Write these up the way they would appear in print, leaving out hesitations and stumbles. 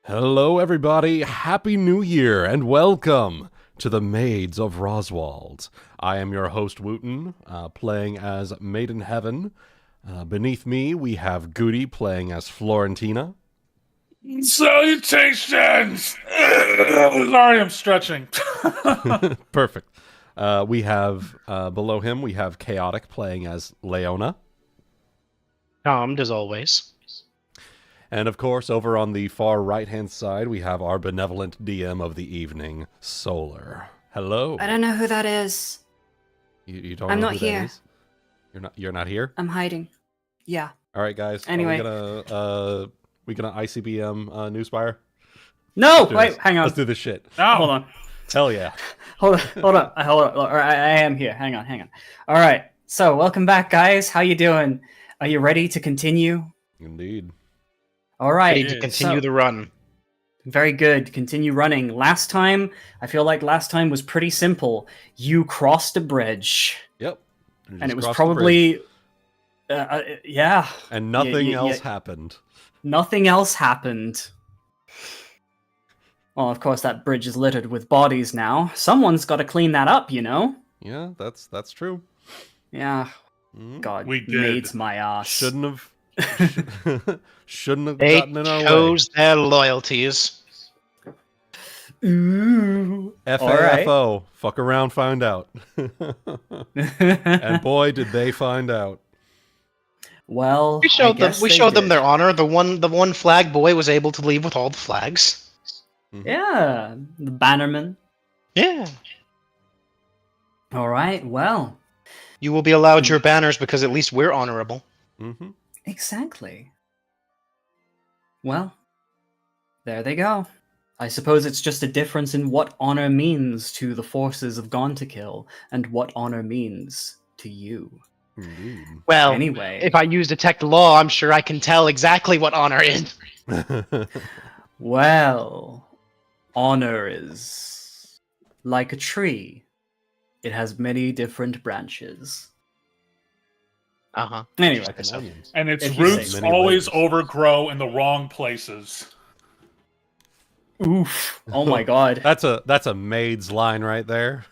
Hello, everybody. Happy New Year, and welcome to the Maids of Roswald. I am your host, Wuten, playing as Maiden Heaven. Beneath me, we have Guti playing as Florentina. Salutations! Sorry, I'm stretching. Perfect. We have, below him, we have Chaotic playing as Leona. Charmed as always. And of course, over on the far right-hand side, we have our benevolent DM of the evening, Solar. Hello. I don't know who that is. You don't I'm know not who here. that is? You're not here? I'm hiding. Yeah. All right, guys. Anyway. Are we gonna ICBM Newspire? No, wait, hang on. Let's do this shit. No. Hold on. Hell yeah. Hold on. All right, I am here. Hang on. All right. So, welcome back, guys. How you doing? Are you ready to continue? Indeed. All right. Ready to continue the run. Very good. Continue running. Last time, I feel like last time was pretty simple. You crossed a bridge. Yep. And it was probably... yeah. And nothing else happened. Nothing else happened. Well, of course, that bridge is littered with bodies now. Someone's got to clean that up, you know? Yeah, that's true. Yeah. Mm-hmm. God, We did. maids my ass. Shouldn't have They gotten in our way. chose their loyalties. Ooh. FAFO. Fuck around, find out. And boy, did they find out. Well, We showed them their honor. The one flag boy was able to leave with all the flags. Yeah, the bannerman. Yeah. All right, well, You will be allowed your banners because at least we're honorable. Mm-hmm. exactly. Well, there they go. I suppose it's just a difference in what honor means to the forces of Gone to Kill and what honor means to you. Indeed. Well, Anyway. if I use detect law, I'm sure I can tell exactly what honor is. Well, honor is like a tree. It has many different branches. Uh-huh. Anyway, And its If you roots say many always ways. overgrow in the wrong places. oof. Oh my god. That's a maid's line right there.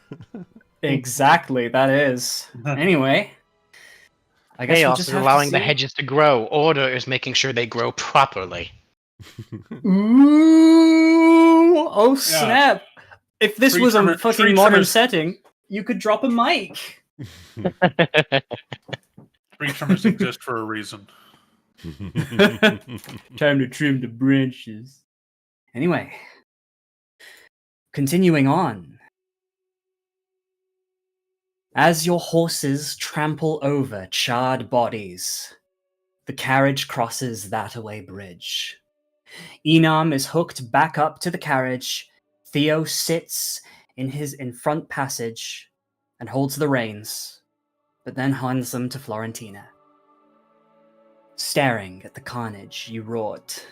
Exactly, that is. Anyway, I guess we'll Chaos just is have allowing to the see. hedges to grow. Order is making sure they grow properly. Ooh! Oh snap! If this was a Tree fucking modern trimmers. setting, you could drop a mic. Tree trimmers exist for a reason. Time to trim the branches. Anyway, continuing on. As your horses trample over charred bodies, the carriage crosses that-a-way bridge. Enam is hooked back up to the carriage. Theo sits in front passage and holds the reins, but then hands them to Florentina. Staring at the carnage you wrought,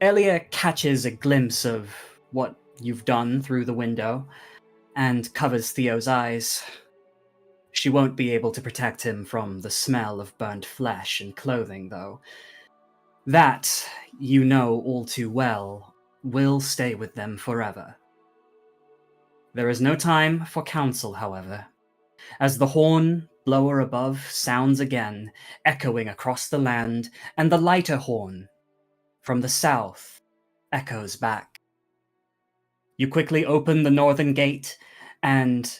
Elia catches a glimpse of what you've done through the window and covers Theo's eyes. She won't be able to protect him from the smell of burnt flesh and clothing, though. That, you know all too well, will stay with them forever. There is no time for counsel, however, as the horn blower above sounds again, echoing across the land, and the lighter horn from the south echoes back. You quickly open the northern gate and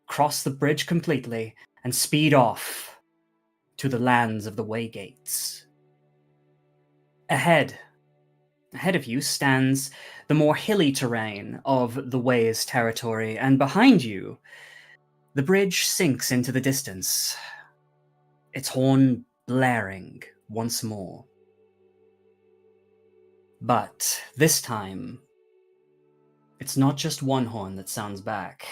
cross the bridge completely and speed off to the lands of the Waygates. Ahead of you stands the more hilly terrain of the Way's territory, and behind you, the bridge sinks into the distance, its horn blaring once more. But this time, it's not just one horn that sounds back.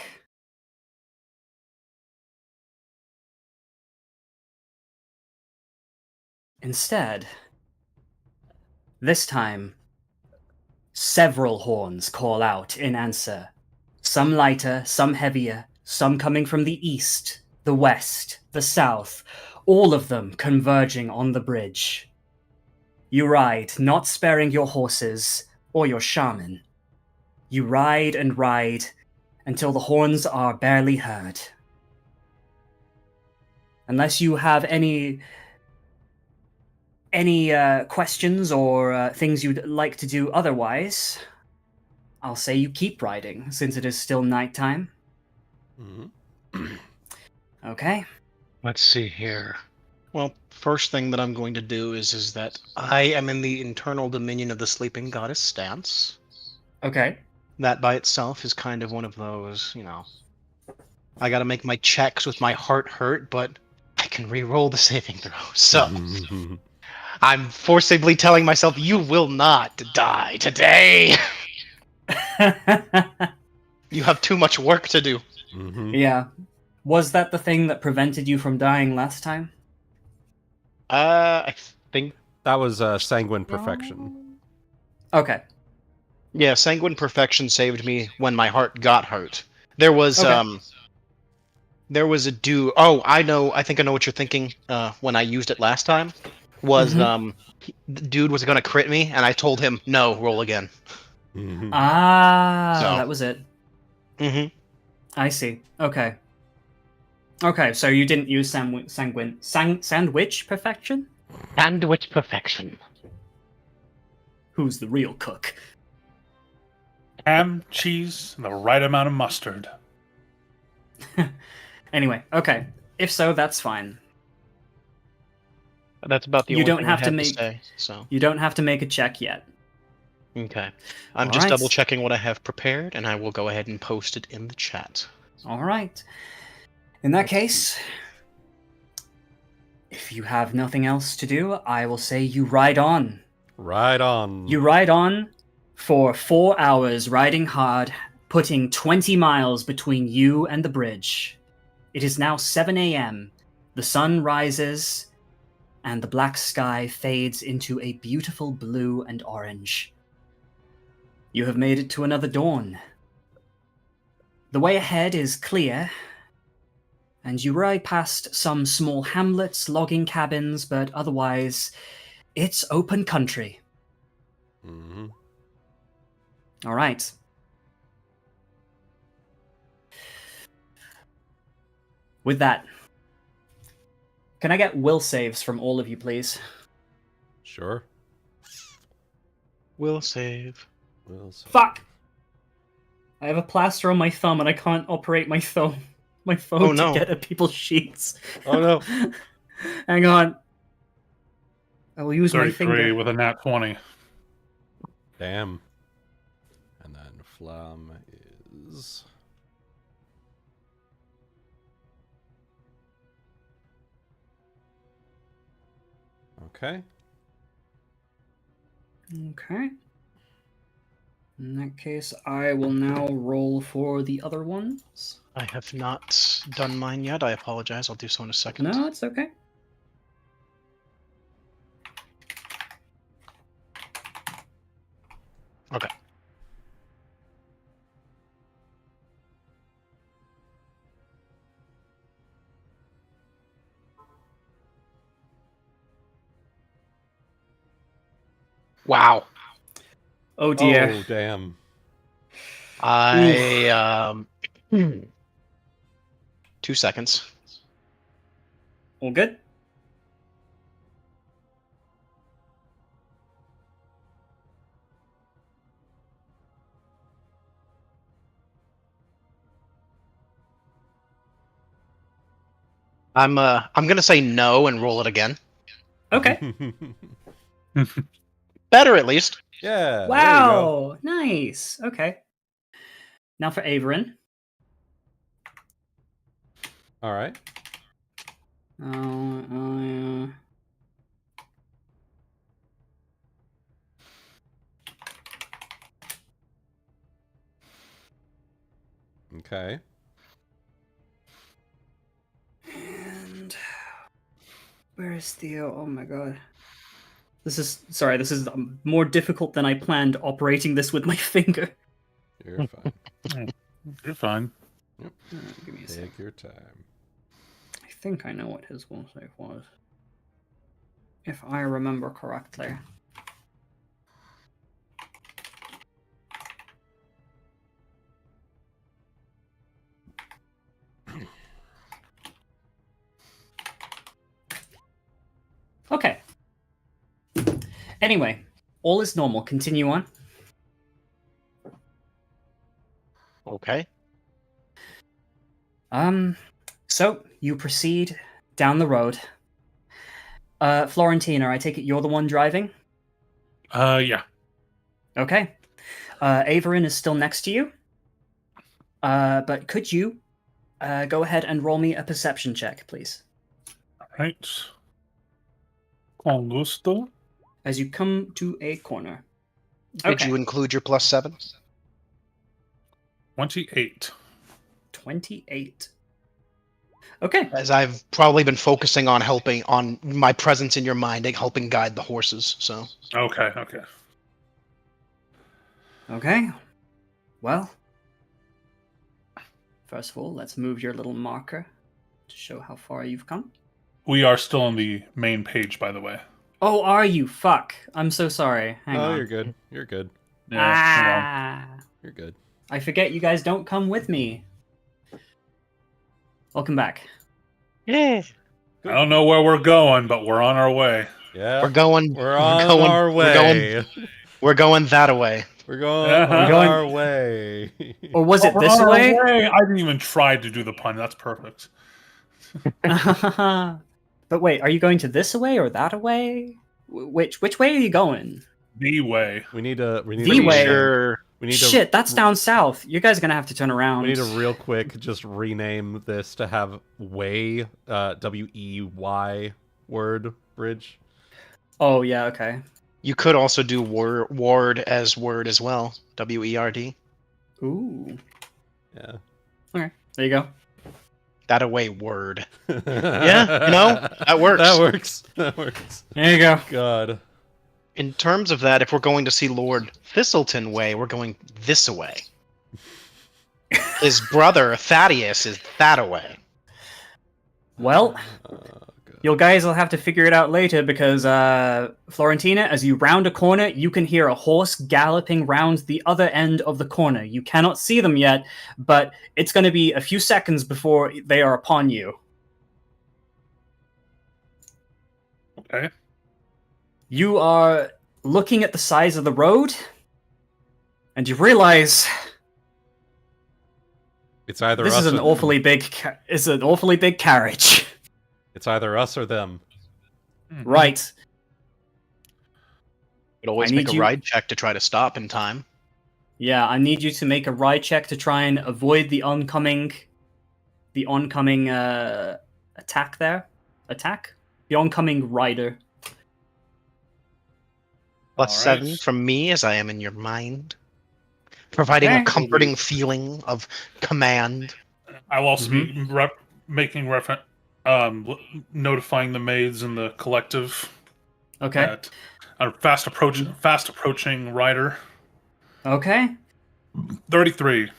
Instead, this time, several horns call out in answer. Some lighter, some heavier, some coming from the east, the west, the south, all of them converging on the bridge. You ride, not sparing your horses, or your shaman. You ride and ride until the horns are barely heard. Unless you have any questions or things you'd like to do otherwise, I'll say you keep riding, since it is still nighttime. Mhm. Okay. Let's see here. Well, first thing that I'm going to do is that I am in the internal dominion of the sleeping goddess stance. Okay. That by itself is kind of one of those, I gotta make my checks with my heart hurt, but I can re-roll the saving throw. So I'm forcibly telling myself, you will not die today. You have too much work to do. Mhm. Yeah. Was that the thing that prevented you from dying last time? I think, That was sanguine perfection. Okay. yeah, Sanguine Perfection saved me when my heart got hurt. There was, Okay. there was a dude. Oh, I think I know what you're thinking. When I used it last time, was the dude was gonna crit me, and I told him no, roll again. Mhm. Ah, So. that was it. Mm-hmm. I see. Okay. Okay, so you didn't use sandwich perfection? Sandwich Perfection. Who's the real cook? Ham, cheese, and the right amount of mustard. Anyway, okay. If so, that's fine. That's about the You only don't thing have I to had make- to say. So You don't have to make a check yet. okay, I'm All just right. double checking what I have prepared, and I will go ahead and post it in the chat. All right. In that Let's case, if you have nothing else to do, I will say you ride on. Right on. You ride on for 4 hours, riding hard, putting 20 miles between you and the bridge. It is now 7 a.m. The sun rises, and the black sky fades into a beautiful blue and orange. You have made it to another dawn. The way ahead is clear, and you ride past some small hamlets, logging cabins, but otherwise, it's open country. Mhm. All right. With that, can I get will saves from all of you, please? Sure. Will save. We'll see. Fuck! I have a plaster on my thumb and I can't operate my phone Oh, no. to get at people's sheets. Oh no. Hang on. I will use my 33 finger. with a nat 20. Damn. And then Flam is. Okay. Okay. In that case, I will now roll for the other ones. I have not done mine yet. I apologize. I'll do so in a second. No, it's okay. Okay. Wow. Oh dear. Oh damn. I 2 seconds. All good? I'm gonna say no and roll it again. Okay. Better at least. Yeah. There you go. Wow. Nice. Okay. Now for Averin. All right. Yeah. Okay. And where is Theo? Oh my god. This is more difficult than I planned operating this with my finger. You're fine. You're fine. Give me a sec. Take your time. I think I know what his will save was. If I remember correctly. Okay. Anyway, all is normal. Continue on. Okay. So you proceed down the road. Florentina, I take it you're the one driving? Yeah. Okay. Averin is still next to you. But could you go ahead and roll me a perception check, please? All right. Con gusto. As you come to a corner. Did you include your +7? 28. 28. Okay. As I've probably been focusing on helping on my presence in your mind, helping guide the horses. So Okay. Okay. Well, first of all, let's move your little marker to show how far you've come. We are still on the main page, by the way. Oh, are you? Fuck. I'm so sorry. Hang on. You're good. You're good. Yeah. You're good. I forget you guys don't come with me. Welcome back. yeah, I don't know where we're going, but we're on our way. Yeah. we're going. We're on going, our way. We're going that way. We're going Uh-huh. on We're going- our way. Or was it We're this on our way? I didn't even try to do the pun. That's perfect. But wait, are you going to this way or that way? Which way are you going? The way. We need a. We need The a way. Sure. We need Shit, that's down south. You guys are gonna have to turn around. We need to real quick just rename this to have way WEY word bridge. Oh yeah, okay. You could also do ward as well. WERD. Ooh. Yeah. Okay, there you go. That away word. Yeah, that works. That works. That works. There you go. God. In terms of that, if we're going to see Lord Thistleton way, we're going this way. His brother Thaddeus is that away. Well, God. you guys will have to figure it out later because, Florentina, as you round a corner, you can hear a horse galloping round the other end of the corner. You cannot see them yet, but it's going to be a few seconds before they are upon you. Okay. You are looking at the size of the road, and you realize It's either this us is an or awfully big. It's an awfully big carriage. It's either us or them. Right. Could always I make need a you- ride check to try to stop in time. Yeah, I need you to make a ride check to try and avoid the oncoming attack there. Attack? The oncoming rider. +7 from me, as I am in your mind, providing Okay. a comforting feeling of command. I will also be making reference, notifying the maids and the collective Okay. that a fast approaching rider. Okay. 33.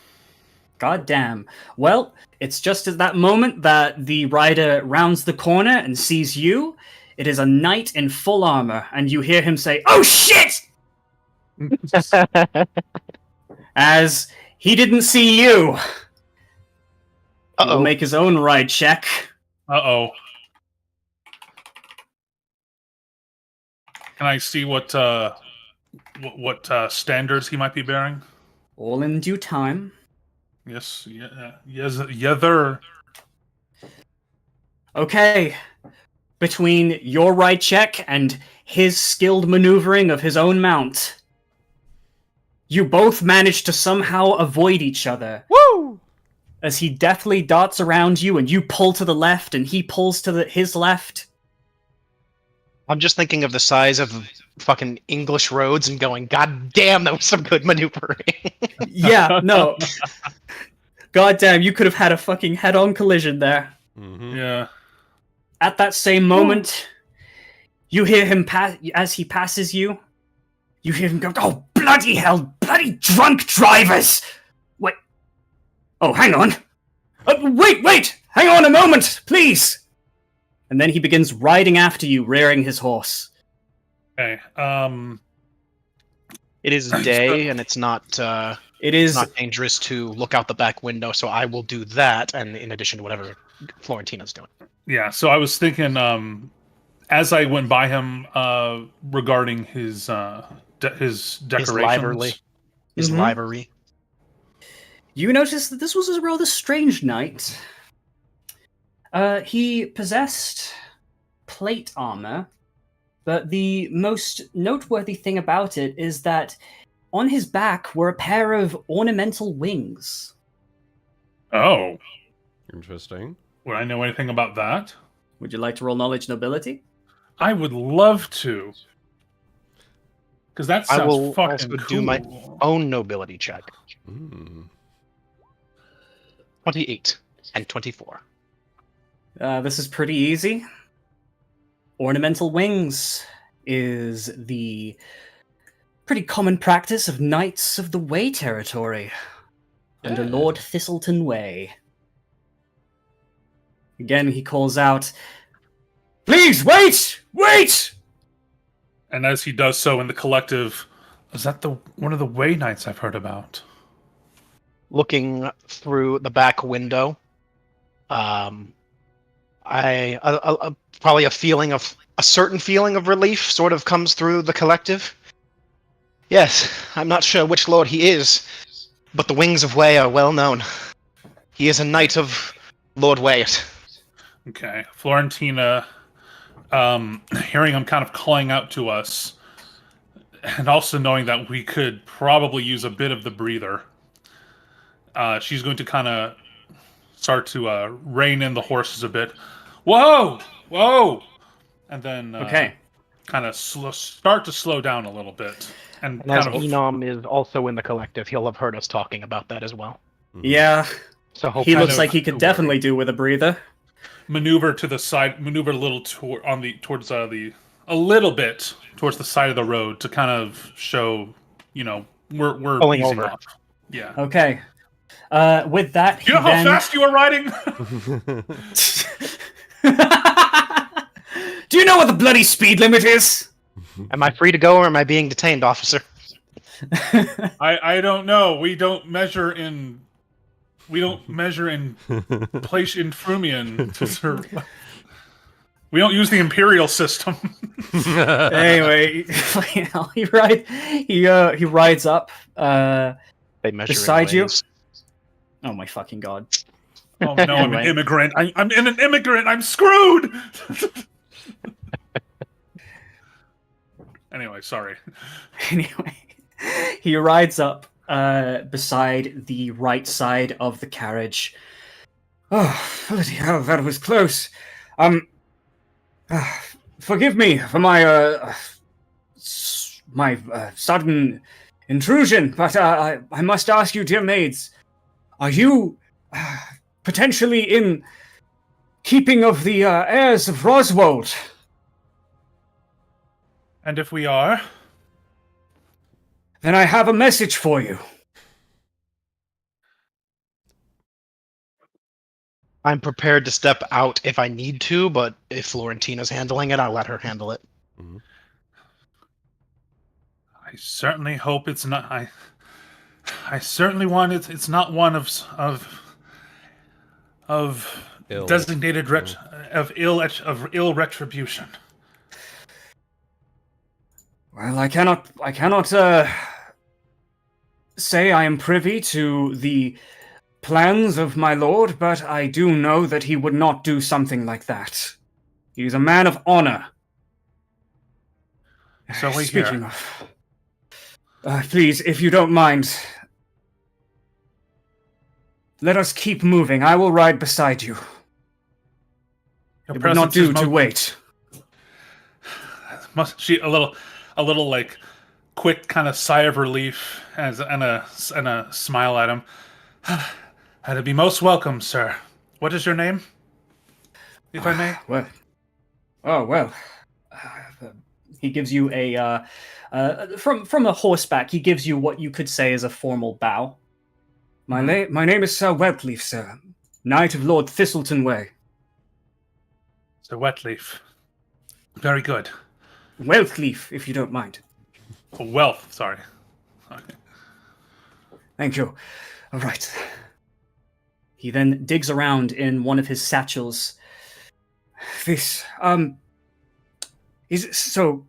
God damn. Well, it's just at that moment that the rider rounds the corner and sees you. It is a knight in full armor, and you hear him say, "Oh shit!" As he didn't see you. He will Uh-oh. make his own ride check. Uh-oh. Can I see what standards he might be bearing? All in due time. Yes, yeah, there. Okay. Between your ride check and his skilled maneuvering of his own mount, you both manage to somehow avoid each other. Woo! As he deftly darts around you and you pull to the left and he pulls to his left. I'm just thinking of the size of fucking English roads and going, God damn, that was some good maneuvering. Yeah, no. God damn, you could have had a fucking head-on collision there. Mm-hmm. Yeah. At that same moment, you hear him as he passes you. You hear him go, "Oh, bloody hell, bloody drunk drivers! Wait. Oh, hang on. Wait! Hang on a moment, please!" And then he begins riding after you, rearing his horse. Okay. It is day, and it's not It is... not dangerous to look out the back window, so I will do that, and in addition to whatever Florentina's doing. Yeah, so I was thinking as I went by him regarding his decorations. His Mhm. livery. You notice that this was a rather strange knight. He possessed plate armor, but the most noteworthy thing about it is that on his back were a pair of ornamental wings. Oh, Interesting. would I know anything about that? Would you like to roll knowledge nobility? I would love to. Because that I sounds will fucking also cool. do my own nobility check. Mm. 28 and 24. This is pretty easy. Ornamental wings is the pretty common practice of Knights of the Way territory under Yeah. Lord Thistleton Way. Again, he calls out, "Please, wait! Wait!" And as he does so in the collective, is that one of the Way Knights I've heard about? Looking through the back window, probably a certain feeling of relief sort of comes through the collective. Yes, I'm not sure which lord he is, but the Wings of Way are well known. He is a knight of Lord Wyatt. Okay. Florentina, hearing him kind of calling out to us, and also knowing that we could probably use a bit of the breather, she's going to kind of start to rein in the horses a bit. Whoa! Whoa! And then Okay. kind of start to slow down a little bit. And And as kind of Enom is also in the collective, he'll have heard us talking about that as well. Yeah, So he hopefully, looks of like he could worry. definitely do with a breather. maneuver to the side, maneuver a little towards a little bit towards the side of the road to kind of show, we're Pulling easing over. off. Yeah. Okay. With that, You know how fast you were riding? Do you know what the bloody speed limit is? am I free to go or am I being detained, officer? I don't know. We don't measure in place in Frumian. We don't use the imperial system. Anyway, he rides up They measure in beside you. ways. Oh my fucking god. Oh no, I'm an Anyway. immigrant. I'm an immigrant. I'm screwed. Anyway, sorry. Anyway, he rides up beside the right side of the carriage. Oh, bloody hell, that was close. Forgive me for my sudden intrusion, but I must ask you, dear maids, are you potentially in keeping of the heirs of Roswald? And if we are, Then I have a message for you. I'm prepared to step out if I need to, but if Florentina's handling it, I'll let her handle it. I certainly hope it's not. I certainly want it. It's not one of Ill. designated of ill retribution. Well, I cannot say I am privy to the plans of my lord, but I do know that he would not do something like that. He is a man of honor. So we Speaking hear. of, please, if you don't mind, let us keep moving. I will ride beside you. Your It would not presence is do to wait. She a little like quick kind of sigh of relief and a smile at him. I'd be most welcome, sir. What is your name, if I may? Well. He gives you a from a horseback. He gives you what you could say is a formal bow. My name is Sir Wetleaf, sir, Knight of Lord Thistleton Way. Sir Wetleaf. Very good. Wealthleaf, if you don't mind. Oh, wealth, sorry. Okay. Thank you. All right. He then digs around in one of his satchels. This, So,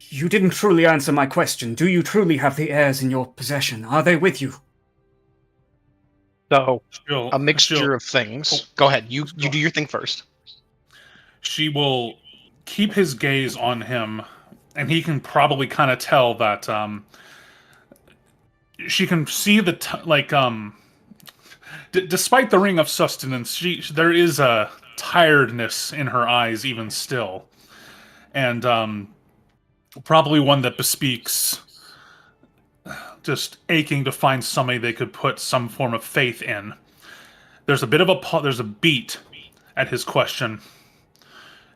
you didn't truly answer my question. Do you truly have the heirs in your possession? Are they with you? So, She'll- a mixture she'll- of things. Go ahead. You do your thing first. She will keep his gaze on him, and he can probably kind of tell that she can see despite the ring of sustenance, there is a tiredness in her eyes even still, and probably one that bespeaks just aching to find somebody they could put some form of faith in. There's a bit of there's a beat at his question,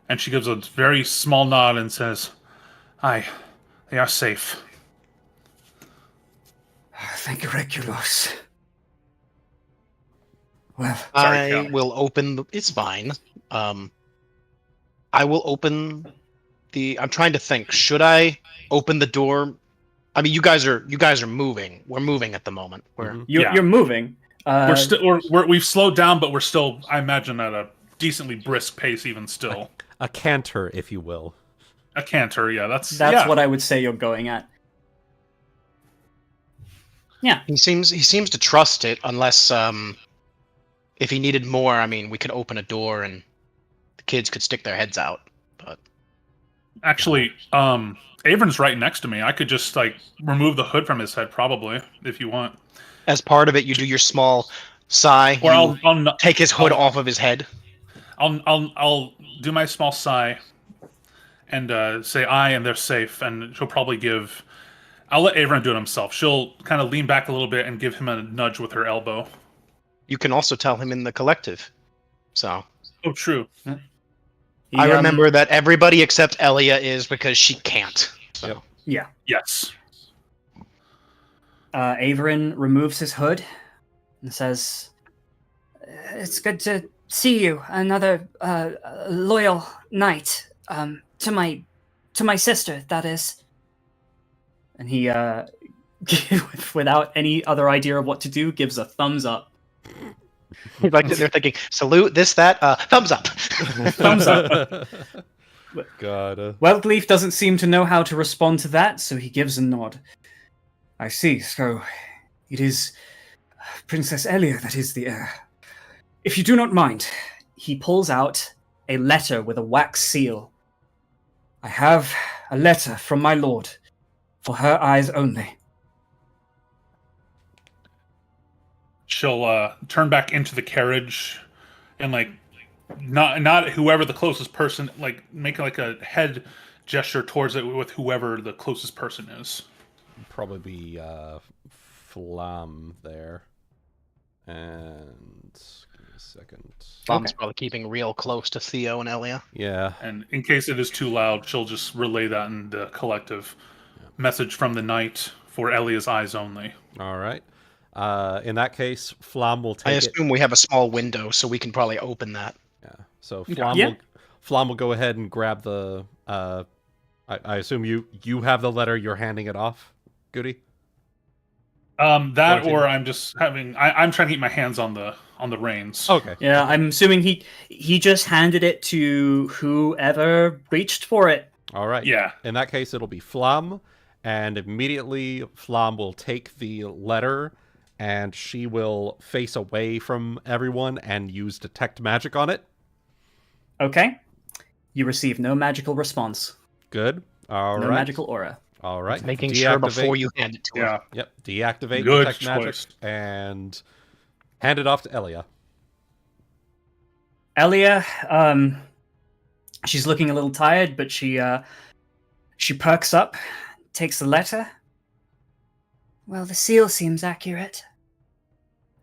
and she gives a very small nod and says, "Aye, they are safe." Thank you, Regulus. Well, Sorry, I Cal. will open. It's fine. I will open the. I'm trying to think. Should I open the door? I mean, you guys are moving. We're moving at the moment. you're moving. We've slowed down, but we're still, I imagine, at a decently brisk pace even still. A canter, if you will. A canter, yeah. That's what I would say you're going at. Yeah. He seems to trust it, unless if he needed more. I mean, we could open a door and the kids could stick their heads out. But Actually, Avron's right next to me. I could just remove the hood from his head, probably, if you want. as part of it, you do your small sigh. Or you I'll take his hood off of his head. I'll do my small sigh and say aye, and they're safe. And she'll probably give. I'll let Avron do it himself. She'll kind of lean back a little bit and give him a nudge with her elbow. You can also tell him in the collective. So. Oh, true. I remember that everybody except Elia is, because she can't. So. Yep. Yeah. Yes. Averin removes his hood and says, "It's good to see you. Another loyal knight to my sister, that is." And he, without any other idea of what to do, gives a thumbs up. Like they're thinking, salute, this, that, thumbs up. Thumbs up. God. Wildleaf doesn't seem to know how to respond to that, so he gives a nod. I see, so it is Princess Elia that is the heir. If you do not mind, he pulls out a letter with a wax seal. I have a letter from my lord, for her eyes only. She'll turn back into the carriage and not whoever the closest person, make a head gesture towards it with whoever the closest person is. Probably be Flam there. And give me a second. Mom's probably keeping real close to Theo and Elia. Yeah. And in case it is too loud, she'll just relay that in the collective message from the knight for Elia's eyes only. All right. In that case, Flam will take I it. assume we have a small window, so we can probably open that. Yeah. So Yeah. Flam will go ahead and grab the. I assume you have the letter. You're handing it off, Guti. That or I'm just having. I'm trying to keep my hands on the reins. Okay. Yeah, I'm assuming he just handed it to whoever reached for it. All right. Yeah. In that case, it'll be Flam, and immediately Flam will take the letter, and she will face away from everyone and use detect magic on it. Okay. You receive no magical response. Good. All right. No magical aura. All right. Making sure before you hand it to her. Yeah. Yep. Deactivate Good detect magic choice. and hand it off to Elia. Elia, she's looking a little tired, but she perks up, takes the letter. Well, the seal seems accurate.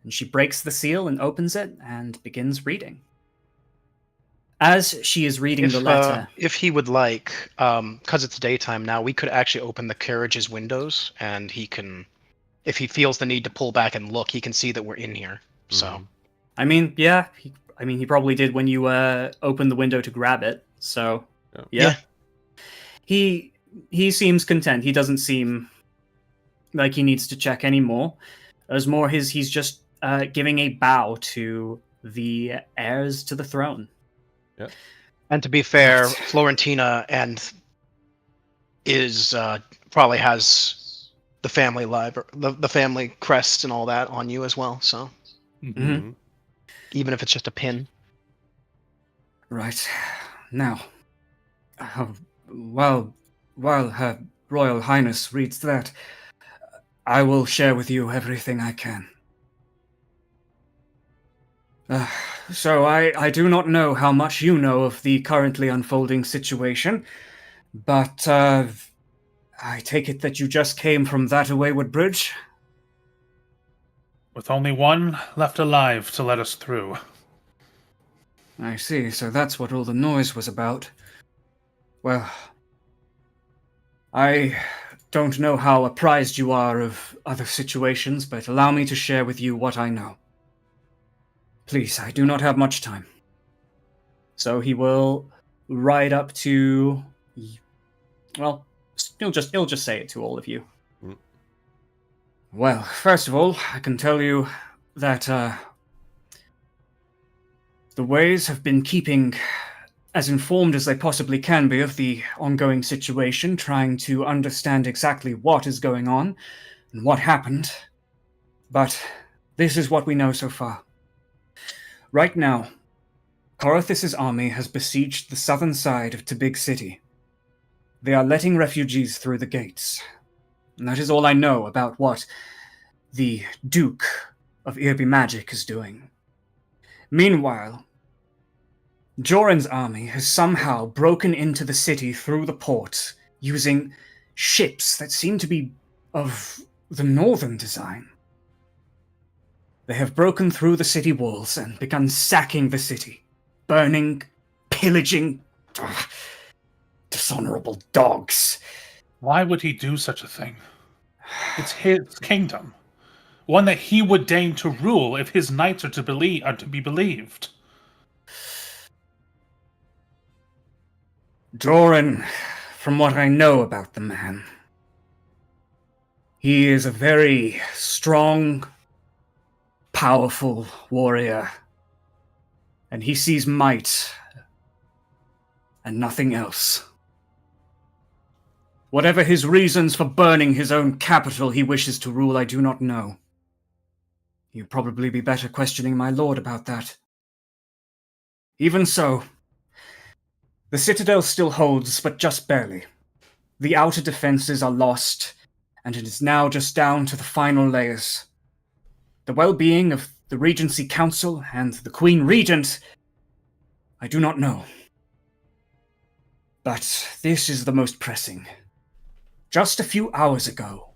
And she breaks the seal and opens it and begins reading. As she is reading the letter... If he would like, because it's daytime now, we could actually open the carriage's windows, and he can, if he feels the need to pull back and look, he can see that we're in here. So, I mean, yeah. He probably did when you opened the window to grab it. So, yeah. He seems content. He doesn't seem like he needs to check anymore. There's more he's just giving a bow to the heirs to the throne. Yep. And to be fair, Florentina and is probably has the family the family crest and all that on you as well. So Mm-hmm. even if it's just a pin. Right. Now, while Her Royal Highness reads that, I will share with you everything I can. So I do not know how much you know of the currently unfolding situation, but I take it that you just came from that wayward bridge? With only one left alive to let us through. I see, so that's what all the noise was about. Well, I don't know how apprised you are of other situations, but allow me to share with you what I know. Please, I do not have much time. So he will ride up to... Well, he'll just say it to all of you. Mm. Well, first of all, I can tell you that the Ways have been keeping as informed as they possibly can be of the ongoing situation, trying to understand exactly what is going on and what happened. But this is what we know so far. Right now, Corothis' army has besieged the southern side of Tebig City. They are letting refugees through the gates. And that is all I know about what the Duke of Irby Magic is doing. Meanwhile, Joran's army has somehow broken into the city through the port, using ships that seem to be of the northern design. They have broken through the city walls and begun sacking the city, burning, pillaging. Ugh, dishonorable dogs. Why would he do such a thing? It's his kingdom, one that he would deign to rule if his knights are to be believed. Joran, from what I know about the man, he is a very strong, powerful warrior, and he sees might and nothing else. Whatever his reasons for burning his own capital he wishes to rule, I do not know. You'd probably be better questioning my lord about that. Even so, the citadel still holds, but just barely. The outer defenses are lost, and it is now just down to the final layers. The well-being of the Regency Council and the Queen Regent, I do not know. But this is the most pressing. Just a few hours ago,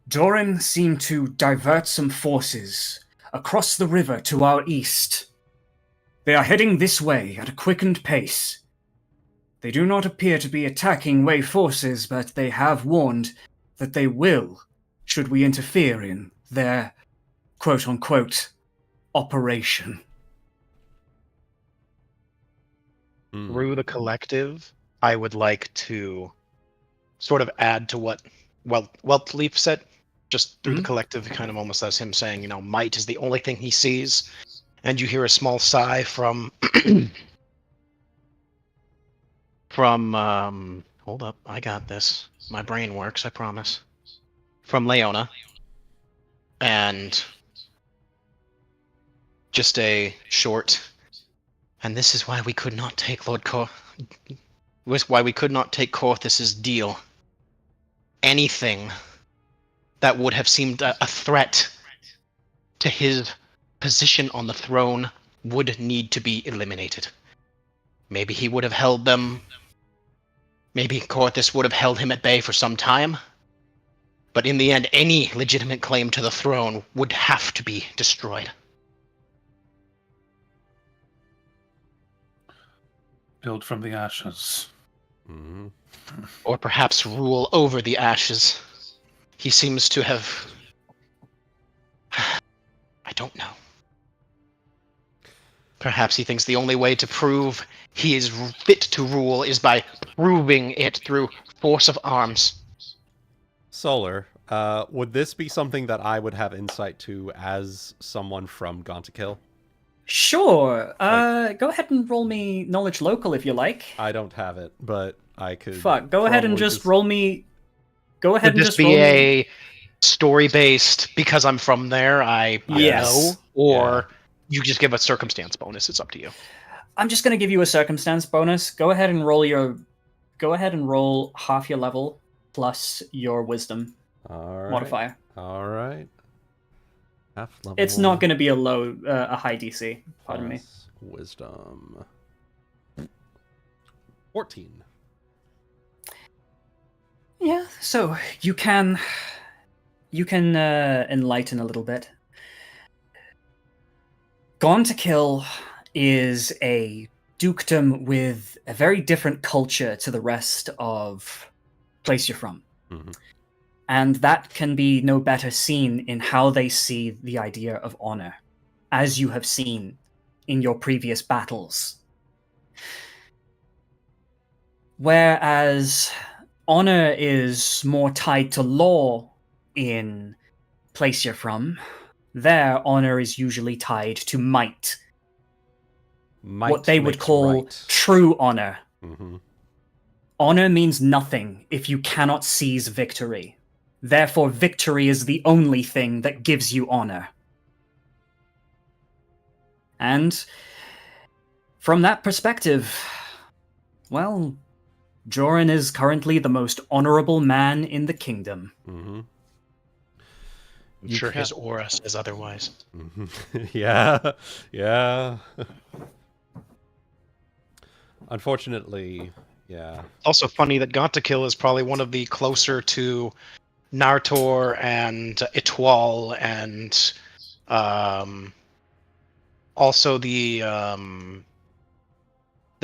Joran seemed to divert some forces across the river to our east. They are heading this way at a quickened pace. They do not appear to be attacking Way forces, but they have warned that they will, should we interfere in their quote-unquote operation. Through the collective, I would like to sort of add to what Leaf said. Just through the collective, kind of almost as him saying, might is the only thing he sees. And you hear a small sigh from hold up, I got this. My brain works, I promise. From Leona. And just a short, and this is why we could not take why we could not take Corthus's deal. Anything that would have seemed a threat to his position on the throne would need to be eliminated. Maybe he would have held them. Maybe Corthus would have held him at bay for some time. But in the end, any legitimate claim to the throne would have to be destroyed. Build from the ashes. Mm-hmm. Or perhaps rule over the ashes. He seems to have... I don't know. Perhaps he thinks the only way to prove he is fit to rule is by proving it through force of arms. Solar, would this be something that I would have insight to as someone from Gone to Kill? Sure. Go ahead and roll me knowledge local if you like. I don't have it, but I could. Fuck. Go ahead and probably just roll me. Go ahead Could and this just be roll me. a story-based, because I'm from there, I Yes. know? Or Yeah. you just give a circumstance bonus, it's up to you. I'm just gonna give you a circumstance bonus. Go ahead and roll half your level plus your wisdom All right. modifier. All right. Half level. It's not gonna be a high DC. Pardon me. plus Wisdom. 14. Yeah, so you can enlighten a little bit. Gone to Kill is a dukedom with a very different culture to the rest of place you're from. Mhm. And that can be no better seen in how they see the idea of honor, as you have seen in your previous battles. Whereas honor is more tied to law in place you're from, their honor is usually tied to might. Might What they would makes call right. true honor. Mm-hmm. Honor means nothing if you cannot seize victory. Therefore, victory is the only thing that gives you honor. And from that perspective, well, Joran is currently the most honorable man in the kingdom. Mm-hmm. I'm sure his aura says otherwise. Mm-hmm. Yeah. Yeah. Unfortunately, yeah. Also funny that Gone to Kill is probably one of the closer to Nartor and Etoile and also the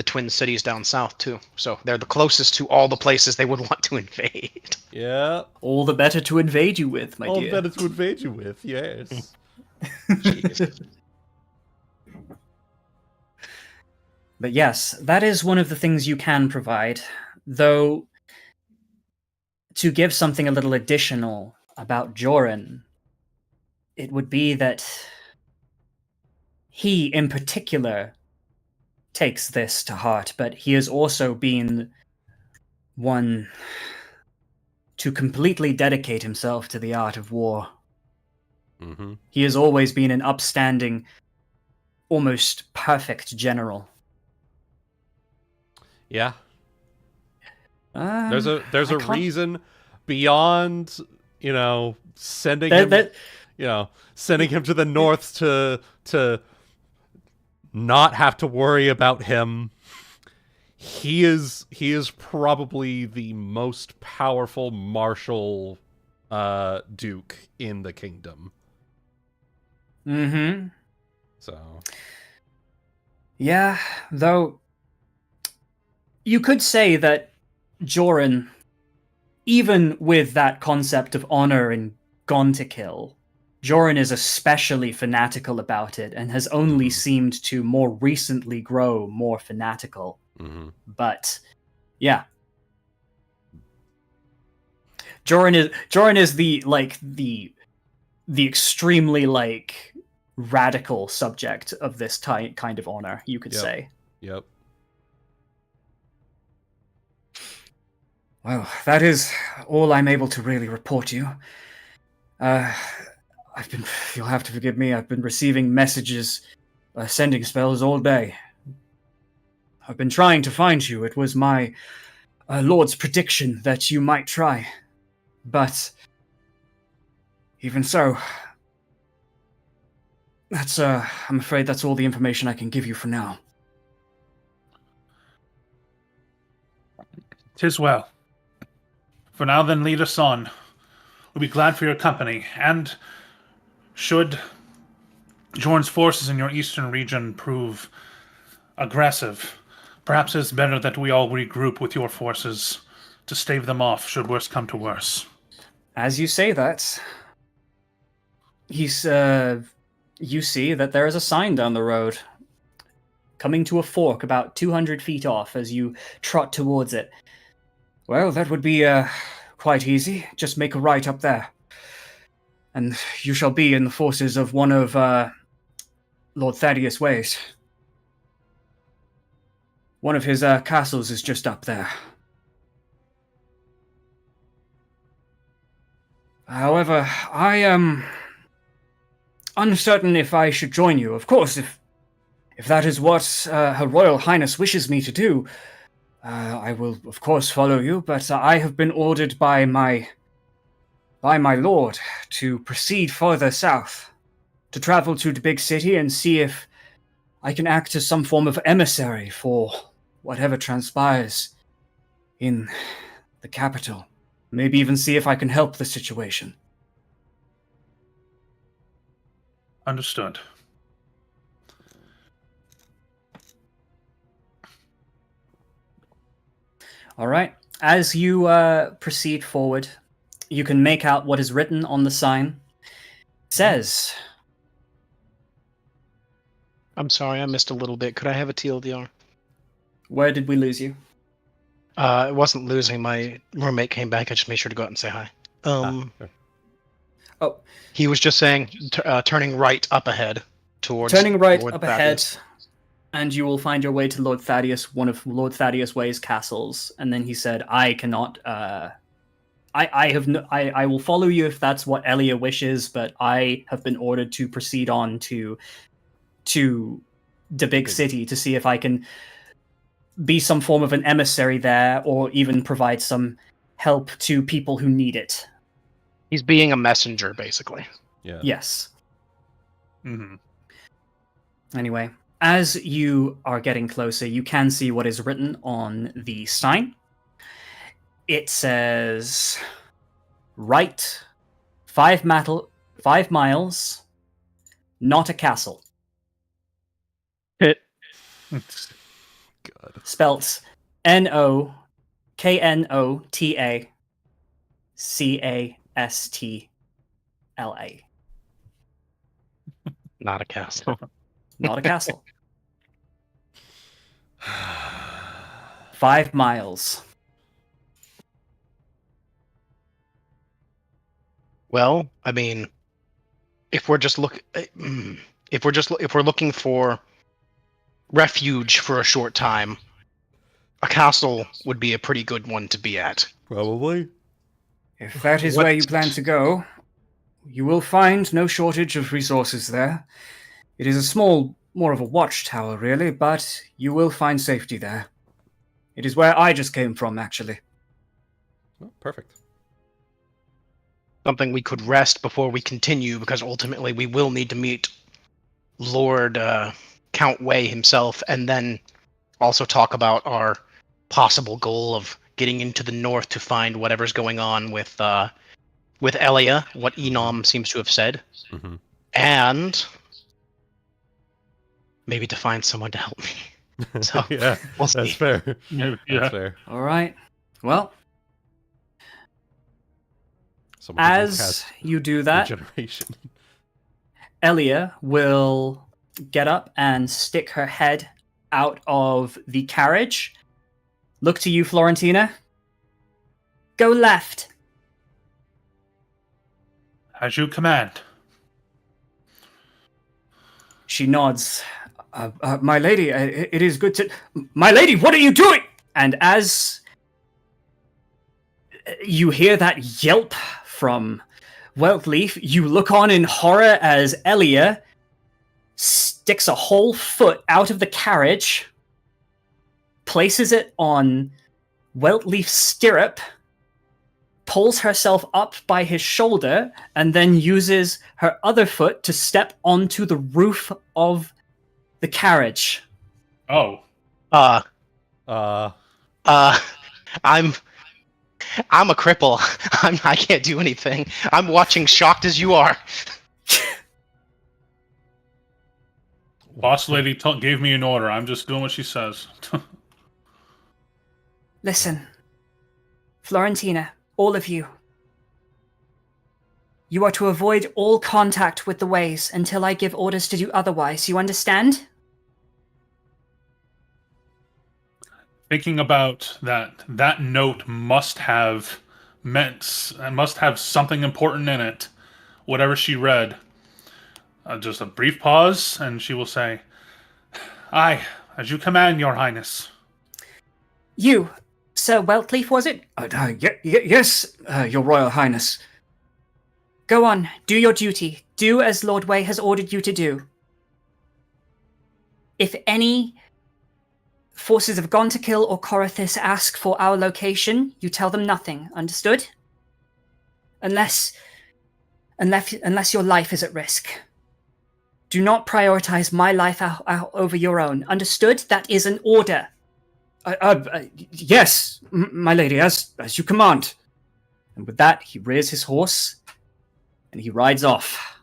Twin Cities down south too. So they're the closest to all the places they would want to invade. Yeah. All the better to invade you with, my All dear. better to invade you with, yes. Jeez. But yes, that is one of the things you can provide, though to give something a little additional about Joran, it would be that he, in particular, takes this to heart, but he has also been one to completely dedicate himself to the art of war. Mm-hmm. He has always been an upstanding, almost perfect general. Yeah. There's a reason beyond, sending him sending him to the north to not have to worry about him. He is probably the most powerful martial duke in the kingdom. Mm-hmm. So yeah, though you could say that Joran, even with that concept of honor and Gone to Kill, Joran is especially fanatical about it and has only seemed to more recently grow more fanatical. Mm-hmm. But yeah, Joran is the extremely radical subject of this kind of honor, you could say. Yep. Well, that is all I'm able to really report you. You'll have to forgive me, I've been receiving messages, sending spells all day. I've been trying to find you. It was my lord's prediction that you might try. But even so, I'm afraid that's all the information I can give you for now. 'Tis well. For now, then, lead us on. We'll be glad for your company, and should Jorn's forces in your eastern region prove aggressive, perhaps it's better that we all regroup with your forces to stave them off, should worse come to worse. As you say that, you see that there is a sign down the road, coming to a fork about 200 feet off as you trot towards it. Well, that would be quite easy. Just make a right up there. And you shall be in the forces of one of Lord Thaddeus' ways. One of his castles is just up there. However, I am uncertain if I should join you. Of course, if that is what Her Royal Highness wishes me to do, I will, of course, follow you. But I have been ordered by my lord to proceed further south, to travel to the big city and see if I can act as some form of emissary for whatever transpires in the capital. Maybe even see if I can help the situation. Understood. All right. As you proceed forward, you can make out what is written on the sign. It says... I'm sorry, I missed a little bit. Could I have a TLDR? Where did we lose you? It wasn't losing. My roommate came back. I just made sure to go out and say hi. Sure. Oh, He was just saying, turning right up ahead towards. turning right Lord up Thaddeus. ahead, and you will find your way to Lord Thaddeus, one of Lord Thaddeus Way's castles. And then he said, "I cannot. I will follow you if that's what Elia wishes, but I have been ordered to proceed on to the big city to see if I can be some form of an emissary there, or even provide some help to people who need it." He's being a messenger, basically. Yeah. Yes. Mm-hmm. Anyway, as you are getting closer, you can see what is written on the sign. It says, "Right, 5 miles, not a castle." God. Spelt Notacastla. Not a castle. Not a castle. 5 miles. Well, I mean, if we're looking for refuge for a short time, a castle would be a pretty good one to be at. Probably. If that is What- where you plan to go, you will find no shortage of resources there. It is a small, more of a watchtower, really, but you will find safety there. It is where I just came from, actually. Oh, perfect. Something we could rest before we continue, because ultimately we will need to meet Lord Count Wei himself, and then also talk about our possible goal of getting into the north to find whatever's going on with Elia, what Enom seems to have said, Mm-hmm. and maybe to find someone to help me. So, yeah, we'll that's see. fair. Yeah. That's fair. All right. Well, Someone who can as cast you do that, regeneration. Elia will get up and stick her head out of the carriage. Look to you, Florentina. Go left. As you command. She nods. My lady, it is good to... My lady, what are you doing? And as you hear that yelp from Weltleaf, you look on in horror as Elia sticks a whole foot out of the carriage, places it on Weltleaf's stirrup, pulls herself up by his shoulder, and then uses her other foot to step onto the roof of the carriage. Oh. I'm a cripple. I can't do anything. I'm watching, shocked as you are. Boss lady gave me an order. I'm just doing what she says. Listen, Florentina, all of you. You are to avoid all contact with the ways until I give orders to do otherwise. You understand? Thinking about that note must have something important in it. Whatever she read. Just a brief pause, and she will say, "Aye, as you command, Your Highness." You, Sir Weltleaf, was it? Yes, Your Royal Highness. Go on, do your duty. Do as Lord Way has ordered you to do. If any forces of Gontakill or Corothis ask for our location, you tell them nothing. Understood? Unless your life is at risk. Do not prioritize my life over your own. Understood? That is an order. Yes, my lady, as you command. And with that, he rears his horse, and he rides off,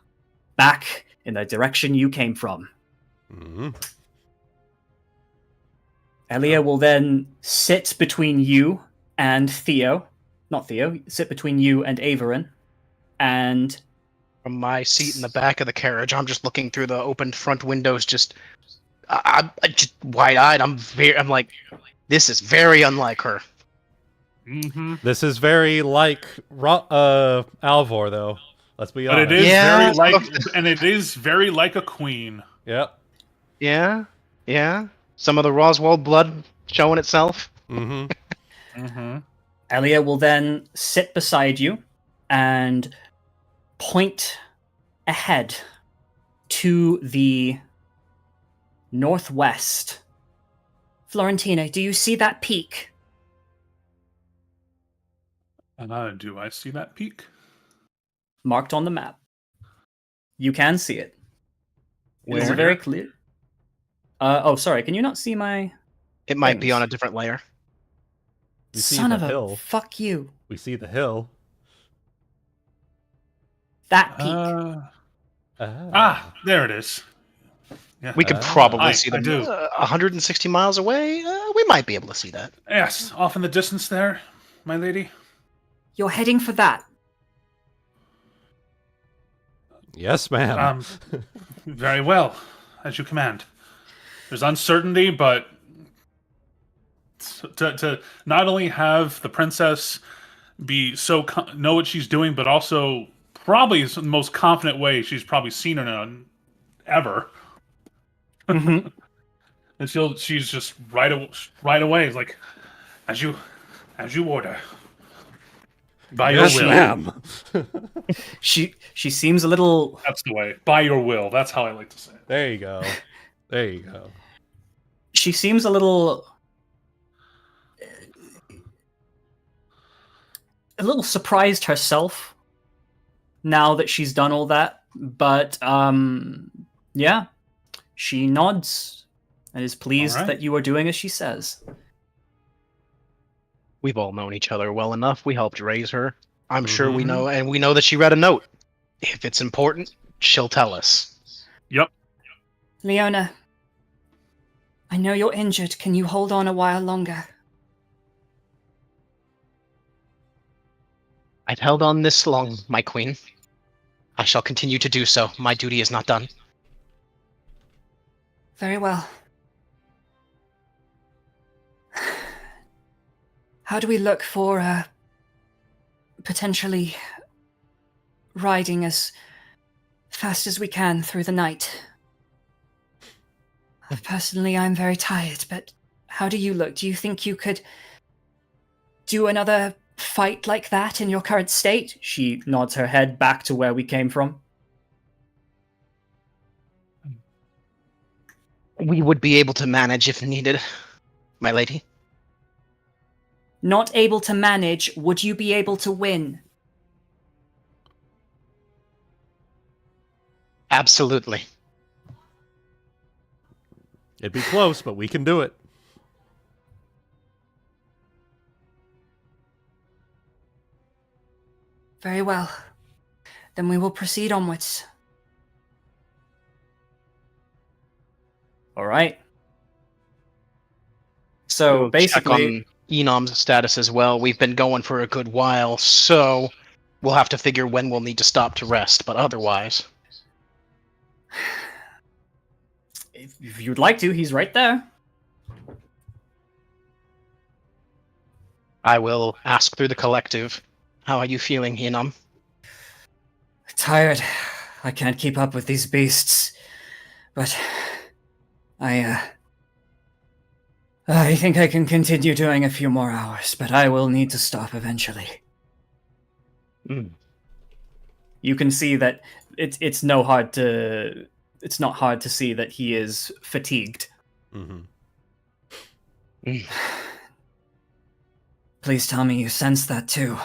back in the direction you came from. Mm-hmm. Elia will then sit between you and sit between you and Averin, and From my seat in the back of the carriage, I'm just looking through the opened front windows, I'm just wide-eyed. I'm like, this is very unlike her. Mm-hmm. This is very like Alvor, though. Let's be But honest. it is Yeah. very like, and it is very like a queen. Yep. Yeah, yeah. Some of the Roswald blood showing itself. Mm-hmm. Mm-hmm. Elia will then sit beside you and point ahead to the northwest. Florentina, do you see that peak? And do I see that peak? Marked on the map. You can see it. It is Where? very clear. Oh, sorry. Can you not see my? It might be Things. on a different layer. We see Son the of a hill. fuck you. We see the hill. That peak. There it is. Yeah. We could probably I see them do. 160 miles away. We might be able to see that. Yes, off in the distance there, my lady. You're heading for that. Yes, ma'am. Very well, as you command. There's uncertainty, but to not only have the princess be know what she's doing, but also probably the most confident way she's probably seen her in ever. Mhm. And she's just right away. It's like, as you order. By Yes, your will. ma'am. She seems a little. That's the way. By your will. That's how I like to say it. There you go. There you go. She seems a little surprised herself now that she's done all that. But yeah, she nods and is pleased All right. that you are doing as she says. We've all known each other well enough. We helped raise her. I'm sure we Mhm. know, and we know that she read a note. If it's important, she'll tell us. Yep. Leona, I know you're injured. Can you hold on a while longer? I've held on this long, my queen. I shall continue to do so. My duty is not done. Very well. How do we look for potentially riding as fast as we can through the night? Personally, I'm very tired, but how do you look? Do you think you could do another fight like that in your current state? She nods her head back to where we came from. We would be able to manage if needed, my lady. Not able to manage, would you be able to win? Absolutely. It'd be close, but we can do it. Very well. Then we will proceed onwards. All right. So We'll basically, check on Enom's status as well. We've been going for a good while, so we'll have to figure when we'll need to stop to rest, but otherwise... if you'd like to, he's right there. I will ask through the collective. How are you feeling, Enom? Tired. I can't keep up with these beasts, but I think I can continue doing a few more hours, but I will need to stop eventually. You can see that it's not hard to see that he is fatigued. Please tell me you sense that too.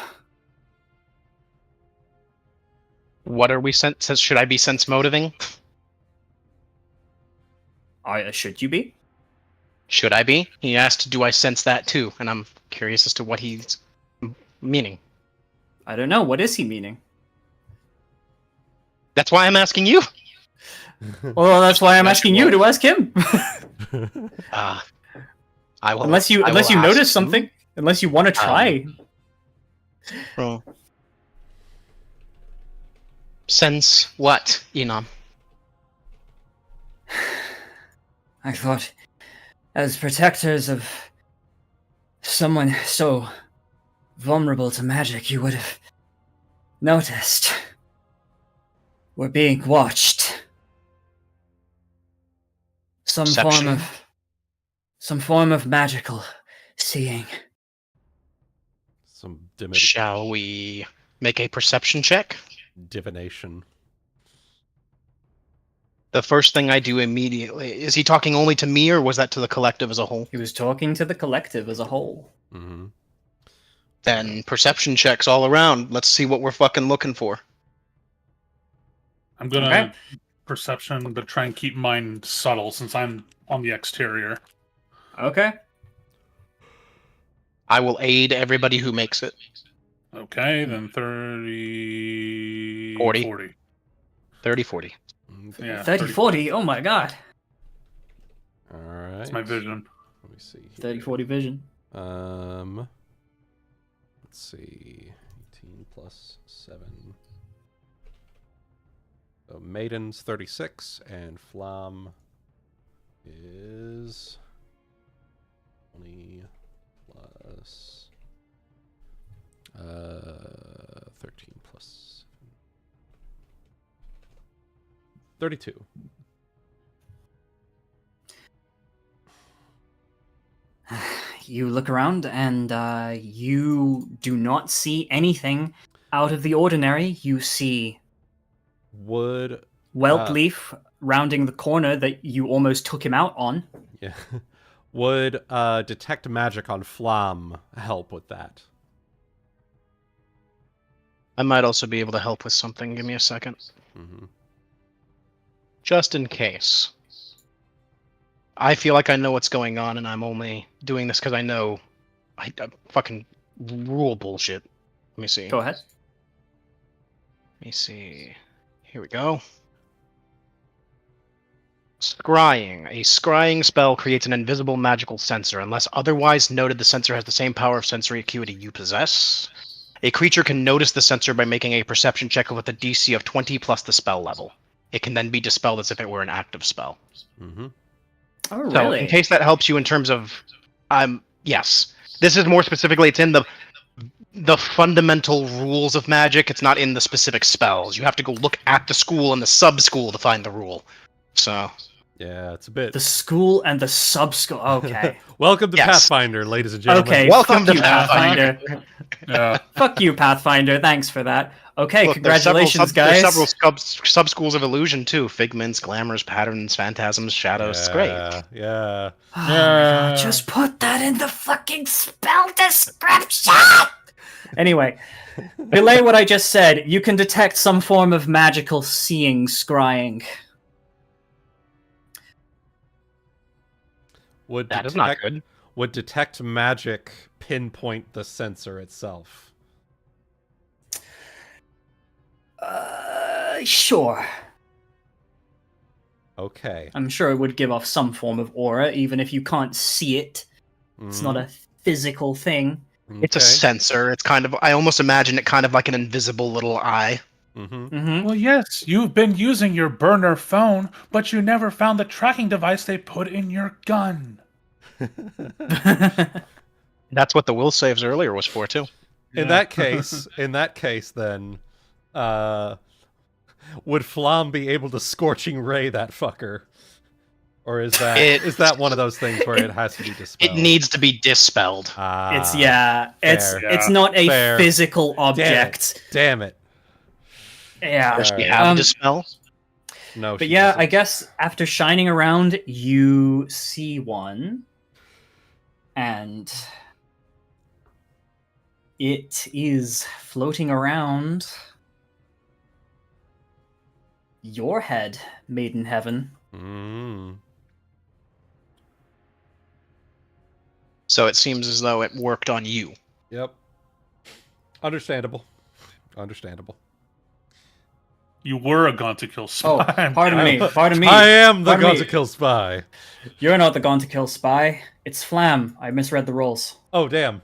What are we should I be sense motivating? Should you be? Should I be? He asked, do I sense that too? And I'm curious as to what he's meaning. I don't know. What is he meaning? That's why I'm asking you. Well, that's why I'm asking you to ask him. I will. Unless you notice something. Unless you want to try. Well, sense what, Enom? I thought, as protectors of someone so vulnerable to magic, you would have noticed. We're being watched. Some form of magical seeing. Shall we make a perception check? Divination. The first thing I do immediately... Is he talking only to me, or was that to the collective as a whole? He was talking to the collective as a whole. Then perception checks all around. Let's see what we're fucking looking for. I'm gonna perception, but try and keep mine subtle since I'm on the exterior. Okay. I will aid everybody who makes it. Okay, then 30... 40. 40. 30, 40. Yeah, 30, 40, oh my god. Alright. That's my vision. Let me see. 30, 40 vision. Let's see. 18 plus 7. So Maiden's 36, and Flam is 20 plus 13 plus 7. 32. You look around and you do not see anything out of the ordinary. You see Would Whelp Leaf rounding the corner that you almost took him out on. Yeah. Would detect magic on Flam help with that? I might also be able to help with something. Give me a second. Just in case. I feel like I know what's going on, and I'm only doing this because I know I fucking rule bullshit. Let me see. Go ahead. Let me see. Here we go. Scrying. A scrying spell creates an invisible magical sensor. Unless otherwise noted, the sensor has the same power of sensory acuity you possess. A creature can notice the sensor by making a perception check with a DC of 20 plus the spell level. It can then be dispelled as if it were an active spell. Oh, really? So, in case that helps you in terms of, yes, this is more specifically. It's in the fundamental rules of magic. It's not in the specific spells. You have to go look at the school and the sub-school to find the rule. So, yeah, it's a bit. The school and the sub-school. Okay. Welcome to Pathfinder, ladies and gentlemen. Okay. Welcome fuck to you, Pathfinder. Yeah. Fuck you, Pathfinder. Thanks for that. Okay, look, congratulations, there's guys. several sub-schools of illusion too. Figments, glamours, patterns, phantasms, shadows. It's great. Yeah. Oh my God, just put that in the fucking spell description! Anyway, relay what I just said. You can detect some form of magical seeing, scrying. That is not good. Would detect magic pinpoint the sensor itself? Sure. Okay. I'm sure it would give off some form of aura, even if you can't see it. It's not a physical thing. It's a sensor. It's kind of, I almost imagine it kind of like an invisible little eye. Well, yes, you've been using your burner phone, but you never found the tracking device they put in your gun. That's what the will saves earlier was for too. In that case, then, Would Flam be able to scorching ray that fucker? Or is that It- is that one of those things where it has to be dispelled? It needs to be dispelled. It's fair. it's not a Fair. physical object. Damn it. Yeah. Does she Alright. have a dispel? No, But she yeah, doesn't. I guess after shining around, you see one, and it is floating around your head, Maiden Heaven. Mm. So it seems as though it worked on you. Yep. Understandable. Understandable. You were a Gone to Kill Oh, spy. pardon me, pardon me. I am the Pardon Gone me. to Kill spy. You're not the Gone to Kill spy. It's Flam. I misread the roles. Oh, damn.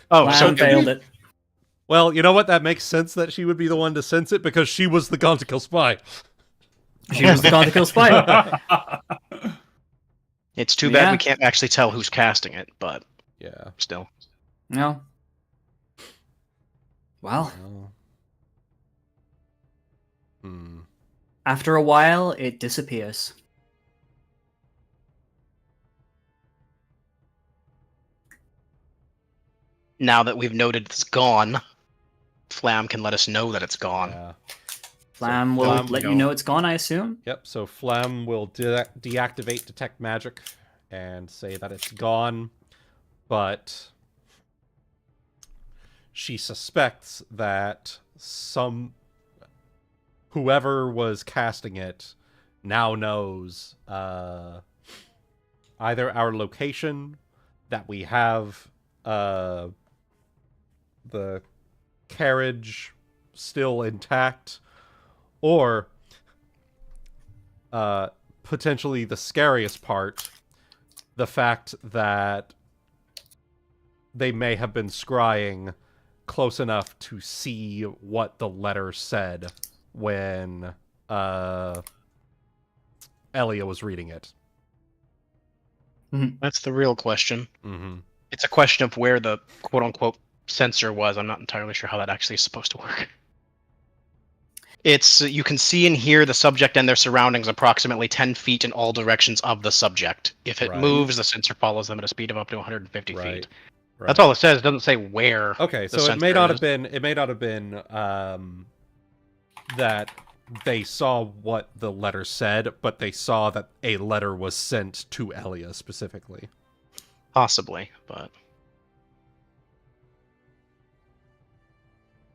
Oh, Flam so failed it. Well, you know what? That makes sense that she would be the one to sense it because she was the Gone to Kill spy. She was the Gone to Kill spy. it's too bad Yeah. we can't actually tell who's casting it, but Yeah. still. No. Well, Well. Hmm. after a while, it disappears. Now that we've noted it's gone, Flam can let us know that it's gone. Yeah. Flam will Flam let you will- know it's gone, I assume. Yep, so Flam will deactivate Detect Magic and say that it's gone, but she suspects that whoever was casting it now knows either our location, that we have the carriage still intact, or potentially the scariest part, the fact that they may have been scrying close enough to see what the letter said when Elia was reading it. That's the real question. Mm-hmm. It's a question of where the quote-unquote sensor was. I'm not entirely sure how that actually is supposed to work. It's you can see and hear the subject and their surroundings approximately 10 feet in all directions of the subject. If it Right. moves, the sensor follows them at a speed of up to 150 Right. feet. That's all it says. It doesn't say where. Okay, the so it may sensor not is. have been. It may not have been that they saw what the letter said, but they saw that a letter was sent to Elia specifically. Possibly, but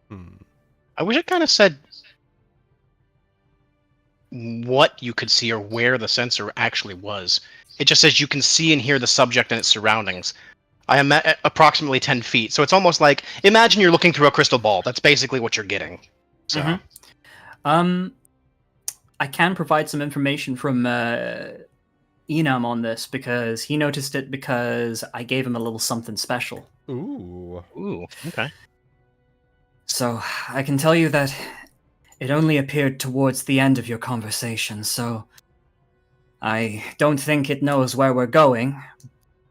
Hmm. I wish it kind of said what you could see or where the sensor actually was. It just says you can see and hear the subject and its surroundings. I am at approximately 10 feet, so it's almost like, imagine you're looking through a crystal ball. That's basically what you're getting. So, Mhm. I can provide some information from Enam on this because he noticed it because I gave him a little something special. Ooh. ooh, okay. So I can tell you that it only appeared towards the end of your conversation, so I don't think it knows where we're going,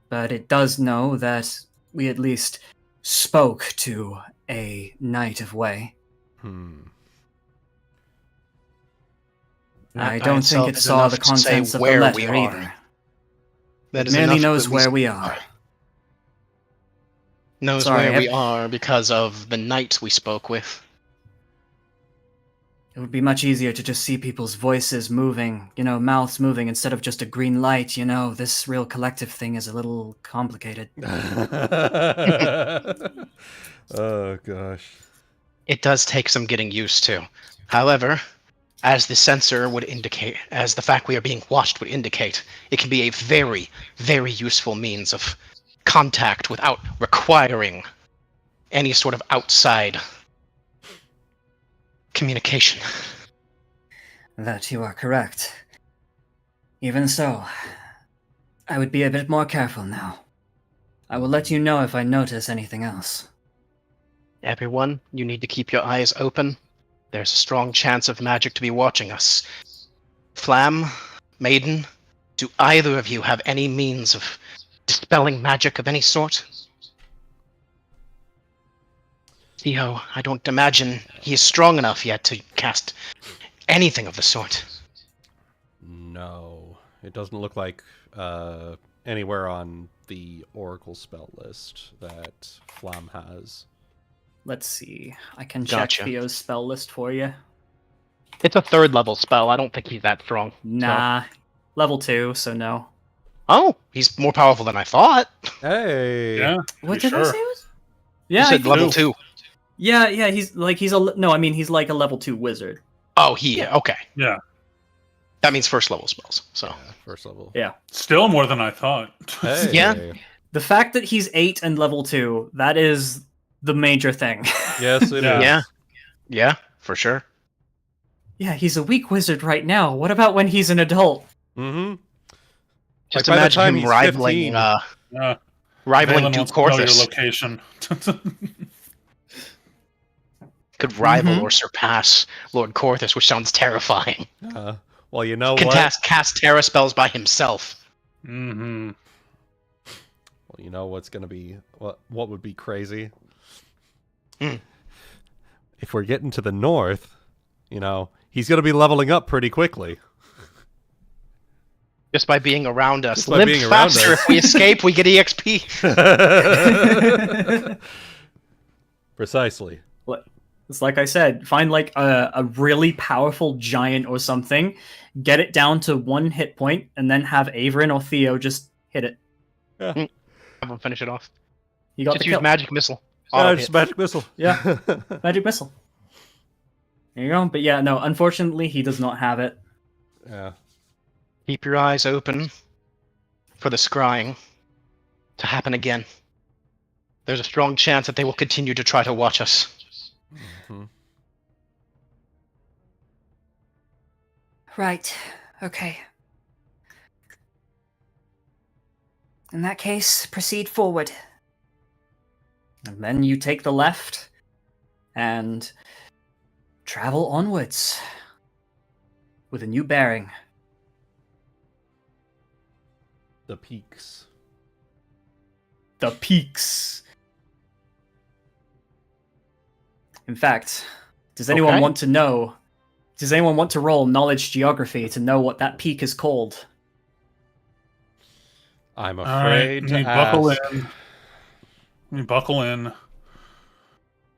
but it does know that we at least spoke to a Knight of Way. Hmm. I That don't itself think it is saw enough the to say contents of the where letter we are. either. That It is merely enough to knows at where least- we are. Knows Sorry, where we are because of the knight we spoke with. It would be much easier to just see people's voices moving, mouths moving, instead of just a green light, This real collective thing is a little complicated. Oh gosh. It does take some getting used to. However, as the sensor would indicate, as the fact we are being watched would indicate, it can be a very, very useful means of contact without requiring any sort of outside communication. That you are correct. Even so, I would be a bit more careful now. I will let you know if I notice anything else. Everyone, you need to keep your eyes open. There's a strong chance of magic to be watching us. Flam, Maiden, do either of you have any means of dispelling magic of any sort? Theo, I don't imagine he is strong enough yet to cast anything of the sort. No, it doesn't look like anywhere on the Oracle spell list that Flam has. Let's see. I can Gotcha. check Theo's spell list for you. It's a 3rd level spell. I don't think he's that strong. Nah. Level 2, so no. Oh, he's more powerful than I thought. Hey! Yeah. What be did I sure. say? It was? You Yeah, I said think- level 2. yeah. He's like he's like a level 2 wizard. Oh, okay. Yeah. That means 1st level spells. So Yeah, first level. Yeah. Still more than I thought. Hey. Yeah. The fact that he's 8 and level 2, that is the major thing. Yes, it is. Yeah. yeah, for sure. Yeah, he's a weak wizard right now. What about when he's an adult? Mm-hmm. Just Like, by the imagine time him he's rivaling 15. Yeah. rivaling Valen Duke wants to know your Corthus. location. Could rival Mhm. or surpass Lord Corthus, which sounds terrifying. Well, you know Can what? cast terror spells by himself. Mm-hmm. Well, you know what's gonna be what would be crazy? Hmm. If we're getting to the north, you know, he's gonna be leveling up pretty quickly. Just by being around us. Just by Limp being around faster. us. If we escape, we get EXP. Precisely. It's like I said, find like a really powerful giant or something, get it down to 1 hit point, and then have Averin or Theo just hit it. Have him finish it off. You got Just the use kill. magic missile. Auto Just hit. magic missile. Yeah. Magic missile. There you go. But yeah, no, unfortunately, he does not have it. Yeah. Keep your eyes open for the scrying to happen again. There's a strong chance that they will continue to try to watch us. Mhm. Right. Okay. In that case, proceed forward. And then you take the left and travel onwards with a new bearing. The peaks. The peaks. In fact, does anyone Okay. want to know? Does anyone want to roll knowledge geography to know what that peak is called? I'm All right. afraid to Buckle ask. in. You buckle in.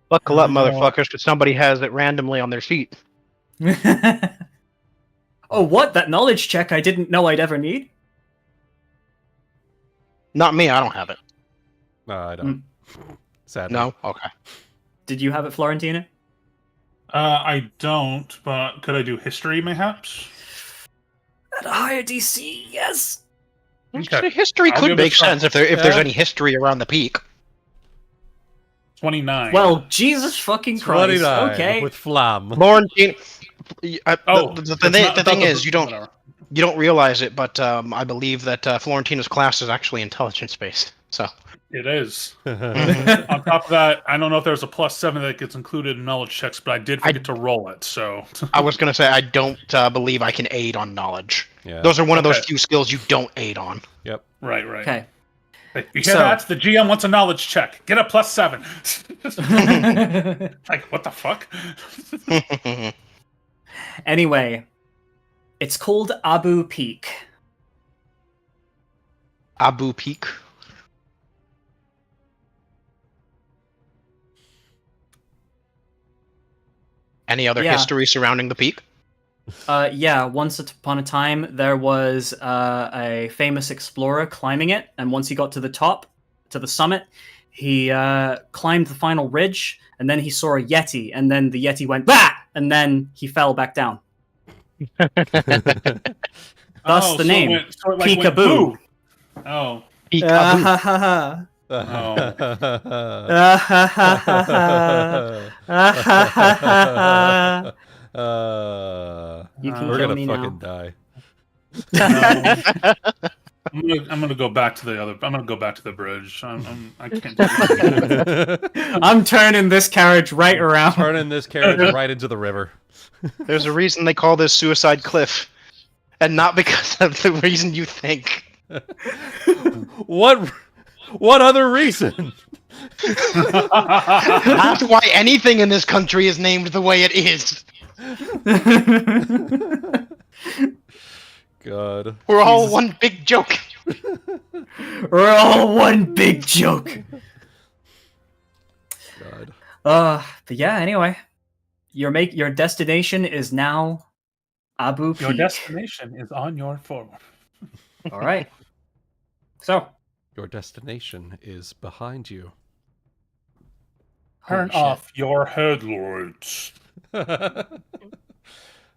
Buckle up, No. motherfuckers, because somebody has it randomly on their sheet. Oh, what? That knowledge check I didn't know I'd ever need? Not me, I don't have it. No, I don't. Sadly. No? Okay. Did you have it, Florentina? I don't, but could I do history, mayhaps? At a higher DC, yes. Okay. History I'll could give it a make shot. sense if there's Yeah. any history around the peak. 29. Well, Jesus fucking Christ. 29 Okay. with Flam. Florentine. oh, the it's thing, not- the thing it's is, you don't realize it, but I believe that Florentina's class is actually intelligence based. So It is. Mm-hmm. On top of that, I don't know if there's a +7 that gets included in knowledge checks, but I did forget to roll it, so... I was gonna say I don't believe I can aid on knowledge. Yeah. Those are one of those Okay. few skills you don't aid on. Yep. Right. Okay. Like, you hear So- that? The GM wants a knowledge check. Get a +7. Like, what the fuck? Anyway, it's called Abu Peak. Abu Peak. Any other Yeah. history surrounding the peak? Yeah, once upon a time, there was a famous explorer climbing it, and once he got to the top, to the summit, he climbed the final ridge, and then he saw a Yeti, and then the Yeti went, bah! And then he fell back down. Thus the so name, it went Peekaboo. boo. Oh. Peak Ah, Abu. ha, ha, ha. Oh. Ah, ha, ha, ha, ha. Ah, ha, ha, ha, ha. You can We're kill gonna me fucking now. die. I'm gonna go back to the other. I'm gonna go back to the bridge. I can't. Do it. I'm turning this carriage right around. Turning this carriage right into the river. There's a reason they call this Suicide Cliff, and not because of the reason you think. What other reason? That's why anything in this country is named the way it is. God. We're all Jesus. one big joke. We're all one big joke. God. But yeah, anyway. Your destination is now Abu Your Peak. destination is on your forward. Alright. So, Your destination is behind you. Turn Holy shit. off your headlights. oh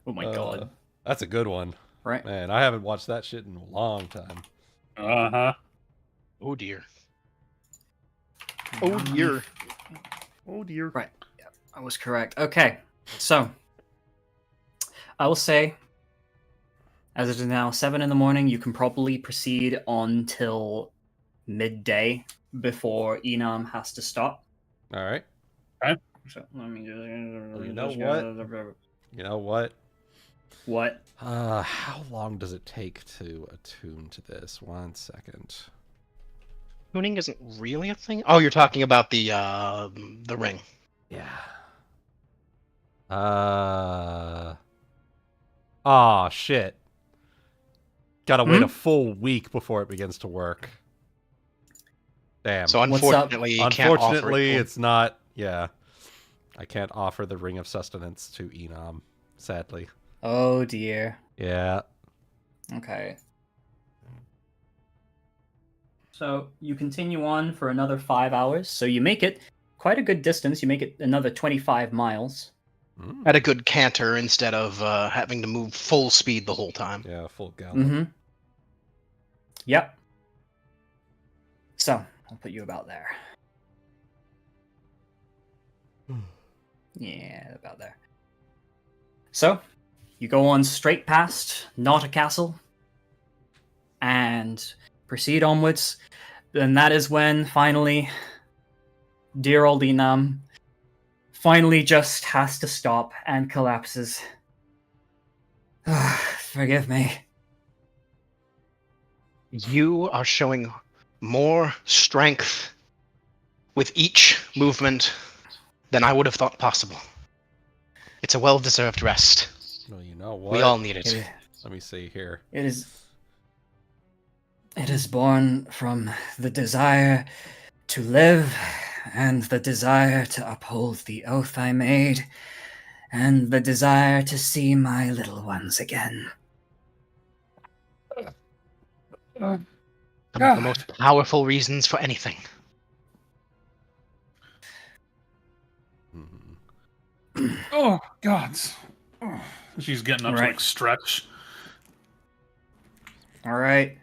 my god. That's a good one. Right. Man, I haven't watched that shit in a long time. Uh-huh. Oh dear. Oh dear. Oh dear. Right. Yeah, I was correct. Okay. So, I will say, as it is now 7 in the morning, you can probably proceed on till midday before Enam has to stop. All right. So, let me just... Well, you know what? You know what? What? How long does it take to attune to this? 1 second. Tuning isn't really a thing. Oh, you're talking about the ring. Yeah. Ah, shit. Gotta wait a full week before it begins to work. Damn. So What's up? unfortunately, you can't offer Unfortunately, it. it's not. Yeah. I can't offer the Ring of Sustenance to Enam, sadly. Oh dear. Yeah. Okay. So you continue on for another 5 hours. So you make it quite a good distance. You make it another 25 miles. Mm. At a good canter instead of having to move full speed the whole time. Yeah, full gallop. Mm-hmm. Yep. So I'll put you about there. Yeah, about there. So you go on straight past, not a castle, and proceed onwards. And that is when finally, dear old Enam finally just has to stop and collapses. Forgive me. You are showing more strength with each movement than I would have thought possible. It's a well-deserved rest. Well, you know what? We all need it. Let me see here. It is born from the desire to live and the desire to uphold the oath I made and the desire to see my little ones again. Some of the most powerful reasons for anything. Mhm. Oh, God. Oh. She's getting up to, Right. like, stretch. All right.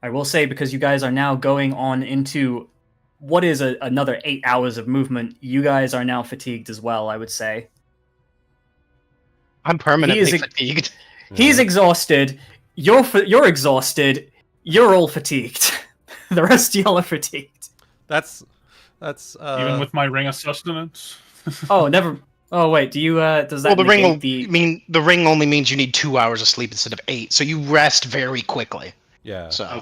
I will say, because you guys are now going on into what is another 8 hours of movement, you guys are now fatigued as well, I would say. I'm permanently He is fatigued. He's exhausted. You're exhausted. You're all fatigued. The rest of y'all are fatigued. That's Even with my ring of sustenance. Oh, never. Oh, wait. Do you? Does that Well, the ring will negate the ring only means you need 2 hours of sleep instead of 8, so you rest very quickly. yeah. So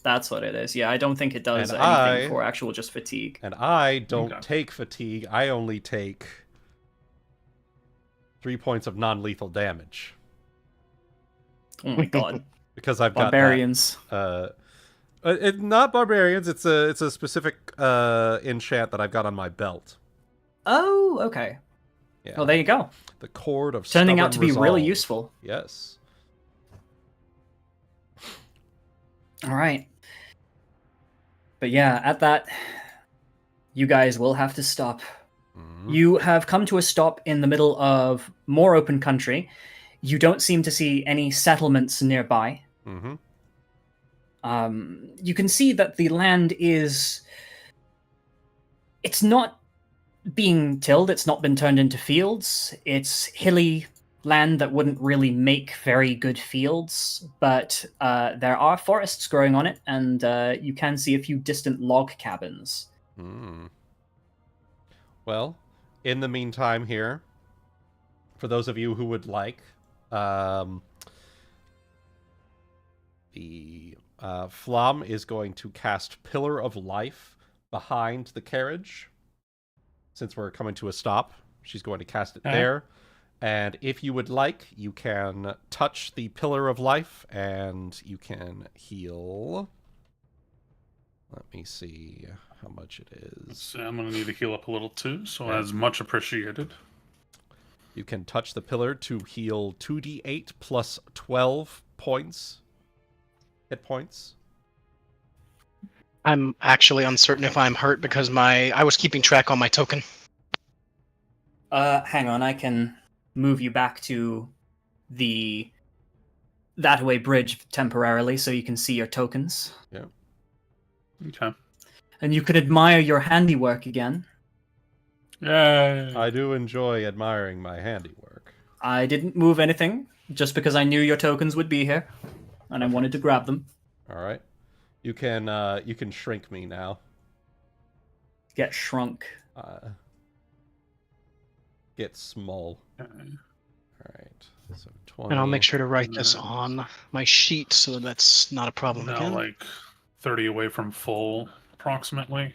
That's what it is. Yeah, I don't think it does And anything for actual just fatigue. And I don't Okay. take fatigue. I only take 3 points of non-lethal damage Oh my god. because I've got Barbarians. not barbarians. It's a specific enchant that I've got on my belt. Oh, okay. Yeah. Well, there you go. The cord of Turning out to stubborn be really resolve. useful. Yes. All right. But yeah, at that, you guys will have to stop. Mhm. You have come to a stop in the middle of more open country. You don't seem to see any settlements nearby. Mhm. You can see that the land is... It's not being tilled. It's not been turned into fields. It's hilly land that wouldn't really make very good fields, but there are forests growing on it, and you can see a few distant log cabins. Mm. Well, in the meantime here, for those of you who would like, the Flam is going to cast Pillar of Life behind the carriage. Since we're coming to a stop, she's going to cast it Okay. there. And if you would like, you can touch the Pillar of Life, and you can heal. Let me see how much it is. So I'm going to need to heal up a little too, so that's much appreciated. You can touch the pillar to heal 2d8 plus 12 points. Hit points. I'm actually uncertain if I'm hurt because I was keeping track on my token. Hang on, I can move you back to the that way bridge temporarily so you can see your tokens. Yeah. Okay. And you can admire your handiwork again. Yay! I do enjoy admiring my handiwork. I didn't move anything, just because I knew your tokens would be here, and I wanted to grab them. All right. You can shrink me now. Get shrunk. Get small. Okay. All right. So 20. And I'll make sure to write this on my sheet so that that's not a problem Now again. like 30 away from full, approximately.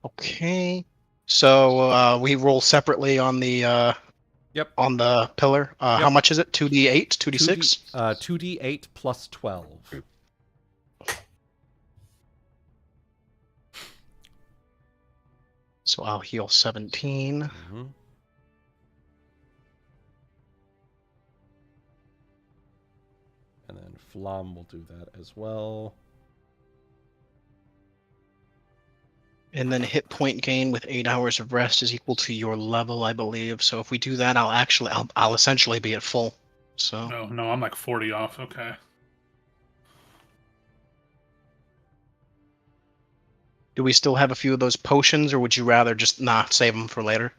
Okay. So we roll separately on the Yep. on the pillar. How much is it? 2d8, 2d6? 2d8 plus 12. So I'll heal 17. Mm-hmm. And then Flom will do that as well. And then hit point gain with 8 hours of rest is equal to your level, I believe. So if we do that, I'll essentially be at full. So No, I'm like 40 off. Okay. do we still have a few of those potions, or would you rather just save them for later?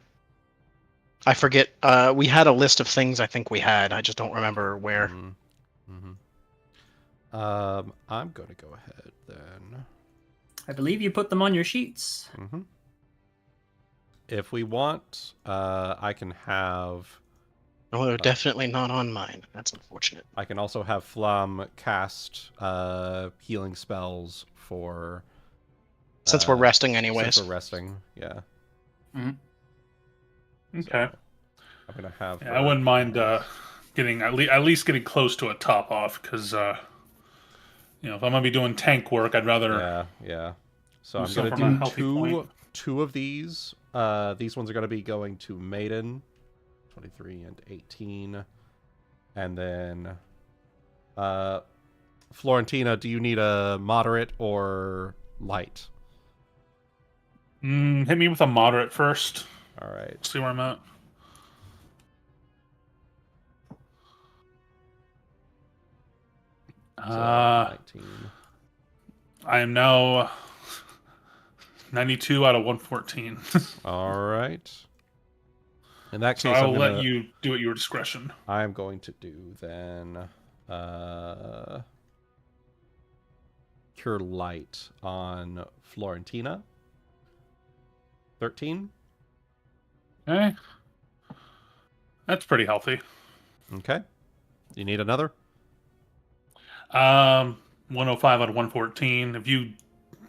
I forget. We had a list of things I think we had. I just don't remember where. Mm-hmm. I'm going to go ahead then. I believe you put them on your sheets. Mm-hmm. If we want, I can have... No, they're definitely not on mine. That's unfortunate. I can also have Flom cast healing spells for... Since we're resting anyways. Since we're resting, yeah. Okay. So, I'm going to have... Yeah, I wouldn't mind getting at least getting close to a top off, because if I'm gonna be doing tank work, I'd rather. Yeah. So Do I'm some gonna from a do healthy point. two of these. These ones are gonna be going to Maiden, 23 and 18, and then Florentina. Do you need a moderate or light? Hit me with a moderate first. All right. See where I'm at. So 19. I am now 92 out of 114. All right. In that So case, I'll let you do at your discretion. I'm going to do then Cure Light on Florentina. 13. Okay. That's pretty healthy. Okay. You need another? 105 out of 114. If you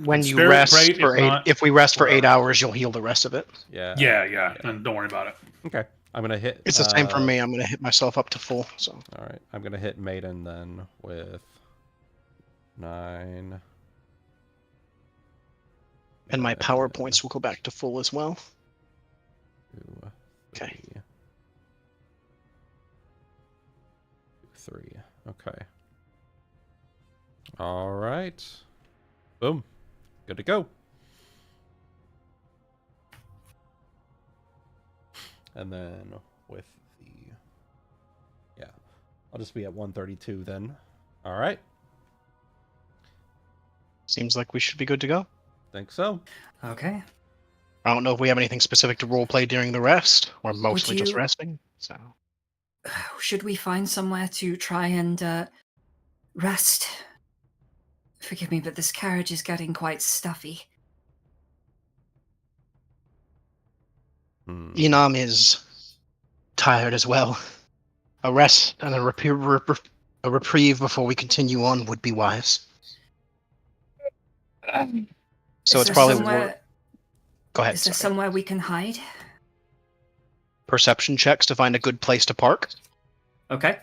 When you spare it, rest great. for If 8, not, if we rest for 8 whatever. hours, you'll heal the rest of it. Yeah, and don't worry about it. Okay. I'm going to hit... It's the same for me. I'm going to hit myself up to full. So All right. I'm going to hit Maiden then with 9. and my power points will go back to full as well. 2, Okay. 3. Okay. All right. Boom. Good to go. And then with the... Yeah. I'll just be at 132 then. All right. Seems like we should be good to go. Think so. Okay. I don't know if we have anything specific to roleplay during the rest, or mostly just you- resting. So Should we find somewhere to try and rest? Forgive me, but this carriage is getting quite stuffy. Enam is tired as well. A rest and a reprieve before we continue on would be wise. So Is it's there probably somewhere? Go ahead. Is there Sorry. somewhere we can hide? Perception checks to find a good place to park. Okay.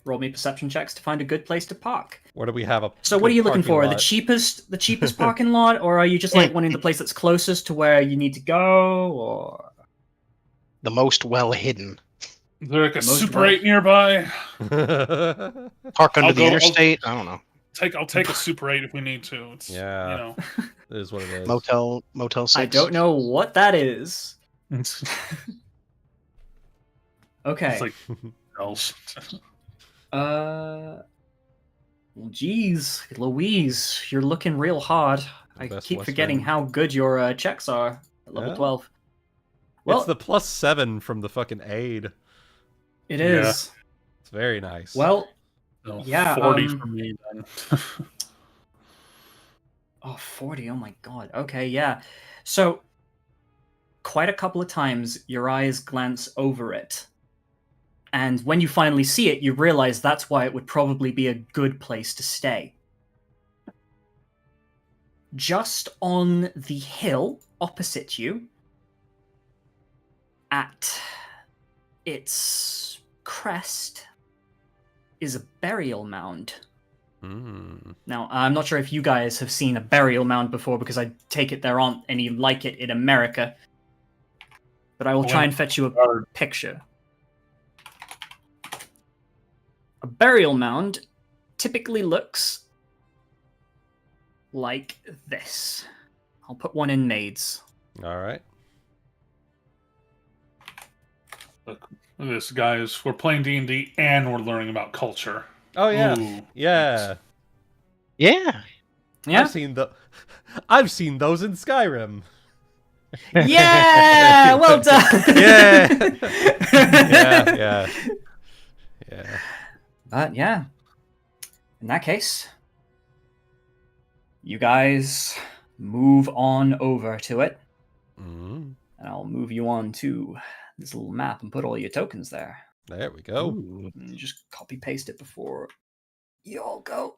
Roll me perception checks to find a good place to park. Where do we have a So what are good you looking parking for? lot? The cheapest parking lot, or are you just like wanting the place that's closest to where you need to go, or The most well hidden. Is there like a Most Super well- 8 nearby? Park under I'll the go- interstate. I don't know. I'll take a Super 8 if we need to. It's, Yeah. you know. It is what it is. Motel 6. I don't know what that is. It's Okay. like else. Well, geez, Louise, you're looking real hard. I Best keep forgetting Western. how good your checks are at level Yeah. 12. Well, It's the +7 from the fucking aid. it Yeah. is. It's very nice. Well, So Yeah, 40 for me then. oh, 40. Oh my god. Okay, yeah. So, quite a couple of times, your eyes glance over it. And when you finally see it, you realize that's why it would probably be a good place to stay. Just on the hill opposite you, at its crest, is a burial mound. Mm. Now, I'm not sure if you guys have seen a burial mound before, because I take it there aren't any like it in America. But I will try and fetch you a picture. A burial mound typically looks like this. I'll put one in Maids. All right. Look at this, guys. We're playing D&D and we're learning about culture. Oh yeah, Ooh, yeah. Yeah. Yeah? I've seen those in Skyrim. Yeah! Well done! Yeah. Yeah. Yeah. But yeah, in that case, you guys move on over to it, Mm. and I'll move you on to this little map and put all your tokens there. There we go. Ooh. And just copy paste it before you all go.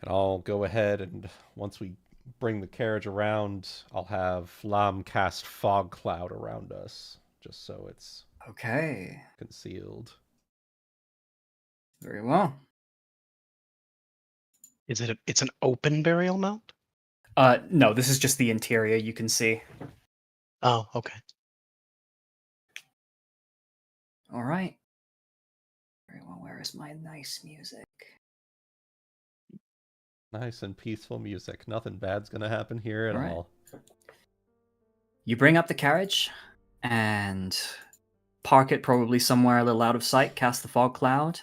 And I'll go ahead and once we bring the carriage around, I'll have Flam cast fog cloud around us, just so it's Okay, concealed. very well. It's an open burial mound? No, this is just the interior you can see. Oh, okay. All right. Very well, where is my nice music? Nice and peaceful music. Nothing bad's gonna happen here at All right. all. You bring up the carriage and park it probably somewhere a little out of sight, cast the fog cloud,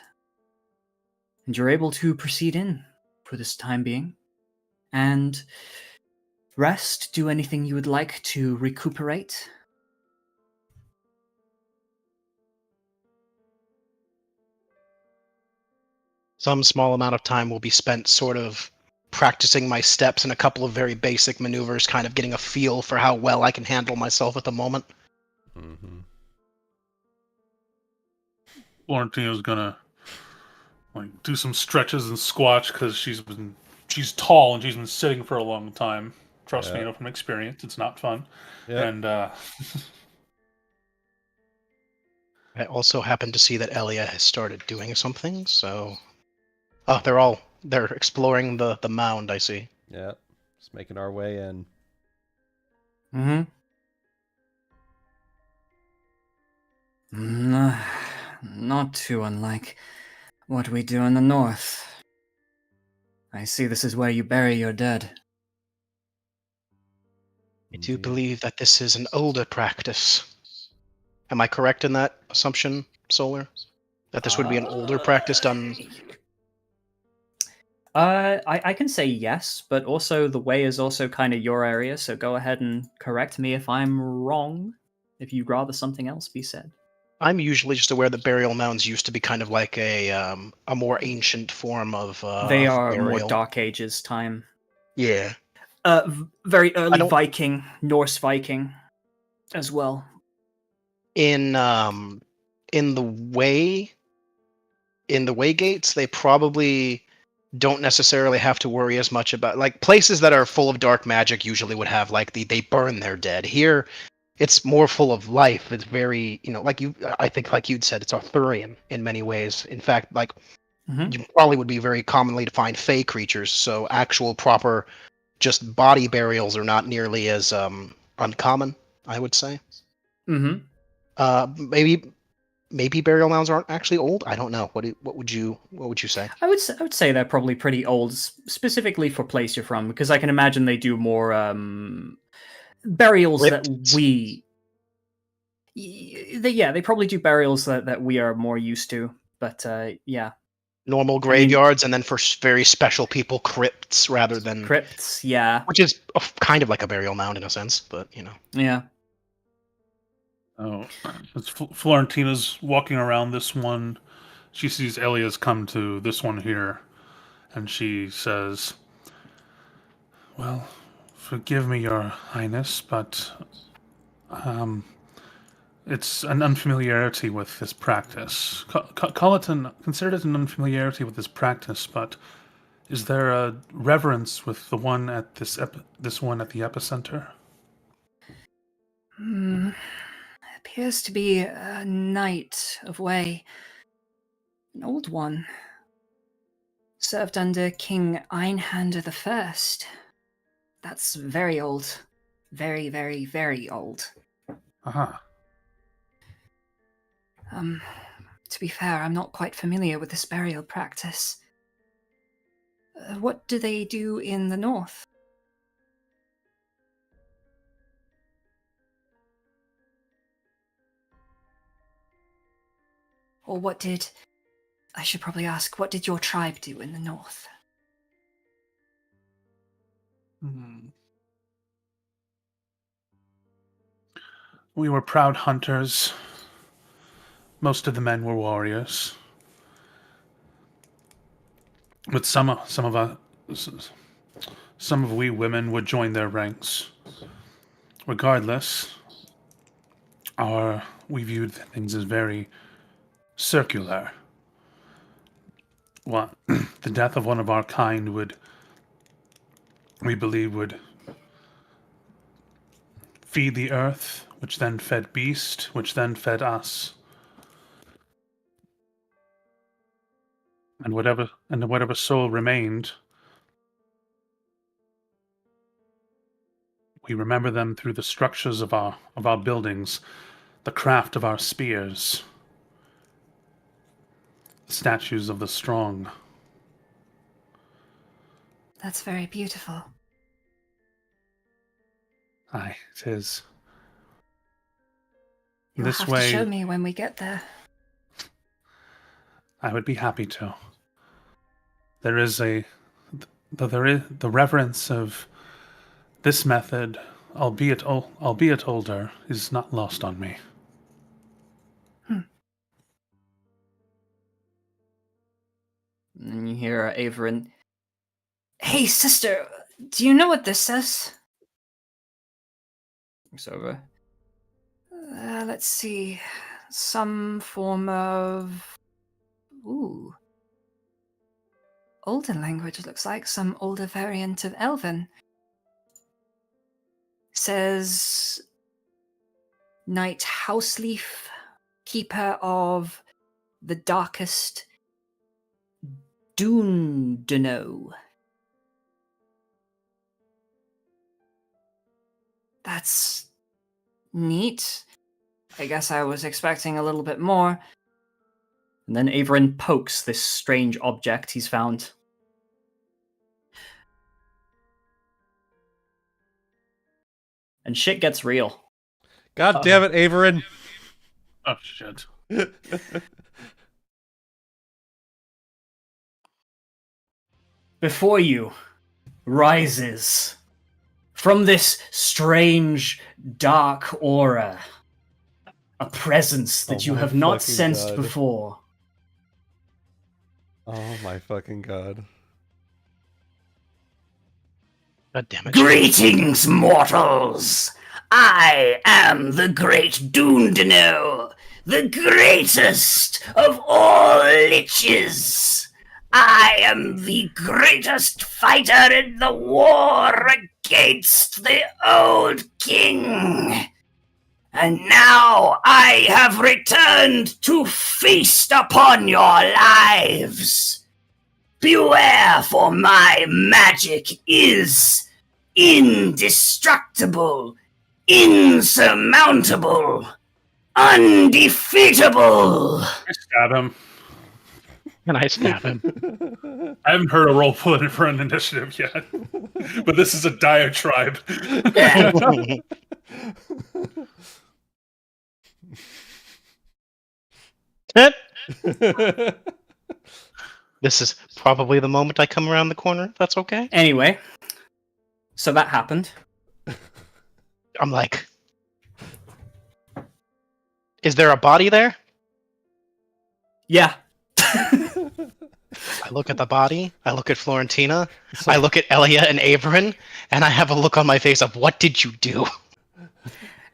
and you're able to proceed in for this time being. And rest, do anything you would like to recuperate. Some small amount of time will be spent sort of practicing my steps and a couple of very basic maneuvers, kind of getting a feel for how well I can handle myself at the moment. Mm-hmm. Florentina's gonna do some stretches and squats because she's tall and she's been sitting for a long time. Trust me, Yeah. from experience, it's not fun. Yeah. And I also happen to see that Elia has started doing something, so... Oh, they're exploring the mound, I see. Yeah. Just making our way in. Mm-hmm. Not too unlike what we do in the north. I see this is where you bury your dead. I do believe that this is an older practice. Am I correct in that assumption, Solar? That this would be an older practice done... I can say yes, but also the way is also kind of your area, so go ahead and correct me if I'm wrong, if you'd rather something else be said. I'm usually just aware that burial mounds used to be kind of like a more ancient form of They are burial. more Dark Ages time. Yeah. Very early don't- Viking, Norse Viking, as well. In the way gates, they probably don't necessarily have to worry as much about, like, places that are full of dark magic usually would have like they burn their dead. Here it's more full of life. It's very, like I think like you'd said, it's Arthurian in many ways. In fact, like you probably would be very commonly to find fey creatures, so actual proper just body burials are not nearly as uncommon, I would say. Maybe burial mounds aren't actually old. I don't know. What would you say? I would say they're probably pretty old, specifically for place you're from, because I can imagine they do more burials that we. They probably do burials that we are more used to. But yeah, normal graveyards, and then for very special people, crypts rather than crypts. Yeah, which is kind of like a burial mound in a sense, but Yeah. Oh, as Florentina's walking around this one, she sees Elia's come to this one here, and she says, "Well, forgive me, Your Highness, but it's an unfamiliarity with this practice. Consider it an unfamiliarity with this practice, but is there a reverence with the one at this one at the epicenter?" Appears to be a knight of Way. An old one. Served under King Einhander I. That's very old. Very, very, very old. Aha. To be fair, I'm not quite familiar with this burial practice. What do they do in the north? Or I should probably ask, what did your tribe do in the north? We were proud hunters. Most of the men were warriors. But some of we women would join their ranks. Regardless, we viewed things as very circular. The death of one of our kind we believe would feed the earth, which then fed beast, which then fed us. And whatever soul remained, we remember them through the structures of our buildings, the craft of our spears, the statues of the strong. That's very beautiful. Aye, it is. You'll This have way, to show me when we get there. I would be happy to. There is the reverence of this method, albeit older, is not lost on me. And you hear Averin. Hey, sister, do you know what this says? Looks over. Let's see. Some form of... Ooh. Older language, looks like some older variant of Elven. Says... Knight Houseleaf, keeper of the darkest Dundano. That's neat. I guess I was expecting a little bit more. And then Averin pokes this strange object he's found. And shit gets real. God damn it, Averin! Oh, shit. Before you rises, from this strange, dark aura, a presence that you my have not fucking sensed God. before. Oh my fucking god. God damn it. Greetings, mortals! I am the great Dundano, the greatest of all liches. I am the greatest fighter in the war against the old king. And now I have returned to feast upon your lives. Beware, for my magic is indestructible, insurmountable, undefeatable. I stab him. And I stab him. I haven't heard a roll put in for an initiative yet, but this is a diatribe. This is probably the moment I come around the corner, if that's okay. Anyway, so that happened. I'm like, is there a body there? Yeah. I look at the body, I look at Florentina, I look at Elia and Averin, and I have a look on my face of, what did you do?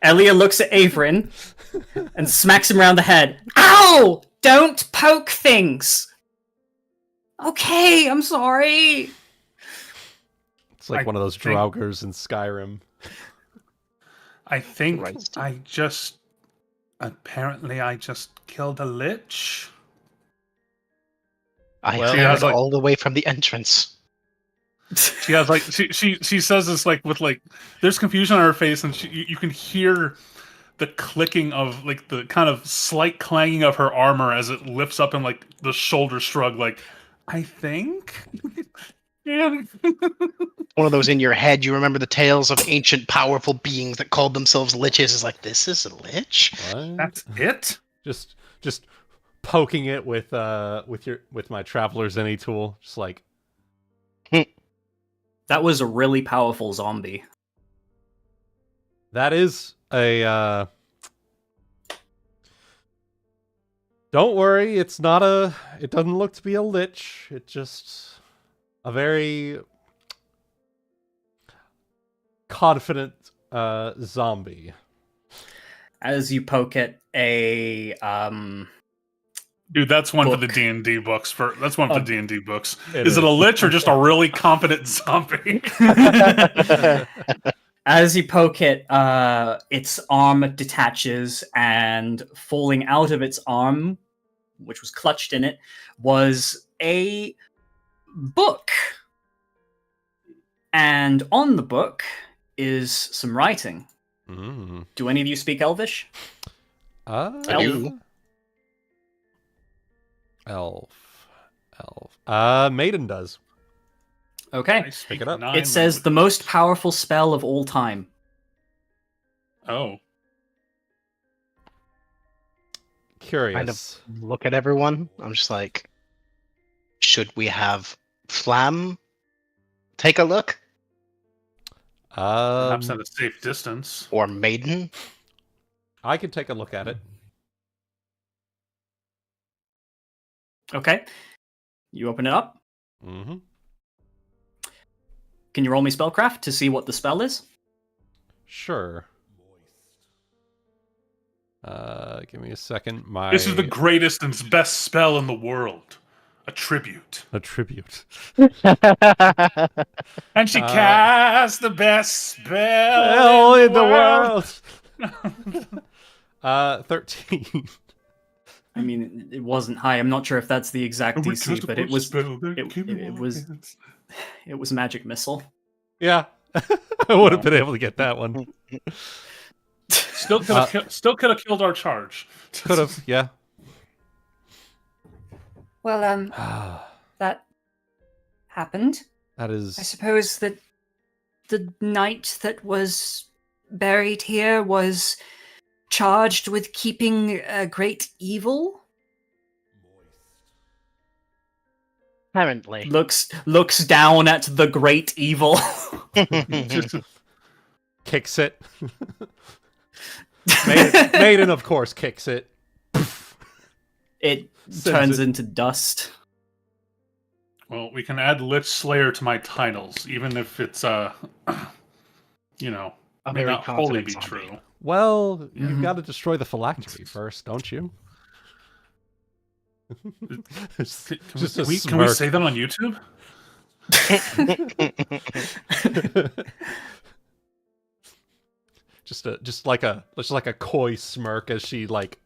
Elia looks at Averin and smacks him around the head. Ow! Don't poke things! Okay, I'm sorry. It's like one of those Draugrs in Skyrim. I think Christ. I just killed a lich. I Well, heard yeah, I was like- all the way from the entrance. She has like she says this like with like there's confusion on her face, and you can hear the clicking of like the kind of slight clanging of her armor as it lifts up and like the shoulder shrug. Like, I think. Yeah. One of those in your head, you remember the tales of ancient powerful beings that called themselves liches. Is like, this is a lich? What? That's it. Just poking it with my traveler's any tool, just like That was a really powerful zombie. that is a. Don't worry, it's not a. It doesn't look to be a lich. It's just a very confident zombie. As you poke at a Dude, that's one for the Book. D&D books. That's one for the D&D books. It Is it a lich or just a really confident zombie? as you poke it, its arm detaches, and falling out of its arm, which was clutched in it, was a book. And on the book is some writing. Mm. Do any of you speak Elvish? I do. Elf. Maiden does. Okay. I speak Pick it up. 9 It says the most powerful spell of all time. Oh. Curious. Kind of look at everyone. I'm just like, should we have Flam take a look? Perhaps at a safe distance. Or Maiden? I could take a look at it. Okay. You open it up. Mm-hmm. Can you roll me spellcraft to see what the spell is? Sure. Give me a second. This is the greatest and best spell in the world. A tribute. a tribute. And she cast the best spell Hell in the world. 13. I mean, it wasn't high. I'm not sure if that's the exact DC, but it was it was magic missile. Yeah, I would have been able to get that one. Still could have killed our charge. Could have, yeah. Well, that happened. That I is. suppose that the knight that was buried here was charged with keeping a great evil. Apparently. Looks down at the great evil. Kicks it. Maiden, of course, kicks it. It Sends turns it. into dust. Well, we can add Lich Slayer to my titles, even if it's you know, A may very not wholly confident be zombie. true. Well, you've Mhm. got to destroy the phylactery first, don't you? Just a Can we smirk. say that on YouTube? just like a coy smirk as she like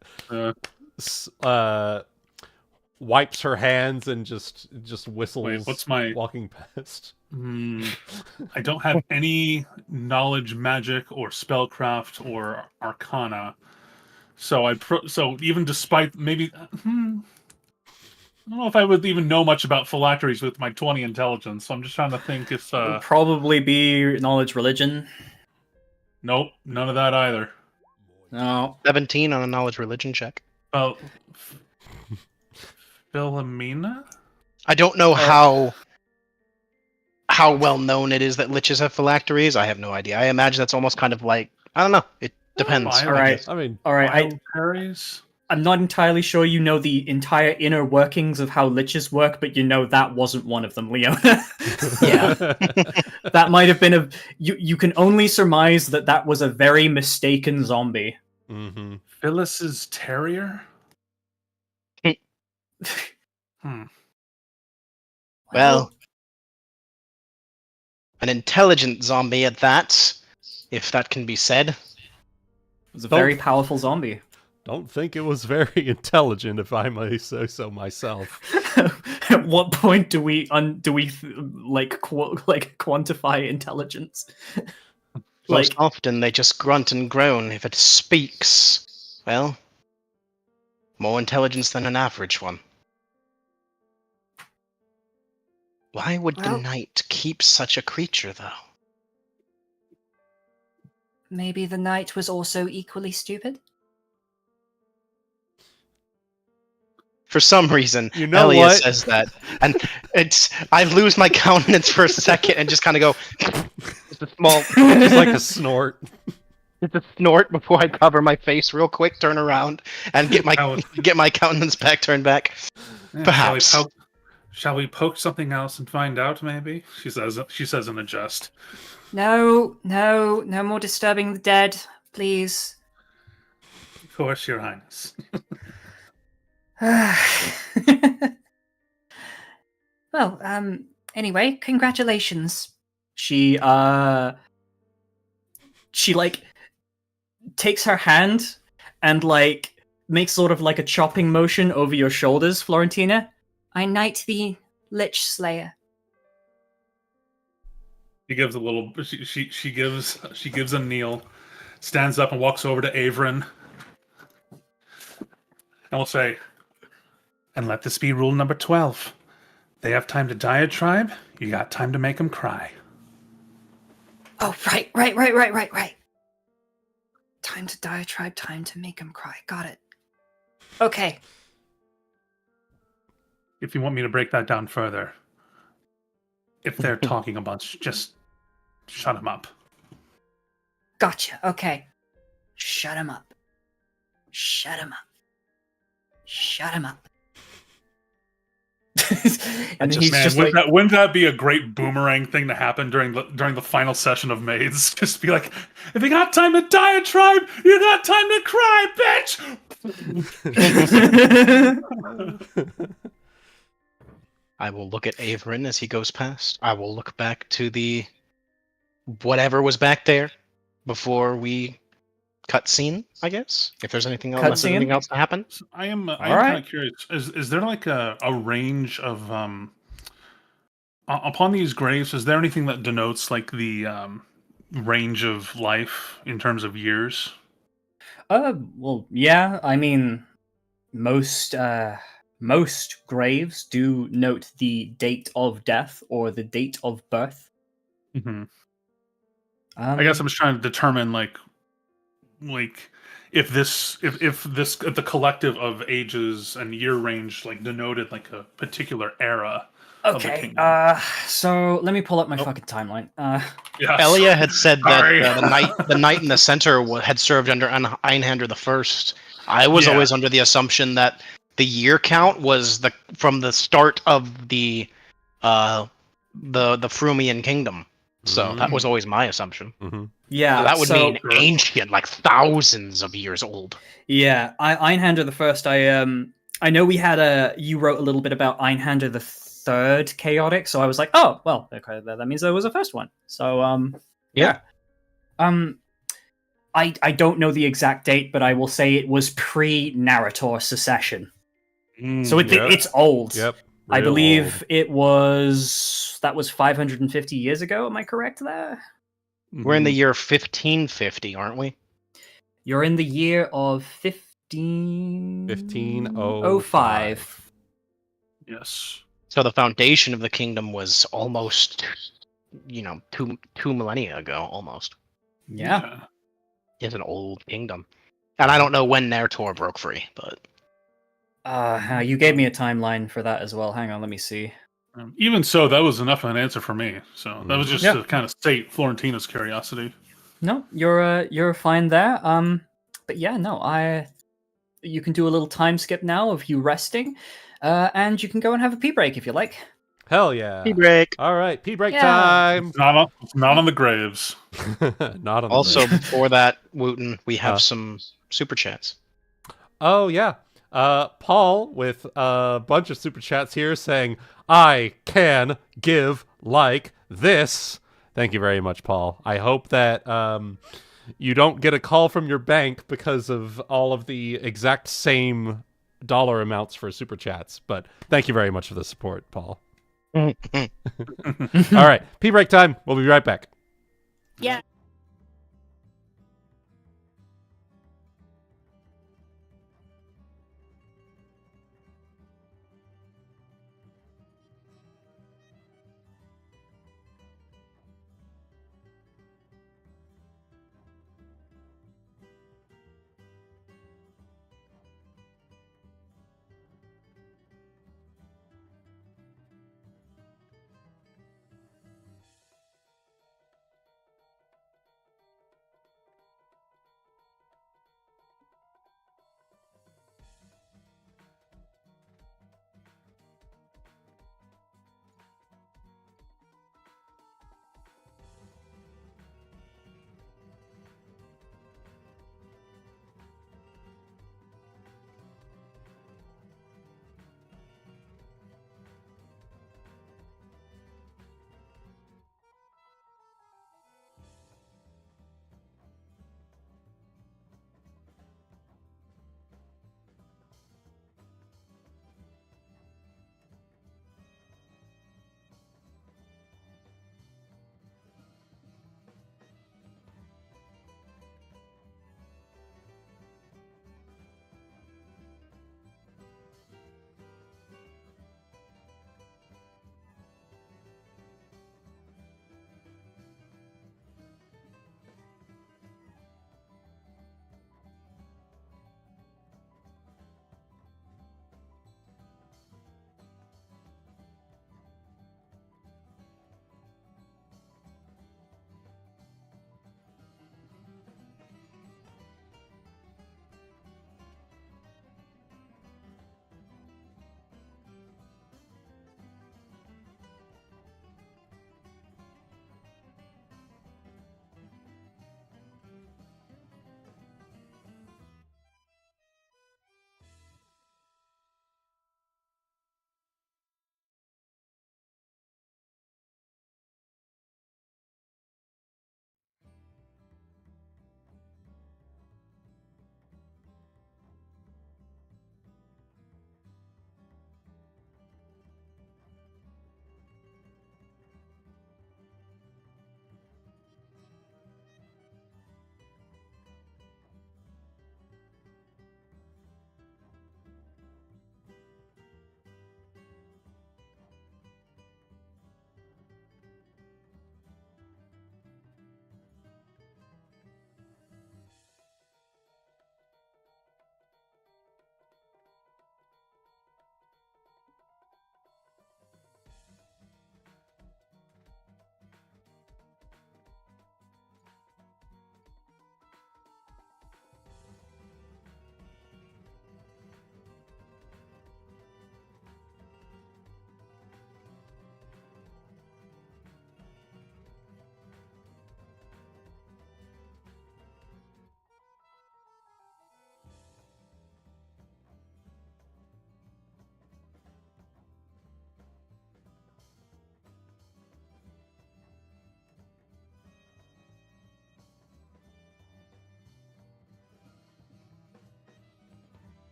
wipes her hands and just whistles. Wait, what's my walking past? I don't have any knowledge, magic, or spellcraft or arcana. So so even despite maybe I don't know if I would even know much about phylacteries with my 20 intelligence. So I'm just trying to think if It'll probably be knowledge religion. nope, none of that either. No. 17 on a knowledge religion check. Oh, Philomena? I don't know how well known it is that liches have phylacteries. I have no idea. I imagine that's almost kind of like, I don't know. It depends. Bio- All right. I mean, All right. Bioparies? I'm not entirely sure you know the entire inner workings of how liches work, but you know that wasn't one of them, Leona. Yeah. That might have been a... You can only surmise that that was a very mistaken zombie. Mm-hmm. Phyllis's terrier? Well, an intelligent zombie at that, if that can be said. It was a very powerful zombie. Don't think it was very intelligent, if I may say so myself. At what point do we quantify intelligence? Most often they just grunt and groan. If it speaks, well, more intelligence than an average one. Why would the knight keep such a creature, though? Maybe the knight was also equally stupid? For some reason, You know Elia what? says that, and I lose my countenance for a second and just kind of go. It's a small, Just like a snort. it's a snort before I cover my face real quick, turn around, and get my countenance back turned back. Yeah, Perhaps. Shall we poke something else and find out? Maybe she says in a jest. No more disturbing the dead, please. Of course, Your Highness. Well, anyway, congratulations. She like takes her hand and like makes sort of like a chopping motion over your shoulders, Florentina. I knight thee, Lich Slayer. She gives a little. She gives a kneel, stands up and walks over to Averin, and will say, "And let this be rule number 12. They have time to diatribe. You got time to make them cry." Oh, right. Time to diatribe, time to make him cry. Got it. Okay. If you want me to break that down further, if they're talking a bunch, just shut them up. Gotcha. Okay. Shut him up. Shut him up. Shut him up. And just- he's Man, just like, wouldn't that be a great boomerang thing to happen during the final session of Maids? Just be like, if you got time to diatribe, you got time to cry, bitch! I will look at Averin as he goes past. I will look back to the whatever was back there before we cut scene, I guess. If there's anything else, unless there's anything else to happen. I am right. kind of curious. Is there like a range of upon these graves? Is there anything that denotes like the range of life in terms of years? well, yeah. I mean, most graves do note the date of death or the date of birth. Mm-hmm. I guess I'm just trying to determine like if the collective of ages and year range like denoted like a particular era. Okay. So let me pull up my fucking timeline. Yes. Elia had said that Sorry. the knight in the center had served under Einhander the First. I was Yeah. always under the assumption that the year count was from the start of the Frumian kingdom. So that was always my assumption. Mm-hmm. Yeah, So that would so- mean ancient, like thousands of years old. Yeah, Einhander the First. I know we had you wrote a little bit about Einhander the Third chaotic, so I was like, oh well, okay, that means there was a first one. So yeah. I don't know the exact date, but I will say it was pre-Narrator secession. So it's old. Yep. I real believe old. that was 550 years ago. Am I correct there? We're in the year 1550, aren't we? You're in the year of 1505. Yes. So the foundation of the kingdom was almost, two millennia ago, almost. Yeah. It's an old kingdom. And I don't know when Nertor broke free, but... You gave me a timeline for that as well. Hang on, let me see. Even so, that was enough of an answer for me. So that was just Yeah. to kind of sate Florentina's curiosity. No, you're fine there. But yeah, no, you can do a little time skip now of you resting, and you can go and have a pee break if you like. Hell yeah. Pee break. All right, pee break Yeah. time. It's not on the graves. Not on the Also, break. before that, Wooten, we have some super chats. Oh, yeah. Paul with a bunch of super chats here saying, I can give like this. Thank you very much, Paul. I hope that you don't get a call from your bank because of all of the exact same dollar amounts for super chats. But thank you very much for the support, Paul. All right, pee break time. We'll be right back. Yeah.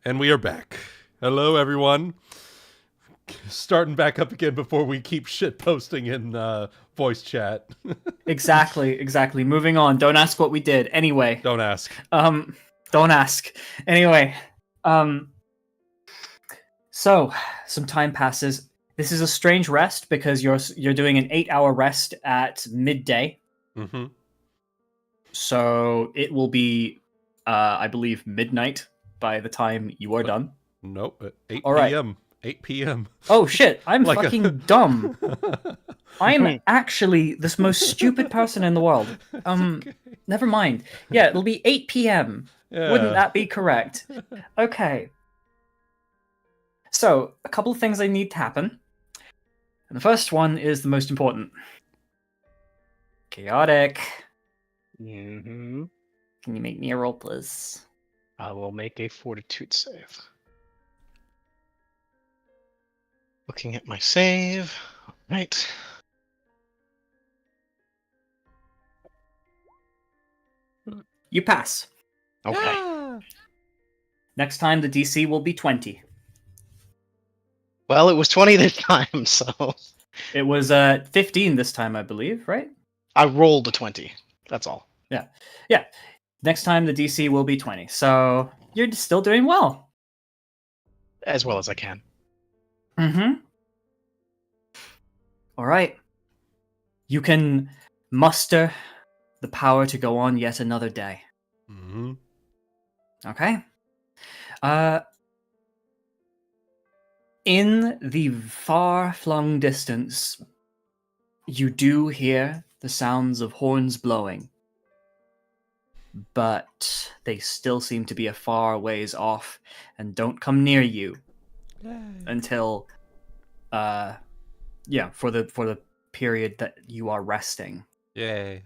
And we are back. Hello, everyone. Starting back up again before we keep shit posting in voice chat. Exactly. Moving on. Don't ask what we did. Anyway. Don't ask. Don't ask. Anyway. So, some time passes. This is a strange rest because you're doing an 8-hour rest at midday. Mm-hmm. So it will be, I believe, midnight by the time you are done. Nope, at 8 All right. p.m. 8 p.m. Oh shit, I'm Like a- fucking dumb. I'm actually the most stupid person in the world. Never mind. Yeah, it'll be 8 p.m. Yeah. Wouldn't that be correct? Okay. So, a couple of things I need to happen. And the first one is the most important. Chaotic. Mm-hmm. Can you make me a roll, please? I will make a fortitude save. Looking at my save. Right. You pass. Okay. Next time the DC will be 20. Well, it was 20 this time, so It was 15 this time, I believe, right? I rolled a 20. That's all. Yeah. Next time the DC will be 20. So you're still doing well. As well as I can. Mm-hmm. All right. You can muster the power to go on yet another day. Mm-hmm. Okay. In the far-flung distance, you do hear the sounds of horns blowing, but they still seem to be a far ways off and don't come near you until, for the period that you are resting. Yay.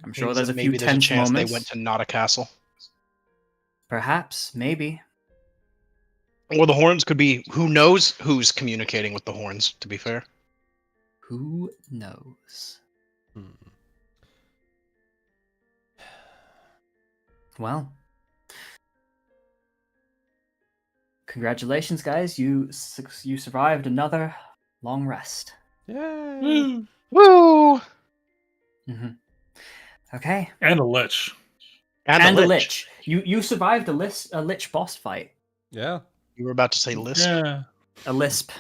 I'm sure Means there's a that few maybe there's a tense chance moments. they went to not a castle. Perhaps, maybe. Or the horns could be, who knows who's communicating with the horns, to be fair. Who knows? Hmm. Well, congratulations, guys! You survived another long rest. Yay. Woo! Mm-hmm. Okay, And a lich. and a lich. You survived a lich boss fight. Yeah. You were about to say lisp. Yeah. A lisp.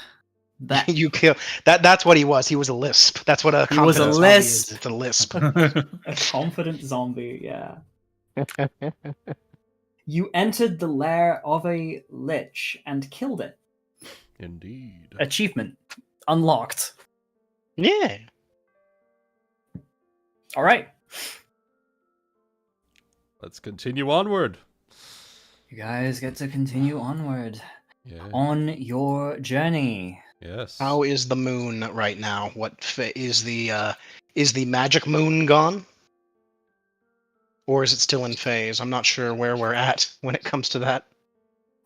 That You kill that. That's what he was. He was a lisp. That's what a He was a confident zombie lisp. is. It's a lisp. a confident zombie. Yeah. You entered the lair of a lich and killed it. Indeed. Achievement unlocked. Yeah. All right. Let's continue onward. You guys get to continue onward Yeah. on your journey. Yes. How is the moon right now? Is the magic moon gone? Or is it still in phase? I'm not sure where we're at when it comes to that.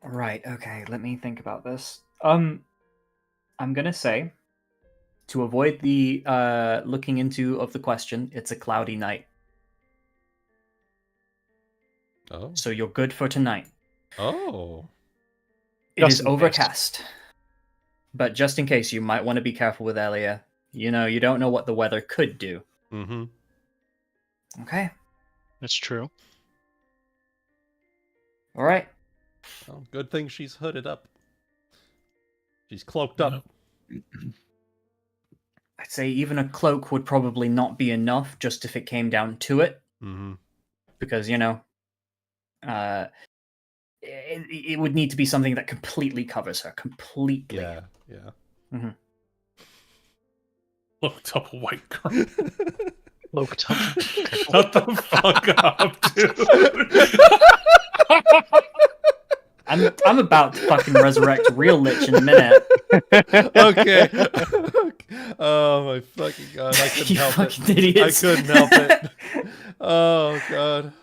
Right, okay, let me think about this. I'm gonna say, to avoid the looking into of the question, it's a cloudy night. Oh. So you're good for tonight. Oh. It Just is in case. overcast. But just in case, you might want to be careful with Elia. You know, you don't know what the weather could do. Mm-hmm. Okay. That's true. All right. Well, good thing she's hooded up. She's cloaked up. I'd say even a cloak would probably not be enough, just if it came down to it. Mm-hmm. Because, you know, it would need to be something that completely covers her. Completely. Yeah. Yeah. Looked up a white girl. Cloaked up. Shut the fuck up, dude. I'm about to fucking resurrect real Lich in a minute. Okay. Oh my fucking god! I couldn't You help fucking it. idiots. I couldn't help it. Oh god.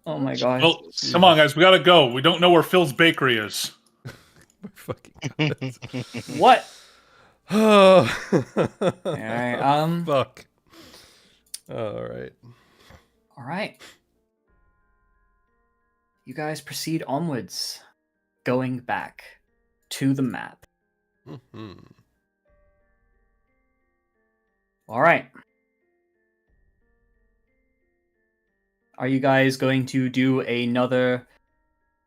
Oh my god. Well, come on, guys. We gotta go. We don't know where Phil's bakery is. My fucking god. What? Oh. Alright, Fuck. All right. Alright. you guys proceed onwards, going back to the map. Mhm. All right. Are you guys going to do another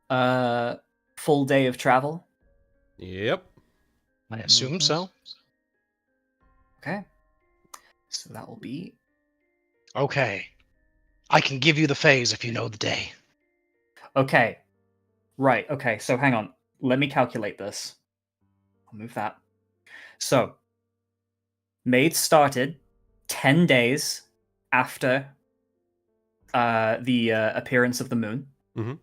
full day of travel? Yep. I assume so. Okay. So that will be Okay. I can give you the phase if you know the day. okay. Right. Okay. So hang on. Let me calculate this. I'll move that. So, Maids started 10 days after the appearance of the moon. Mhm.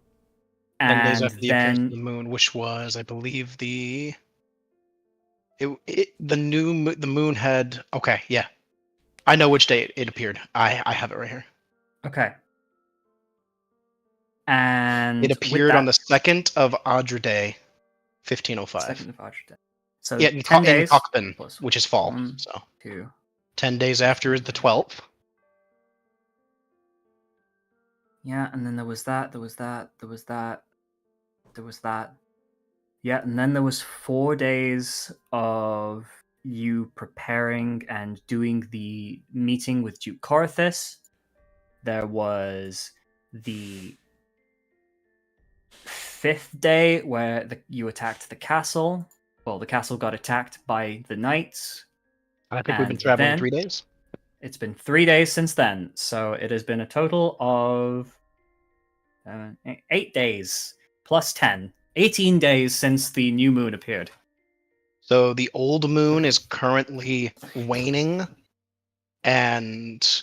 10 days And after the appearance of the then moon, which was, I believe, the moon had. Okay, yeah, I know which day it appeared. I have it right here. okay. And It with appeared that, on the 2nd of Adra Day, 1505. second of Archer Day. So Yeah, 10 in days Cockpin, plus which is fall. 1, So 2. 10 days after is the 12th. Yeah, and then there was that. There was that. Yeah, and then there was 4 days of you preparing and doing the meeting with Duke Corothis. There was the 5th day where you attacked the castle. Well, the castle got attacked by the knights. I think we've been And traveling then- 3 days. It's been 3 days since then, so it has been a total of 8 days plus 10. 18 days since the new moon appeared. So the old moon is currently waning, and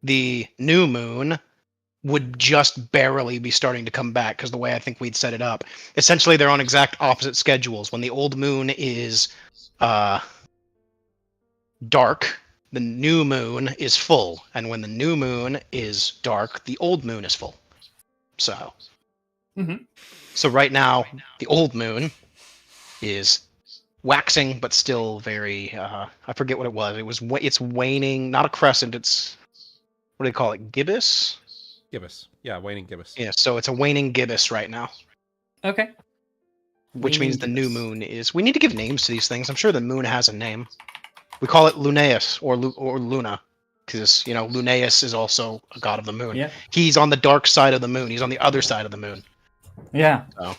the new moon would just barely be starting to come back because the way I think we'd set it up. Essentially, they're on exact opposite schedules. When the old moon is dark, the new moon is full, and when the new moon is dark, the old moon is full. So, Mhm. so right now, the old moon is waxing, but still very. I forget what it was. It's waning, not a crescent. It's what do they call it? Gibbous. Gibbous. Yeah, waning gibbous. Yeah, so it's a waning gibbous right now, Okay. which means the Waning new gibbous. moon is. We need to give names to these things. I'm sure the moon has a name. We call it Lunaeus or Luna, because Lunaeus is also a god of the moon. Yeah. He's on the dark side of the moon. He's on the other side of the moon. Yeah. So,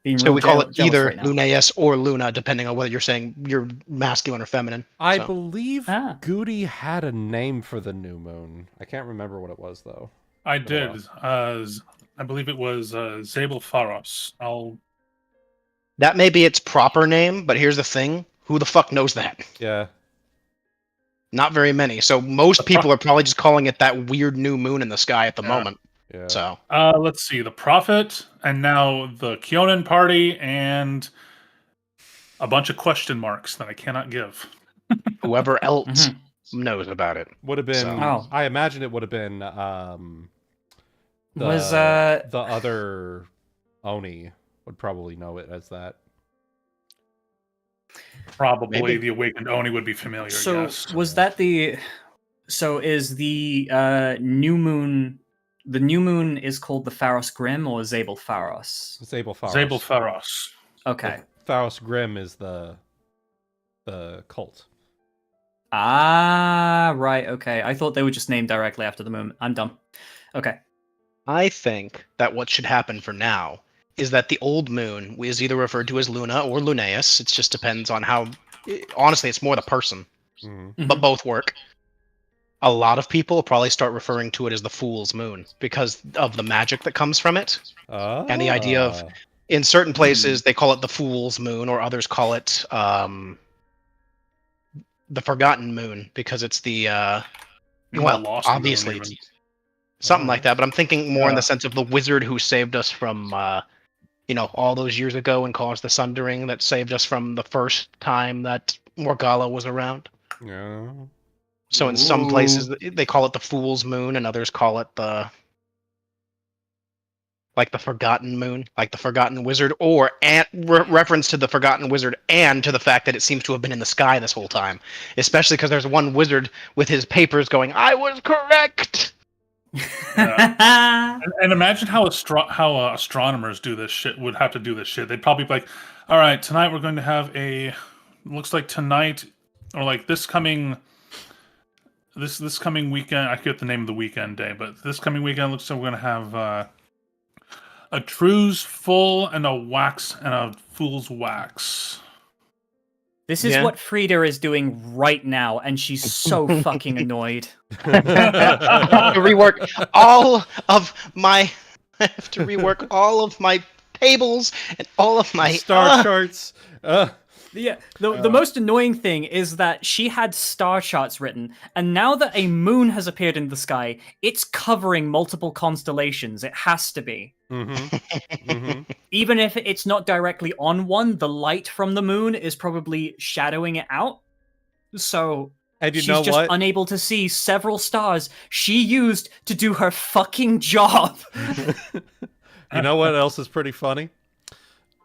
Being so real we call it jealous either right now. Lunaeus or Luna, depending on whether you're saying you're masculine or feminine. I So. believe Ah. Guti had a name for the new moon. I can't remember what it was though. I Been a did. I believe it was Zabel Pharos. That may be its proper name, but here's the thing: who the fuck knows that? Yeah. Not very many. So most people are probably just calling it that weird new moon in the sky at the Yeah. moment. Yeah. So Let's see, the Prophet, and now the Kyonin party, and a bunch of question marks that I cannot give. whoever else Mhm. knows about it. Would have been. So- Oh. I imagine it would have been. Was the other Oni would probably know it as that. Probably Maybe. the Awakened Oni would be familiar. so yes. was that the so is the new moon the new moon is called the Pharos Grim or Zabel Pharos? Zabel Pharos. Zabel Pharos. Okay. Pharos Grim is the cult. Ah, right, okay. I thought they were just named directly after the moon. I'm dumb. Okay. I think that what should happen for now is that the old moon is either referred to as Luna or Lunaeus. It just depends on how. Honestly, it's more the person, Mhm. but both work. A lot of people will probably start referring to it as the Fool's Moon because of the magic that comes from it. And the idea of- In certain places, they call it the Fool's Moon, or others call it the Forgotten Moon because it's the well, Lost Moon, obviously even. it's something like that. But I'm thinking more in Yeah. the sense of the wizard who saved us from all those years ago and caused the Sundering that saved us from the first time that Morgalla was around. Yeah. So in some places Ooh. they call it the Fool's Moon, and others call it the Forgotten Moon, like the Forgotten Wizard, or reference to the Forgotten Wizard and to the fact that it seems to have been in the sky this whole time. Especially because there's one wizard with his papers going, "I was correct." And imagine how astronomers do this shit. Would have to do this shit. They'd probably be like, "All right, tonight we're going to have a. Looks like tonight, or like this coming weekend. I forget the name of the weekend day, but this coming weekend looks like we're going to have a true's full and a wax and a fool's wax." This is Yeah. what Frida is doing right now, and she's so fucking annoyed. I have to rework all of my. I have to rework all of my tables and all of my Star charts. Yeah, the most annoying thing is that she had star charts written, and now that a moon has appeared in the sky, it's covering multiple constellations. It has to be. Even if it's not directly on one, the light from the moon is probably shadowing it out. So And you she's know just what? unable to see several stars she used to do her fucking job. You know what else is pretty funny?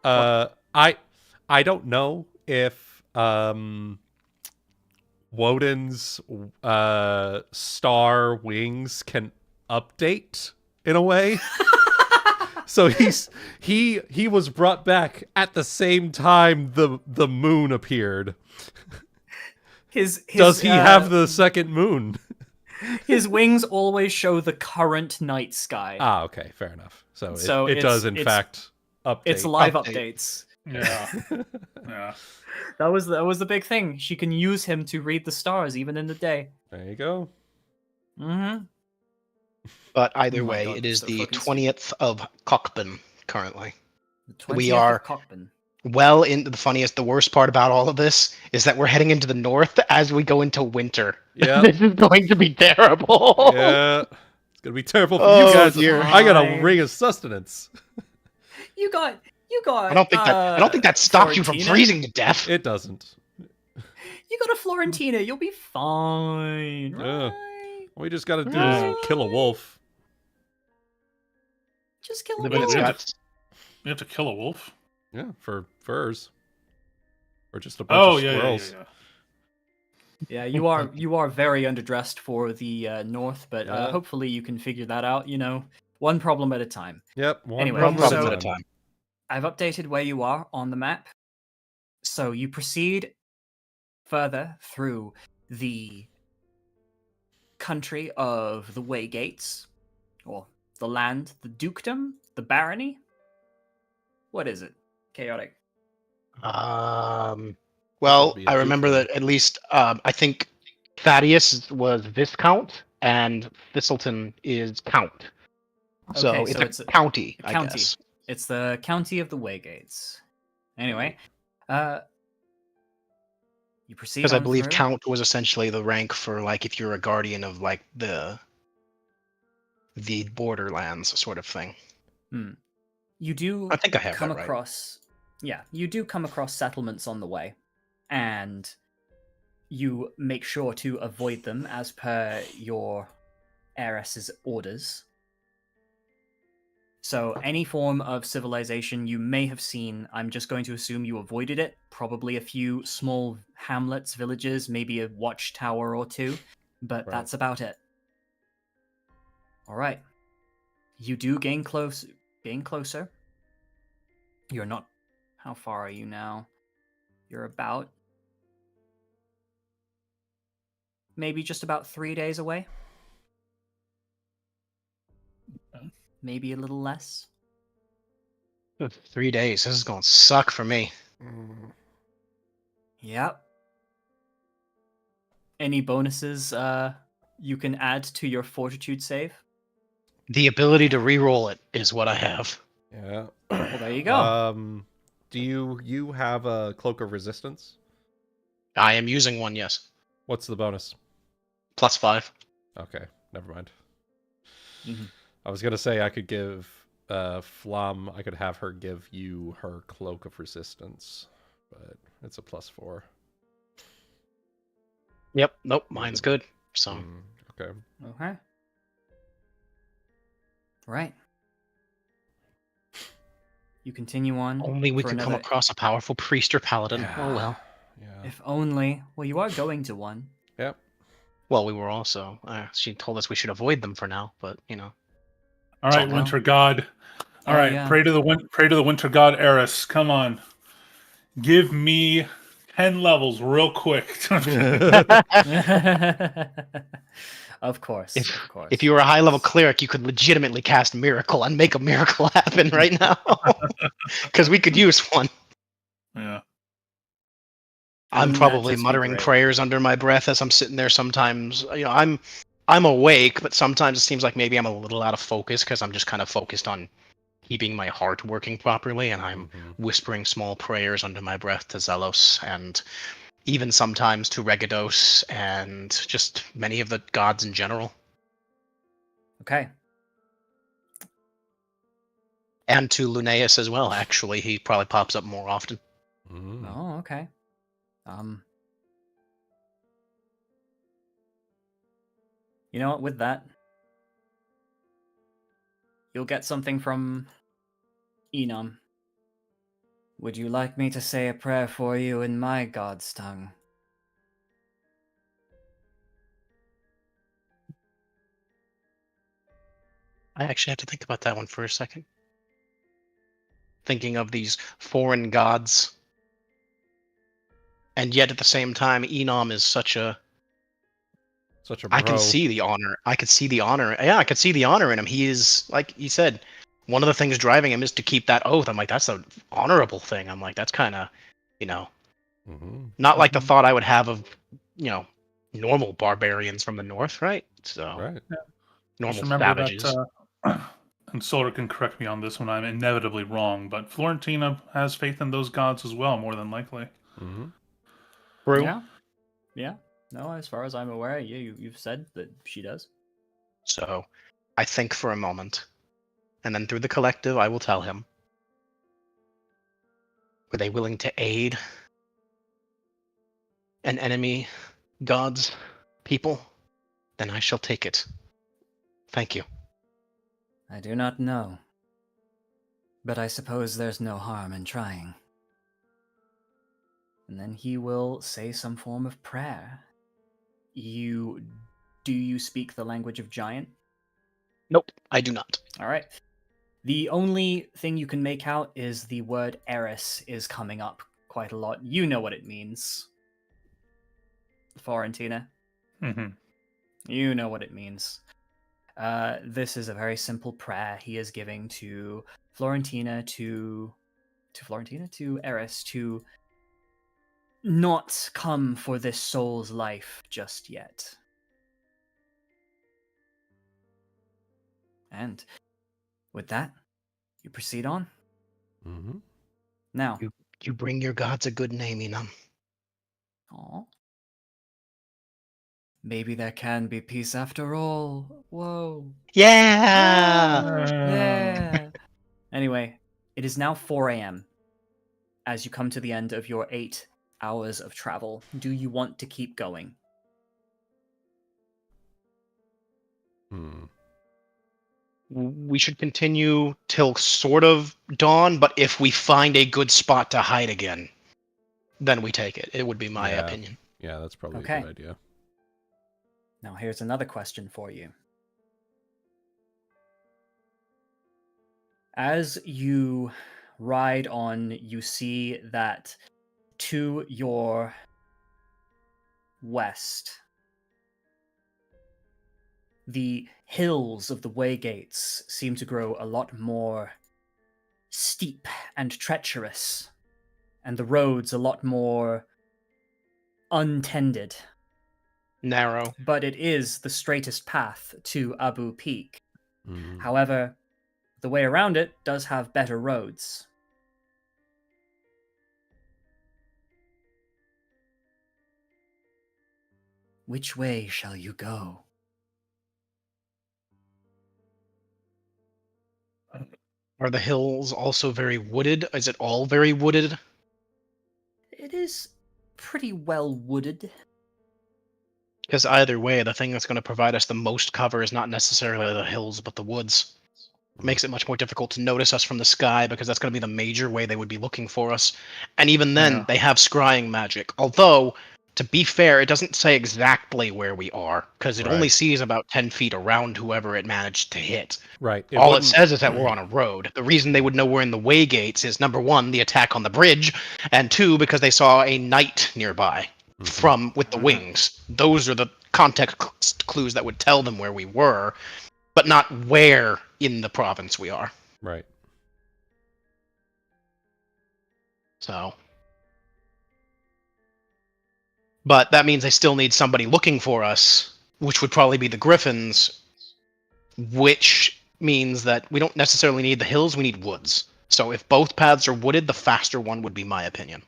I don't know if Woden's star wings can update in a way. So he was brought back at the same time the moon appeared. Does he have the second moon? His wings always show the current night sky. Ah, okay, fair enough. So it it's- does in it's- fact update. It's live Update. updates. Yeah, yeah. That was the big thing. She can use him to read the stars even in the day. There you go. Mm-hmm. But either Oh my way, God, it is so the fucking 20th of Cockburn currently. We are- Cockburn. Well, the worst part about all of this is that we're heading into the north as we go into winter. Yeah. This is going to be terrible. Yeah. It's gonna be terrible for Oh, you guys. dear. I got a Fine. ring of sustenance. You got. I don't think that stops you from Florentina? freezing to death. It doesn't. You got a Florentina. You'll be fine. Yeah. Right? All we just gotta do is Right. kill a wolf. Just kill Living him. its Yeah. guts. You have to kill a wolf. Yeah, for furs. Or just a bunch of Yeah, squirrels. yeah. Yeah, you are very underdressed for the north, but Yeah. hopefully you can figure that out. You know, one problem at a time. Yep, one Anyway, One problem problem so- at a time. I've updated where you are on the map. So you proceed further through the country of the Waygates, or the land, the dukedom, the barony. What is it? Chaotic. Well, be a I remember dukedom. that at least I think Thaddeus was Viscount and Thistleton is Count. So Okay, it's so a it's a- county, a I county. guess. It's the county of the Waygates. Anyway, you proceed Because I on believe through. Count was essentially the rank for like if you're a guardian of like the borderlands sort of thing. You do I think I have come that right. across you do come across settlements on the way, and you make sure to avoid them as per your heiress's orders. So any form of civilization you may have seen, I'm just going to assume you avoided it. Probably a few small hamlets, villages, maybe a watchtower or two, but Right. that's about it. All right. You do gain closer. You're not. How far are you now? You're about. Maybe just about 3 days away. Maybe a little less. 3 days. This is going to suck for me. Yep. Any bonuses you can add to your fortitude save? The ability to re-roll it is what I have. Yeah. Well, there you go. Do you have a cloak of resistance? I am using one, yes. What's the bonus? +5. Okay, never mind. Mhm. I was gonna say I could give Flam. I could have her give you her cloak of resistance, but it's a +4. Yep. Nope. Mine's good. So Okay. Okay. Right. You continue on. only we for could come another- across a powerful priest or paladin. Yeah. Oh well. Yeah. If only. Well, you are going to one. Yep. Well, we were also. She told us we should avoid them for now, but All It's right, all good. Winter God. All Oh, right, yeah. pray to the Winter God Eris. Come on, give me 10 levels real quick. Of course, if of course. if you were a high level cleric, you could legitimately cast miracle and make a miracle happen right now. Because we could use one. Yeah. I'm Wouldn't that probably just be muttering great? prayers under my breath as I'm sitting there. Sometimes, I'm awake, but sometimes it seems like maybe I'm a little out of focus because I'm just kind of focused on keeping my heart working properly, and I'm whispering small prayers under my breath to Zelos and even sometimes to Regados and just many of the gods in general. Okay. And to Linnaeus as well, actually. He probably pops up more often. Oh, okay. You know what? With that, you'll get something from Enum. Would you like me to say a prayer for you in my god's tongue? I actually have to think about that one for a second. Thinking of these foreign gods. And yet at the same time, Enum is such a... bro. I can see the honor. I could see the honor. Yeah, I could see the honor in him. He is, like you said, one of the things driving him is to keep that oath. I'm like, that's an honorable thing. I'm like, that's kind of, not like the thought I would have of, normal barbarians from the north, right? So, Right. normal Just remember savages. that, and Solar can correct me on this when I'm inevitably wrong, but Florentina has faith in those gods as well, more than likely. True. Yeah. Yeah. No, as far as I'm aware, you've said that she does. So, I think for a moment, and then through the collective, I will tell him. Were they willing to aid an enemy god's people? Then I shall take it. Thank you. I do not know. But I suppose there's no harm in trying. And then he will say some form of prayer. Do you speak the language of giant? Nope, I do not. All right. The only thing you can make out is the word Eris is coming up quite a lot. You know what it means. Florentina. You know what it means. This is a very simple prayer he is giving to Florentina, to Eris, to not come for this soul's life just yet. And with that, you proceed on. Now, You bring your gods a good name, Enum. Aw. Maybe there can be peace after all. Whoa. Yeah! Yeah. Anyway, it is now 4 a.m. as you come to the end of your 8 hours of travel. Do you want to keep going? We should continue till sort of dawn, but if we find a good spot to hide again, then we take it. It would be my opinion. Yeah, that's probably Okay. a good idea. Now, here's another question for you. As you ride on, you see that to your west, the hills of the Waygates seem to grow a lot more steep and treacherous, and the roads a lot more untended. Narrow. But it is the straightest path to Abu Peak. However, the way around it does have better roads. Which way shall you go? Are the hills also very wooded? Is it all very wooded? It is pretty well wooded. Because either way, the thing that's going to provide us the most cover is not necessarily the hills, but the woods. It makes it much more difficult to notice us from the sky, because that's going to be the major way they would be looking for us. And even then, they have scrying magic. Although, to be fair, it doesn't say exactly where we are, because it only Right. sees about 10 feet around whoever it managed to hit. Right. All it wouldn't- says is that we're on a road. The reason they would know we're in the way gates is, number one, the attack on the bridge, and two, because they saw a knight nearby with the wings. Those are the context clues that would tell them where we were, but not where in the province we are. Right. So, but that means they still need somebody looking for us, which would probably be the Griffins, which means that we don't necessarily need the hills, we need woods. So if both paths are wooded, the faster one would be my opinion.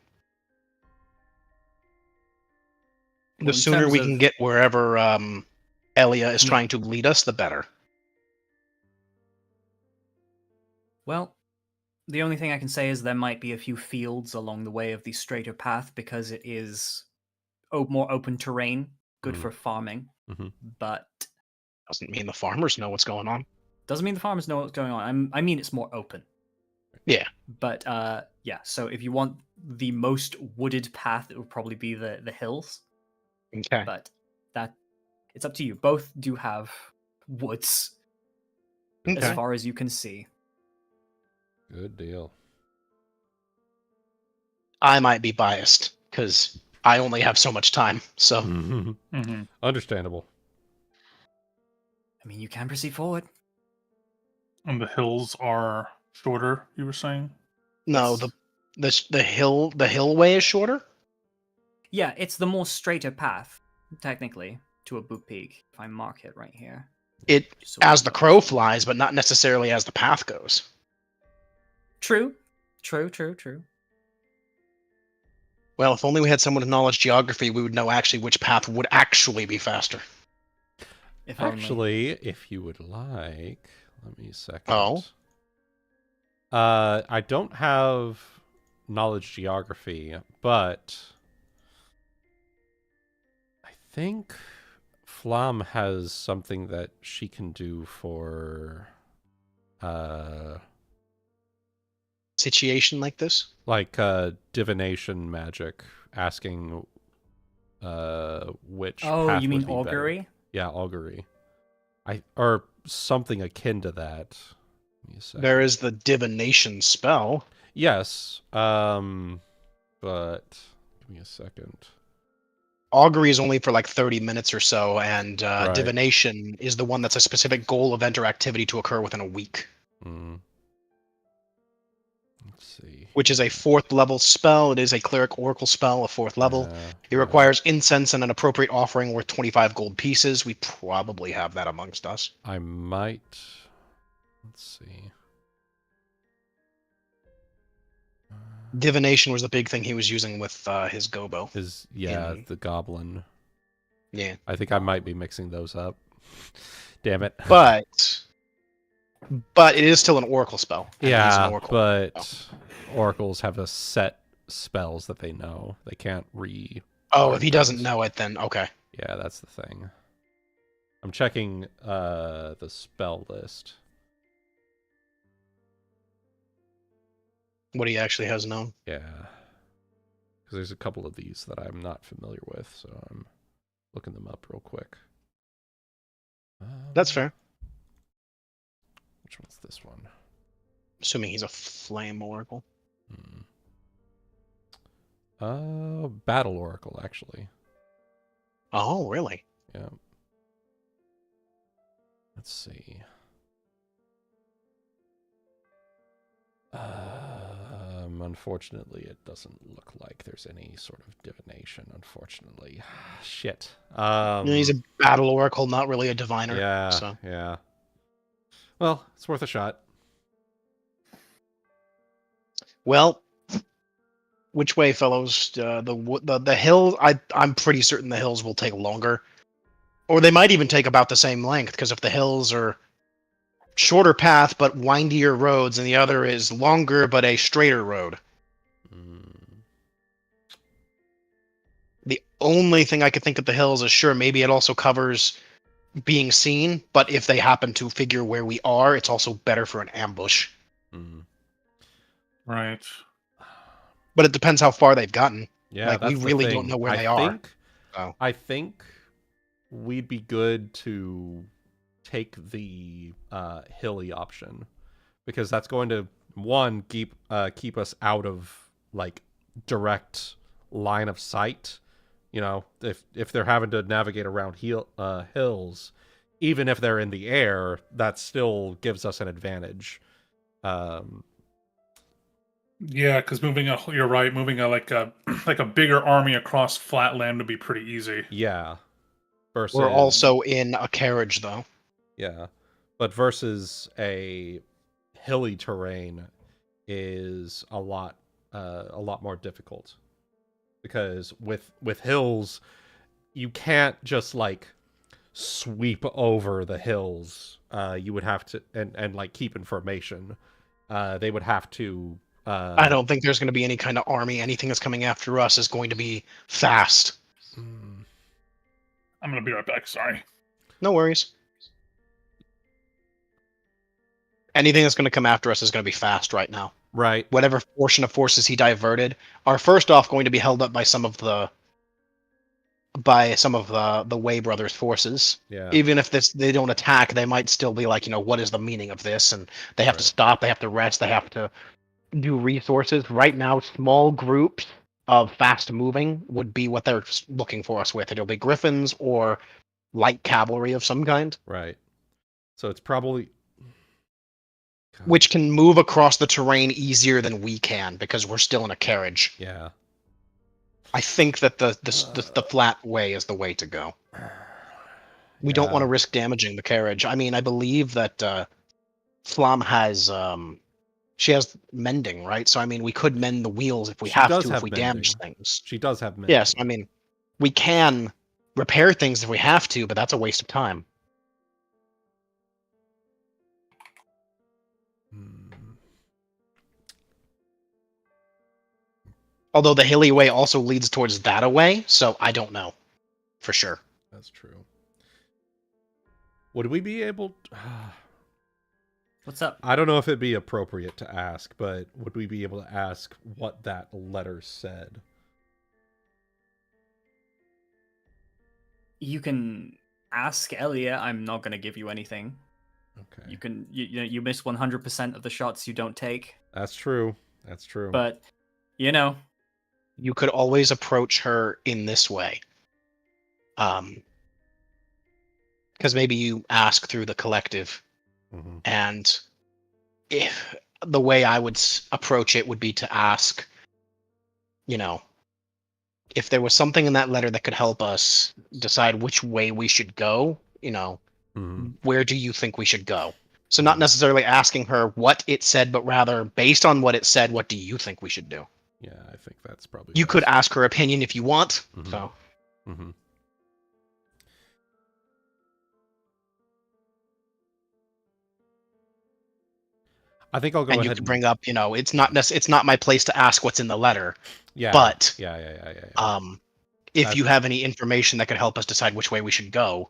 Well, The in sooner terms we of- can get wherever Elia is trying to lead us, the better. Well, the only thing I can say is there might be a few fields along the way of the straighter path because it is more open terrain, good for farming, but Doesn't mean the farmers know what's going on. doesn't mean the farmers know what's going on. I mean it's more open. Yeah. But yeah, so if you want the most wooded path, it would probably be the hills. Okay. But that it's up to you. Both do have woods as Okay. far as you can see. Good deal. I might be biased because I only have so much time. So Mm-hmm. Understandable. I mean, you can proceed forward. And the hills are shorter, you were saying? no, Yes. the hillway is shorter. Yeah, it's the more straighter path, technically, to a boot peak. If I mark it right here. It Just so as we the know. crow flies, but not necessarily as the path goes. True. Well, if only we had someone with knowledge geography, we would know actually which path would actually be faster. If only. Actually, if you would like, let me a second. Oh. I don't have knowledge geography, but I think Flam has something that she can do for Situation like this. like divination magic, asking which Oh, path you mean would be better. augury? Yeah, augury. Or something akin to that. Give me a second. There is the divination spell. Yes, but give me a second. Augury is only for like 30 minutes or so, and Right. divination is the one that's a specific goal, event, or activity to occur within a week, Let's see. which is a 4th level spell. It is a cleric oracle spell, a 4th level. It requires incense and an appropriate offering worth 25 gold pieces. We probably have that amongst us. I might. Let's see. Divination was the big thing he was using with his gobo. The goblin. Yeah. I think I might be mixing those up. Damn it. But it is still an oracle spell. and he's an Yeah, oracle. but oracles have a set spells that they know. They can't Oh, if he doesn't know it, then okay. Yeah, that's the thing. I'm checking the spell list. What he actually has known. Yeah. Because there's a couple of these that I'm not familiar with, so I'm looking them up real quick. That's fair. Which one's this one? Assuming he's a flame oracle. Battle Oracle, actually. Oh, really? Yeah. Let's see. Unfortunately, it doesn't look like there's any sort of divination, unfortunately. Shit. He's a battle oracle, not really a diviner. Yeah, So. yeah. Well, it's worth a shot. Well, which way, fellows? The hills. I'm pretty certain the hills will take longer, or they might even take about the same length. Because if the hills are shorter path but windier roads, and the other is longer but a straighter road. The only thing I could think of the hills is sure maybe it also covers being seen, but if they happen to figure where we are, it's also better for an ambush. Right. But it depends how far they've gotten. Yeah, like, we that's the really thing. don't know where I they are. think so. I think we'd be good to take the hilly option, because that's going to keep us out of like direct line of sight. You know, if they're having to navigate around hills, even if they're in the air, that still gives us an advantage. Yeah, because you're right. Moving like a bigger army across flat land would be pretty easy. Yeah. Versus, We're also in a carriage, though. yeah, but versus a hilly terrain is a lot more difficult, because with hills you can't just like sweep over the hills. You would have to and like keep information. They would have to. I don't think there's going to be any kind of army. Anything that's coming after us is going to be fast. Mm, I'm gonna be right back. Sorry. No worries. Anything that's going to come after us is going to be fast right now. right. Whatever portion of forces he diverted are first off going to be held up by some of the Way brothers' forces. Yeah. Even if they don't attack, they might still be like, what is the meaning of this? And they have to Right. stop. They have to rest. They have to do resources. Right now, small groups of fast moving would be what they're looking for us with. It'll be griffins or light cavalry of some kind, Right. So it's probably. God. which can move across the terrain easier than we can because we're still in a carriage. Yeah. I think that the flat way is the way to go. We don't want to risk damaging the carriage. I mean, I believe that Flam has she has mending, right? So I mean, we could mend the wheels if we have to, if we damage things. She does have mending. Yes, I mean, we can repair things if we have to, but that's a waste of time. Although the hilly way also leads towards that away, so I don't know for sure. That's true. Would we be able What's up? I don't know if it'd be appropriate to ask, but would we be able to ask what that letter said? You can ask Elia. I'm not going to give you anything. Okay. You miss 100% of the shots you don't take. That's true. That's true. But, You could always approach her in this way. Because maybe you ask through the collective, and if the way I would approach it would be to ask, if there was something in that letter that could help us decide which way we should go, where do you think we should go? So not necessarily asking her what it said, but rather, based on what it said, what do you think we should do? Yeah, I think that's probably You best. could ask her opinion if you want. So. I think I'll go and ahead you could bring up, it's not my place to ask what's in the letter. Yeah. But yeah. If you have any information that could help us decide which way we should go,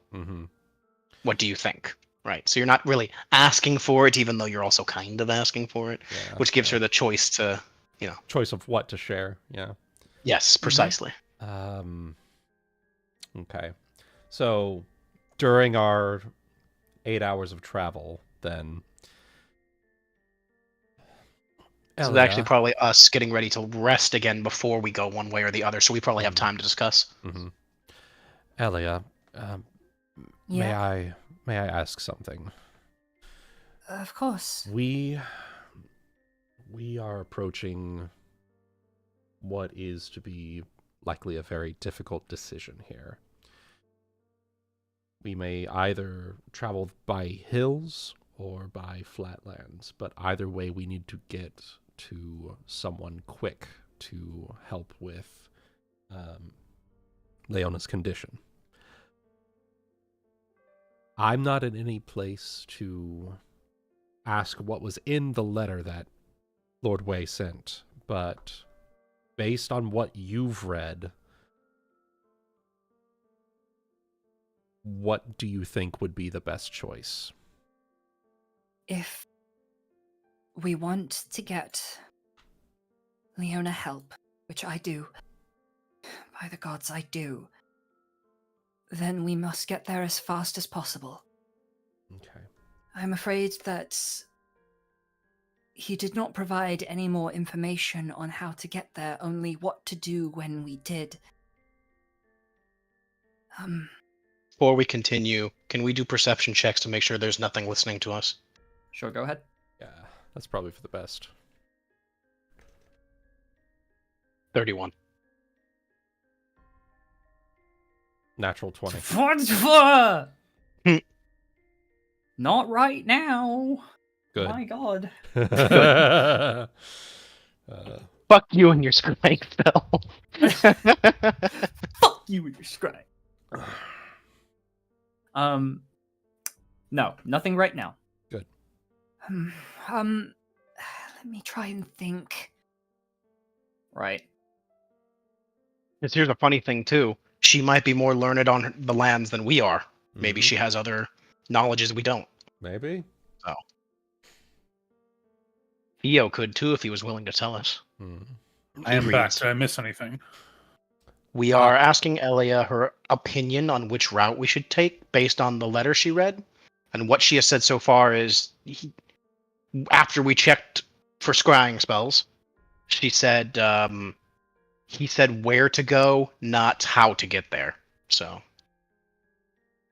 what do you think? Right. So you're not really asking for it, even though you're also kind of asking for it, which gives her the choice to, choice of what to share. Yeah. Yes, precisely. Okay. So during our 8 hours of travel, then. So it's actually probably us getting ready to rest again before we go one way or the other, so we probably have time to discuss. Elia, Yeah. may I ask something? Of course. We are approaching what is to be likely a very difficult decision here. We may either travel by hills or by flatlands, but either way we need to get to someone quick to help with Leona's condition. I'm not in any place to ask what was in the letter that Lord Wei sent, but based on what you've read, what do you think would be the best choice? If we want to get Leona help, which I do, by the gods I do, then we must get there as fast as possible. Okay. I'm afraid that he did not provide any more information on how to get there, only what to do when we did. Before we continue, can we do perception checks to make sure there's nothing listening to us? Sure, go ahead. Yeah, that's probably for the best. 31. Natural 20. Not right now. Good. My god. Fuck you and your scrying spell. Fuck you with your scry. No, nothing right now. Good. Let me try and think. Right. Because here's a funny thing, too. She might be more learned on the lands than we are. Maybe Mhm. she has other knowledges we don't. Maybe. Theo could, too, if he was willing to tell us. I am He back. reads. Did I miss anything? We are asking Elia her opinion on which route we should take based on the letter she read. And what she has said so far is, after we checked for scrying spells, she said, he said where to go, not how to get there. So,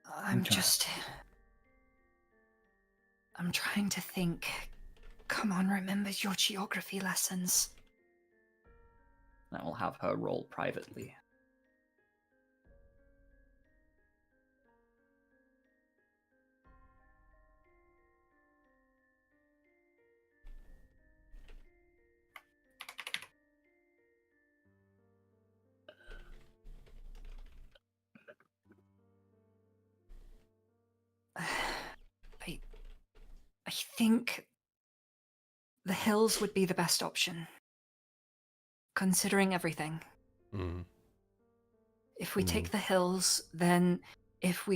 I'm trying to think. Come on, remember your geography lessons. I will have her roll privately. I think the hills would be the best option, considering everything. Mm. If we take the hills, then if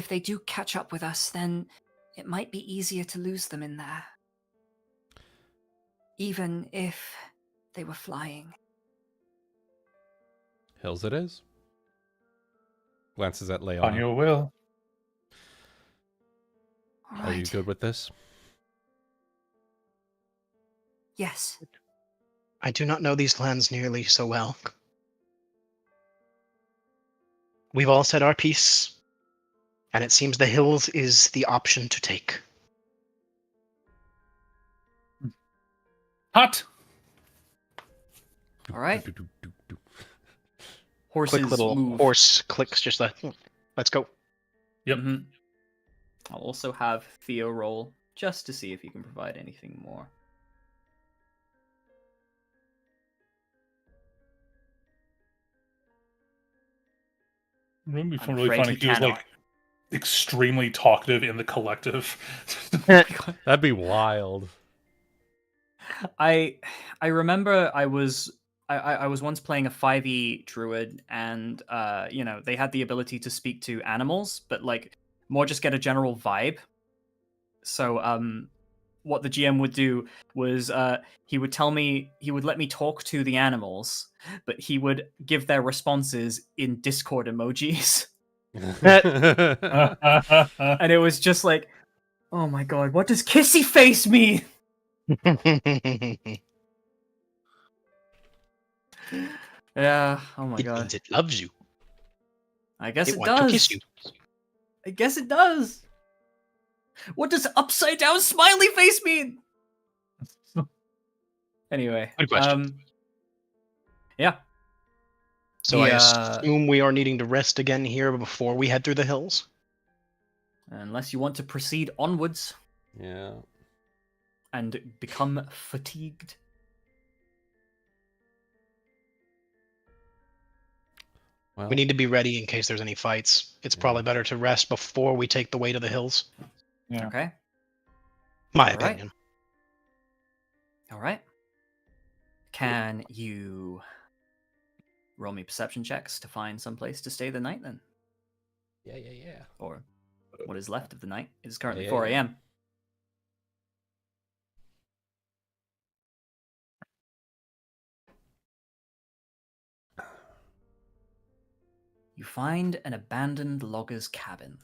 they do catch up with us, then it might be easier to lose them in there. Even if they were flying. Hills it is. Glances at On Leona. your will. All Are you right. good with this? Yes. I do not know these lands nearly so well. We've all said our piece, and it seems the hills is the option to take. Hot. All right. Horses Quick little move. horse clicks, just like, let's go. Yep. Mhm. I'll also have Theo roll, just to see if you can provide anything more. It would be I'm really afraid funny. he He was cannot. like extremely talkative in the collective. That'd be wild. I remember I was once playing a 5e druid, and they had the ability to speak to animals, but like more just get a general vibe. So what the GM would do was he would let me talk to the animals, but he would give their responses in Discord emojis. And it was just like, oh my god, what does kissy face mean? Yeah, oh my It god. means it loves you. I guess It it wants to does. kiss you. I guess it does. What does upside down smiley face mean? Anyway, Good question. Yeah. So I assume we are needing to rest again here before we head through the hills. Unless you want to proceed onwards Yeah. and become fatigued. Well, We need to be ready in case there's any fights. It's probably better to rest before we take the way to the hills. Yeah. Okay. My All right. opinion. All right. Can you roll me perception checks to find some place to stay the night then? Yeah. Or what is left of the night? It is currently Yeah, 4 yeah. a.m. you find an abandoned logger's cabin.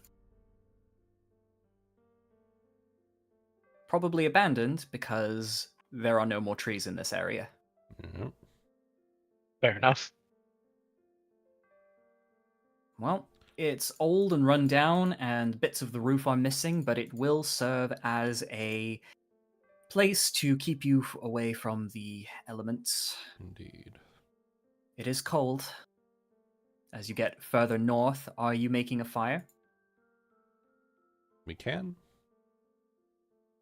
Probably abandoned because there are no more trees in this area. Yep. Fair enough. Well, it's old and run down, and bits of the roof are missing, but it will serve as a place to keep you away from the elements. Indeed. It is cold. As you get further north, are you making a fire? We can.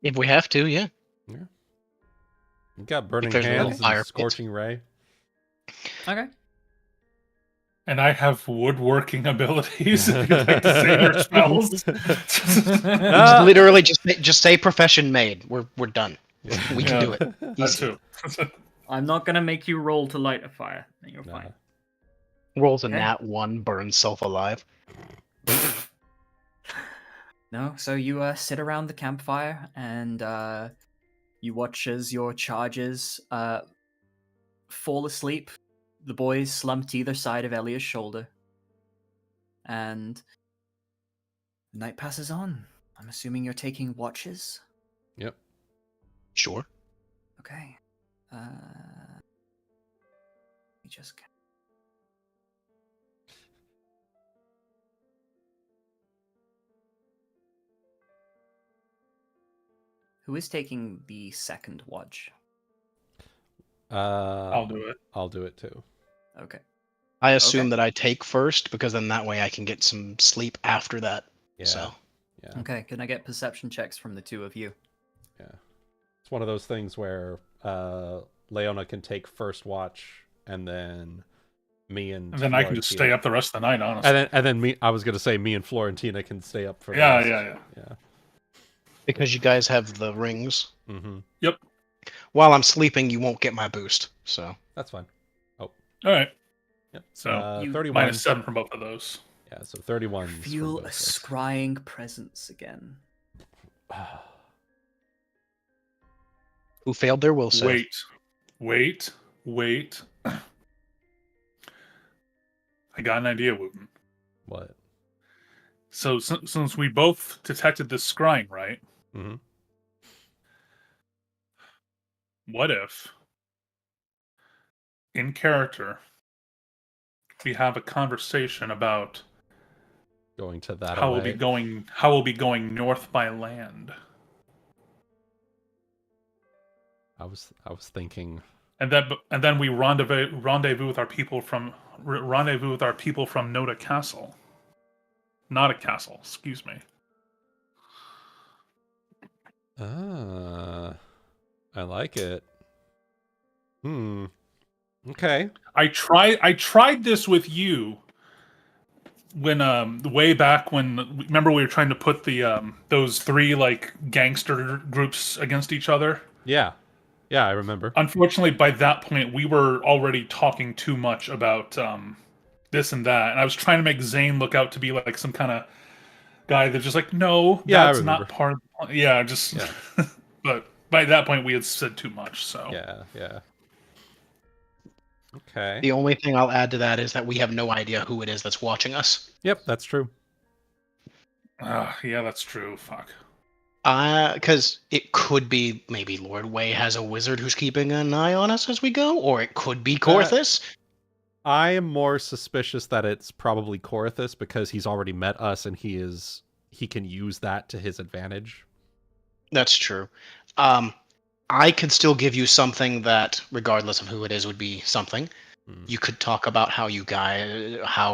If we have to, yeah. Yeah. We got burning there's a little hands fire and pit. scorching ray. Okay. And I have woodworking abilities. If you'd like to save your spells. Ah! Literally, just say profession made. We're done. We can do it. That Easy. too. I'm not going to make you roll to light a fire. You're Nah. fine. Rolls a Okay. nat 1, burns self alive. No, so you sit around the campfire and you watch as your charges fall asleep. The boys slumped either side of Elia's shoulder. And the night passes on. I'm assuming you're taking watches? Yep. Sure. Okay. Let me just... Who is taking the second watch? I'll do it. I'll do it too. Okay. I assume Okay. that I take first because then that way I can get some sleep after that. Yeah. So Yeah. Okay, can I get perception checks from the two of you? Yeah. It's one of those things where Leona can take first watch, and then me and And then I can just stay Florentina- up the rest of the night, honestly. And then me. I was gonna say me and Florentina can stay up for. the Yeah, rest. yeah. Yeah. because you guys have the rings, Mm-hmm. while I'm sleeping, you won't get my boost. So That's fine. All right. Yep. So, You- 31. -7 from both of those. Yeah. So 31. Feel a scrying presence again. who failed their will save? Wait. I got an idea, Wuten. What? So since we both detected this scrying, right? Mm-hmm. What if, in character, we have a conversation about Going to that. how away. we'll be going north by land, I was thinking. and then we rendezvous with our people from Noda Castle. Not a castle, excuse me. I like it. Okay. I tried this with you when way back when, remember we were trying to put the those 3 like gangster groups against each other. Yeah. Yeah, I remember. Unfortunately, by that point we were already talking too much about this and that, and I was trying to make Zane look out to be like some kind of guy that's just like, no, Yeah, I that's remember. not part of the plan. Yeah, just Yeah. but by that point we had said too much, so Yeah. Okay. The only thing I'll add to that is that we have no idea who it is that's watching us. Yep, that's true. yeah, that's true. Fuck. Because it could be maybe Lord Way has a wizard who's keeping an eye on us as we go, or it could be Corthus. I am more suspicious that it's probably Corthus because he's already met us and he can use that to his advantage. That's true. I could still give you something that, regardless of who it is, would be something. You could talk about how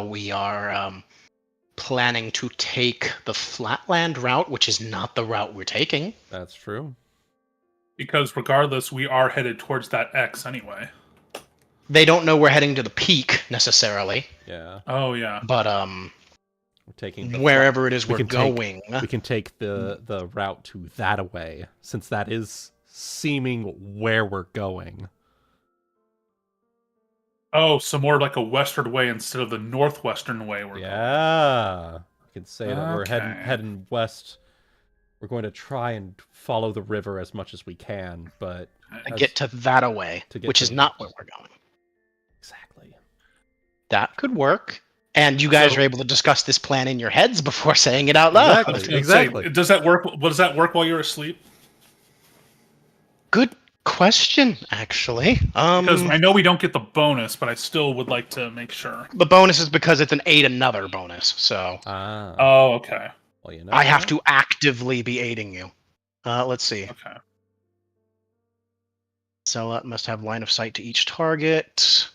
we are planning to take the Flatland route, which is not the route we're taking. That's true. Because regardless, we are headed towards that X anyway. They don't know we're heading to the peak necessarily, Yeah. Oh yeah. but We're taking the wherever it is we we're can take- going, we can take the route to that away, since that is seeming where we're going. Oh, so more like a westward way instead of the northwestern way we're going. Yeah. We can say that we're Okay. heading west. We're going to try and follow the river as much as we can, but and get to that away, to get which to is that. not where we're going. exactly. That could work. And you guys So- are able to discuss this plan in your heads before saying it out loud. I was gonna Exactly. say, does that work? Does that work while you're asleep? Good question, actually. Because I know we don't get the bonus, but I still would like to make sure. The bonus is because it's an aid another bonus, so Ah. Oh, okay. Well, you know. I have to actively be aiding you. Let's see. Okay. Zealot must have line of sight to each target.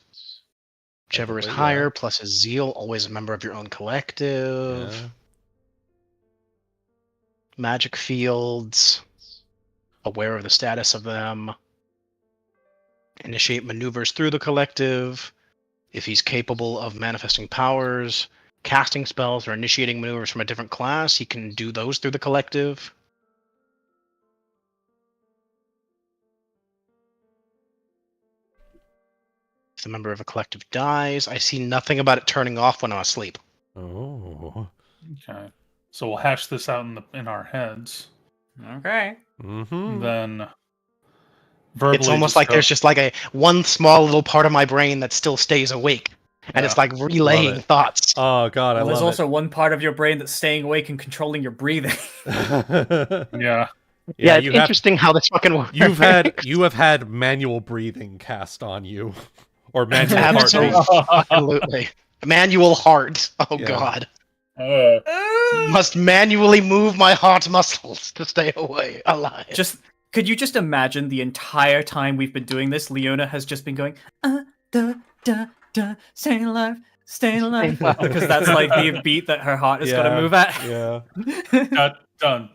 Whichever is Technically, higher, plus a zeal, always a member of your own collective. Yeah. Magic fields, aware of the status of them. Initiate maneuvers through the collective. If he's capable of manifesting powers, casting spells, or initiating maneuvers from a different class, he can do those through the collective. If the member of a collective dies, I see nothing about it turning off when I'm asleep. Oh. Okay. So we'll hash this out in our heads. Okay. Mm-hmm. Then verbally It's almost just like go- there's just like a one small little part of my brain that still stays awake. And it's Yeah. like relaying it. thoughts. Oh God, I Well, there's love also one part of your brain that's staying awake and controlling your breathing. it. Yeah. Yeah, it's you have interesting how this fucking works. you have had manual breathing cast on you, or manual heartbeat. Absolutely. Manual heart. Oh Yeah. god. Must manually move my heart muscles to stay away alive. Could you just imagine the entire time we've been doing this, Leona has just been going, staying alive, because that's like the beat that her heart is gonna move at. Yeah. Dun.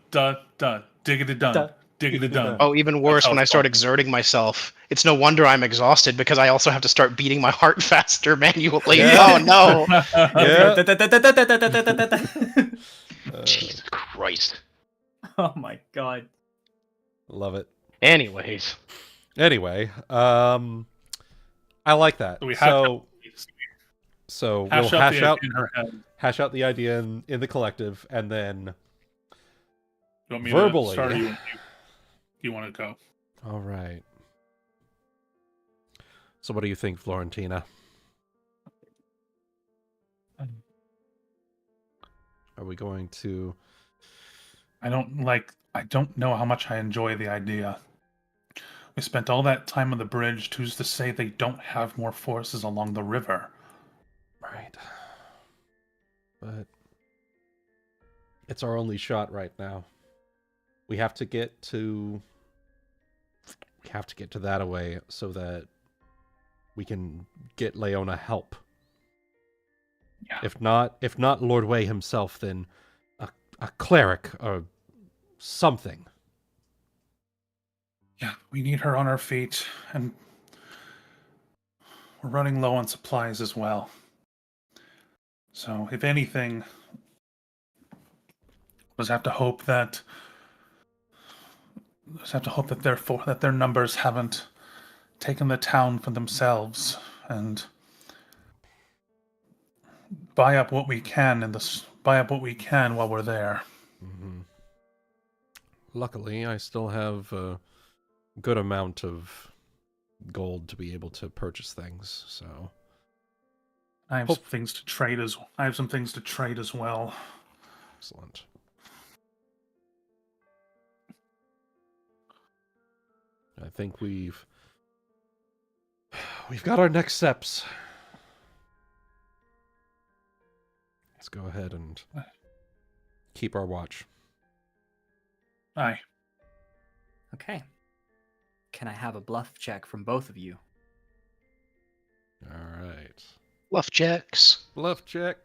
Diggity dun. Dun. Diggity dun. Oh, even worse, That's how when I it's start called. exerting myself, it's no wonder I'm exhausted because I also have to start beating my heart faster manually. Yeah. Oh no! Yeah. Jesus Christ. Oh my god. Love it. Anyways, Anyway, I like that. So we have So we'll hash out hash the out idea in her head. hash out the idea in the collective, and then You want me verbally. to start or you want to go? all right. So what do you think, Florentina? Are we going to? I don't know how much I enjoy the idea. We spent all that time on the bridge. Who's to say they don't have more forces along the river? Right. But it's our only shot right now. We have to get to that away so that we can get Leona help. Yeah. If not Lord Way himself, then a cleric or something. Yeah, we need her on our feet, and we're running low on supplies as well. So, if anything, we'll have to hope that their numbers haven't taken the town for themselves, and buy up what we can while we're there. Mm-hmm. Luckily, I still have a good amount of gold to be able to purchase things. So I have some things to trade as well. excellent. I think we've got our next steps. Let's go ahead and keep our watch. Aye. Okay. Can I have a bluff check from both of you? All right. bluff checks. Bluff check.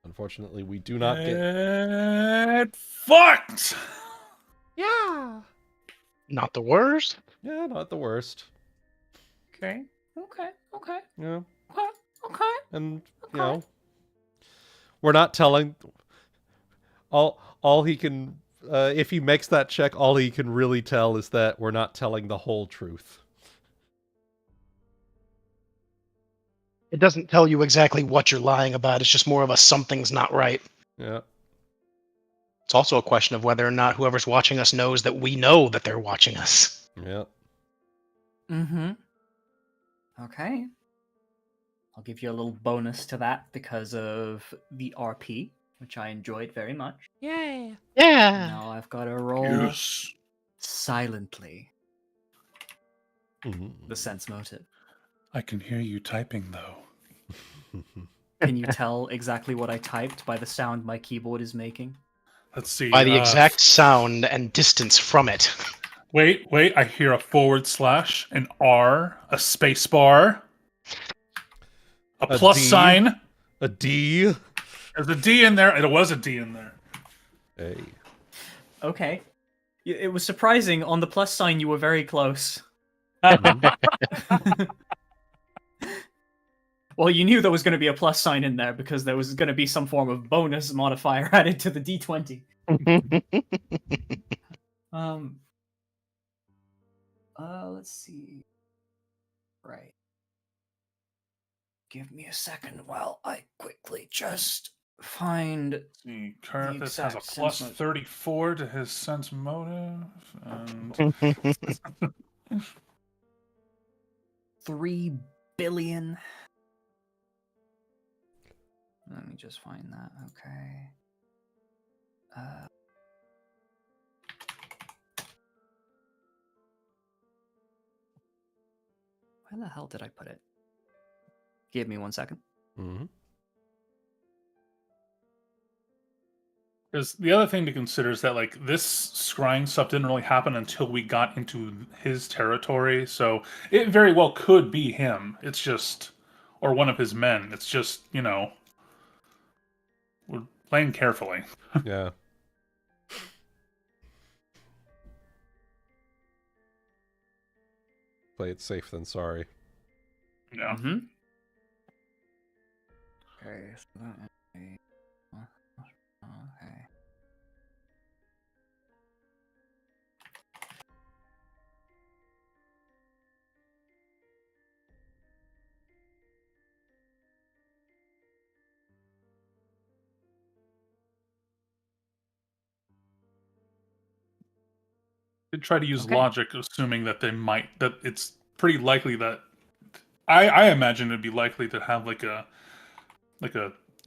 Unfortunately, we do not get. Get fucked. Yeah. Not the worst. Yeah, not the worst. Okay. Yeah. Okay. And Okay. you know, we're not telling. All he can, if he makes that check, all he can really tell is that we're not telling the whole truth. It doesn't tell you exactly what you're lying about. It's just more of a something's not right. Yeah. It's also a question of whether or not whoever's watching us knows that we know that they're watching us. Yeah. Mm-hmm. Okay. I'll give you a little bonus to that because of the RP, which I enjoyed very much. Yay! Yeah. Now I've got to roll Yes. silently Mhm. the sense motive. I can hear you typing, though. Can you tell exactly what I typed by the sound my keyboard is making? Let's see. By the exact sound and distance from it. Wait. I hear a /, an R, a space bar, a plus D? sign. A D. There's a D in there. It was a D in there. Hey. Okay. It was surprising. On the plus sign, you were very close. Well, you knew there was going to be a plus sign in there because there was going to be some form of bonus modifier added to the D20. Let's see. Right. Give me a second while I quickly just find. See, Carthus has a exact plus sense motive. 34 to his sense motive, and 3 billion. Let me just find that. Okay. Where the hell did I put it? Give me 1 second. Mm-hmm. Because the other thing to consider is that like this scrying stuff didn't really happen until we got into his territory, so it very well could be him. It's just, or one of his men. It's just, we're playing carefully. Yeah. Play it safe than sorry. Yeah. Mm-hmm. Okay, so that is okay. Try to use Okay. logic, assuming that that it's pretty likely that I imagine it'd be likely to have like a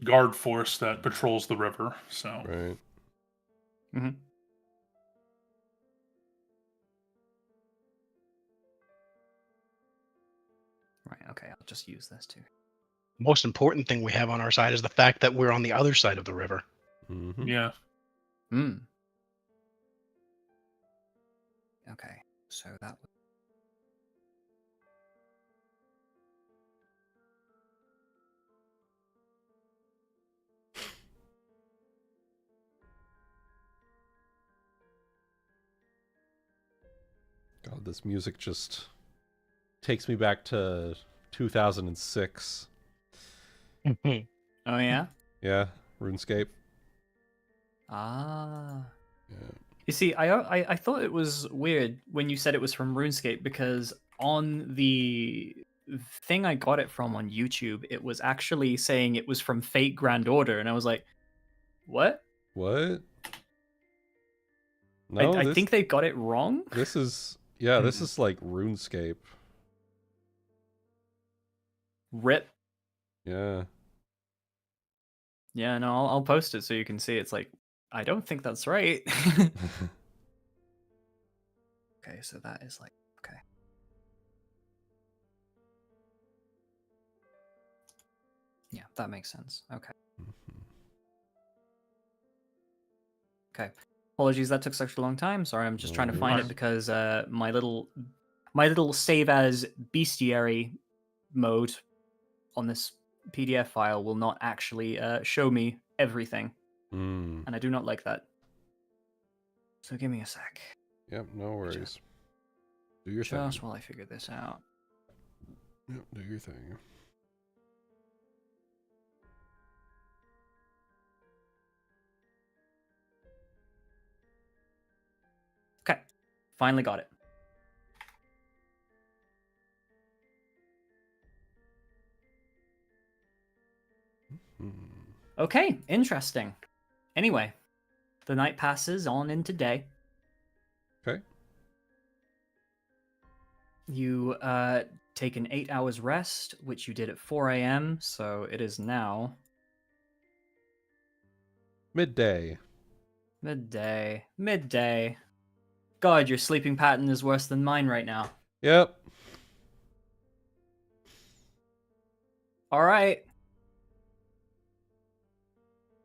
guard force that patrols the river. So Right. Mm-hmm. Right, okay, I'll just use this too. Most important thing we have on our side is the fact that we're on the other side of the river. Mm-hmm. yeah, Hmm. Okay, so that was... God, this music just takes me back to 2006. Oh, yeah? Yeah, RuneScape. Ah. Yeah. You see, I thought it was weird when you said it was from RuneScape because on the thing I got it from on YouTube, it was actually saying it was from Fate Grand Order, and I was like, what? What? No, I think they got it wrong. this is this is like RuneScape. Rip. Yeah. Yeah, no, I'll post it so you can see. It's like, I don't think that's right. Okay, so that is like, okay. Yeah, that makes sense. Okay. Okay. Apologies that took such a long time. Sorry, I'm just trying to No find worries. it because my little save as bestiary mode on this PDF file will not actually show me everything, Mm. and I do not like that. So give me a sec. Yep, no worries. Do your thing. Just while I figure this out. Yep, do your thing. Okay. Finally got it. Hmm. Okay, interesting. Anyway, the night passes on into day. Okay. You taken 8 hours rest, which you did at 4 a.m., so it is now Midday. midday. God, your sleeping pattern is worse than mine right now. Yep. All right.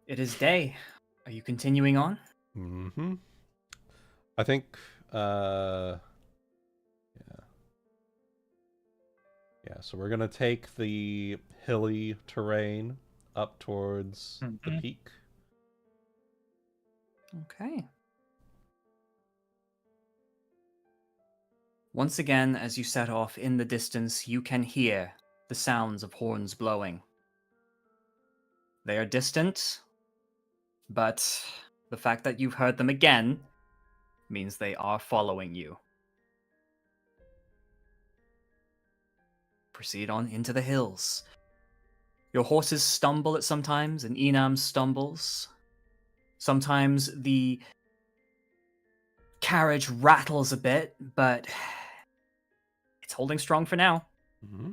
It is day. Are you continuing on? Mm-hmm. I think, yeah, so we're gonna take the hilly terrain up towards the peak. Okay. Once again, as you set off in the distance, you can hear the sounds of horns blowing. They are distant, but the fact that you've heard them again means they are following you. Proceed on into the hills. Your horses stumble at sometimes, and Enam stumbles. Sometimes the carriage rattles a bit, but it's holding strong for now. Mm-hmm.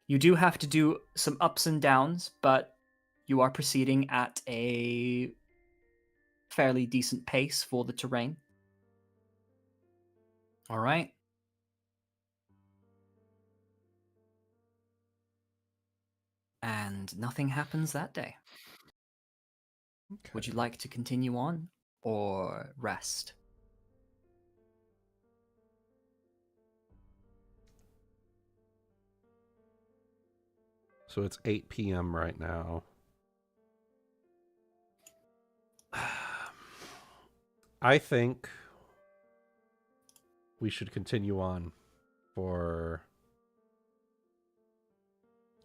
You do have to do some ups and downs, but you are proceeding at a fairly decent pace for the terrain. All right. And nothing happens that day. Okay. Would you like to continue on or rest? So it's 8 p.m. right now. I think we should continue on for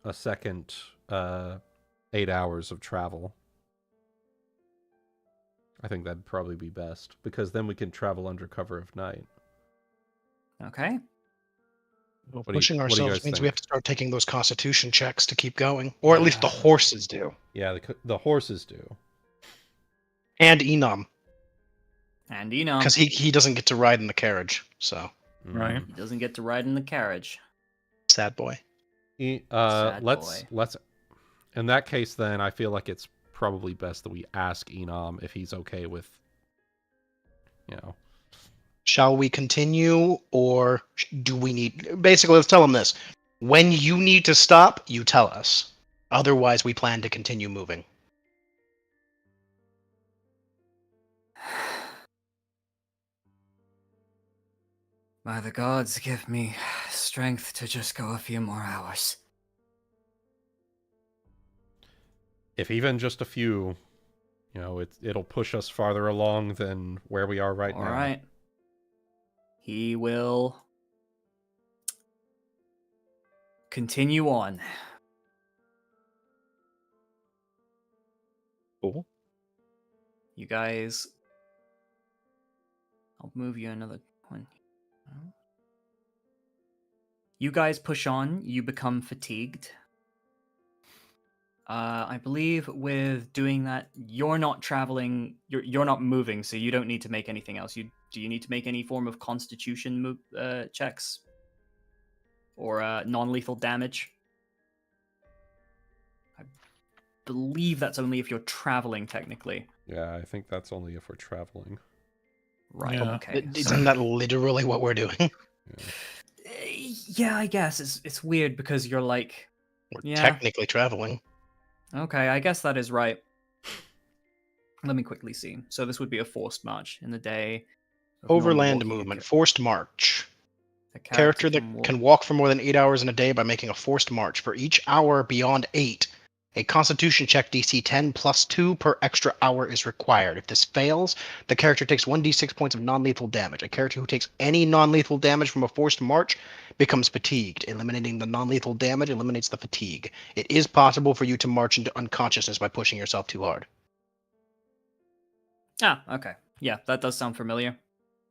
a second 8 hours of travel. I think that'd probably be best, because then we can travel under cover of night. Okay. Well, What do you- pushing what do you ourselves guys means think? we have to start taking those constitution checks to keep going. Or at least the horses do. Yeah, the horses do. And Enam. And Enam. Because he doesn't get to ride in the carriage. So, Right. He doesn't get to ride in the carriage. sad boy. Sad Let's boy. in that case then I feel like it's probably best that we ask Enam if he's okay with, you know. Shall we continue, or do we need... Basically, let's tell him this. When you need to stop, you tell us. Otherwise, we plan to continue moving. By the gods, give me strength to just go a few more hours. If even just a few, you know, it'll push us farther along than where we are right now. All right. He will continue on. Cool. You guys... I'll move you another one. You guys push on. You become fatigued. I believe with doing that, you're not traveling. You're not moving, so you don't need to make anything else. Do you need to make any form of Constitution checks or non-lethal damage? I believe that's only if you're traveling, technically. Yeah, I think that's only if we're traveling. Right. Yeah. Okay. Isn't that literally what we're doing? Yeah, I guess it's weird because you're like, We're yeah. technically traveling. Okay, I guess that is right. Let me quickly see. So this would be a forced march in the day. of normal Overland walking. movement. Forced march. A Character that walk. can walk for more than 8 hours in a day by making a forced march. For each hour beyond 8, a Constitution check DC 10 plus 2 per extra hour is required. If this fails, the character takes 1d6 points of non-lethal damage. A character who takes any non-lethal damage from a forced march becomes fatigued. Eliminating the non-lethal damage eliminates the fatigue. It is possible for you to march into unconsciousness by pushing yourself too hard. Ah, okay. Yeah, that does sound familiar.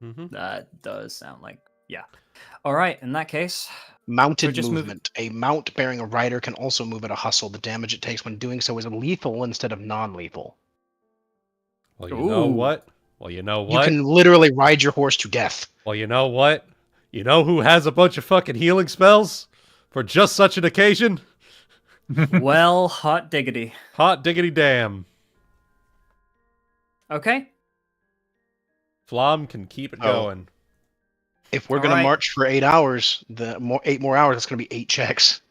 Mm-hmm. That does sound like, yeah. All right, in that case, Mounted just movement. A mount bearing a rider can also move at a hustle. The damage it takes when doing so is lethal instead of non-lethal. Well, you know Ooh. what? Well, you know You what? can literally ride your horse to death. Well, you know what? You know who has a bunch of fucking healing spells for just such an occasion? Well, hot diggity. Hot diggity damn. Okay. Flom can keep it Oh. going. If we're All gonna right. march for 8 hours, 8 more hours, it's gonna be 8 checks.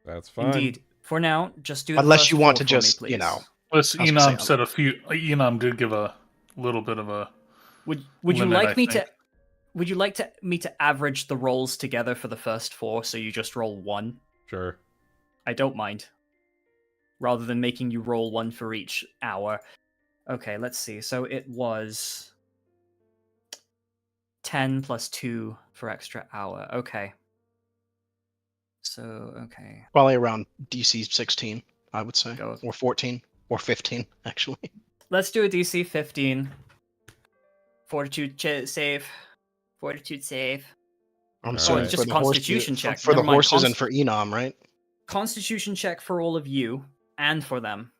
That's fine. Indeed. For now, just do the Unless first you want 4 to for me, just, please. Plus, I was gonna say, Enam said a few. Enam did give a little bit of a. Would you limit, like I me think. to? Would you like me to average the rolls together for the first 4, so you just roll 1? Sure. I don't mind. Rather than making you roll 1 for each hour. Okay, let's see. So it was 10 plus 2 for extra hour. Okay. So, okay. Probably around DC 16, I would say. Go. Or 14. Or 15, actually. Let's do a DC 15. Fortitude save. Fortitude save. I'm All sorry, right. Just for a the constitution check. For the Never mind, horses and for Enam, right? Constitution check for all of you and for them.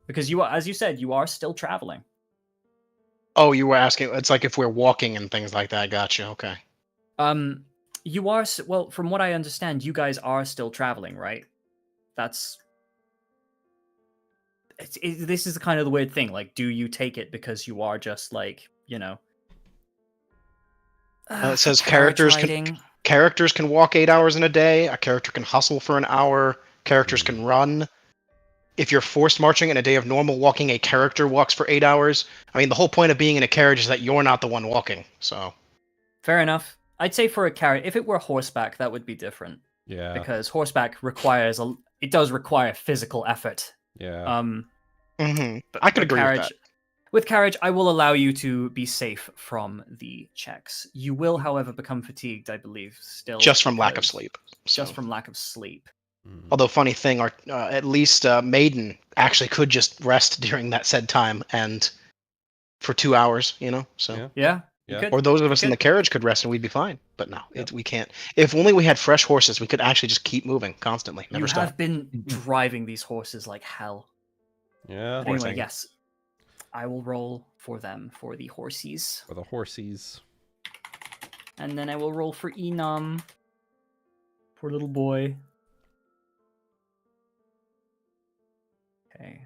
Because you are, as you said, you are still traveling. Oh, you were asking. It's like if we're walking and things like that. Gotcha. Okay. You are, well, from what I understand, you guys are still traveling, right? That's... this is kind of the weird thing. Like, do you take it because you are just like, you know... It says carriage characters can walk 8 hours in a day. A character can hustle for an hour. Characters can run. If you're forced marching in a day of normal walking, a character walks for 8 hours. I mean, the whole point of being in a carriage is that you're not the one walking. So Fair enough. I'd say for a carriage, if it were horseback, that would be different. Yeah. Because horseback requires it does require physical effort. Yeah. But I could agree with that. With carriage, I will allow you to be safe from the checks. You will, however, become fatigued, I believe, still. Just from lack of because- sleep. Just So. from lack of sleep. Although, funny thing, at least Maiden actually could just rest during that said time and for 2 hours, you know. So, Yeah. Yeah. You Yeah. could. or those of You us in could. the carriage could rest and we'd be fine. But no, Yep. we can't. If only we had fresh horses, we could actually just keep moving constantly, never You stop. have been driving these horses like hell. Yeah. But anyway, thing. yes. I will roll for them, for the horsies. For the horsies. And then I will roll for Enam. Poor little boy. Okay.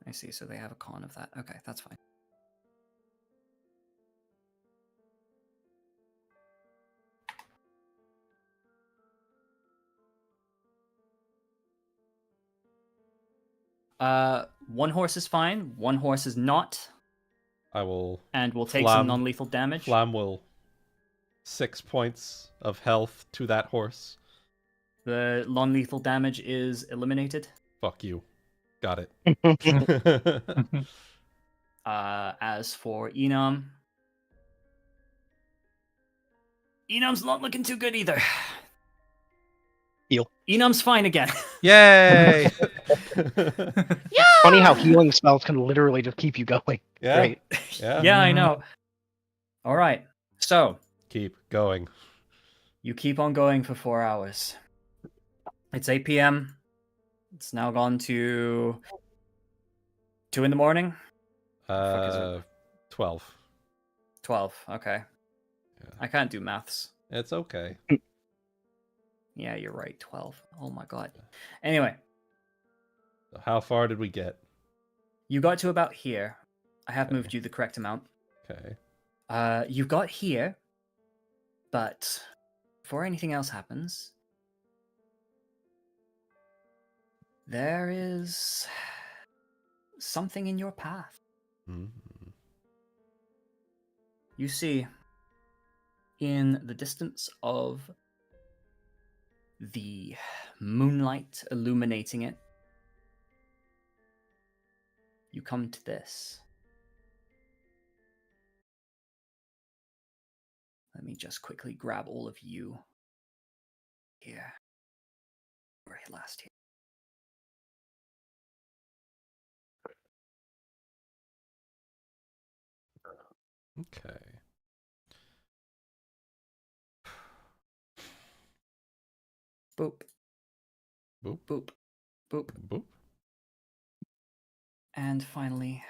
I see, so they have a con of that. Okay, that's fine. One horse is fine, one horse is not, I will. and we'll take Flam- some non-lethal damage. Flam will 6 points of health to that horse. The non-lethal damage is eliminated. Fuck you. Got it. As for Enam, Enam's not looking too good either. Heal. Enam's fine again. Yay! Funny how healing spells can literally just keep you going. Yeah. Great. Yeah. Yeah, I know. All right, so Keep going. you keep on going for 4 hours. It's 8 p.m. It's now gone to 2 in the morning. fuck is it? 12. 12. Okay. Yeah. I can't do maths. It's okay. Yeah, you're right. 12. Oh my god. Anyway, So how far did we get? you got to about here. I have Okay. moved you the correct amount. Okay. You got here, but before anything else happens, there is something in your path. Mhm. You see, in the distance of the moonlight illuminating it, you come to this. Let me just quickly grab all of you here. Right, last here. Okay. Boop, Boop. boop, boop, Boop. and finally,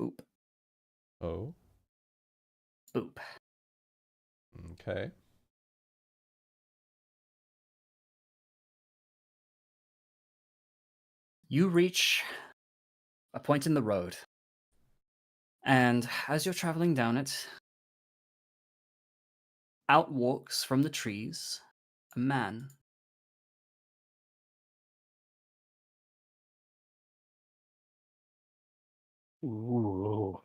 boop. Oh, Boop. okay. You reach a point in the road, and as you're traveling down it, out walks from the trees a man. Ooh.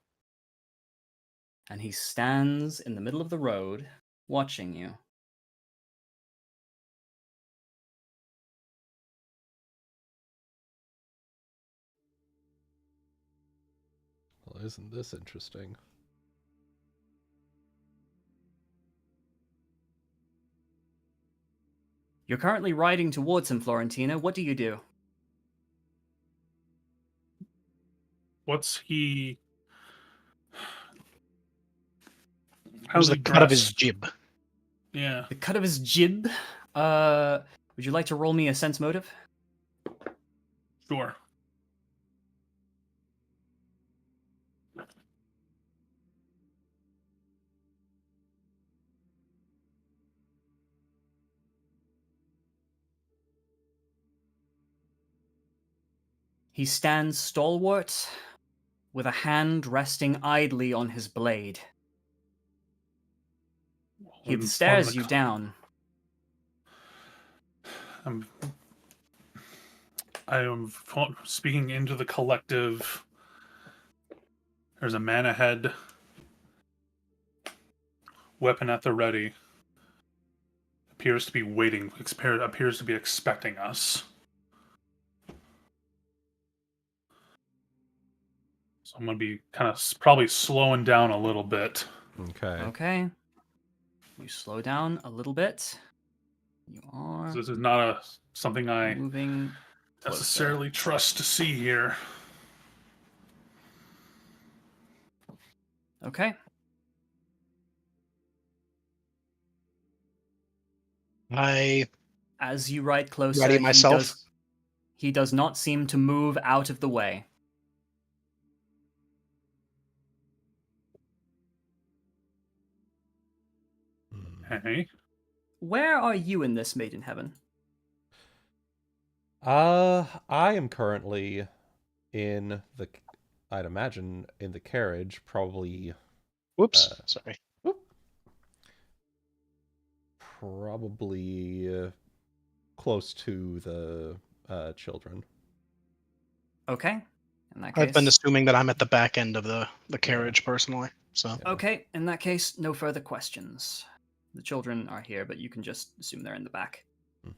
And he stands in the middle of the road, watching you. Well, isn't this interesting? You're currently riding towards him, Florentina. What do you do? What's he? How's How's the he cut of his dressed? jib? Yeah, The cut of his jib? Would you like to roll me a sense motive? sure. He stands stalwart, with a hand resting idly on his blade. He One- stares one you of the- down. I am speaking into the collective. There's a man ahead, weapon at the ready. Appears to be waiting. Appears to be expecting us. So I'm gonna be kind of probably slowing down a little bit. Okay. Okay. You slow down a little bit. You are This is not something I moving closer. necessarily trust to see here. Okay. I As you ride closer, ready myself. he does not seem to move out of the way. Hey, Where are you in this Maiden Heaven? I am currently in the, I'd imagine, in the carriage, probably, Whoops. Sorry. probably close to the children. Okay. In that case. I've been assuming that I'm at the back end of the carriage personally. So Yeah. Okay, in that case, no further questions. The children are here, but you can just assume they're in the back.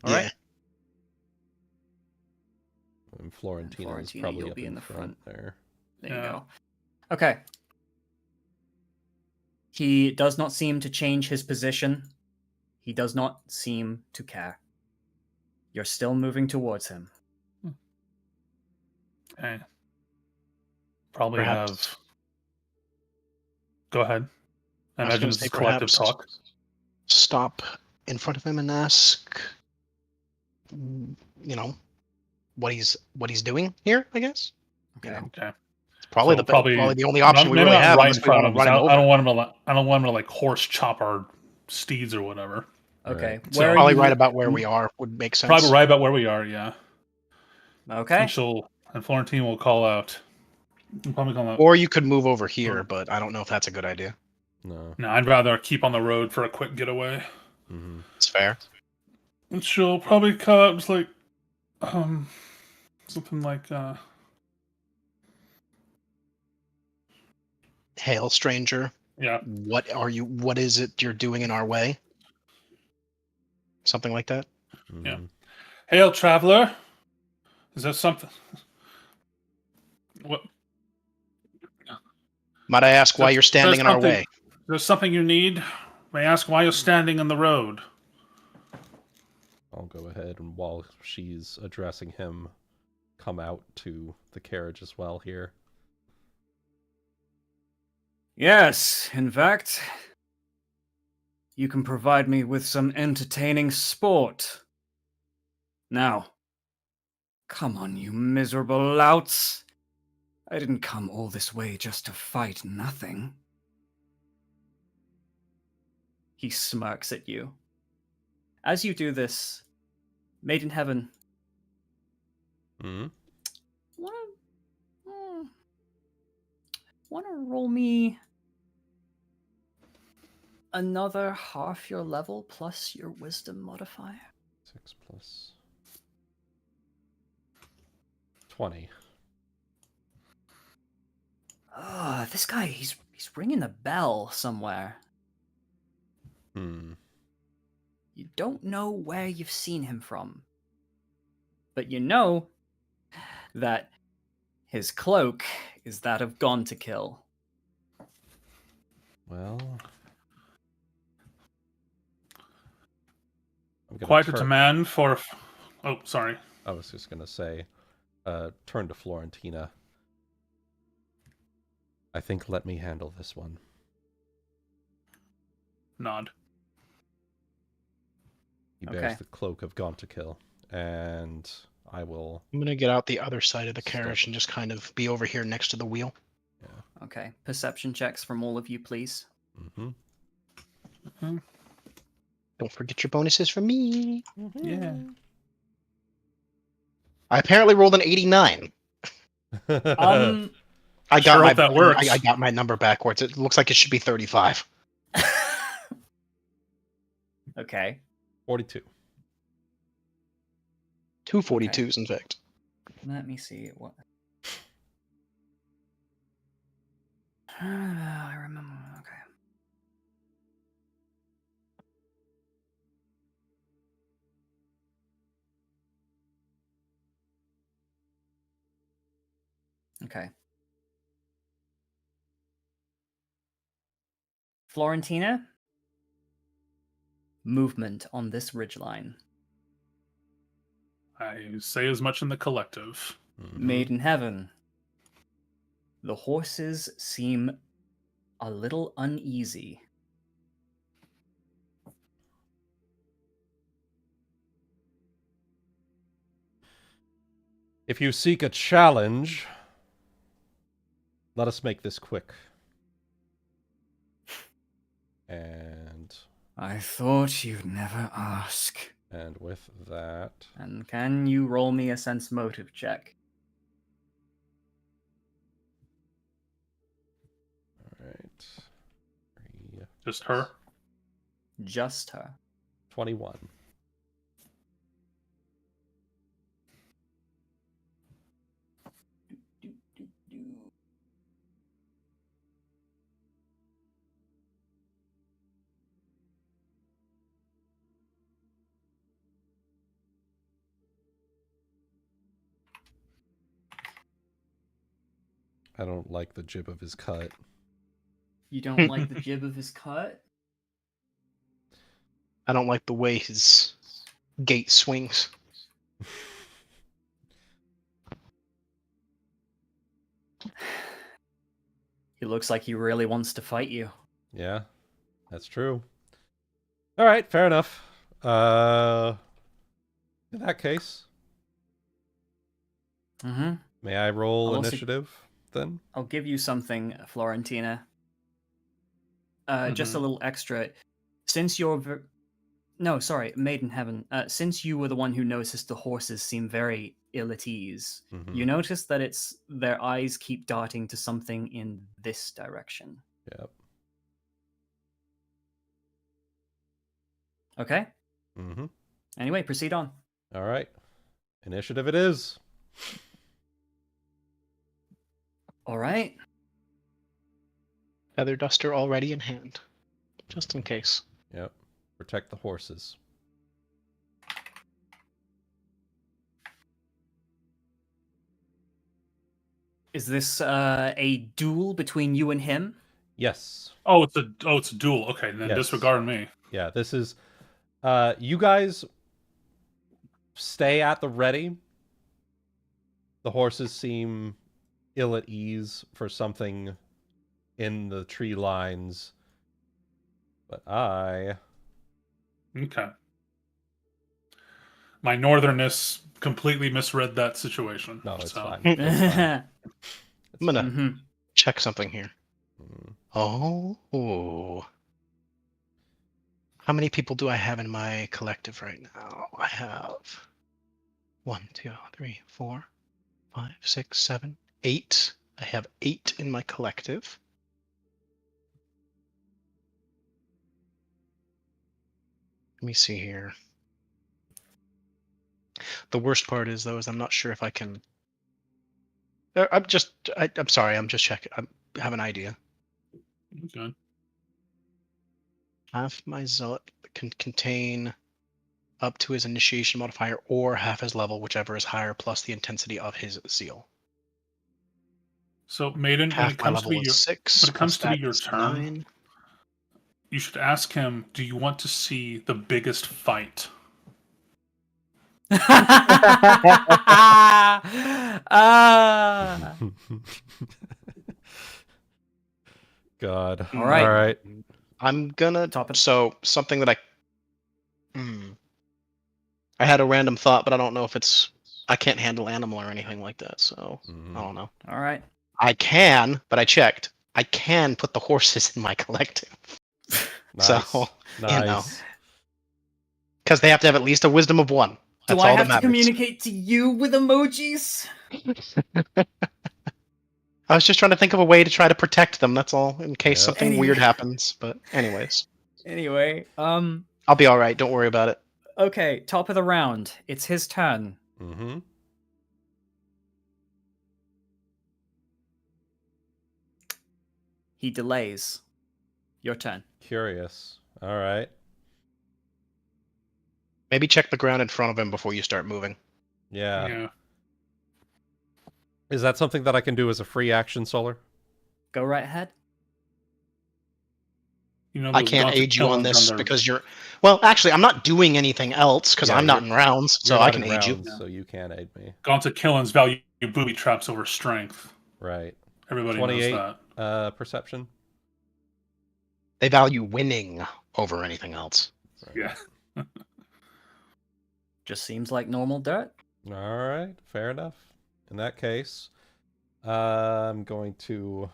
All yeah. right. And Florentina is Florentina, probably you'll up be in in the front there. There you Yeah. go. Okay. He does not seem to change his position. He does not seem to care. You're still moving towards him. hey. Probably Perhaps. have. Go ahead. I I was imagine gonna this say is collective perhaps talk. Stop in front of him and ask, what he's doing here. I guess. Okay. Okay. It's probably So probably the only option we maybe really not have right unless in we want front to of him. run him over. I don't want him to. I don't want him to like horse chop our steeds or whatever. Okay. Right. So- Where are Probably you? right about where we are would make sense. Probably right about where we are. Yeah. Okay. And Florentine will call out. We'll probably call out. Or you could move over here, but I don't know if that's a good idea. No. No, I'd rather keep on the road for a quick getaway. Mm-hmm. It's fair. And she'll probably call out just like, something like, Hail, stranger. yeah. What is it you're doing in our way? Something like that. Yeah. Hail, traveler. Is there something? What? Might I ask why you're standing in our way? Is there something you need? May I ask why you're standing in the road? I'll go ahead and while she's addressing him, come out to the carriage as well here. Yes, in fact, you can provide me with some entertaining sport. Now, come on, you miserable louts. I didn't come all this way just to fight nothing. He smirks at you. As you do this, Maiden Heaven, Hmm? wanna roll me another half your level plus your wisdom modifier? 6 plus 20. This guy, he's ringing a bell somewhere. Hmm. You don't know where you've seen him from, but you know that his cloak is that of Gone to Kill. Well, I'm gonna Quite a turn- demand for. Oh, sorry. I was just gonna say, turn to Florentina. I think let me handle this one. Nod. He bears Okay. the cloak of Gone to Kill, and I will. I'm gonna get out the other side of the carriage and just kind of be over here next to the wheel. Okay, perception checks from all of you, please. Mm-hmm. Don't forget your bonuses for me. Yeah. I apparently rolled an 89. I got Sure my hope that works. I got my number backwards. It looks like it should be 35. Okay. 42. 2 42s, in fact. Let me see what. I remember. Okay. Okay. Florentina, movement on this ridgeline. I say as much in the collective. Mm-hmm. Maiden Heaven. The horses seem a little uneasy. If you seek a challenge, let us make this quick. And I thought you'd never ask. and with that, And can you roll me a sense motive check? all right, 3, Just her. Just her. 21. I don't like the jib of his cut. You don't like the jib of his cut? I don't like the way his gait swings. He looks like he really wants to fight you. Yeah, that's true. All right, fair enough. In that case, Mm-hmm. may I roll I'll also- initiative then? I'll give you something, Florentina. Just a little extra. Since you're... No, sorry, Maiden Heaven. Since you were the one who noticed the horses seem very ill at ease, Mhm. you notice that their eyes keep darting to something in this direction. Yep. Okay? Mm-hmm. Anyway, proceed on. All right. Initiative it is. All right. Feather duster already in hand, just in case. Yep. Protect the horses. Is this a duel between you and him? Yes. It's a duel. Okay, then Yes. disregard me. Yeah, this is you guys stay at the ready. The horses seem ill at ease for something in the tree lines. But I Okay. My northernness completely misread that situation. no, it's so. fine. It's fine. I'm gonna Mm-hmm. check something here. Mm. Oh. How many people do I have in my collective right now? I have 1, 2, 3, 4, 5, 6, 7, 8. I have 8 in my collective. Let me see here. The worst part is, though, is I'm not sure if I can. I'm sorry. I'm just checking. I have an idea. Okay. Half my zealot can contain up to his initiation modifier or half his level, whichever is higher, plus the intensity of his zeal. So, Maiden, when Half it my comes to level be is your 6. when it comes plus to be that your is turn, 9. you should ask him, do you want to see the biggest fight? Ah. God. All right. All right. I'm gonna. Top it. So something that I had a random thought, but I don't know if it's. I can't handle animal or anything like that, so Mhm. I don't know. All right. I can, but I checked. I can put the horses in my collective. Nice. So, Nice. because they have to have at least a wisdom of 1. Do That's I all have that to matters. communicate to you with emojis? I was just trying to think of a way to try to protect them. That's all, in case Yep. something weird happens. But anyways, Anyway, I'll be all right. Don't worry about it. okay, top of the round. It's his turn. Mm-hmm. He delays. Your turn. Curious. All right. Maybe check the ground in front of him before you start moving. Yeah. Yeah. Is that something that I can do as a free action, Solar? Go right ahead. You know, I those can't Gaunted aid you on Killings this their- because you're. Well, actually, I'm not doing anything else because Yeah, I'm not you're- in rounds, so You're I not can in aid you. rounds, so you can aid me. Gaunted Killings value booby traps over strength. Right. Everybody knows 28 that. perception. They value winning over anything else. Right. Yeah. Just seems like normal dirt. All right. Fair enough. In that case, I'm going to.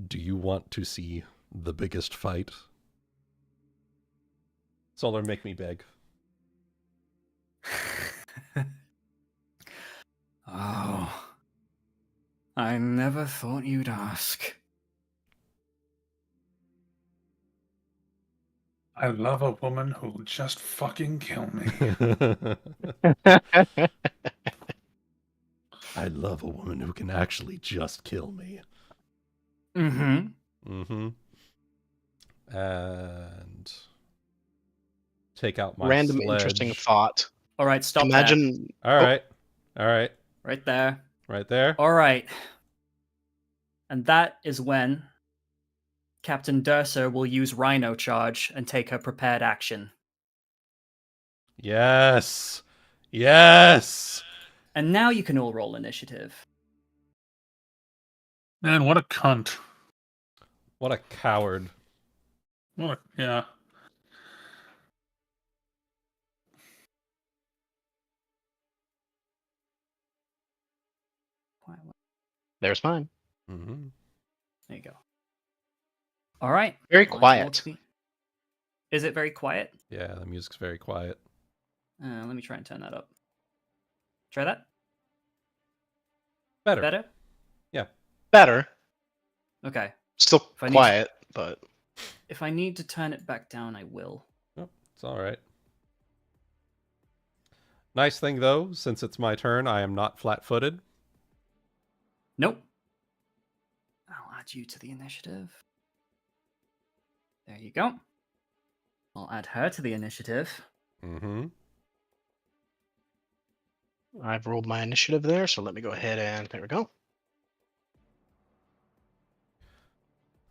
Do you want to see the biggest fight? Solar, make me beg. Oh. I never thought you'd ask. I love a woman who'll just fucking kill me. I love a woman who can actually just kill me. Mm-hmm. Mm-hmm. And take out my Random sledge. interesting thought. All right, stop Imagine. All right. All right. there. Right there. Right there. All right. And that is when Captain Durser will use Rhino Charge and take her prepared action. Yes. Yes. And now you can all roll initiative. Man, what a cunt. What a coward. Yeah. There's mine. Mm-hmm. There you go. All right. Very Let's roll quiet. to the- Is it very quiet? Yeah, the music's very quiet. Let me try and turn that up. Try that? Better. Better? Better. Okay. Still If I need quiet, but If I need to turn it back down, I will. Oh, it's all right. Nice thing, though, since it's my turn, I am not flat-footed. Nope. I'll add you to the initiative. There you go. I'll add her to the initiative. Mm-hmm. I've rolled my initiative there, so let me go ahead and there we go.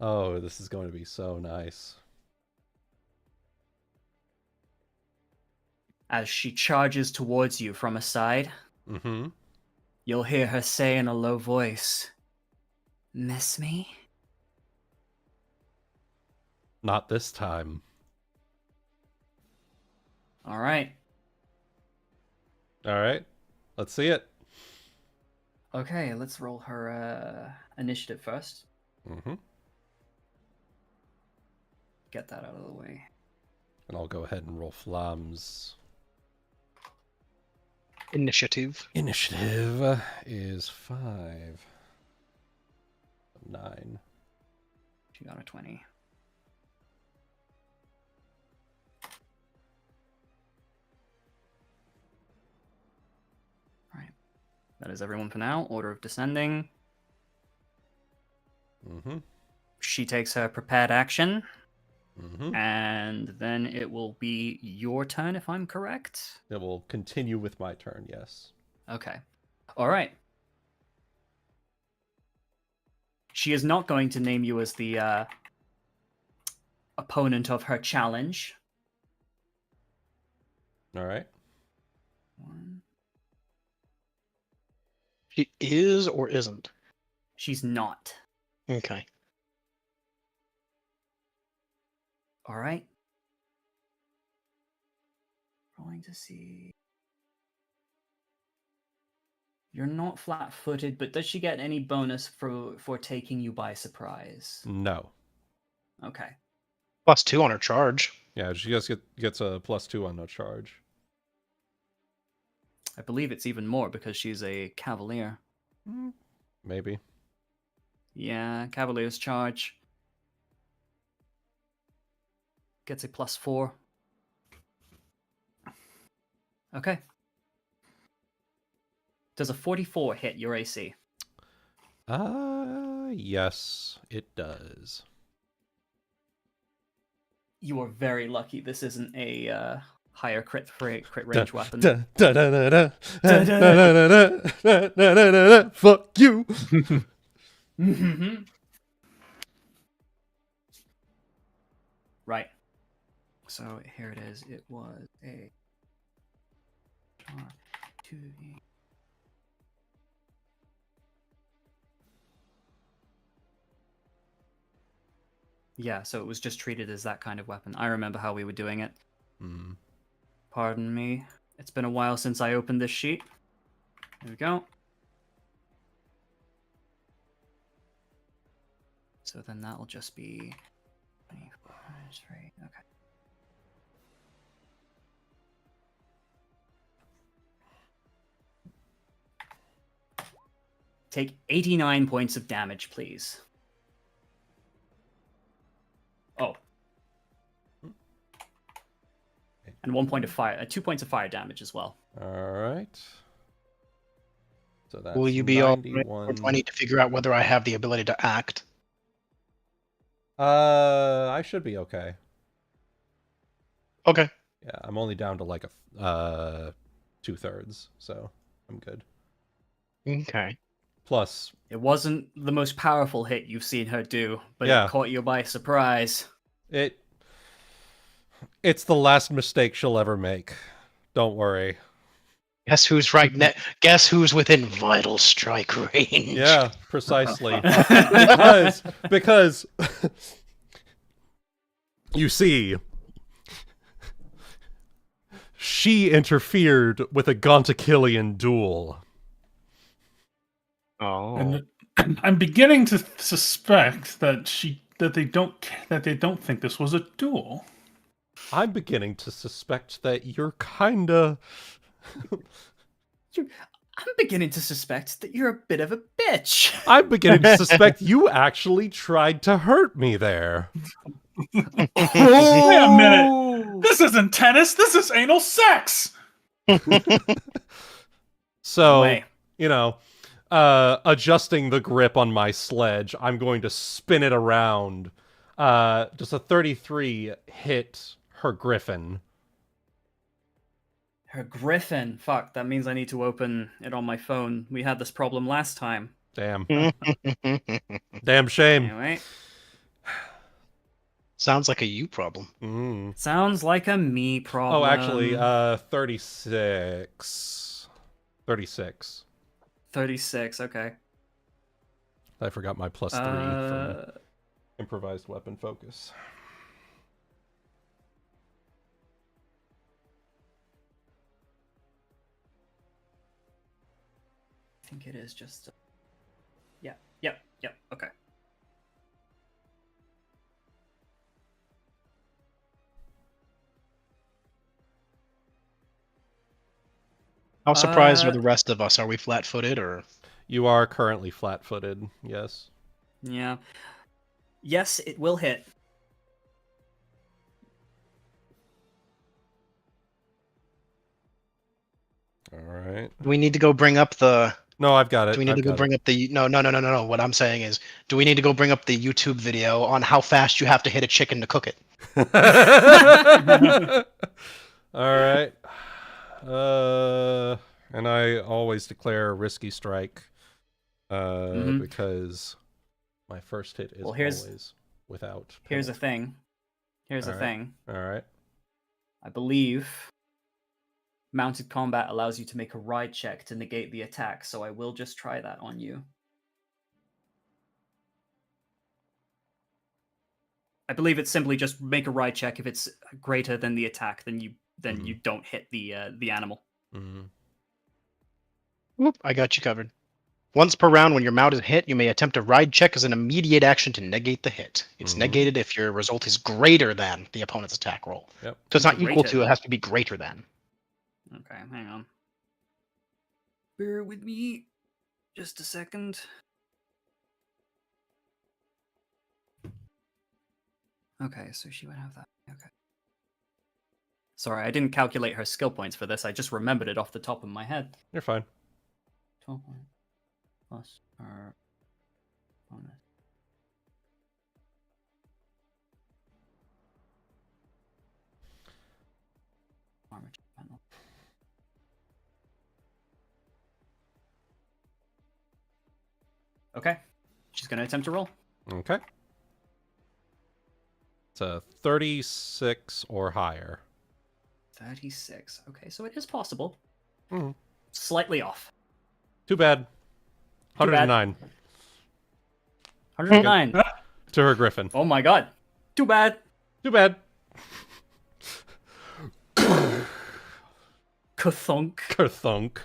Oh, this is going to be so nice. As she charges towards you from a side, Mm-hmm. you'll hear her say in a low voice, "Miss me?" Not this time. All right. All right. Let's see it. Okay, let's roll her initiative first. Mm-hmm. Get that out of the way. And I'll go ahead and roll Flam's Initiative. initiative is 5. 9. She got a 20. Alright. That is everyone for now. Order of descending. Mm-hmm. She takes her prepared action. Mm-hmm. And then it will be your turn, if I'm correct. It will continue with my turn, yes. Okay. All right. She is not going to name you as the opponent of her challenge. All right. She is or isn't? She's not. Okay. All right. Rolling to see. You're not flat-footed, but does she get any bonus for taking you by surprise? No. Okay. +2 on her charge. Yeah, she just gets a +2 on no charge. I believe it's even more because she's a cavalier. Maybe. Yeah, cavalier's charge. Gets a +4. Okay. Does a 44 hit your AC? Yes, it does. You are very lucky this isn't a higher crit range weapon. Fuck you. Right. So here it is. It was a 2d. Yeah, so it was just treated as that kind of weapon. I remember how we were doing it. Pardon me. It's been a while since I opened this sheet. There we go. So then that'll just be 24 minus 3. Okay. Take 89 points of damage, please. Oh. And 1 point of fire, 2 points of fire damage as well. All right. So that's Will you be all 91. or do I need to figure out whether I have the ability to act? I should be okay. Okay. Yeah, I'm only down to like a 2/3, so I'm good. Okay. Plus, It wasn't the most powerful hit you've seen her do, but Yeah. it caught you by surprise. it's the last mistake she'll ever make. Don't worry. Guess who's right Guess who's within vital strike range? Yeah, precisely. because you see, she interfered with a Gontakilian duel. Oh. And I'm beginning to suspect that they don't think this was a duel. I'm beginning to suspect that you're kinda... I'm beginning to suspect that you're a bit of a bitch. I'm beginning to suspect you actually tried to hurt me there. Wait a minute. This isn't tennis. This is anal sex. So, Way. adjusting the grip on my sledge, I'm going to spin it around. Just a 33 hit her griffin. Her griffin. Fuck, that means I need to open it on my phone. We had this problem last time. Damn. Damn shame. Anyway. Sounds like a you problem. Sounds like a me problem. Oh, actually, 36. 36. 36, okay. I forgot my +3 from improvised weapon focus. I think it is just. Yep. Okay. How surprised are the rest of us? Are we flat-footed or? You are currently flat-footed, yes. Yeah. Yes, it will hit. All right. Do we need to go bring up the? No, I've got it. Do we need to go bring up the? No. What I'm saying is, do we need to go bring up the YouTube video on how fast you have to hit a chicken to cook it? All right. And I always declare a risky strike because my first hit is always without. Here's the thing. All right. I believe mounted combat allows you to make a ride check to negate the attack, so I will just try that on you. I believe it's simply just make a ride check. If it's greater than the attack, then you don't hit the animal. Mm-hmm. Whoop, I got you covered. Once per round, when your mount is hit, you may attempt a ride check as an immediate action to negate the hit. It's negated if your result is greater than the opponent's attack roll. Yep. So it's not equal to, it has to be greater than. Okay, hang on. Bear with me just a second. Okay, so she would have that. Okay. Sorry, I didn't calculate her skill points for this. I just remembered it off the top of my head. You're fine. 12 points plus her bonus. Armor panel. Okay. She's going to attempt to roll. Okay. It's a 36 or higher. 36. Okay, so it is possible. Mm-hmm. Slightly off. Too bad. 109. 109. To her griffin. Oh my god. Too bad. Too bad. Kathunk. Kerthunk.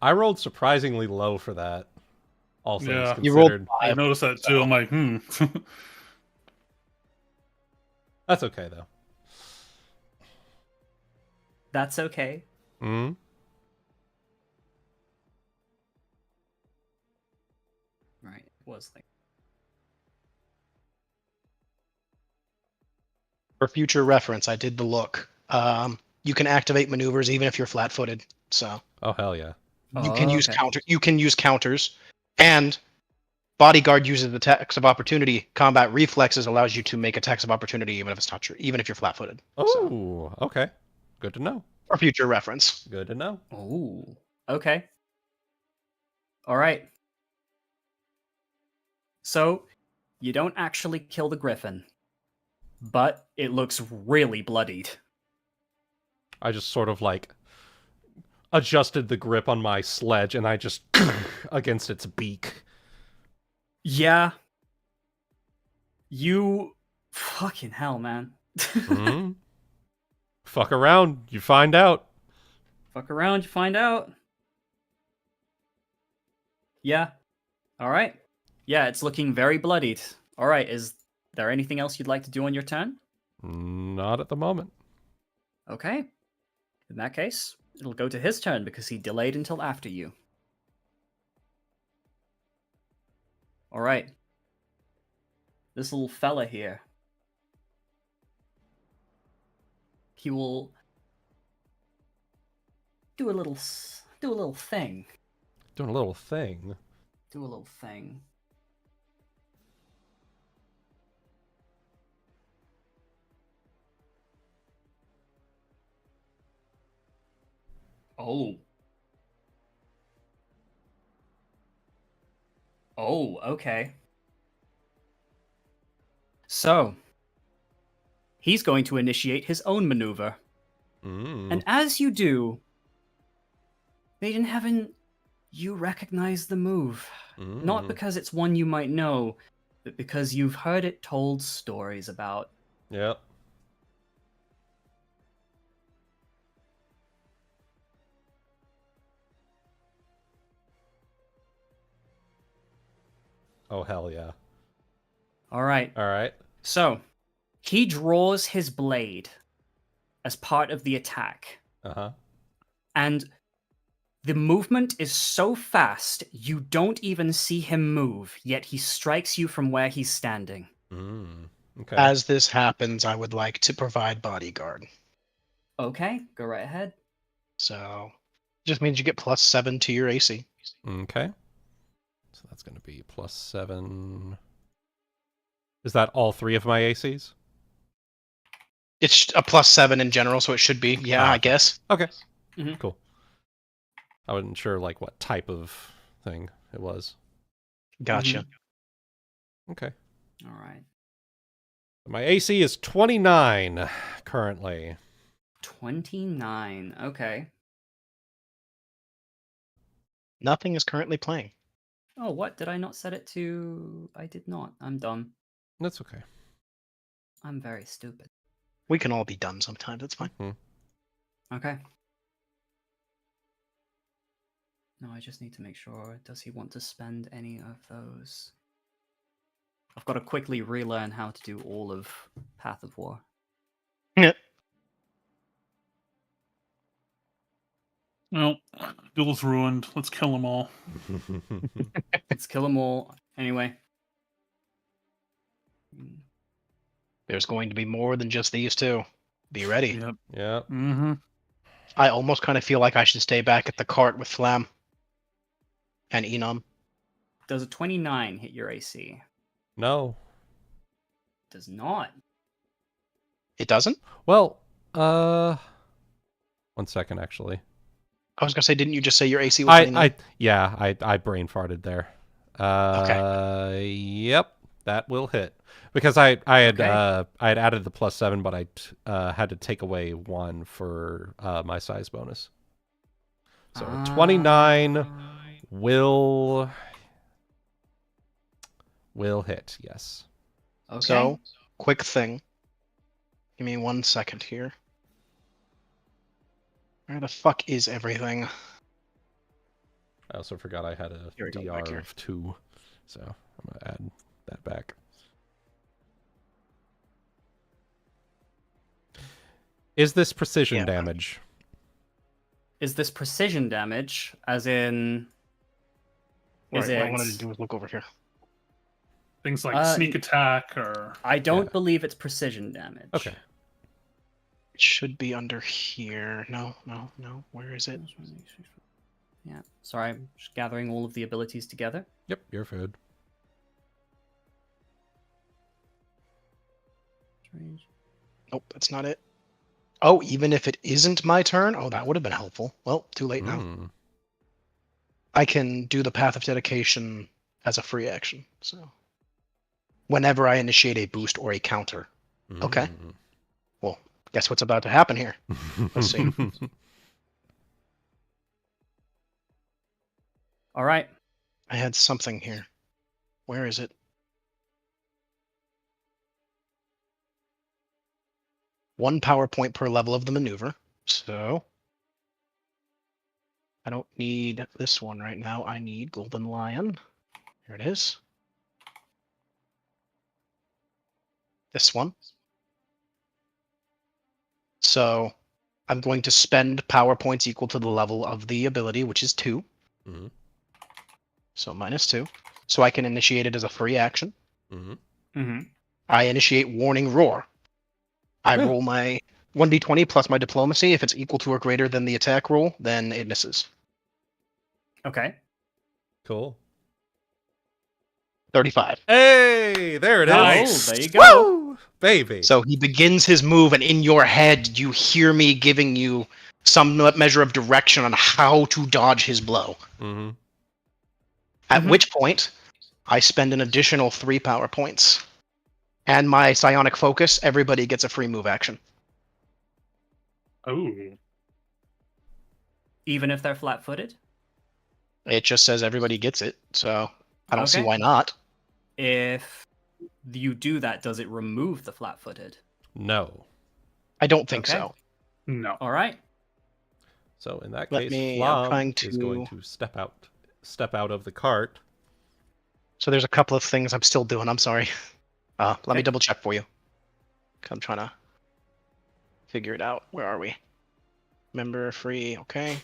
I rolled surprisingly low for that. All things Yeah. considered. You rolled I noticed that too. I'm like, That's okay though. That's okay. Hmm. Right. It was like. For future reference, I did the look. You can activate maneuvers even if you're flat-footed. So Oh hell yeah. you can use okay. counter. You can use counters, and bodyguard uses attacks of opportunity. Combat reflexes allows you to make attacks of opportunity even if it's not true, even if you're flat-footed. Oh, okay. Good to know. For future reference. Good to know. Oh. Okay. All right. So, you don't actually kill the griffin, but it looks really bloodied. I just sort of like adjusted the grip on my sledge and I just against its beak. Yeah. You fucking hell, man. Hmm. Fuck around, you find out. Fuck around, you find out. Yeah. All right. Yeah, it's looking very bloodied. All right, is there anything else you'd like to do on your turn? Not at the moment. Okay. In that case, it'll go to his turn because he delayed until after you. All right. This little fella here. He will do a little thing. Doing a little thing. Do a little thing. Oh. Oh, okay. So, he's going to initiate his own maneuver. And as you do, Maiden Heaven, you recognize the move. Not because it's one you might know, but because you've heard it told stories about. Yep. Oh, hell yeah. All right. All right. So, he draws his blade as part of the attack. Uh-huh. And the movement is so fast, you don't even see him move, yet he strikes you from where he's standing. Okay. As this happens, I would like to provide bodyguard. Okay, go right ahead. So, just means you get +7 to your AC. Okay. So that's going to be +7. Is that all 3 of my ACs? It's a +7 in general, so it should be. Yeah, I guess. Okay. Mhm. Cool. I wasn't sure like what type of thing it was. Gotcha. Okay. All right. My AC is 29 currently. 29. Okay. Nothing is currently playing. Oh, what? Did I not set it to... I did not. I'm dumb. That's okay. I'm very stupid. We can all be dumb sometimes. It's fine. Okay. No, I just need to make sure. Does he want to spend any of those? I've got to quickly relearn how to do all of Path of War. Yeah. Well, duel's ruined. Let's kill them all. Let's kill them all. Anyway. There's going to be more than just these two. Be ready. Yep. Yeah. Mm-hmm. I almost kind of feel like I should stay back at the cart with Flam and Enum. Does a 29 hit your AC? No. Does not. It doesn't? Well, 1 second actually. I was going to say, didn't you just say your AC was 29? I brain farted there. Yep, that will hit. Because I had added the +7, but I had to take away 1 for my size bonus. So 29 will hit, yes. Okay. So, quick thing. Give me 1 second here. Where the fuck is everything? I also forgot I had a Here we go, DR back here. of 2, so I'm going to add that back. Is this precision Yeah. damage? Is this precision damage, as in... Right, Is what I it... wanted to do was look over here. Things like sneak attack or... I don't Yeah. believe it's precision damage. Okay. It should be under here. No. Where is it? Yeah. Sorry, I'm just gathering all of the abilities together. Yep, you're food. Nope, that's not it. Oh, even if it isn't my turn? Oh, that would have been helpful. Well, too late now. Mm. I can do the Path of Dedication as a free action. So, whenever I initiate a boost or a counter. Okay. Well, guess what's about to happen here? Let's see. All right. I had something here. Where is it? One power point per level of the maneuver. So I don't need this one right now. I need Golden Lion. Here it is. This one. So I'm going to spend power points equal to the level of the ability, which is 2. Mhm. So -2. So I can initiate it as a free action. Mm-hmm. I initiate Warning Roar. I roll my 1d20 plus my diplomacy. If it's equal to or greater than the attack roll, then it misses. Okay. Cool. 35. Hey, there it is. Nice. Oh, there you go. Woo! Baby. So he begins his move, and in your head, you hear me giving you some measure of direction on how to dodge his blow. Mm-hmm. At Mhm. which point, I spend an additional 3 power points. And my psionic focus, everybody gets a free move action. Oh. Even if they're flat-footed? It just says everybody gets it, so I don't see Okay. why not. If you do that, does it remove the flat-footed? No. I don't think Okay. so. No. All right. So in that Let case, me- I'm Flom trying is going to- to step out of the cart So there's a couple of things I'm still doing. I'm sorry. Let me double check for you. 'Cause I'm trying to figure it out. Where are we? Member free. Okay.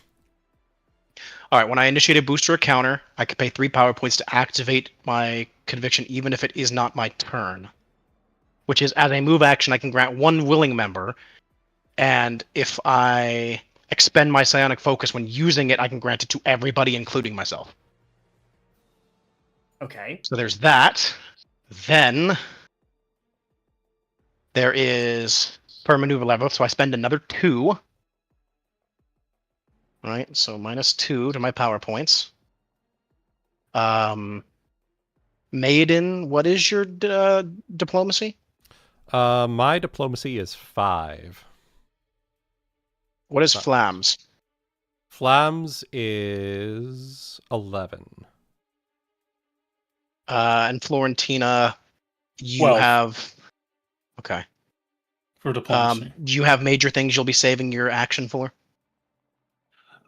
All right. When I initiate a booster or counter, I can pay 3 power points to activate my conviction, even if it is not my turn. Which is, as a move action, I can grant 1 willing member, and if I expend my psionic focus when using it, I can grant it to everybody, including myself. Okay. So there's that. Then there is per maneuver level, so I spend another 2. Right, so -2 to my power points. Maiden, what is your diplomacy? My diplomacy is 5. What is Flam's? Flam's is 11. And Florentina, you 12. have... Okay. For diplomacy. Do you have major things you'll be saving your action for?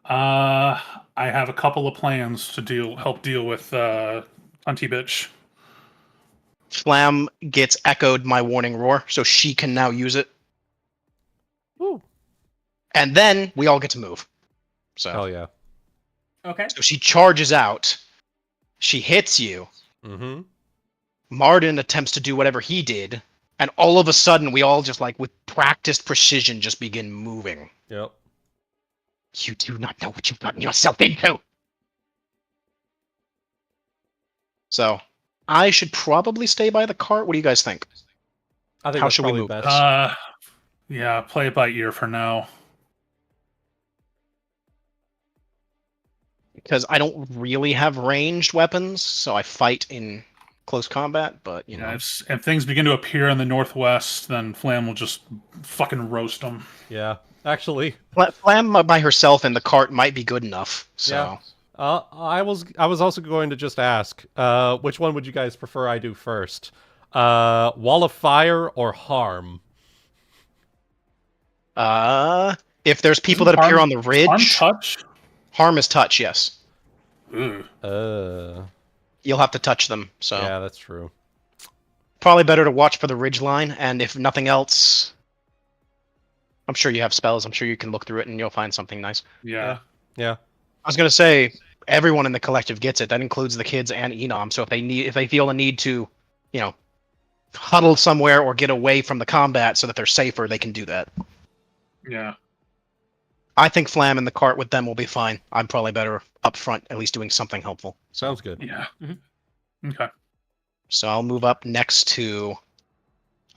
I have a couple of plans to help deal with Hunty Bitch. Flam gets echoed my warning roar, so she can now use it. Woo. And then we all get to move. So, Hell yeah. Okay. so she charges out. She hits you. Mm-hmm. Martin attempts to do whatever he did, and all of a sudden we all just like with practiced precision just begin moving. Yep. You do not know what you've gotten yourself into. So, I should probably stay by the cart. What do you guys think? I think How that's should we probably move best. Yeah, play it by ear for now. Because I don't really have ranged weapons, so I fight in close combat, but, you know. If things begin to appear in the northwest, then Flam will just fucking roast them. Yeah. Actually, Flam by herself in the cart might be good enough, so... Yeah. I was also going to just ask, which one would you guys prefer I do first? Wall of Fire or Harm? If there's people that appear on the ridge... Harm touch? Harm is touch, yes. Ugh. You'll have to touch them, so... Yeah, that's true. Probably better to watch for the ridge line, and if nothing else... I'm sure you have spells, I'm sure you can look through it and you'll find something nice. Yeah. Yeah. I was gonna say, everyone in the collective gets it. That includes the kids and Enom, so if they feel the need to, you know, huddle somewhere or get away from the combat so that they're safer, they can do that. Yeah. I think Flam in the cart with them will be fine. I'm probably better up front, at least doing something helpful. Sounds good. Yeah. Mm-hmm. Okay. So I'll move up next to...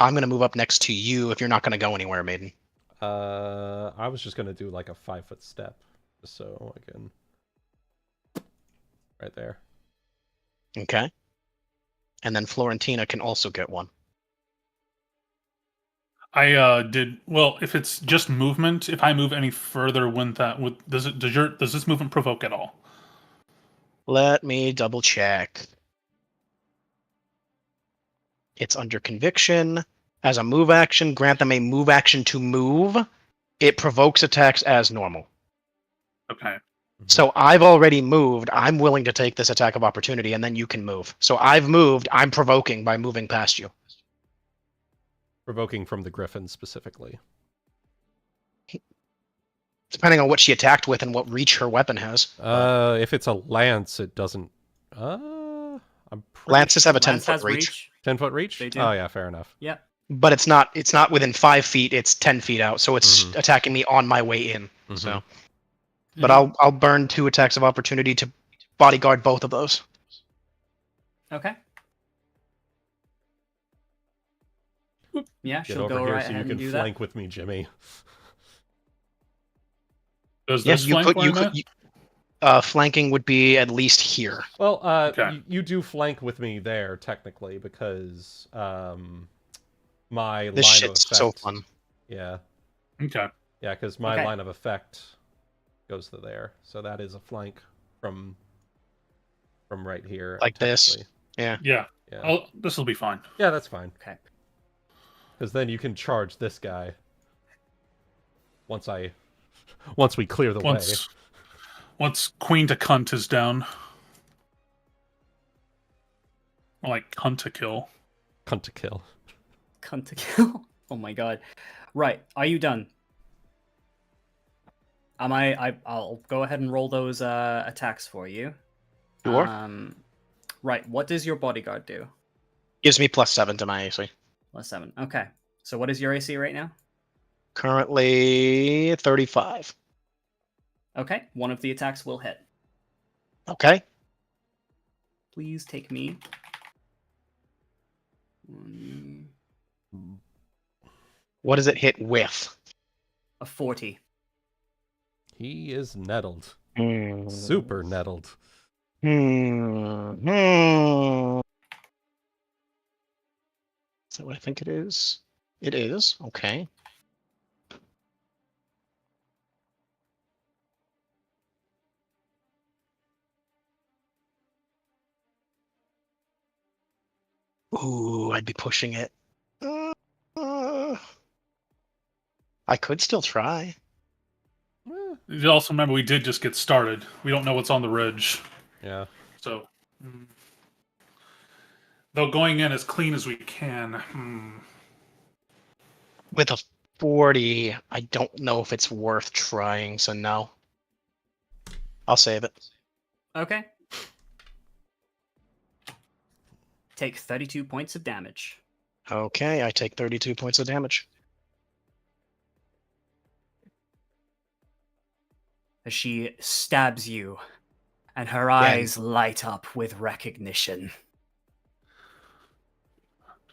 I'm gonna move up next to you if you're not gonna go anywhere, Maiden. I was just gonna do like a 5-foot step, just so I can... Right there. Okay. And then Florentina can also get one. I did well. If it's just movement, if I move any further, does this movement provoke at all? Let me double check. It's under conviction. As a move action, grant them a move action to move. It provokes attacks as normal. Okay. So I've already moved. I'm willing to take this attack of opportunity, and then you can move. So I've moved. I'm provoking by moving past you. Provoking from the Griffin specifically. Depending on what she attacked with and what reach her weapon has. If it's a lance, it doesn't... I'm pretty Lances have a Lance 10-foot has reach. 10-foot reach? They do. Oh, yeah, fair enough. Yeah. But it's not within 5 feet. It's 10 feet out, so it's attacking me on my way in. Mhm. So, but I'll burn 2 attacks of opportunity to bodyguard both of those. Okay. Yeah, Get she'll over go here right so ahead you and can do flank with me, Jimmy. Does Yes, this you flank could. where You I'm could. at? Flanking would be at least here. Well, Okay. you do flank with me there, technically, because my This line shit's of effect... so fun. Yeah. Okay. Yeah, because my Okay. line of effect goes to there. So that is a flank from right here. Like this? technically. Yeah. Yeah. Oh, this will be fine. Yeah, that's fine. Okay. Because then you can charge this guy once we clear the way. Once Queen to Cunt is down. More like cunt to kill. Cunt to kill. Cunt to kill. Oh my god. Right, are you done? I'll go ahead and roll those attacks for you. Sure. Right, what does your bodyguard do? Gives me +7 to my AC. +7. Okay. So what is your AC right now? Currently 35. Okay, one of the attacks will hit. Okay. Please take me. What does it hit with? A 40. He is nettled. Hmm. Super nettled. Is that what I think it is? It is. Okay. Ooh, I'd be pushing it. I could still try. You also remember we did just get started. We don't know what's on the ridge. Yeah. So, though going in as clean as we can. With a 40, I don't know if it's worth trying, so no. I'll save it. Okay. Take 32 points of damage. Okay, I take 32 points of damage. As she stabs you, and her eyes light up with recognition.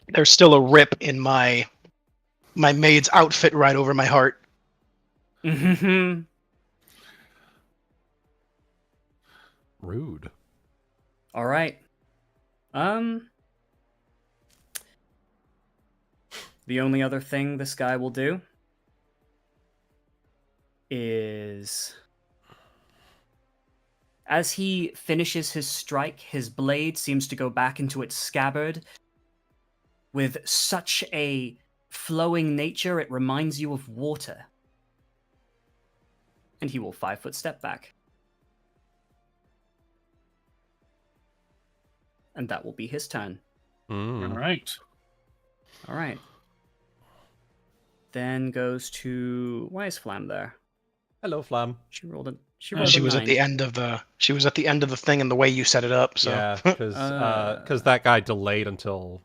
There's still a rip in my maid's outfit right over my heart. Mm-hmm. Rude. All right. The only other thing this guy will do is, as he finishes his strike, his blade seems to go back into its scabbard with such a flowing nature it reminds you of water. And he will 5-foot step back. And that will be his turn. Mm. All right. All right. Then goes to, why is Flam there? Hello, Flam. She rolled a. She Oh, rolled She a was 9. at the end of the. She was at the end of the thing, and the way you set it up. So Yeah, because that guy delayed until.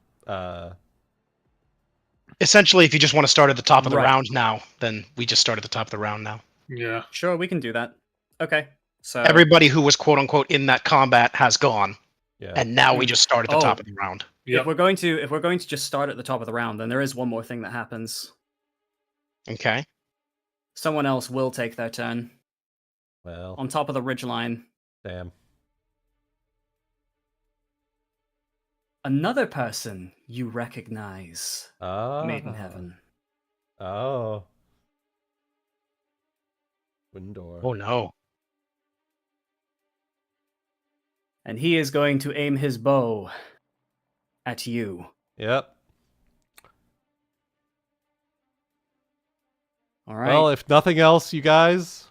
essentially, if you just want to start at the top of the Right. round now, then we just start at the top of the round now. Yeah. Sure, we can do that. Okay. So Everybody who was quote unquote in that combat has gone, Yeah. and now we just start at the Oh. top of the round. Yep. if we're going to just start at the top of the round, then there is one more thing that happens. Okay. Someone else will take their turn Well, on top of the ridgeline. damn. Another person you recognize, Oh. Maiden Heaven. Oh. Windor. Oh no. And he is going to aim his bow at you. Yep. All right. Well, if nothing else, you guys,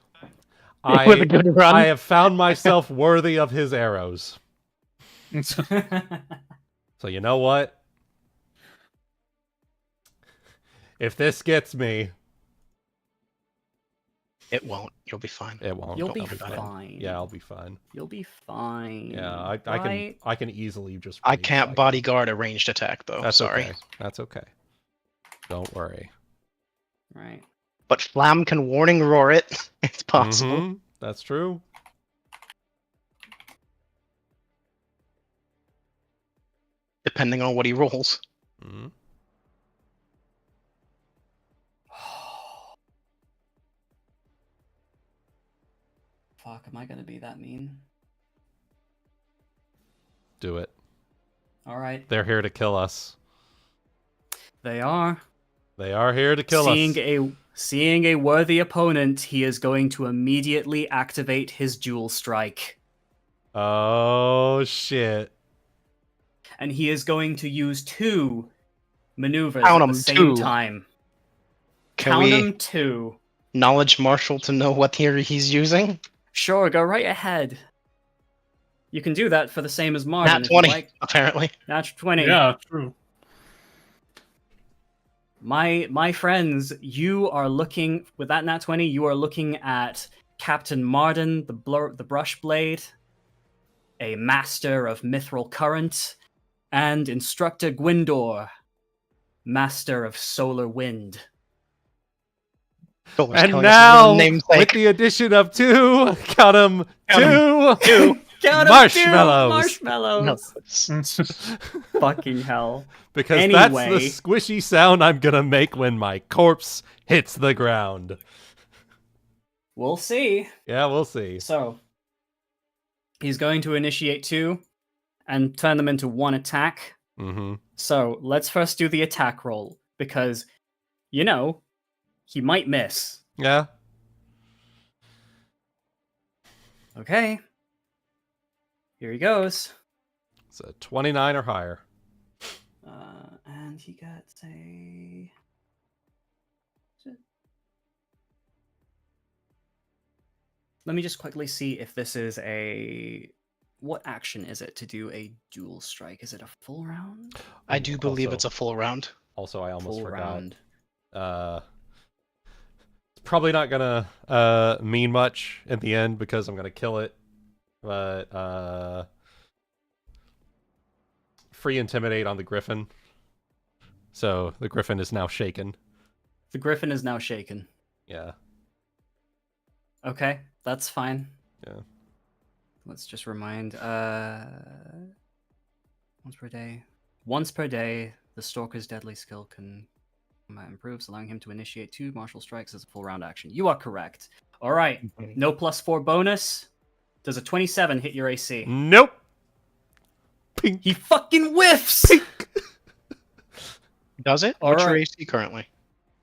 It was a good run. I have found myself worthy of his arrows. So you know what? If this gets me, It won't. You'll be fine. it won't. You'll be worry about it. fine. Yeah, I'll be fine. You'll be fine. Yeah, I can easily just. I rage can't like- bodyguard a ranged attack though. That's Sorry. okay. That's okay. Don't worry. Right. But Flam can warning roar it. It's possible. Mhm, that's true. Depending on what he rolls. Mhm. Fuck, am I gonna be that mean? Do it. All right. They're here to kill us. They are. They are here to kill us. Seeing a worthy opponent, he is going to immediately activate his dual strike. Oh shit. And he is going to use 2 maneuvers Count at the 'em, same 2. time. Can Count we them 2. knowledge Marshall to know what here he's using? Sure, go right ahead. You can do that for the same as Martin. Nat if you 20, like. apparently. Natural 20. Yeah, true. My friends, you are looking with that nat 20. You are looking at Captain Martin, the Brushblade, a master of Mithril Current, and Instructor Gwyndor, master of Solar Wind. Solar's And killing us with a now, namesake. with the addition of 2, count 'em, 2 Count 'em, marshmallows. two marshmallows. Fucking hell. Because that's the Anyway. squishy sound I'm gonna make when my corpse hits the ground. We'll see. Yeah, we'll see. So, he's going to initiate 2 and turn them into 1 attack. Mm-hmm. So, let's first do the attack roll, because, you know, he might miss. Yeah. Okay. Here he goes. It's a 29 or higher. And he gets a... Let me just quickly see if this is a... What action is it to do a dual strike? Is it a full round? I do believe Also- it's a full round. Also, I almost Full forgot. round. It's probably not gonna mean much in the end because I'm gonna kill it. But free intimidate on the griffin. So the griffin is now shaken. The griffin is now shaken. Yeah. Okay, that's fine. Yeah. Let's just remind, once per day. Once per day, the Stalker's deadly skill can improves, allowing him to initiate 2 martial strikes as a full round action. You are correct. All right, no +4 bonus. Does a 27 hit your AC? Nope. Pink. He fucking whiffs! Does it? All What's your right. AC currently?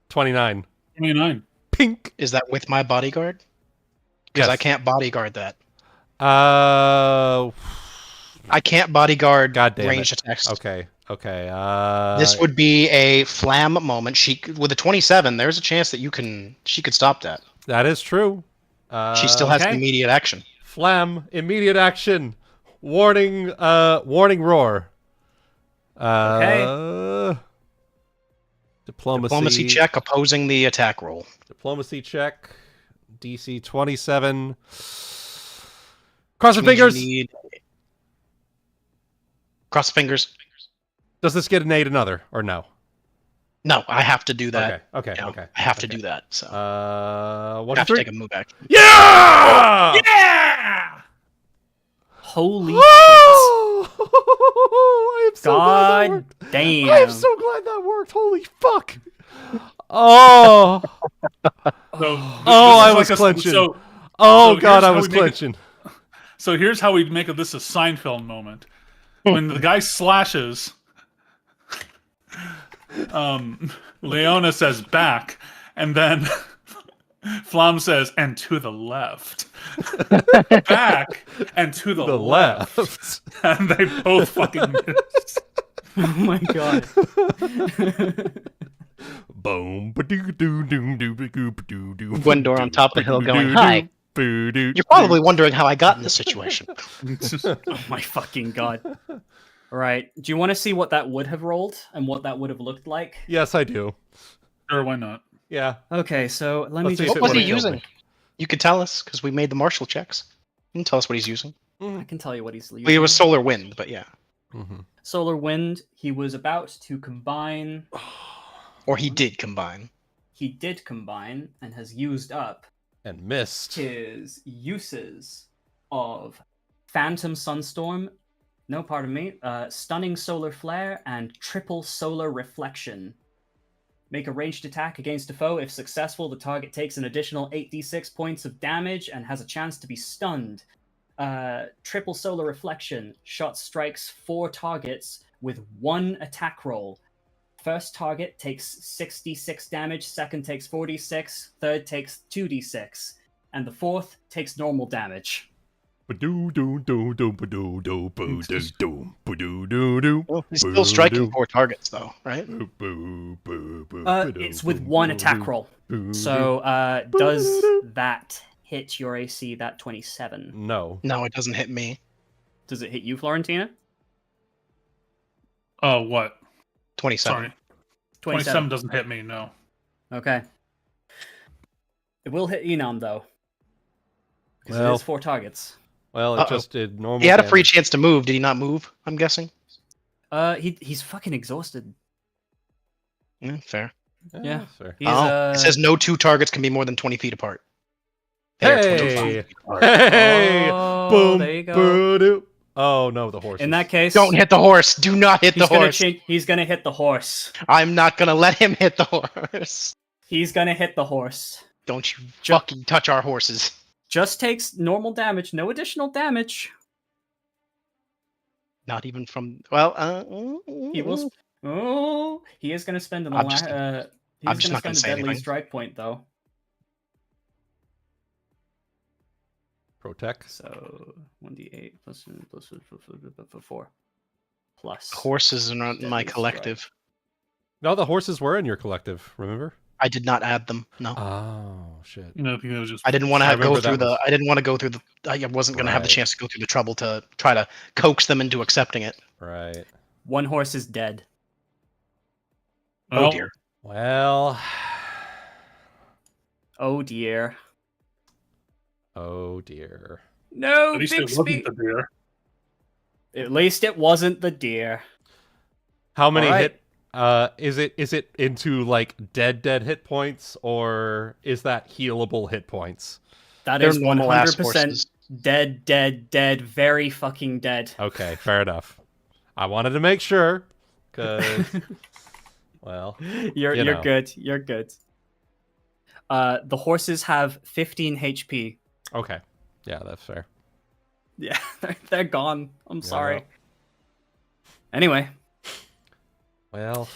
29. 29. Pink. Is that with my bodyguard? Because Yes. I can't bodyguard that. Uh. I can't bodyguard God damn ranged it. attacks. Okay. Okay. This would be a flam moment. She with a 27. There's a chance that she could stop that. That is true. She still has okay. immediate action. Flam. Immediate action. Warning. Warning roar. Diplomacy check opposing the attack roll. Diplomacy check. DC 27. Cross the Which means fingers. you need- Cross the fingers. Does this get an 8 another or no? No, I have to do that. Okay. you know, Okay. I have to okay. do that. So Uh, I 1 have to to 3. take a move action. Yeah! Yeah! Holy shit. I am so glad that God worked. damn. I am so glad that worked. Holy fuck. Oh. So, Oh, I this was is clenching. So, Oh So god, here's I how was we make it- clenching. so here's how we make this a Seinfeld moment. When the guy slashes, Leona says back, and then Flam says, and to the left. Back and to the, The left. left. And they both fucking miss. Oh my god. Boom. Ba-doo-doo-doo-doo-doo-doo. Gwendor on top of the hill going, "Hi." Boo-doo. You're probably wondering how I got in this situation. Oh my fucking god. Alright, do you want to see what that would have rolled and what that would have looked like? Yes, I do. Sure, why not? Yeah. Okay, so let me Let's see just... if What was would've he killed using? me. You could tell us because we made the martial checks. You can tell us what he's using. I can tell you what he's using. Well, it was solar wind, but yeah. Mm-hmm. Solar Wind, he was about to combine... Or he did combine. He did combine and has used up And missed. his uses of Phantom Sunstorm, no, pardon me, Stunning Solar Flare, and Triple Solar Reflection. Make a ranged attack against a foe. If successful, the target takes an additional 8d6 points of damage and has a chance to be stunned. Triple Solar Reflection. Shot strikes 4 targets with 1 attack roll. First target takes 6d6 damage, second takes 4d6, third takes 2d6, and the fourth takes normal damage. He's still striking 4 targets, though, right? It's with 1 attack roll. So, does that hit your AC, that 27? No. No, it doesn't hit me. Does it hit you, Florentina? Oh, what? 27. Sorry. 27 doesn't hit me, no. Okay. It will hit Enam, though. Because it Well. is 4 targets. Well, it just did normal. He had a free damage. chance to move. Did he not move? I'm guessing. He's fucking exhausted. Yeah, fair. Yeah. That's fair. He's, It says no 2 targets can be more than 20 feet apart. They are 25 Hey! feet apart. Hey! Oh, Boom! there you go. boo-doo. Oh no, the horse. In that case, Don't hit the horse. Do not hit the horse. He's gonna hit the horse. I'm not gonna let him hit the horse. He's gonna hit the horse. Don't you fucking touch our horses. Just takes normal damage, no additional damage. Not even from. Well, He will. Oh, he is gonna spend I'm just he's not gonna gonna spend a say deadly anything. strike point though. Protect. So 1d8 plus 4 plus. Horses are not in my Deadly collective. No, the horses were in your collective. Remember? I did not add them. No. Oh shit. You know, I think it was just. I didn't want I to go remember through that the. I didn't want to go through the. I wasn't going to have the Right. chance to go through the trouble to try to coax them into accepting it. Right. One horse is dead. Oh Well, dear. Well. Oh dear. Oh dear. No, At least it Bixby. wasn't the deer. At least it wasn't the deer. How many Alright. hit? Is it into like dead hit points, or is that healable hit points? That They're is normal ass 100% horses. dead, very fucking dead. Okay, fair enough. I wanted to make sure, because well, You're you know. good. You're good. The horses have 15 HP. Okay, yeah, that's fair. Yeah, they're gone. I'm sorry. Yeah. Anyway, Well,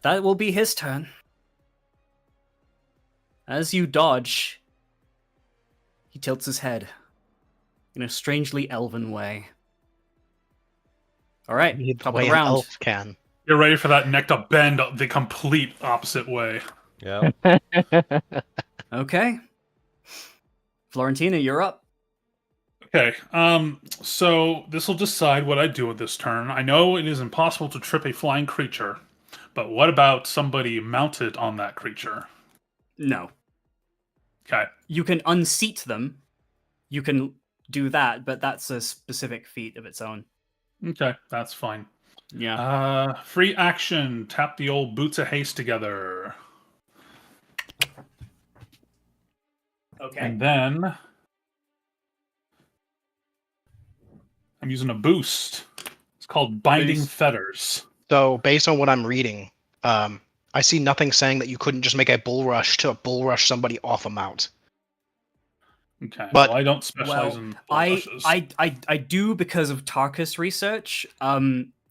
that will be his turn. As you dodge, he tilts his head in a strangely elven way. All right, The top of way the an round. elf can. You're ready for that neck to bend the complete opposite way. yeah. Okay. Florentina, you're up. Okay, so this will decide what I do with this turn. I know it is impossible to trip a flying creature, but what about somebody mounted on that creature? No. Okay, You can unseat them. You can do that, but that's a specific feat of its own. okay, that's fine. Yeah. Free action, tap the old boots of haste together. Okay. And then I'm using a boost. It's called Binding Boost. Fetters. So based on what I'm reading, I see nothing saying that you couldn't just make a bull rush to bull rush somebody off a mount. Okay, But- well, I don't specialize in bull rushes. I do because of Tarkus research.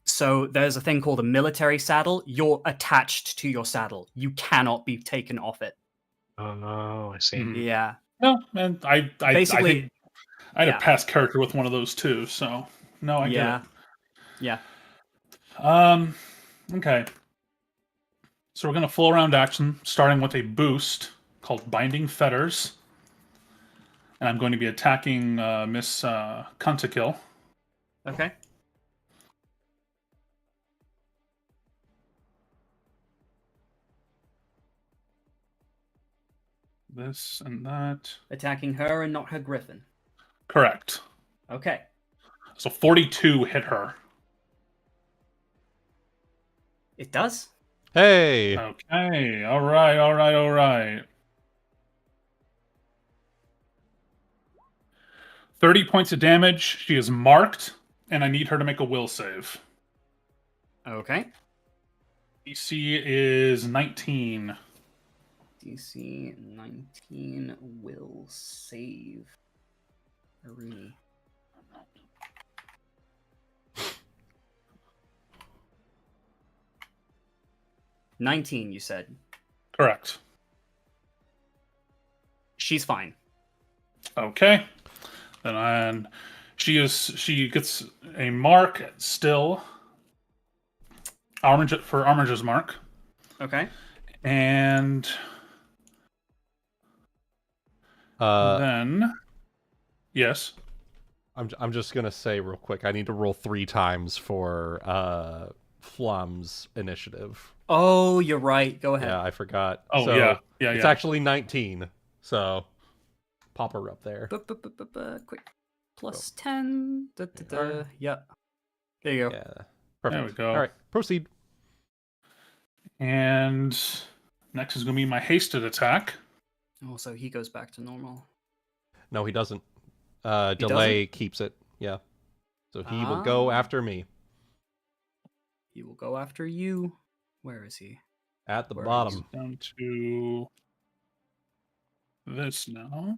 So there's a thing called a military saddle. You're attached to your saddle. You cannot be taken off it. Oh, I see. Mhm. Yeah. No, and I Basically, think I had yeah. a past character with one of those too, so no, I yeah. get Yeah. it. Okay. So we're gonna full round action, starting with a boost called Binding Fetters. And I'm going to be attacking Miss Kuntakill. Okay. This and that. Attacking her and not her griffin. Correct. Okay. So 42 hit her. It does. Hey. Okay. All right. 30 points of damage. She is marked, and I need her to make a will save. Okay. DC is 19. DC 19 will save. Aruni. $19, you said. Correct. She's fine. Okay. Then she gets a mark still. Armiger's mark. Okay. And then yes. I'm just gonna say real quick. I need to roll 3 times for Flum's initiative. Oh, you're right. Go ahead. Yeah, I forgot. Oh, so yeah. it's actually 19. So pop her up there. Quick. Plus 10. Yeah. There you go. Yeah, perfect. There we go. All right, proceed. And next is going to be my hasted attack. Oh, so he goes back to normal. No, he doesn't. He Delay keeps it. Yeah. So he will go after me. He will go after you. Where is he? At the Where bottom. Down to this now.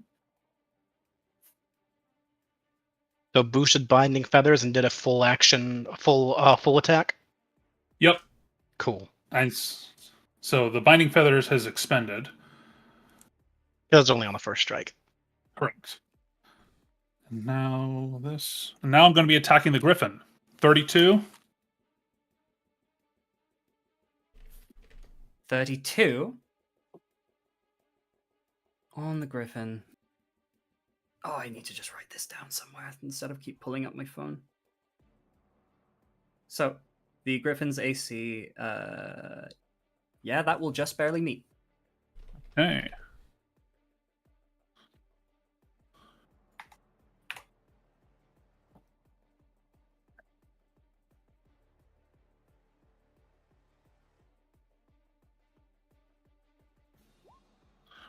So boosted binding feathers and did a full action, full attack. Yep. Cool. So the binding feathers has expended. It was only on the first strike. Correct. And now this. And now I'm going to be attacking the griffin. 32. 32 on the griffin. Oh, I need to just write this down somewhere instead of keep pulling up my phone. So, the griffin's AC, yeah, that will just barely meet. Okay.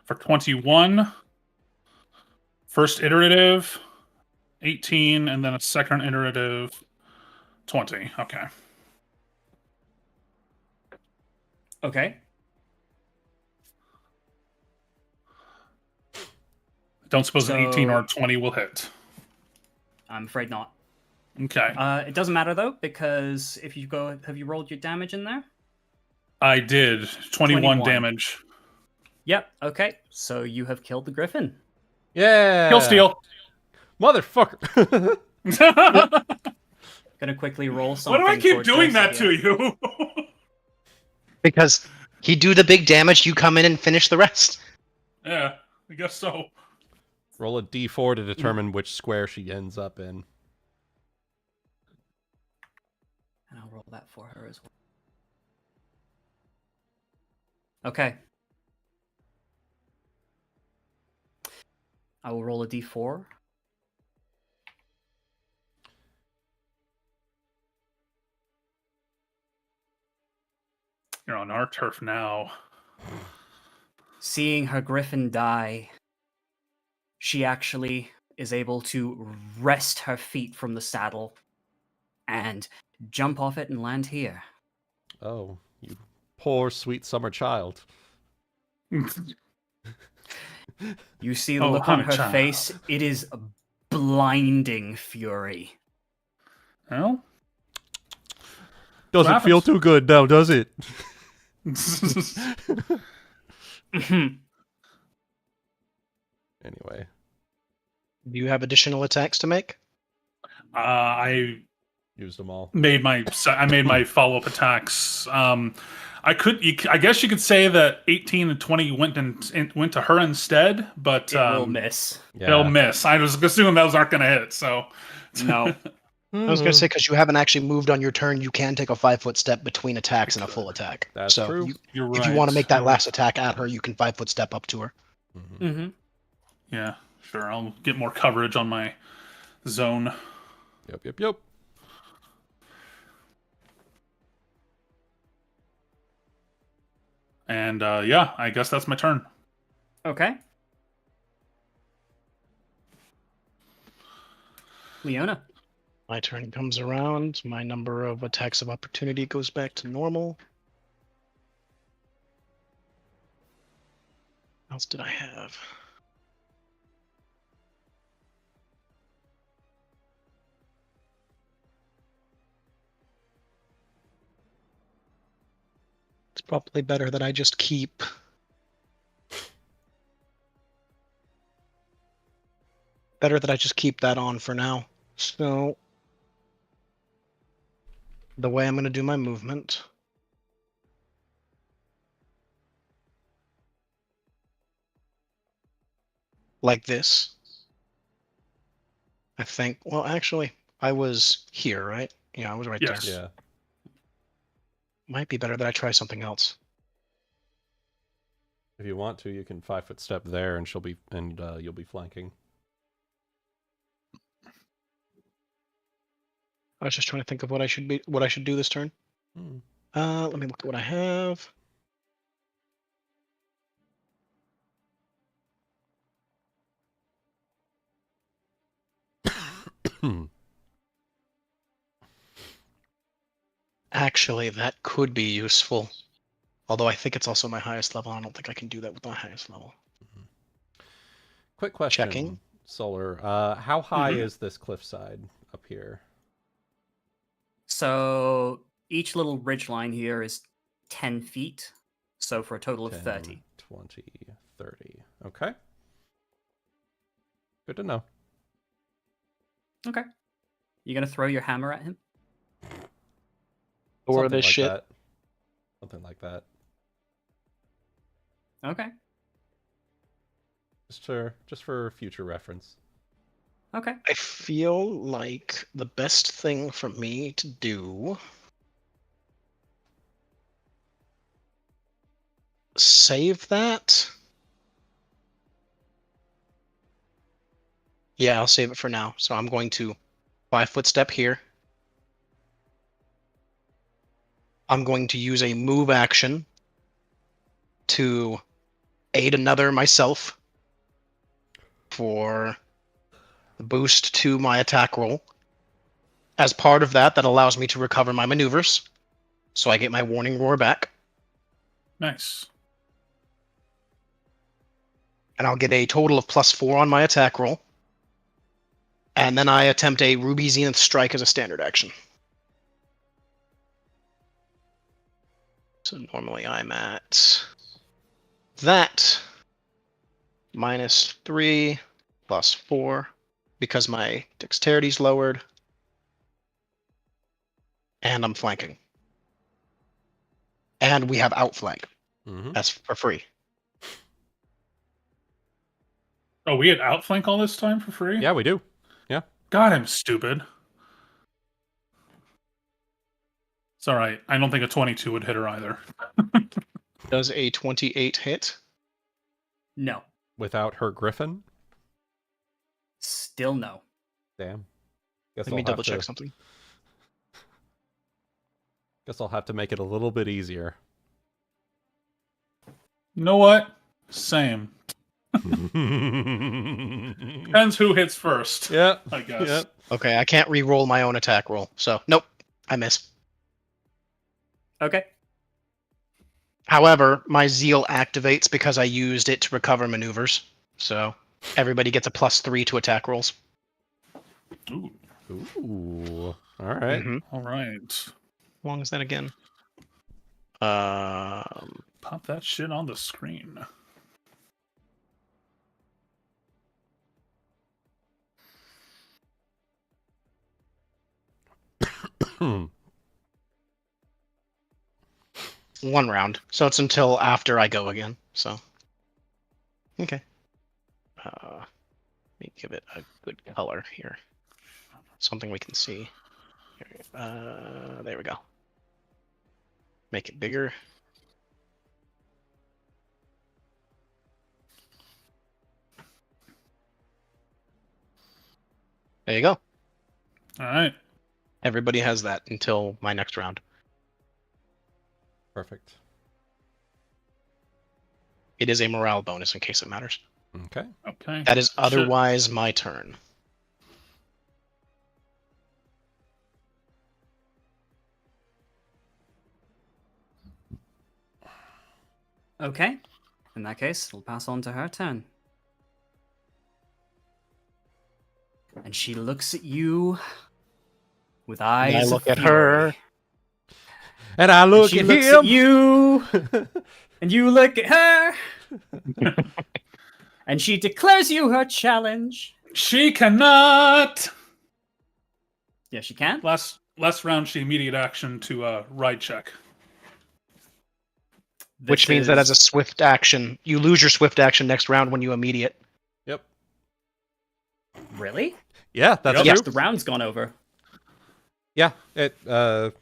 For 21, first iterative, 18, and then a second iterative, 20. Okay. Okay. Don't suppose an 18 So- or a 20 will hit. I'm afraid not. Okay. It doesn't matter though, because if you go, have you rolled your damage in there? I did. 21 21. damage. Yep. Okay. So you have killed the griffin. Yeah. Kill steal. Motherfucker. Gonna quickly roll Why something. do I keep for doing that Jesse to here. you? Because he do the big damage, you come in and finish the rest. Yeah, I guess so. Roll a d4 to determine which square she ends up in. And I'll roll that for her as well. Okay. I will roll a d4. You're on our turf now. Seeing her griffin die, she actually is able to wrest her feet from the saddle and jump off it and land here. Oh, you poor sweet summer child. You see the Oh, look on honey her child. face. It is a blinding fury. Well, Doesn't What feel happens? too good now, does it? Anyway. Do you have additional attacks to make? I Used them all. made my follow up attacks. I guess you could say that 18 and 20 went to her instead, but It will miss. Yeah. they'll miss. I was assuming those aren't going to hit. So No. I was going to say, because you haven't actually moved on your turn, you can take a 5-foot step between attacks and a full attack. That's so true. you're right. if you want to make that last attack at her, you can 5-foot step up to her. Mm-hmm. Mm-hmm. Yeah, sure. I'll get more coverage on my zone. Yep. And yeah, I guess that's my turn. Okay. Leona. My turn comes around. My number of attacks of opportunity goes back to normal. What else did I have? It's probably better that I just keep that on for now. So the way I'm going to do my movement, like this. I think. Well, actually, I was here, right? Yeah, I was right Yes. there. Yeah. Might be better that I try something else. If you want to, you can 5-foot step there, and you'll be flanking. I was just trying to think of what I should do this turn. Hmm. Let me look at what I have. Actually, that could be useful. Although I think it's also my highest level. I don't think I can do that with my highest level. Quick question, Checking. Solar. How high is this cliffside up here? So each little ridge line here is 10 feet. So for a total of 10, 30. 20, 30. Okay. Good to know. Okay. You gonna throw your hammer at him? Or Something this like shit. that. Something like that. Okay. Just for future reference. Okay. I feel like the best thing for me to do. Save that. Yeah, I'll save it for now. So I'm going to 5-foot step here. I'm going to use a move action to aid another myself for the boost to my attack roll. As part of that, that allows me to recover my maneuvers. So I get my warning roar back. Nice. And I'll get a total of +4 on my attack roll. And then I attempt a Ruby Zenith Strike as a standard action. So normally I'm at that -3 +4 because my dexterity's lowered. And I'm flanking. And we have outflank. Mm-hmm. That's for free. Oh, we had outflank all this time for free? Yeah, we do. Yeah. God, I'm stupid. It's all right. I don't think a 22 would hit her either. Does a 28 hit? No. Without her griffin? Still no. Damn. Guess Let me I'll double have check to- something. Guess I'll have to make it a little bit easier. You know what? Same. Depends who hits first. Yep. I guess. Yep. Okay, I can't re-roll my own attack roll. So, nope. I miss. Okay. However, my Zeal activates because I used it to recover maneuvers. So, everybody gets a +3 to attack rolls. Ooh. Ooh. All right. Mhm. All right. How long is that again? Pop that shit on the screen. One round. So it's until after I go again. So, okay. Let me give it a good color here. Something we can see. There we go. Make it bigger. There you go. All right. Everybody has that until my next round. Perfect. It is a morale bonus in case it matters. Okay. Okay. That is otherwise my turn. Okay. In that case, it'll pass on to her turn. And she looks at you with eyes. I of look at fury. her. And I And look she at looks him. at you, and you look at her. And she declares you her challenge. She cannot. Yeah, she can. Last round, she immediate action to ride check. Which means that as a swift action, you lose your swift action next round when you immediate. Yep. Really? Yeah, that's Yep. true. Yes, the round's gone over. Yeah, it. The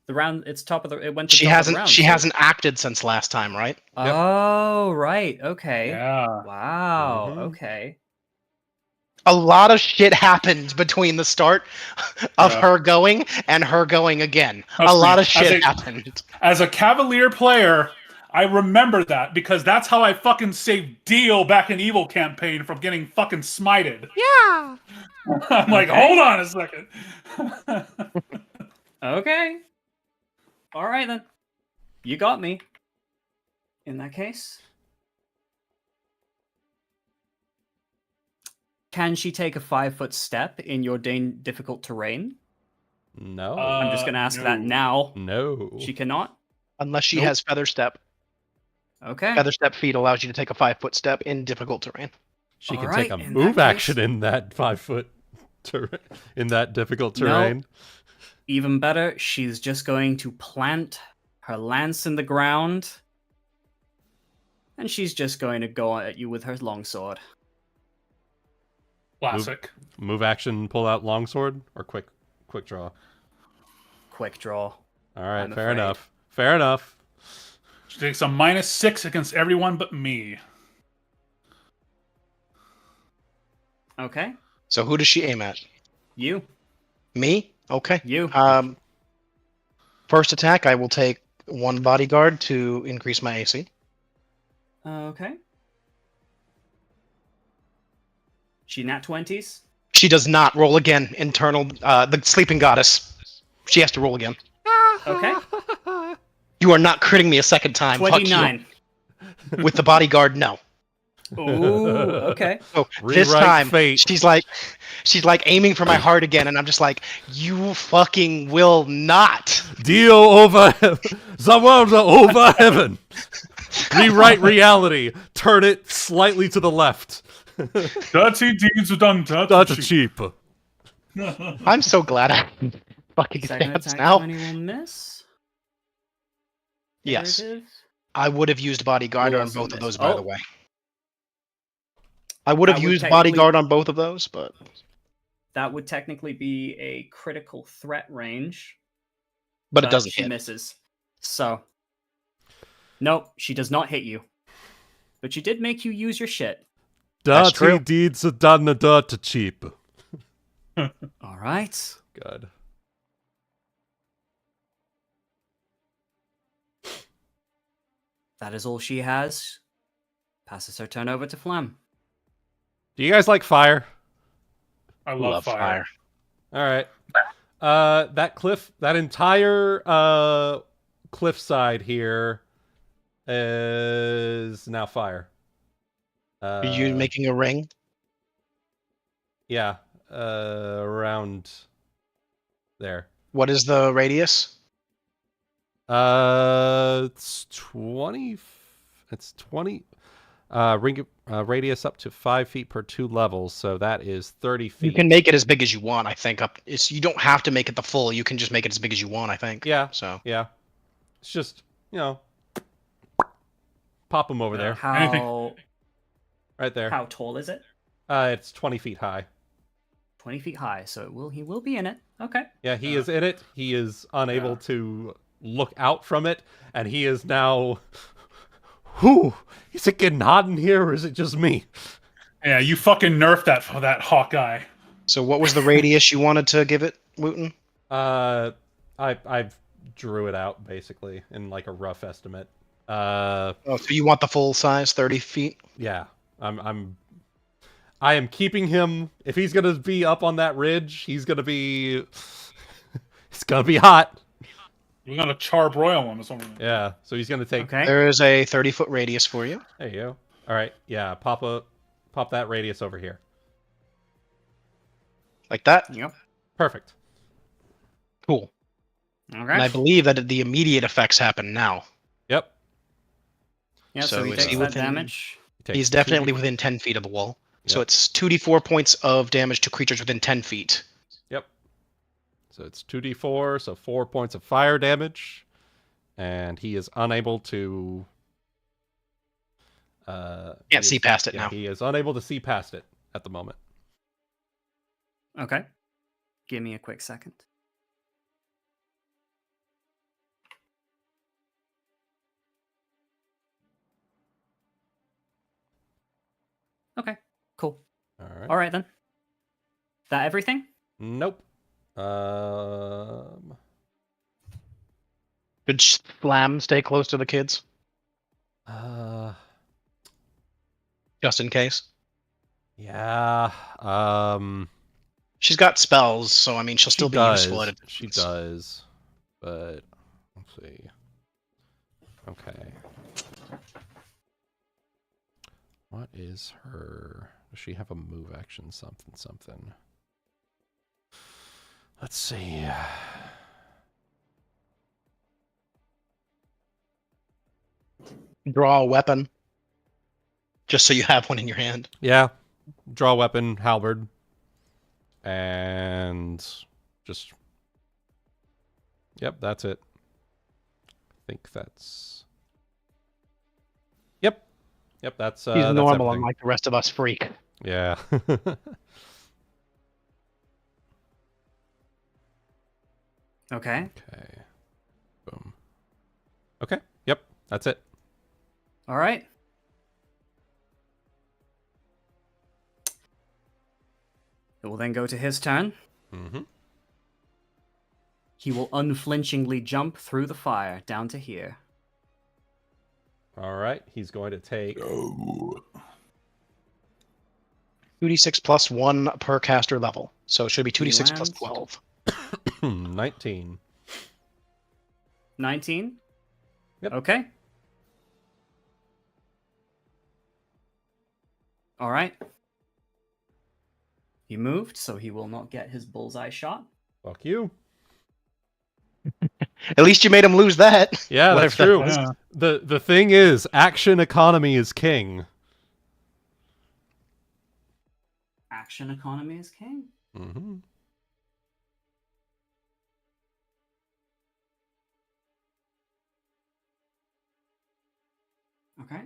round, it's top of the. It went to She top of the hasn't. round. She so- hasn't acted since last time, right? Oh, right. Okay. Yeah. Wow. Mhm. Okay. A lot of shit happened between the start of Yeah. her going and her going again. Trust a lot me, of shit as a- happened. As a Cavalier player, I remember that because that's how I fucking saved Deal back in Evil campaign from getting fucking smited. Yeah. I'm like, Okay. hold on a second. Okay. All right then. You got me. In that case. Can she take a 5-foot step in your difficult terrain? No. I'm just going to ask no. that now. No. She cannot? Unless she Nope. has feather step. Okay. Feather step feet allows you to take a 5-foot step in difficult terrain. She can Alright, take a in move that action case- in that 5-foot terrain, in that difficult No. terrain. Even better, she's just going to plant her lance in the ground. And she's just going to go at you with her longsword. Classic. Move action, pull out longsword, or quick draw. Quick draw. All right, I'm fair afraid. enough. Fair enough. She takes a -6 against everyone but me. Okay. So who does she aim at? You. Me? Okay. You. First attack, I will take 1 bodyguard to increase my AC. Okay. She nat 20s. She does not roll again. Internal, the sleeping goddess. She has to roll again. Okay. You are not critting me a second time. Fuck you. 29. With the bodyguard, no. Ooh, okay. So this Rewrite time, fate. she's like aiming for my heart again, and I'm just like, you fucking will not. Dio over the world over heaven. Rewrite reality. Turn it slightly to the left. Dirty deeds are done That's dirty. cheap. I'm so glad I fucking Second stabs attack now. 20 will miss. Yes. Iterative. I would have used bodyguard Will on also both of miss. those, by Oh. the way. I would have That would used technically- bodyguard on both of those, but That would technically be a critical threat range. it doesn't She hit. misses. So. Nope, she does not hit you. But she did make you use your shit. That's Dirty true. deeds are done dirty cheap. Alright. God. That is all she has. Passes her turn over to Flam. Do you guys like fire? I love fire. All right. That entire cliff side here is now fire. Are you making a ring? Yeah, around there. What is the radius? It's 20. It's 20. Radius up to 5 feet per 2 levels, so that is 30 feet. You can make it as big as you want, I think. You don't have to make it the full. You can just make it as big as you want, I think. Yeah. So Yeah. It's just, pop them over there. How Right there. how tall is it? It's 20 feet high. 20 feet high, so he will be in it. Okay. Yeah, he is in it. He is unable to look out from it, and he is now... Whew! Is it getting hot in here, or is it just me? Yeah, you fucking nerfed that Hawkeye. So what was the radius you wanted to give it, Wooten? I've drew it out, basically, in like a rough estimate. Oh, so you want the full size, 30 feet? Yeah, I am keeping him. If he's gonna be up on that ridge, he's gonna be. It's gonna be hot. We're gonna charbroil him or something. Yeah, so he's gonna take. Okay. There is a 30-foot radius for you. There you go. All right, yeah, pop that radius over here. Like that? Yep. Perfect. Cool. Okay. And I believe that the immediate effects happen now. Yep. Yeah, so so he is takes he that within- damage. Take He's 2d definitely within 10 feet of the wall. So Yep. it's 2d4 points of damage to creatures within 10 feet. Yep. So it's 2d4, so 4 points of fire damage, and he is unable to. Can't see past it now. He is unable to see past it at the moment. Okay. Give me a quick second. Okay, cool. All All right then. That everything? Nope. Should Slam stay close to the kids, Uh, just in case? yeah. She's got spells, so I mean, she'll still be useful at a She distance. does. But let's see. Okay. What is her? Does she have a move action? Something. Let's see. Draw a weapon, just so you have one in your hand. Yeah. Draw weapon, halberd. And just. Yep, that's it. I think that's. Yep. Yep, that's He's that's normal, everything. unlike the rest of us freak. Yeah. Okay. Okay. Boom. Okay. Yep. That's it. All right. It will then go to his turn. Mm-hmm. He will unflinchingly jump through the fire down to here. All right. He's going to take. 2d6 plus 1 per caster level. So it should be 2d6 plus lands. 12. 19. 19? Yep. Okay. All right. He moved, so he will not get his bullseye shot. Fuck you. At least you made him lose that. Yeah, that's Whatever true. that was. The thing is, action economy is king. Action economy is king. Mm-hmm. Okay.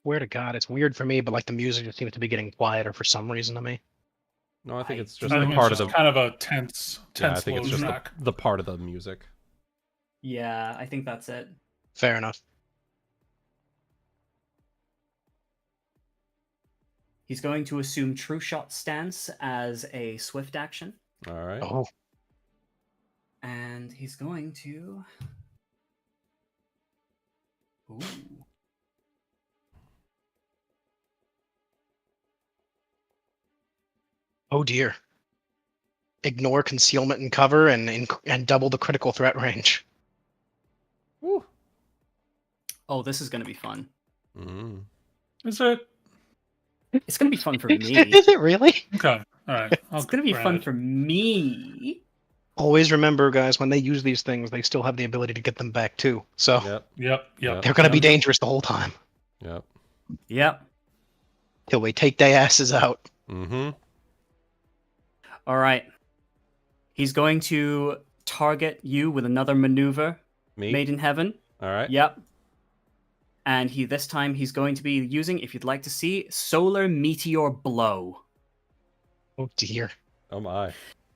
Swear to God, it's weird for me, but like the music just seems to be getting quieter for some reason to me. No, I think it's just I the think part it's of just the. kind of a tense Yeah, I think low it's just track. the part of the music. Yeah, I think that's it. Fair enough. He's going to assume True Shot stance as a swift action. All right. Oh, And he's going to... Ooh. oh dear. Ignore concealment and cover and double the critical threat range. Woo. Oh, this is going to be fun. Mm. Is it? It's going to be fun for me. Is it really? Okay. All right. It's going to be fun for me. Always remember, guys, when they use these things, they still have the ability to get them back too. So Yep. Yep. they're going to be dangerous the whole time Yep. Yep. till we take their asses out. Mm-hmm. All right. He's going to target you with another maneuver. Me. Made in heaven. All right. Yep. And this time he's going to be using, if you'd like to see, Solar Meteor Blow. Oh dear. Oh my.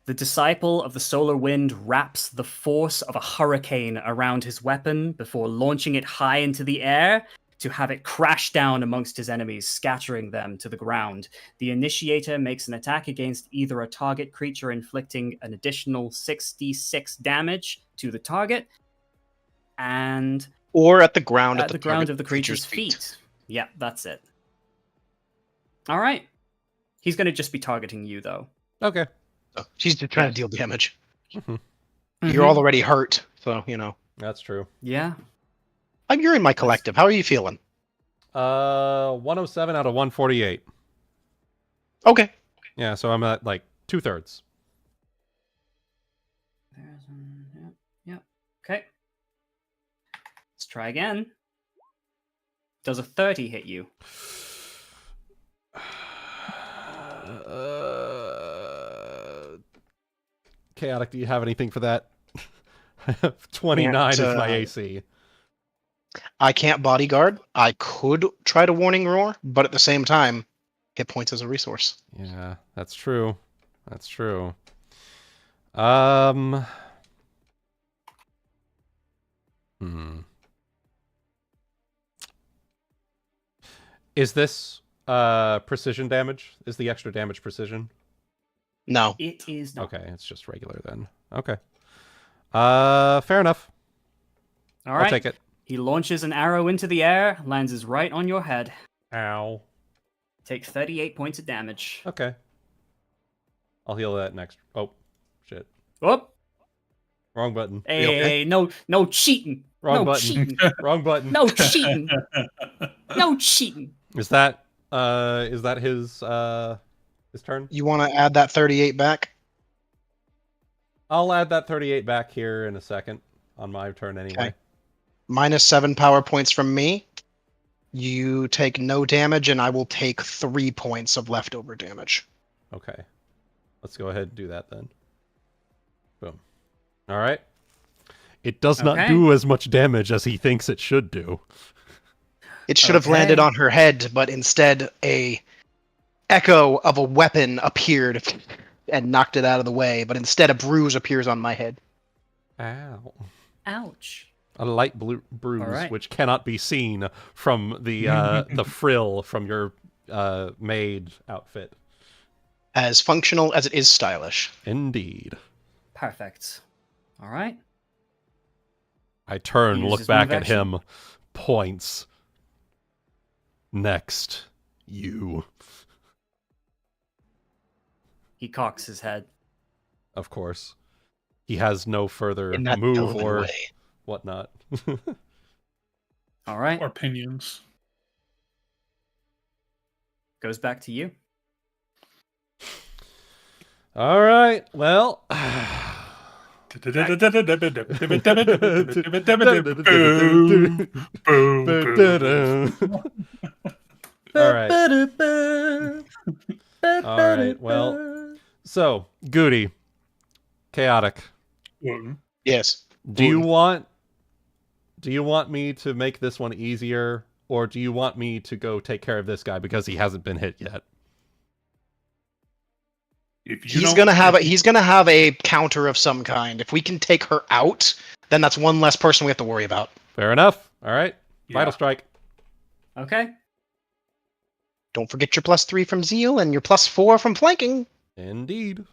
The disciple of the solar wind wraps the force of a hurricane around his weapon before launching it high into the air to have it crash down amongst his enemies, scattering them to the ground. The initiator makes an attack against either a target creature, inflicting an additional 6d6 damage to the target, and Or at the ground at the ground of the creature's feet. Yeah, that's it. All right. He's going to just be targeting you, though. Okay. So she's just trying to deal damage. Mhm. You're all already hurt, so you know. That's true. Yeah. You're in my collective. How are you feeling? 107 out of 148. Okay. Yeah, so I'm at like 2/3. Yep. Okay. Let's try again. Does a 30 hit you? Chaotic, do you have anything for that? I have 29 is my AC. I can't bodyguard. I could try to warning roar, but at the same time, hit points is a resource. Yeah, that's true. That's true. Hmm. Is this precision damage? Is the extra damage precision? No. It is not. Okay, it's just regular then. Okay. Fair enough. All I'll right. take it. He launches an arrow into the air, lands right on your head. Ow. Take 38 points of damage. Okay. I'll heal that next. Oh, shit. Whoop! Wrong button. Hey, no cheating. Wrong no button. cheating. Wrong button. No cheating. No cheating. Is that his turn? You want to add that 38 back? I'll add that 38 back here in a second on my turn anyway. Okay. -7 power points from me. You take no damage, and I will take 3 points of leftover damage. Okay. Let's go ahead and do that then. Boom. All right. It does not Okay. do as much damage as he thinks it should do. It should have landed Okay. on her head, but instead a echo of a weapon appeared and knocked it out of the way. But instead a bruise appears on my head. Ow. Ouch. A light blue bruise, All right. which cannot be seen from the the frill from your maid outfit. As functional as it is stylish. Indeed. Perfect. All right. I turn, Use look his back move at him, points. Next, you. He cocks his head. Of course. He has no further In that move Elven or way. whatnot. All right. Or opinions. Goes back to you. All right. Well. All right. All right. Well. So, Guti, chaotic. Yes. Do you want me to make this one easier, or do you want me to go take care of this guy because he hasn't been hit yet? He's gonna have a counter of some kind. If we can take her out, then that's one less person we have to worry about. Fair enough. All right. Yeah. Vital strike. Okay. Don't forget your +3 from Zeal and your +4 from flanking. Indeed.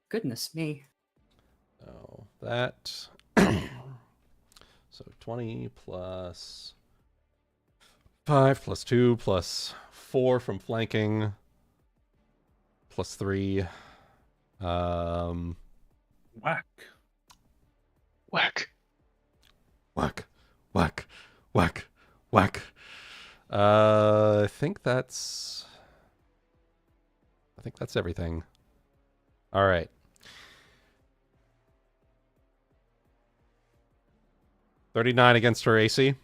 Goodness me. Oh, that. So 20 plus 5 plus 2 plus 4 from flanking plus 3. Whack. Whack. Whack, whack, whack, whack. I think that's everything. All right. $39 against her AC.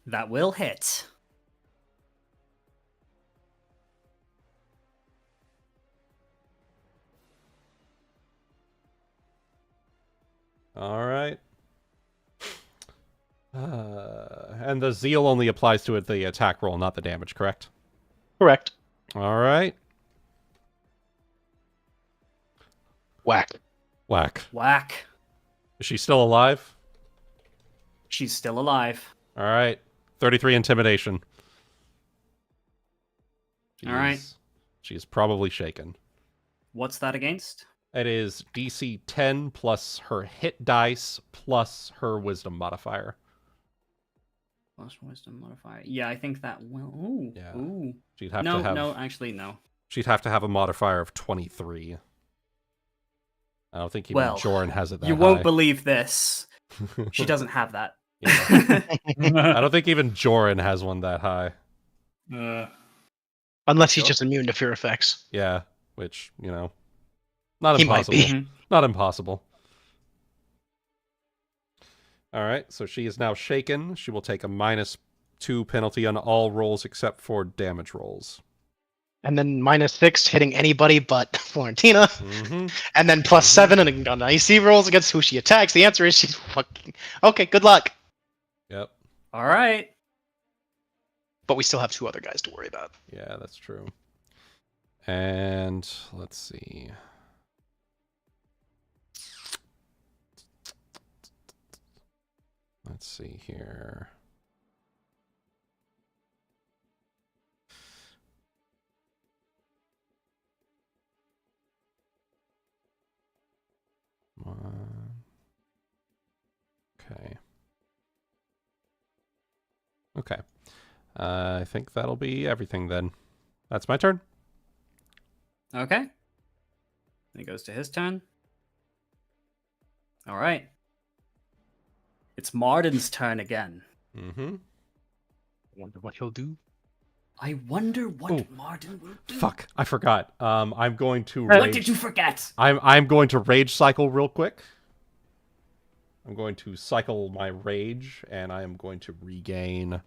That will hit. All right. And the zeal only applies to the attack roll, not the damage, correct? Correct. All right. Whack. Whack. Whack. Is she still alive? She's still alive. All right. 33 intimidation. All right. She's probably shaken. What's that against? It is DC 10 plus her hit dice plus her wisdom modifier. Plus wisdom modifier. Yeah, I think that will. Ooh. Yeah. Ooh. She'd have No, to have no, actually, no. She'd have to have a modifier of 23. I don't think even Well, Joran has it that You won't high. believe this. She doesn't have that. Yeah. I don't think even Joran has one that high. Unless he's Sure. just immune to fear effects. Yeah, which, not He might impossible. be. Mhm. Not impossible. All right, so she is now shaken. She will take a -2 penalty on all rolls except for damage rolls. And then -6 hitting anybody but Florentina. Mm-hmm. And then +7 and on IC rolls against who she attacks. The answer is she's fucking... Okay, good luck. All right. But we still have 2 other guys to worry about. Yeah, that's true. And let's see. Let's see here. Okay. Okay. I think that'll be everything then. That's my turn. Okay. Then it goes to his turn. All right. It's Martin's turn again. Mm-hmm. I wonder what he'll do. I wonder what Ooh. Martin will do. Fuck, I forgot. I'm going to What rage. did you forget? I'm going to rage cycle real quick. I'm going to cycle my rage, and I am going to regain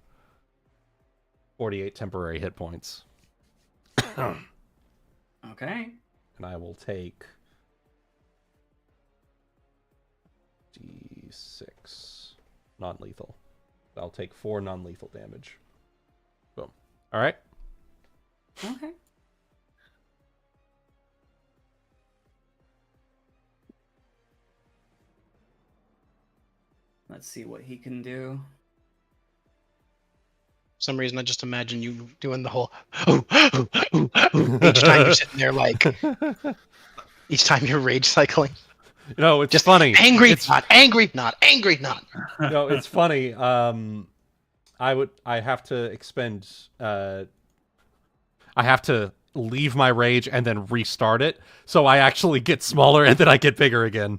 48 temporary hit points. Okay. And I will take D6 non-lethal. I'll take 4 non-lethal damage. Boom. All right. Okay. Let's see what he can do. For some reason, I just imagine you doing the whole each time you're sitting there, like each time you're rage cycling. No, it's Just funny. Angry, It's, not angry, not angry, not. no, it's funny. I have to expend. I have to leave my rage and then restart it, so I actually get smaller and then I get bigger again.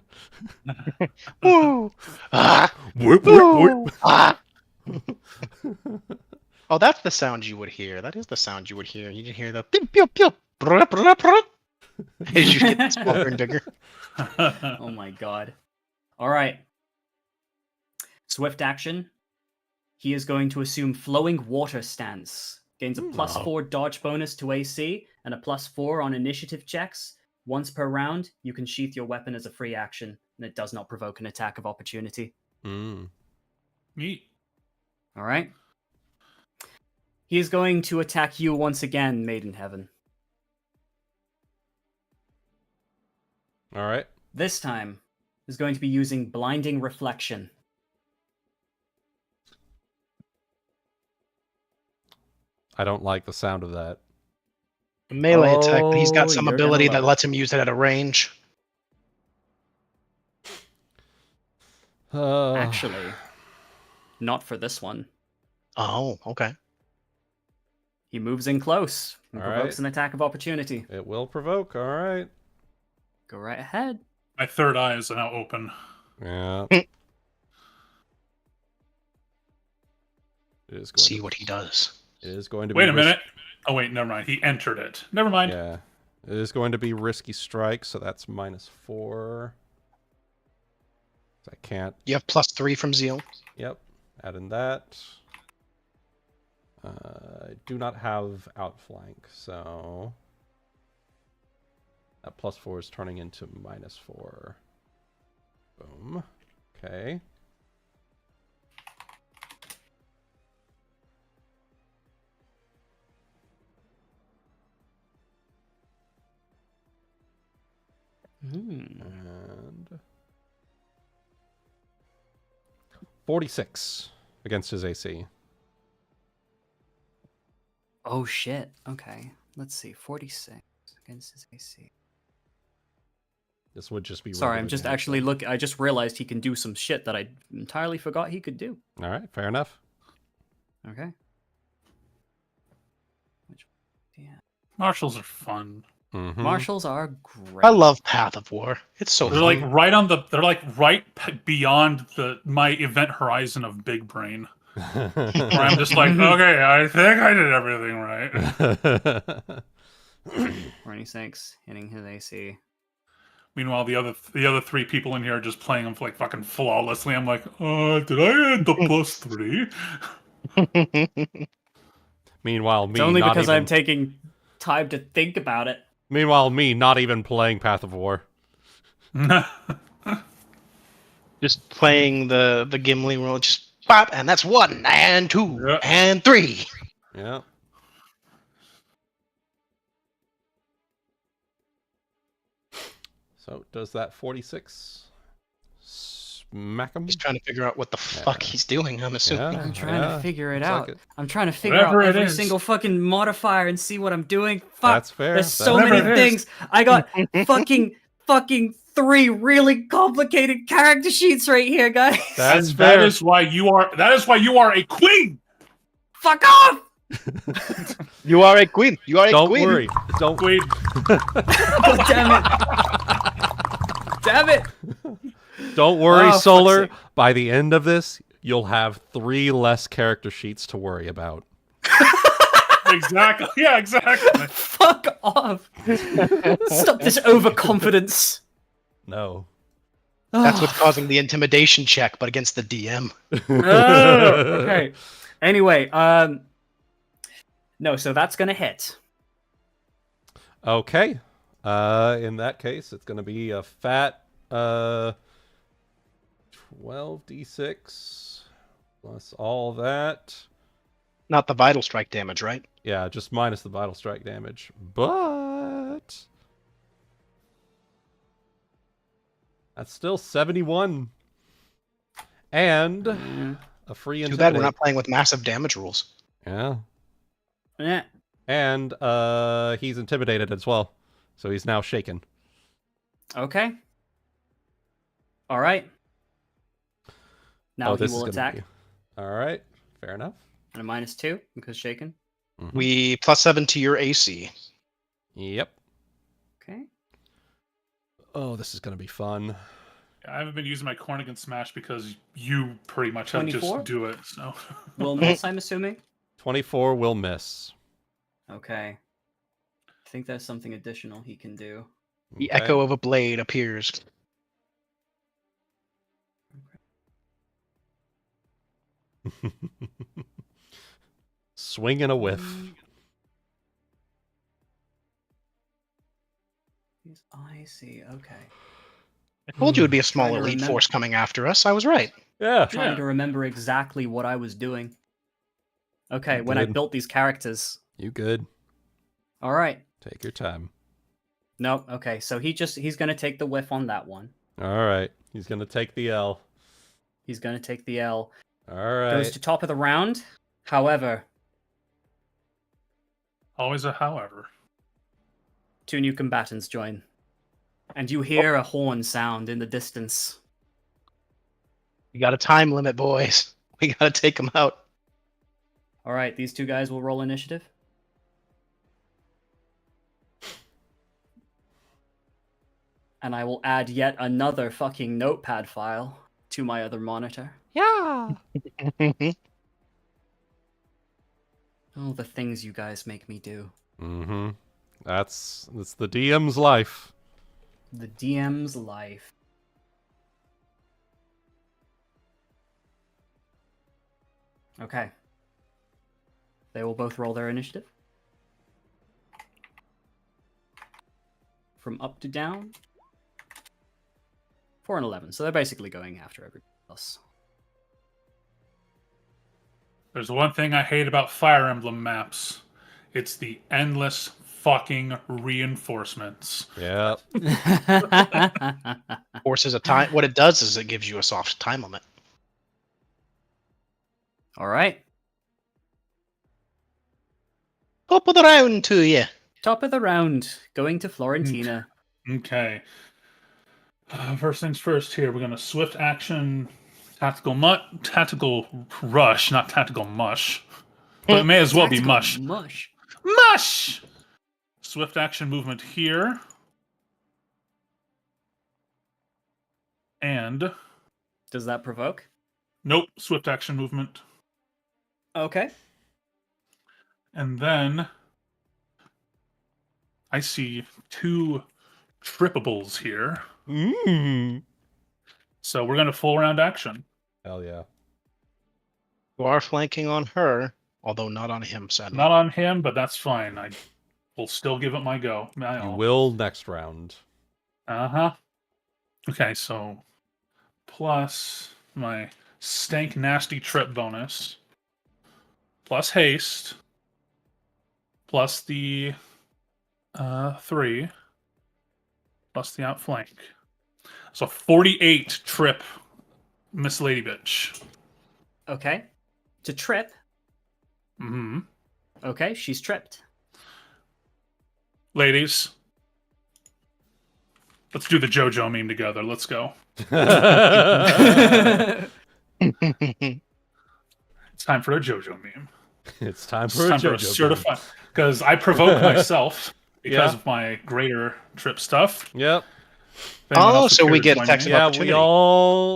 Woo! Ah! Whoop, whoop, Woo! whoop. Ah! Oh, that's the sound you would hear. That is the sound you would hear. You can hear the pew pew pew brr, brr, brr, as you get smaller and bigger. Oh my god. All right. Swift action. He is going to assume flowing water stance. Gains a +4 dodge bonus to AC and a +4 on initiative checks. Once per round, you can sheath your weapon as a free action, and it does not provoke an attack of opportunity. Neat. All right. He is going to attack you once again, Maiden Heaven. All right. This time, is going to be using Blinding Reflection. I don't like the sound of that. A melee attack, but he's got some you're gonna ability love that it. lets him use it at a range. Actually, not for this one. Oh, okay. He moves in close and All provokes right. an attack of opportunity. It will provoke. All right. Go right ahead. My third eye is now open. Yeah. It is going See to, what he does. it is going to be Wait a minute. Oh, wait, never mind. He entered it. Never mind. Yeah. It is going to be risky strike, so that's -4. I can't. You have +3 from Zeal. Yep. Add in that. I do not have outflank, so that +4 is turning into -4. Boom. Okay. And 46 against his AC. Oh shit. Okay. Let's see. 46 against his AC. This would just be. Sorry, I'm regular just damage, actually though. I just realized he can do some shit that I entirely forgot he could do. All right, fair enough. Okay. Yeah. Marshals are fun. Mhm. Marshals are great. I love Path of War. It's so They're fun. like right on the. They're like right beyond my event horizon of Big Brain. Where I'm just like, okay, I think I did everything right. 26 hitting his AC. Meanwhile, the other 3 people in here are just playing them like fucking flawlessly. I'm like, did I add the +3? Meanwhile, me It's only not because even. I'm taking time to think about it. Meanwhile, me not even playing Path of War. Just playing the Gimli role, just Bop, and that's 1, and 2, Yep. and 3. Yeah. So does that 46 smack him? He's trying to figure out what the fuck he's doing, I'm assuming. Yeah, I'm trying to figure it looks out. like it. I'm trying to figure Whatever out it every is. single fucking modifier and see what I'm doing. Fuck. That's fair. There's so Whatever many it is. things. I got fucking 3 really complicated character sheets right here, guys. That's And fair. That is why you are a queen. Fuck off! You are a queen. You are a Don't queen. worry. Don't Queen. Oh, damn it. Damn it. Don't worry, Oh, fuck's Solar. sake. By the end of this, you'll have 3 less character sheets to worry about. Exactly. Yeah, exactly. Fuck off. Stop this overconfidence. No. That's what's causing the intimidation check, but against the DM. Okay. Anyway, no, so that's gonna hit. Okay. In that case, it's going to be a fat 12d6 plus all that. Not the vital strike damage, right? Yeah, just minus the vital strike damage. But that's still 71. And a free Too intimidate. bad we're not playing with massive damage rules. Yeah. Yeah. And he's intimidated as well. So he's now shaken. Okay. All right. Now he this will is gonna attack. be... All right. Fair enough. And a -2 because shaken. Mhm. We +7 to your AC. Yep. Okay. Oh, this is going to be fun. I haven't been using my Cornigan Smash because you pretty much have 24? just do it. So Will miss, I'm assuming. 24 will miss. Okay. I think there's something additional he can do. The Okay. echo of a blade appears. Swing and a whiff. I see. Okay. I told you it would be a small Trying to elite remember. force coming after us. I was right. Yeah. Trying Yeah. to remember exactly what I was doing. Okay, when I Good. built these characters. You good. All right. Take your time. Nope. Okay, so he's gonna take the whiff on that one. All right. He's going to take the L. He's gonna take the L. All right. Goes to top of the round. However, always a however. 2 new combatants join. And you hear a horn sound in the distance. We got a time limit, boys. We gotta take them out. All right, these 2 guys will roll initiative. And I will add yet another fucking notepad file to my other monitor. Yeah. Oh, the things you guys make me do. Mm-hmm. That's the DM's life. The DM's life. Okay. They will both roll their initiative. From up to down. 4 and 11. So they're basically going after everybody else. There's one thing I hate about Fire Emblem maps. It's the endless fucking reinforcements. Yeah. Forces a time. What it does is it gives you a soft time limit. All right. Top of the round to you. Top of the round. Going to Florentina. Okay. First things first here, we're going to swift action, tactical rush, not tactical mush. But it may as well be Tactical mush. Mush. Mush! Swift action movement here. And, Does that provoke? nope, swift action movement. Okay. And then, I see 2 trippables here. Mm. So we're going to full round action. Hell yeah. You are flanking on her, although not on him, sadly. Not on him, but that's fine. I will still give it my go. You will next round. Uh-huh. Okay, so plus my stank nasty trip bonus, plus haste, plus the 3, plus the outflank. So 48 trip, Miss Lady Bitch. Okay. To trip. Mm-hmm. Okay, she's tripped. Ladies, let's do the JoJo meme together. Let's go. It's time for a JoJo meme. It's time It's for time a for a JoJo certified, because I provoke myself because Yeah. of my greater trip stuff. Yep. If anyone Oh, else would so care we to get join attacks me. of Yeah, opportunity.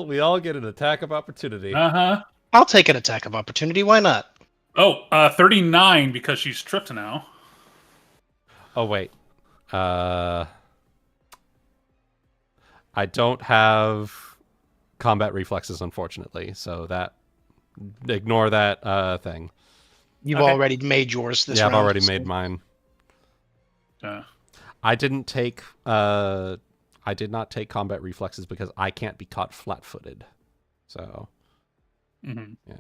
we all get an attack of opportunity. Uh-huh. I'll take an attack of opportunity. Why not? Oh, 39 because she's tripped now. Oh wait. I don't have combat reflexes, unfortunately, so that ignore that thing. You've Okay. already made yours this Yeah, I've round. already so- made mine. Yeah. I did not take combat reflexes because I can't be caught flat-footed. So, Mm-hmm. yeah.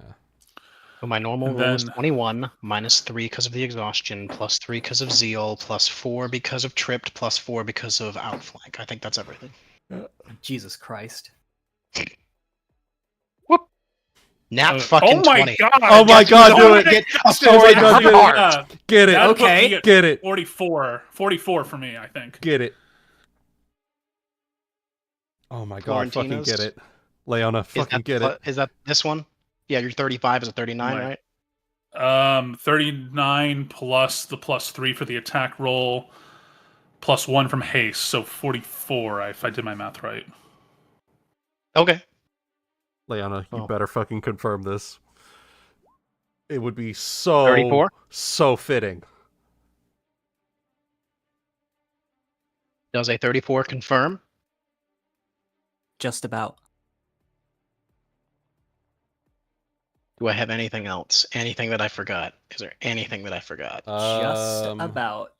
So my normal And roll is then- 21, minus 3 because of the exhaustion, plus 3 because of zeal, plus 4 because of tripped, plus 4 because of outflank. I think that's everything. Jesus Christ. Whoop. Nat Oh fucking my 20. god! Oh my Guess god, who's do gonna it! Get a Justin, Oh my sword god, in do her it! heart. Yeah, Get it! that put Okay. me at Get it! 44 for me, I think. Get it! Oh my god, fucking Florentina's? get it. Leona, fucking get it. Is that this one? Yeah, you're 35 is a 39, Right. right? 39 plus the plus 3 for the attack roll, plus 1 from haste, so 44. If I did my math right. Okay. Leona, you Oh. better fucking confirm this. It would be so 34? so fitting. Does a 34 confirm? Just about. Do I have anything else? Anything that I forgot? Is there anything that I forgot? Just about.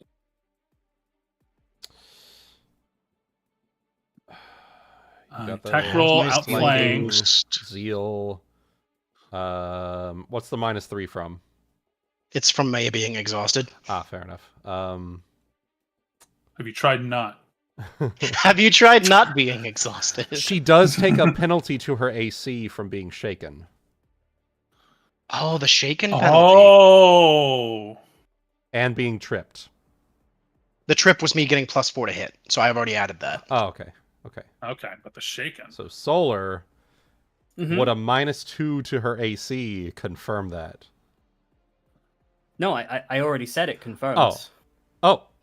You got the Attack roll, Nice outflank. boost. Zeal. What's the -3 from? It's from May being exhausted. Ah, fair enough. Have you tried not? Have you tried not being exhausted? She does take a penalty to her AC from being shaken. Oh, the shaken penalty. Oh! And being tripped. The trip was me getting +4 to hit, so I've already added that. Oh, okay. Okay. Okay, but the shaken. So Solar, Mhm. would a -2 to her AC confirm that? No, I already said it confirmed. Oh.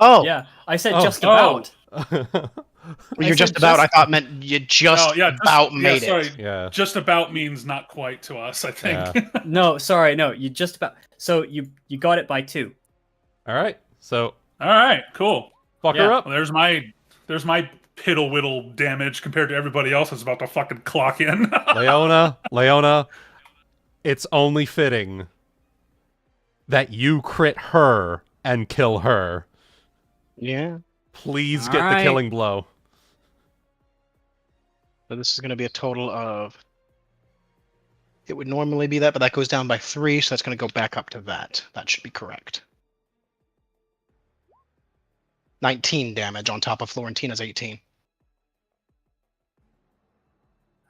Oh, Yeah, I said Oh. just about. you're I just said about. just- I thought meant you just Oh, yeah, about made sorry. it. yeah. Just about means not quite to us, I think. No, sorry, no, you just about. So you got it by 2. All right. So All right, cool. fuck Yeah. her up. Well, there's my piddle whittle damage compared to everybody else that's about to fucking clock in. Leona, it's only fitting that you crit her and kill her. Yeah. Please All get the right. killing blow. So this is going to be a total of. It would normally be that, but that goes down by 3, so that's going to go back up to that. That should be correct. 19 damage on top of Florentina's 18.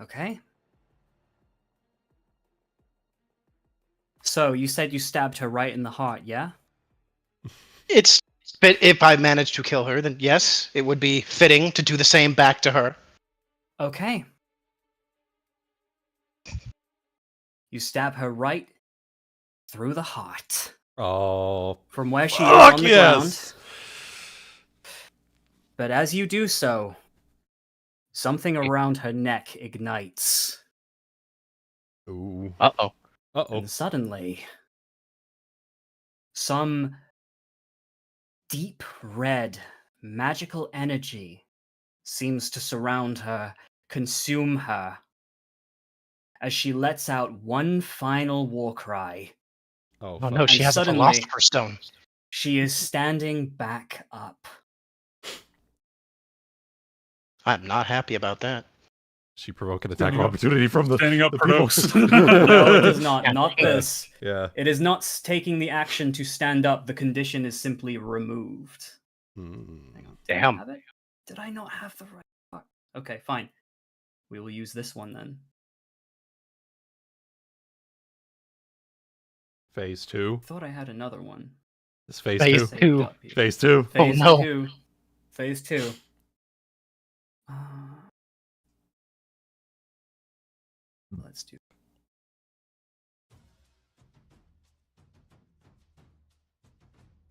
Okay. So you said you stabbed her right in the heart, yeah? It's. But if I manage to kill her, then yes, it would be fitting to do the same back to her. Okay. You stab her right through the heart. Oh, From where she is fuck on the yes. ground. But as you do so, something around her neck ignites. Ooh. Uh-oh. Uh-oh. And suddenly, some deep red magical energy seems to surround her, consume her, as she lets out one final war cry. Oh, Oh fuck. no, she And has a suddenly- philosopher's stone. She is standing back up. I'm not happy about that. She provoke an attack of opportunity from the Standing up the people. provokes. No, it does not. Not Yeah. this. Yeah. It is not taking the action to stand up. The condition is simply removed. Hmm. Hang on. Damn. Have it? Did I not have the right? Fuck. Okay, fine. We will use this one then. Phase 2. Thought I had another one. It's phase Phase 2. Saved two. up here. Phase 2. Phase no. 2. Phase 2. Let's do.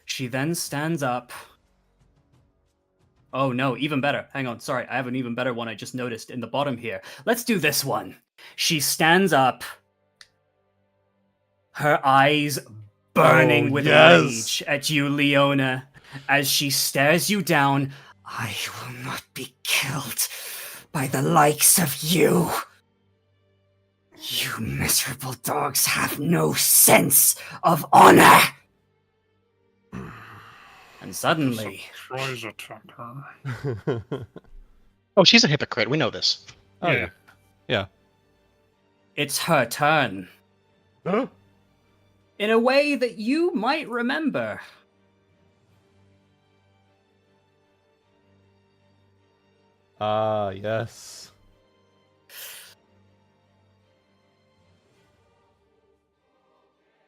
She then stands up. Oh no, even better. Hang on, sorry, I have an even better one I just noticed in the bottom here. Let's do this one. She stands up, her eyes burning Oh, with yes. rage at you, Leona, as she stares you down. I will not be killed by the likes of you. You miserable dogs have no sense of honor. And suddenly, Surprise attack her. Oh, she's a hypocrite. We know this. Oh, Yeah. yeah. it's her turn. Huh? In a way that you might remember. Ah, yes.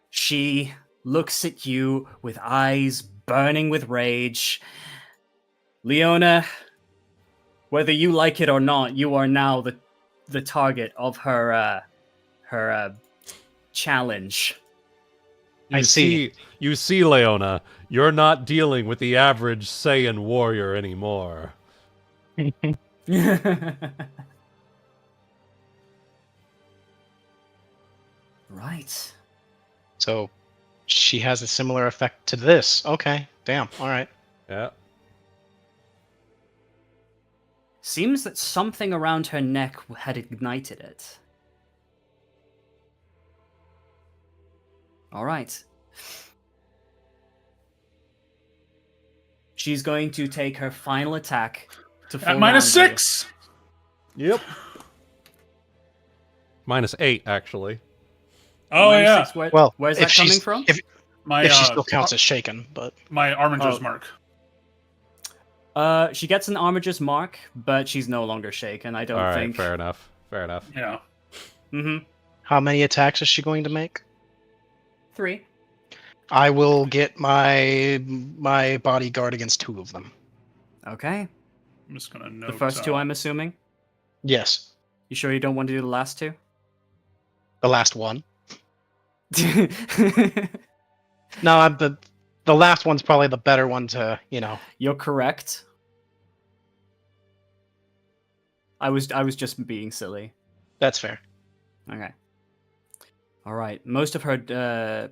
She looks at you with eyes burning with rage. Leona, whether you like it or not, you are now the target of her challenge. I see. You see, Leona, you're not dealing with the average Saiyan warrior anymore. Right. So she has a similar effect to this. Okay. Damn. All right. Yeah. Seems that something around her neck had ignited it. All right. She's going to take her final attack to full At minus round you. 6. Yep. -8, actually. Oh Minus yeah. 6, where- Well, where's if that coming she's- from? My If she still counts as shaken, but my Arminger's Oh. mark. She gets an Armiger's mark, but she's no longer shaken. I don't All right, think. fair enough. Fair enough. Yeah. Mm-hmm. how many attacks is she going to make? 3. I will get my bodyguard against 2 of them. Okay. I'm just gonna note The first 2, I'm assuming. Yes. You sure you don't want to do the last 2? The last one. No, the last one's probably the better one to, You're correct. I was just being silly. That's fair. Okay. All right. Most of her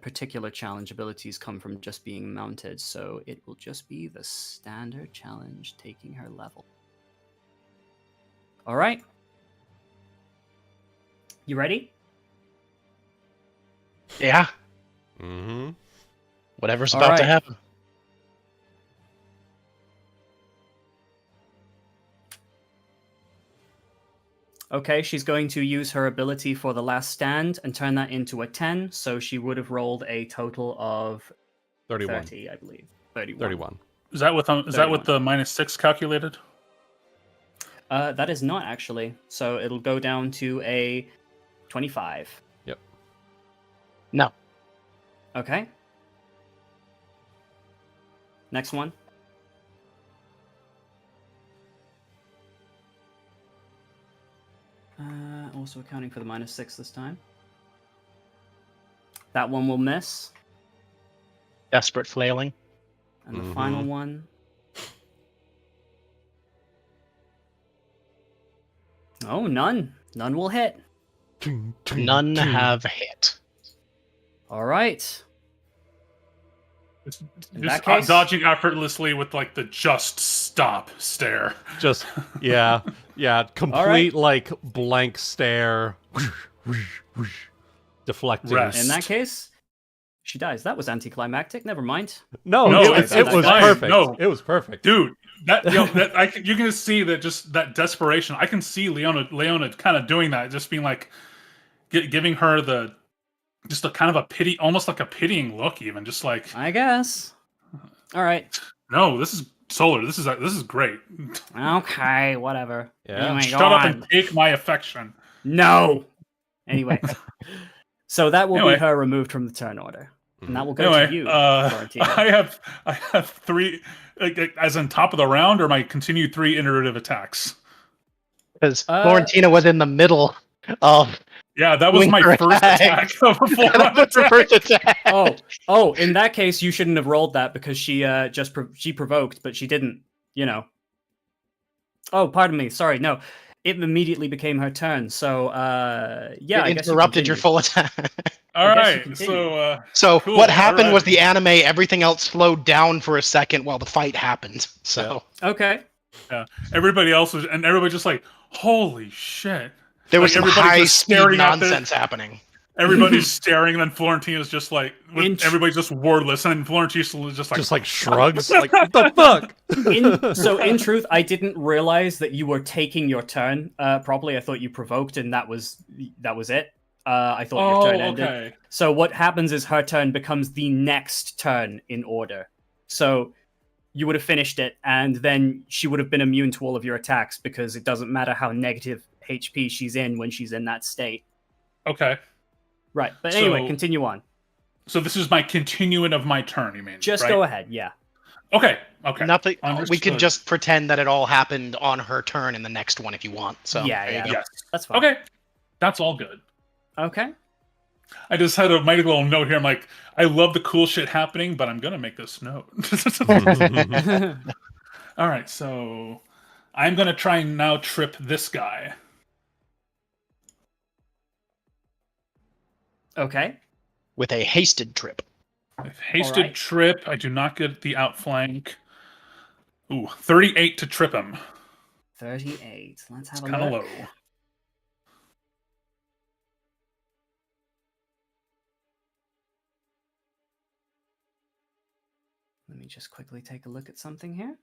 particular challenge abilities come from just being mounted, so it will just be the standard challenge taking her level. All right. You ready? Yeah. Mm-hmm. Whatever's All about to right. happen. Okay, she's going to use her ability for the last stand and turn that into a 10, so she would have rolled a total of 31. 30, I believe. 31. 31. Is that with 31. the minus 6 calculated? That is not actually. So it'll go down to a 25. Yep. No. Okay. Next one. Also accounting for the minus 6 this time. That one will miss. Desperate flailing. And the final Mhm. one. Oh, none. None will hit. None have hit. All right. Just that case- dodging effortlessly with like the just stop stare. Just, yeah. Complete, like, blank stare. Deflecting. Rest. In that case, She dies. That was anticlimactic. Never mind. No, No, it it's was fine. perfect. No. It was perfect. Dude, you can see that just that desperation. I can see Leona kind of doing that, just being like, giving her just a kind of a pity, almost like a pitying look, even just like, I guess. All right. no, this is Solar. This is great. Okay, whatever. Yeah. Anyway, Shut go up on. and take my affection. No. Anyway. So that will Anyway. be her removed from the turn order. And that will go Anyway, to you, Florentina. I have 3, as in top of the round, or my continued 3 iterative attacks. Because Uh, Florentina was in the middle of Yeah, that was my Winter first attack. attack of a full that round was her attack. first attack. Oh, in that case, you shouldn't have rolled that because she she provoked, but she didn't, you know. Oh, pardon me. Sorry, no. It immediately became her turn. So, yeah, I It guess you interrupted your continue. full attack. All I guess you right, continue. so So cool, what happened was alright. the anime, everything else slowed down for a second while the fight happened. So Okay. everybody else was, and everybody just like, holy shit! there was Like, some everybody's high just speed staring at the- nonsense happening. Everybody's staring, and then Florentina's just like, Int- everybody's just wordless, and then Florentina's just like, Just like shrugs. Like, what the fuck? So, in truth, I didn't realize that you were taking your turn properly. I thought you provoked, and that was it. I thought your turn ended. okay. So what happens is her turn becomes the next turn in order. So you would have finished it, and then she would have been immune to all of your attacks because it doesn't matter how negative HP she's in when she's in that state. Okay. Right. But anyway, So- continue on. So this is my continuing of my turn, you mean? Just right? go ahead. Yeah. Okay. Okay. Nothing. We Understood. can just pretend that it all happened on her turn in the next one if you want. So Yeah, there you yeah. go. Yes. That's fine. Okay. That's all good. Okay. I just had a mighty little note here. I'm like, I love the cool shit happening, but I'm gonna make this note. All right, so I'm gonna try and now trip this guy. Okay. With a hasted trip. With hasted Alright. trip, I do not get the outflank. Ooh, 38 to trip him. 38. Let's have It's a kind of look. low. Let me just quickly take a look at something here.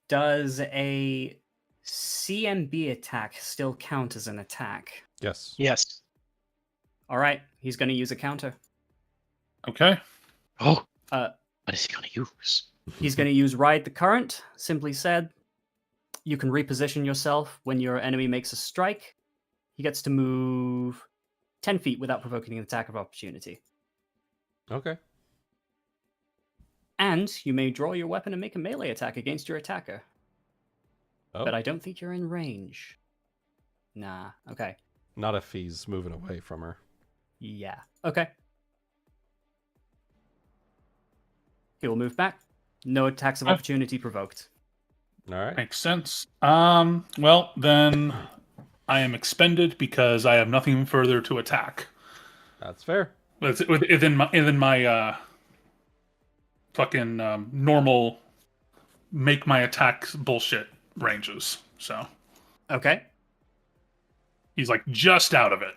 Does a CMB attack still count as an attack? Yes. Yes. All right, he's going to use a counter. Okay. Oh. Uh, What is he gonna use? He's going to use Ride the Current. Simply said, you can reposition yourself when your enemy makes a strike. He gets to move 10 feet without provoking an attack of opportunity. Okay. And you may draw your weapon and make a melee attack against your attacker. Oh, But I don't think you're in range. Nah, okay. not if he's moving away from her. Yeah, okay. He will move back. No attacks of opportunity provoked. All right. Makes sense. Well, then I am expended because I have nothing further to attack. That's fair. It's within my fucking normal make my attacks bullshit ranges. So Okay. he's like just out of it.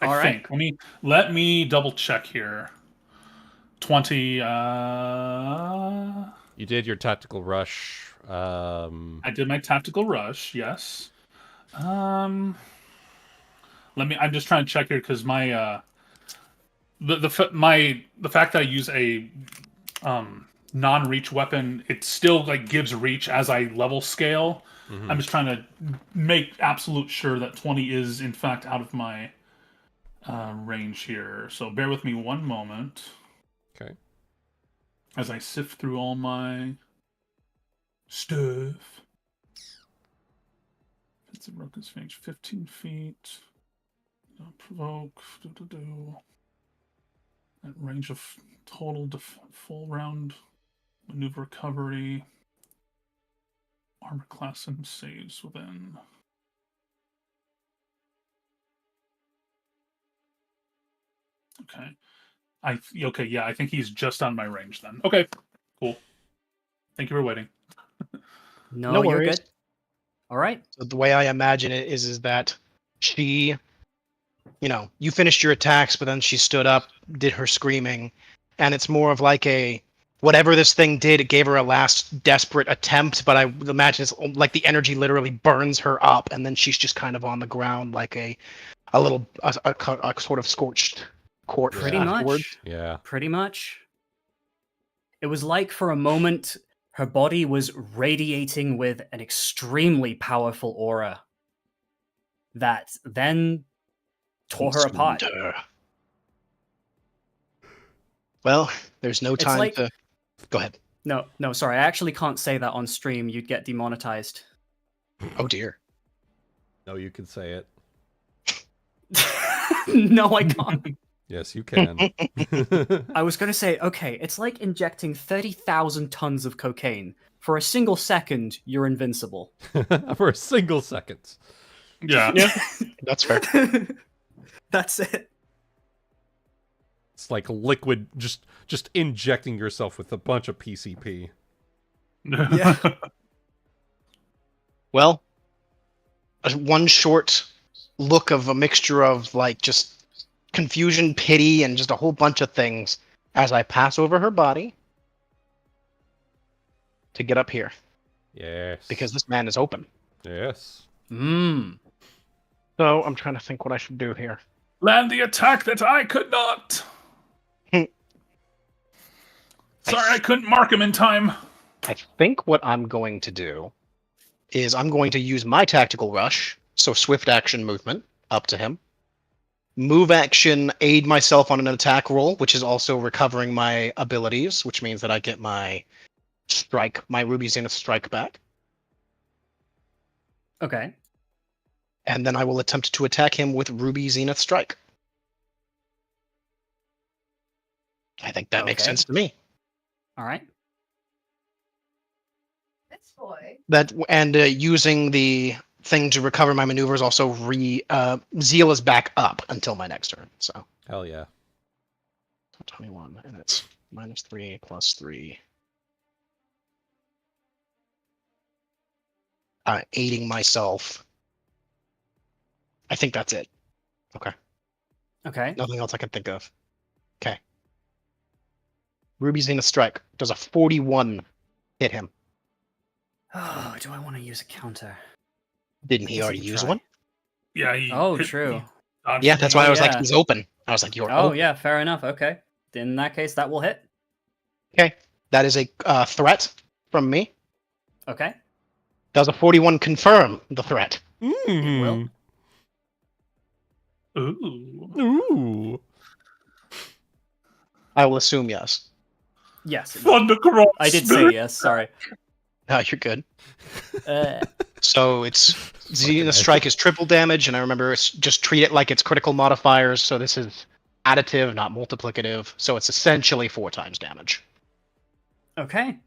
I All right. think. Let me double check here. 20 You did your tactical rush. I did my tactical rush, yes. I'm just trying to check here because my the fact that I use a non-reach weapon, it still like gives reach as I level scale. Mhm. I'm just trying to make absolute sure that 20 is in fact out of my range here. So bear with me one moment Okay. as I sift through all my stuff. It's a broken range, 15 feet. No provoke. At range of total full round maneuver recovery. Armor class and saves within. Okay. Okay, yeah, I think he's just on my range then. Okay, cool. Thank you for waiting. No, No you're worries. good. All right. So the way I imagine it is that she, you finished your attacks, but then she stood up, did her screaming, and it's more of like whatever this thing did, it gave her a last desperate attempt, but I would imagine it's like the energy literally burns her up, and then she's just kind of on the ground like a sort of scorched corpse. Pretty afterwards. much. Yeah. Pretty much. It was like for a moment her body was radiating with an extremely powerful aura that then tore her apart. Consumed her. Well, there's no It's time like- to. Go ahead. No, sorry, I actually can't say that on stream. You'd get demonetized. Oh dear. No, you can say it. No, I can't. Yes, you can. I was going to say, okay, it's like injecting 30,000 tons of cocaine. For a single second, you're invincible. For a single second. Yeah. That's fair. That's it. It's like liquid, just injecting yourself with a bunch of PCP. Yeah. Well, one short look of a mixture of like just confusion, pity, and just a whole bunch of things as I pass over her body to get up here Yes. because this man is open. Yes. Mmm. So I'm trying to think what I should do here. Land the attack that I could not. Sorry, I couldn't mark him in time. I think what I'm going to do is I'm going to use my tactical rush, so swift action movement up to him. Move action, aid myself on an attack roll, which is also recovering my abilities, which means that I get my strike, my Ruby Zenith strike back. Okay. And then I will attempt to attack him with Ruby Zenith strike. I think that makes Okay. sense to me. All right. This boy. Using the thing to recover my maneuvers also Zeal is back up until my next turn. So Hell yeah. 21, and it's -3 +3. Aiding myself. I think that's it. Okay. Nothing else I can think of. Okay. Ruby Zenith strike does a 41 hit him. Oh, do I want to use a counter? Didn't he Guess I already can use try. one? Yeah. He Oh, hit- true. he dodged Yeah, me. that's why I was like, yeah. he's open. I was like, you're Oh, open. yeah, fair enough. Okay. In that case, that will hit. Okay. That is a threat from me. Okay. Does a 41 confirm the threat? Mm. will. Ooh. Ooh. I will assume yes. Yes. it will. Thundercross. I did say yes. Sorry. You're good. Uh, So it's Zenith strike is triple damage, and I remember it's just treat it like it's critical modifiers. So this is additive, not multiplicative. So it's essentially 4 times damage. okay.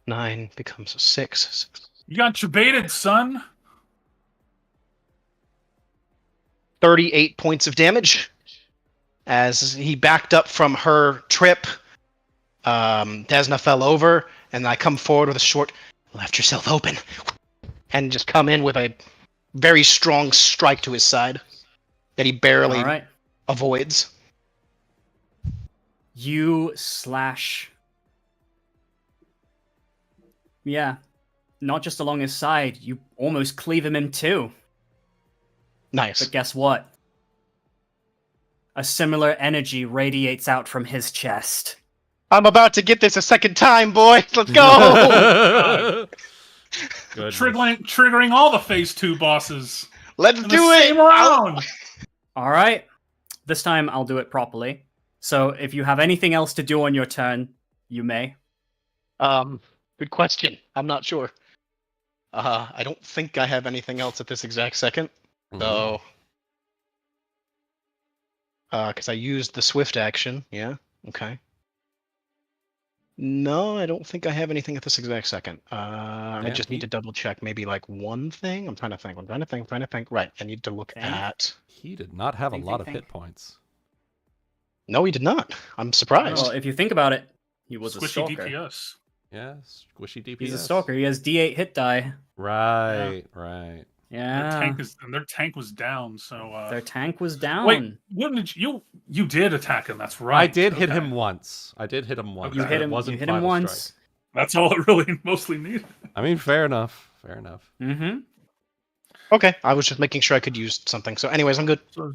9 becomes a 6. You got baited, son. 38 points of damage as he backed up from her trip. Desna fell over, and I come forward with a short, left yourself open, and just come in with a very strong strike to his side that he barely All right. avoids. You slash. Yeah. Not just along his side, you almost cleave him in two. Nice. But guess what? A similar energy radiates out from his chest. I'm about to get this a second time, boys. Let's go. Good. Triggering all the phase 2 bosses. Let's In do the it. same round. All right. This time I'll do it properly. So if you have anything else to do on your turn, you may. Good question. I'm not sure. I don't think I have anything else at this exact second. So, because I used the swift action. Yeah. Okay. No, I don't think I have anything at this exact second. I Damn, just need to double check maybe like one thing. I'm trying to think. Right. I need to look Think. at. He did not have a Think, lot think, of think. hit points. No, he did not. I'm surprised. Well, if you think about it, he was a Squishy stalker. DPS. Yeah, squishy DPS. He's a stalker. He has D8 hit die. Right, right. Yeah. Their tank was down, so Their tank was down. Wait, what did you did attack him, that's right. I did hit Okay. him once. You but hit him. it wasn't You hit him final once. strike. That's all it really mostly needed. I mean, fair enough. Fair enough. Mm-hmm. Okay, I was just making sure I could use something. So, anyways, I'm good. So,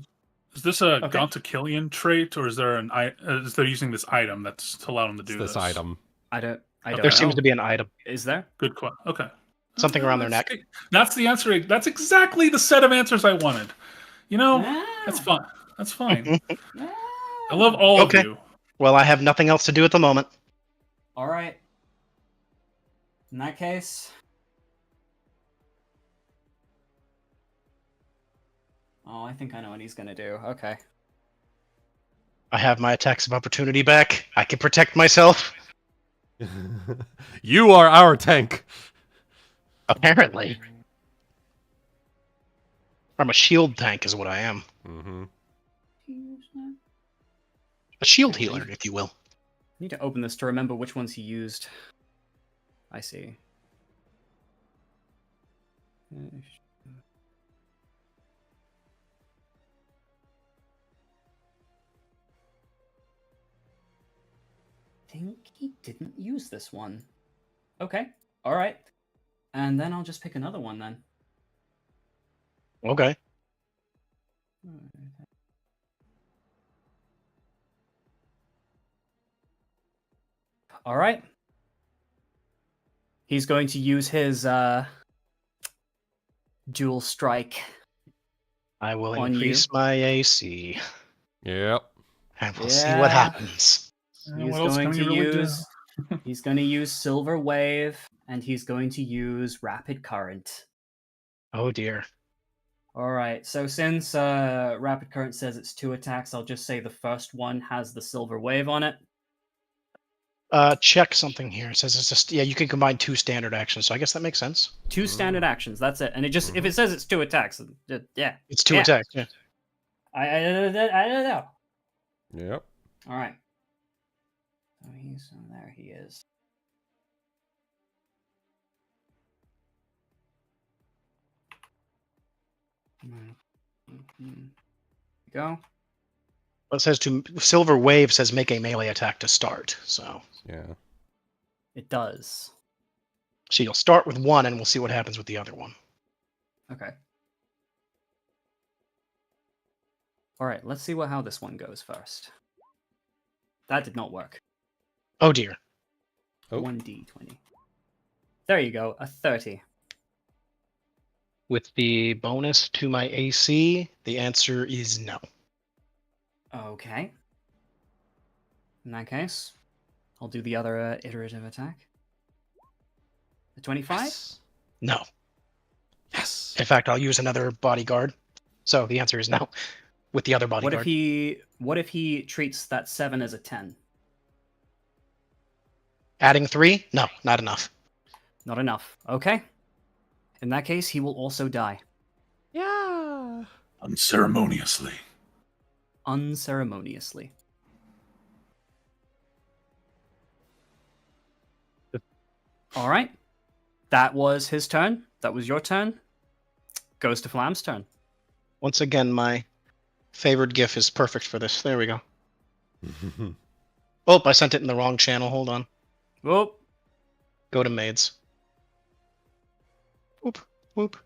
is this a Okay. Gontakilian trait, or is there is they're using this item that's to allow them to do It's this item. I don't There know. seems to be an item. Is there? Good question. Okay. Something around their neck. That's the answer. That's exactly the set of answers I wanted. You know, that's fine. That's fine. I love all Okay. of you. Well, I have nothing else to do at the moment. All right. In that case. Oh, I think I know what he's gonna do. Okay. I have my attacks of opportunity back. I can protect myself. You are our tank. Apparently. I'm a shield tank is what I am. Mm-hmm. A shield healer, if you will. Need to open this to remember which ones he used. I see. Think he didn't use this one. Okay. All right. And then I'll just pick another one then. Okay. All right. He's going to use his dual strike. I will On increase my AC. Yep. And we'll see what happens. He's What else going can to we really do? use he's going to use Silver Wave and he's going to use Rapid Current. Oh dear. All right. So since Rapid Current says it's 2 attacks, I'll just say the first one has the Silver Wave on it. Check something here. It says it's just you can combine 2 standard actions, so I guess that makes sense. 2 standard actions. That's it. And it just if it says it's 2 attacks, yeah. It's 2 Yeah. attacks. Yeah. I don't know. Yep. All right. So there he is. Go. Well, it says to Silver Wave says make a melee attack to start. So Yeah. It does. you'll start with 1, and we'll see what happens with the other one. Okay. All right. Let's see how this one goes first. That did not work. Oh dear. Oh. 1d20. There you go. A 30. With the bonus to my AC, the answer is no. Okay. In that case, I'll do the other iterative attack. The 25? Yes. No. Yes. In fact, I'll use another bodyguard. So the answer is no. With the other bodyguard. What if he treats that 7 as a 10? Adding 3? No, not enough. Not enough. Okay. In that case, he will also die. Yeah. Unceremoniously. Unceremoniously. All right. That was his turn. That was your turn. Goes to Flam's turn. Once again, my favored GIF is perfect for this. There we go. Oh, I sent it in the wrong channel. Hold on. Whoop. Go to Maids. Whoop, whoop.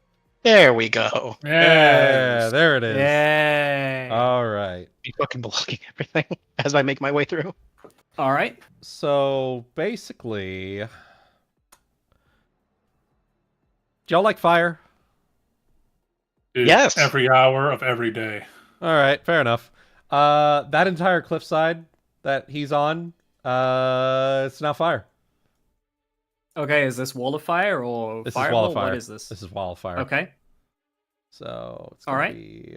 There we go. Yeah, there it is. Yay. All right. Be fucking blocking everything as I make my way through. All right. So basically, do y'all like fire? Dude, Yes. Every hour of every day. All right, fair enough. That entire cliffside that he's on, it's now fire. Okay, is this wall of fire or This firewall? is wall of fire. What is this? This is wall of fire. Okay. So it's All gonna right. be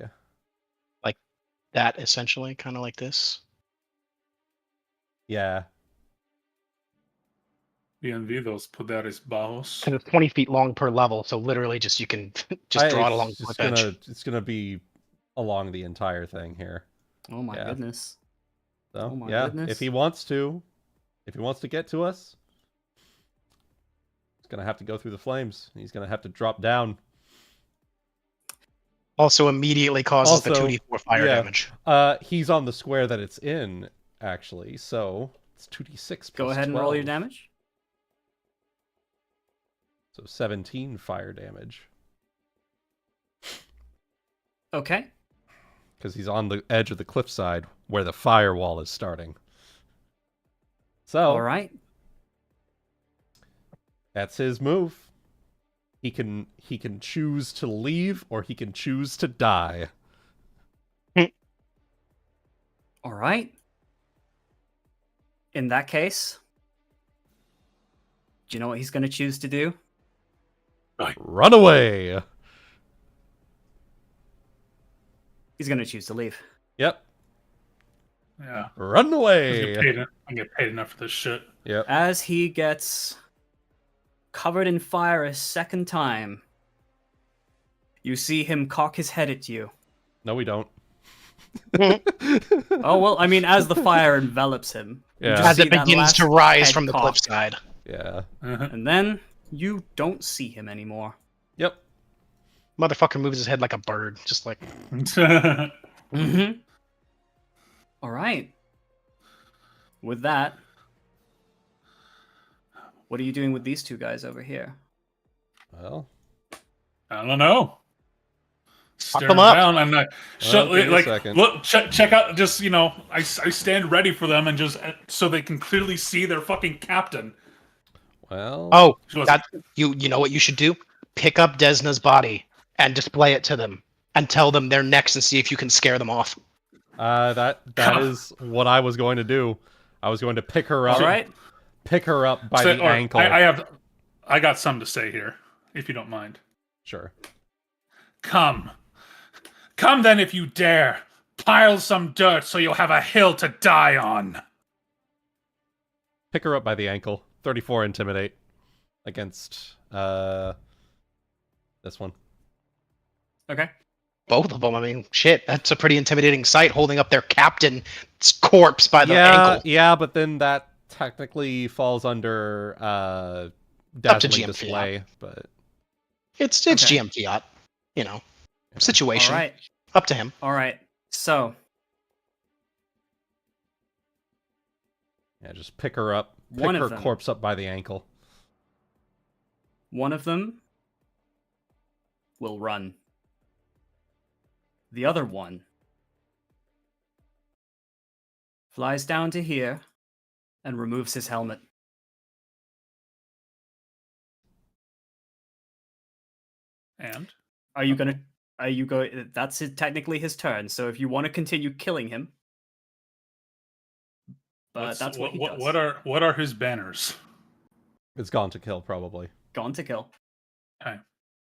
That essentially, kind of like this. yeah. Bien vidos poderes bajos. And it's 20 feet long per level, so literally just you can just draw it along the cliff edge. It's gonna be along the entire thing here. Oh my Yeah. goodness. So Oh my yeah, goodness. if he wants to get to us, he's gonna have to go through the flames. He's gonna have to drop down. Also immediately causes the Also, 2d4 fire yeah. damage. He's on the square that it's in, actually. So it's 2d6 plus Go ahead and roll your 12. damage. So 17 fire damage. Okay. Because he's on the edge of the cliffside where the firewall is starting. So All right. that's his move. He can choose to leave or he can choose to die. All right. In that case, do you know what he's going to choose to do? Run away. He's going to choose to leave. Yep. Yeah. Run away. I get paid enough for this shit. Yep. As he gets covered in fire a second time, you see him cock his head at you. No, we don't. Oh, well, I mean, as the fire envelops him. you Yeah. just As see it that begins last to rise head from the cock. cliffside. Yeah. And then you don't see him anymore. Yep. Motherfucker moves his head like a bird, just like Mm-hmm. All right. With that, what are you doing with these two guys over here? Well, I don't know. Staring them up. down, and Well, give me a second. look, check out. Just I stand ready for them, and just so they can clearly see their fucking captain. well. oh, She was- that you know what you should do? Pick up Desna's body and display it to them, and tell them they're next, and see if you can scare them off. That is what I was going to do. I was going to pick her up. All right. Pick her up by So- the or, ankle. I got something to say here, if you don't mind. Sure. Come then, if you dare. Pile some dirt so you'll have a hill to die on. Pick her up by the ankle. 34 intimidate against this one. Okay. Both of them. I mean, shit, that's a pretty intimidating sight, holding up their captain's corpse by the ankle. Yeah, but then that technically falls under Up to dazzling GM display, but It's Okay. GM fiat, situation. All right. Up to him. All right. So, yeah, just pick her up. Pick One her of them. corpse up by the ankle. one of them will run. The other one flies down to here and removes his helmet. And Are you gonna? Are you going? That's technically his turn. So if you want to continue killing him, but that's what he does. what are his banners? It's gone to kill, probably. Gone to kill.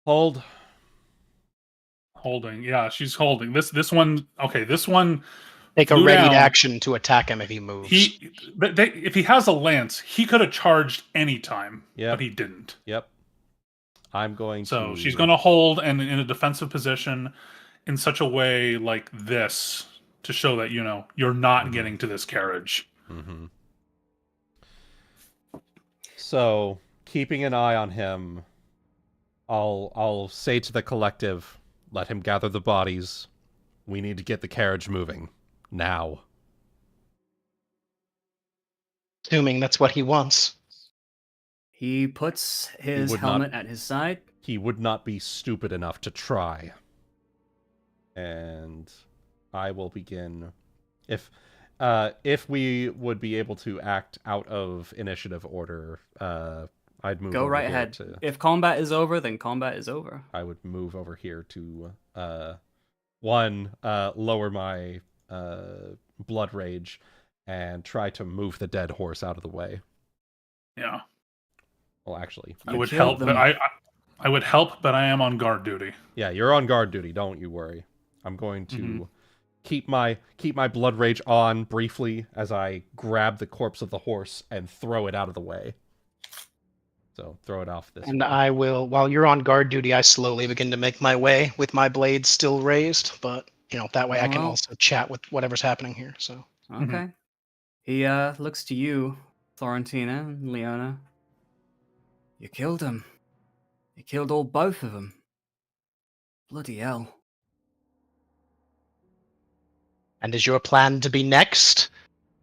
Hold. Holding, yeah, she's holding. This one, okay, this one. Take a Flew ready down. action to attack him if he moves. If he has a lance, he could have charged any time, Yep. but he didn't. Yep. I'm going So to. she's going to hold and in a defensive position in such a way like this to show that you're not getting to this carriage. Mm-hmm. So, keeping an eye on him, I'll say to the collective, let him gather the bodies. We need to get the carriage moving. Now. Assuming that's what he wants. He puts his would not- helmet at his side. He would not be stupid enough to try. And I will begin. If we would be able to act out of initiative order, I'd move Go over right here ahead. to- If combat is over, then combat is over. I would move over here to lower my blood rage and try to move the dead horse out of the way. Yeah, Well, actually, I You would killed help, them. but I would help, but I am on guard duty. yeah, you're on guard duty. Don't you worry. I'm going to Mhm. keep my blood rage on briefly as I grab the corpse of the horse and throw it out of the way. So throw it off this. And way. I will, while you're on guard duty, I slowly begin to make my way with my blade still raised. But, that way I can Well. also chat with whatever's happening here. So Okay. He looks to you, Florentina and Leona. You killed him. You killed both of them. Bloody hell. And is your plan to be next?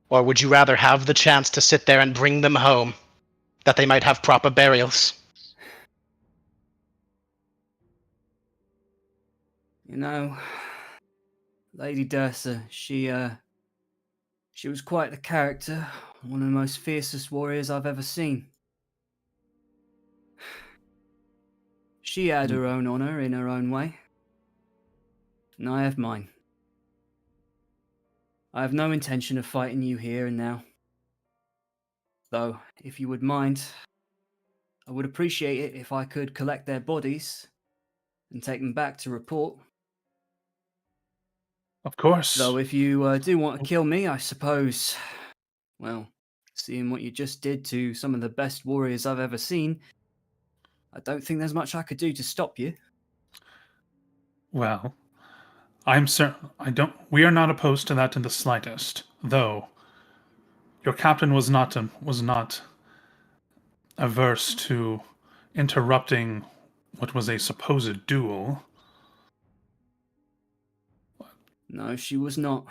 Or would you rather have the chance to sit there and bring them home, that they might have proper burials? You know, Lady Dursa, she was quite the character, one of the most fiercest warriors I've ever seen. She had her own honor in her own way, and I have mine. I have no intention of fighting you here and now. Though, if you would mind, I would appreciate it if I could collect their bodies and take them back to report. Of course. Though if you do want to kill me, I suppose, well, seeing what you just did to some of the best warriors I've ever seen, I don't think there's much I could do to stop you. Well, I'm certain we are not opposed to that in the slightest. Though your captain was not averse to interrupting what was a supposed duel. No, she was not.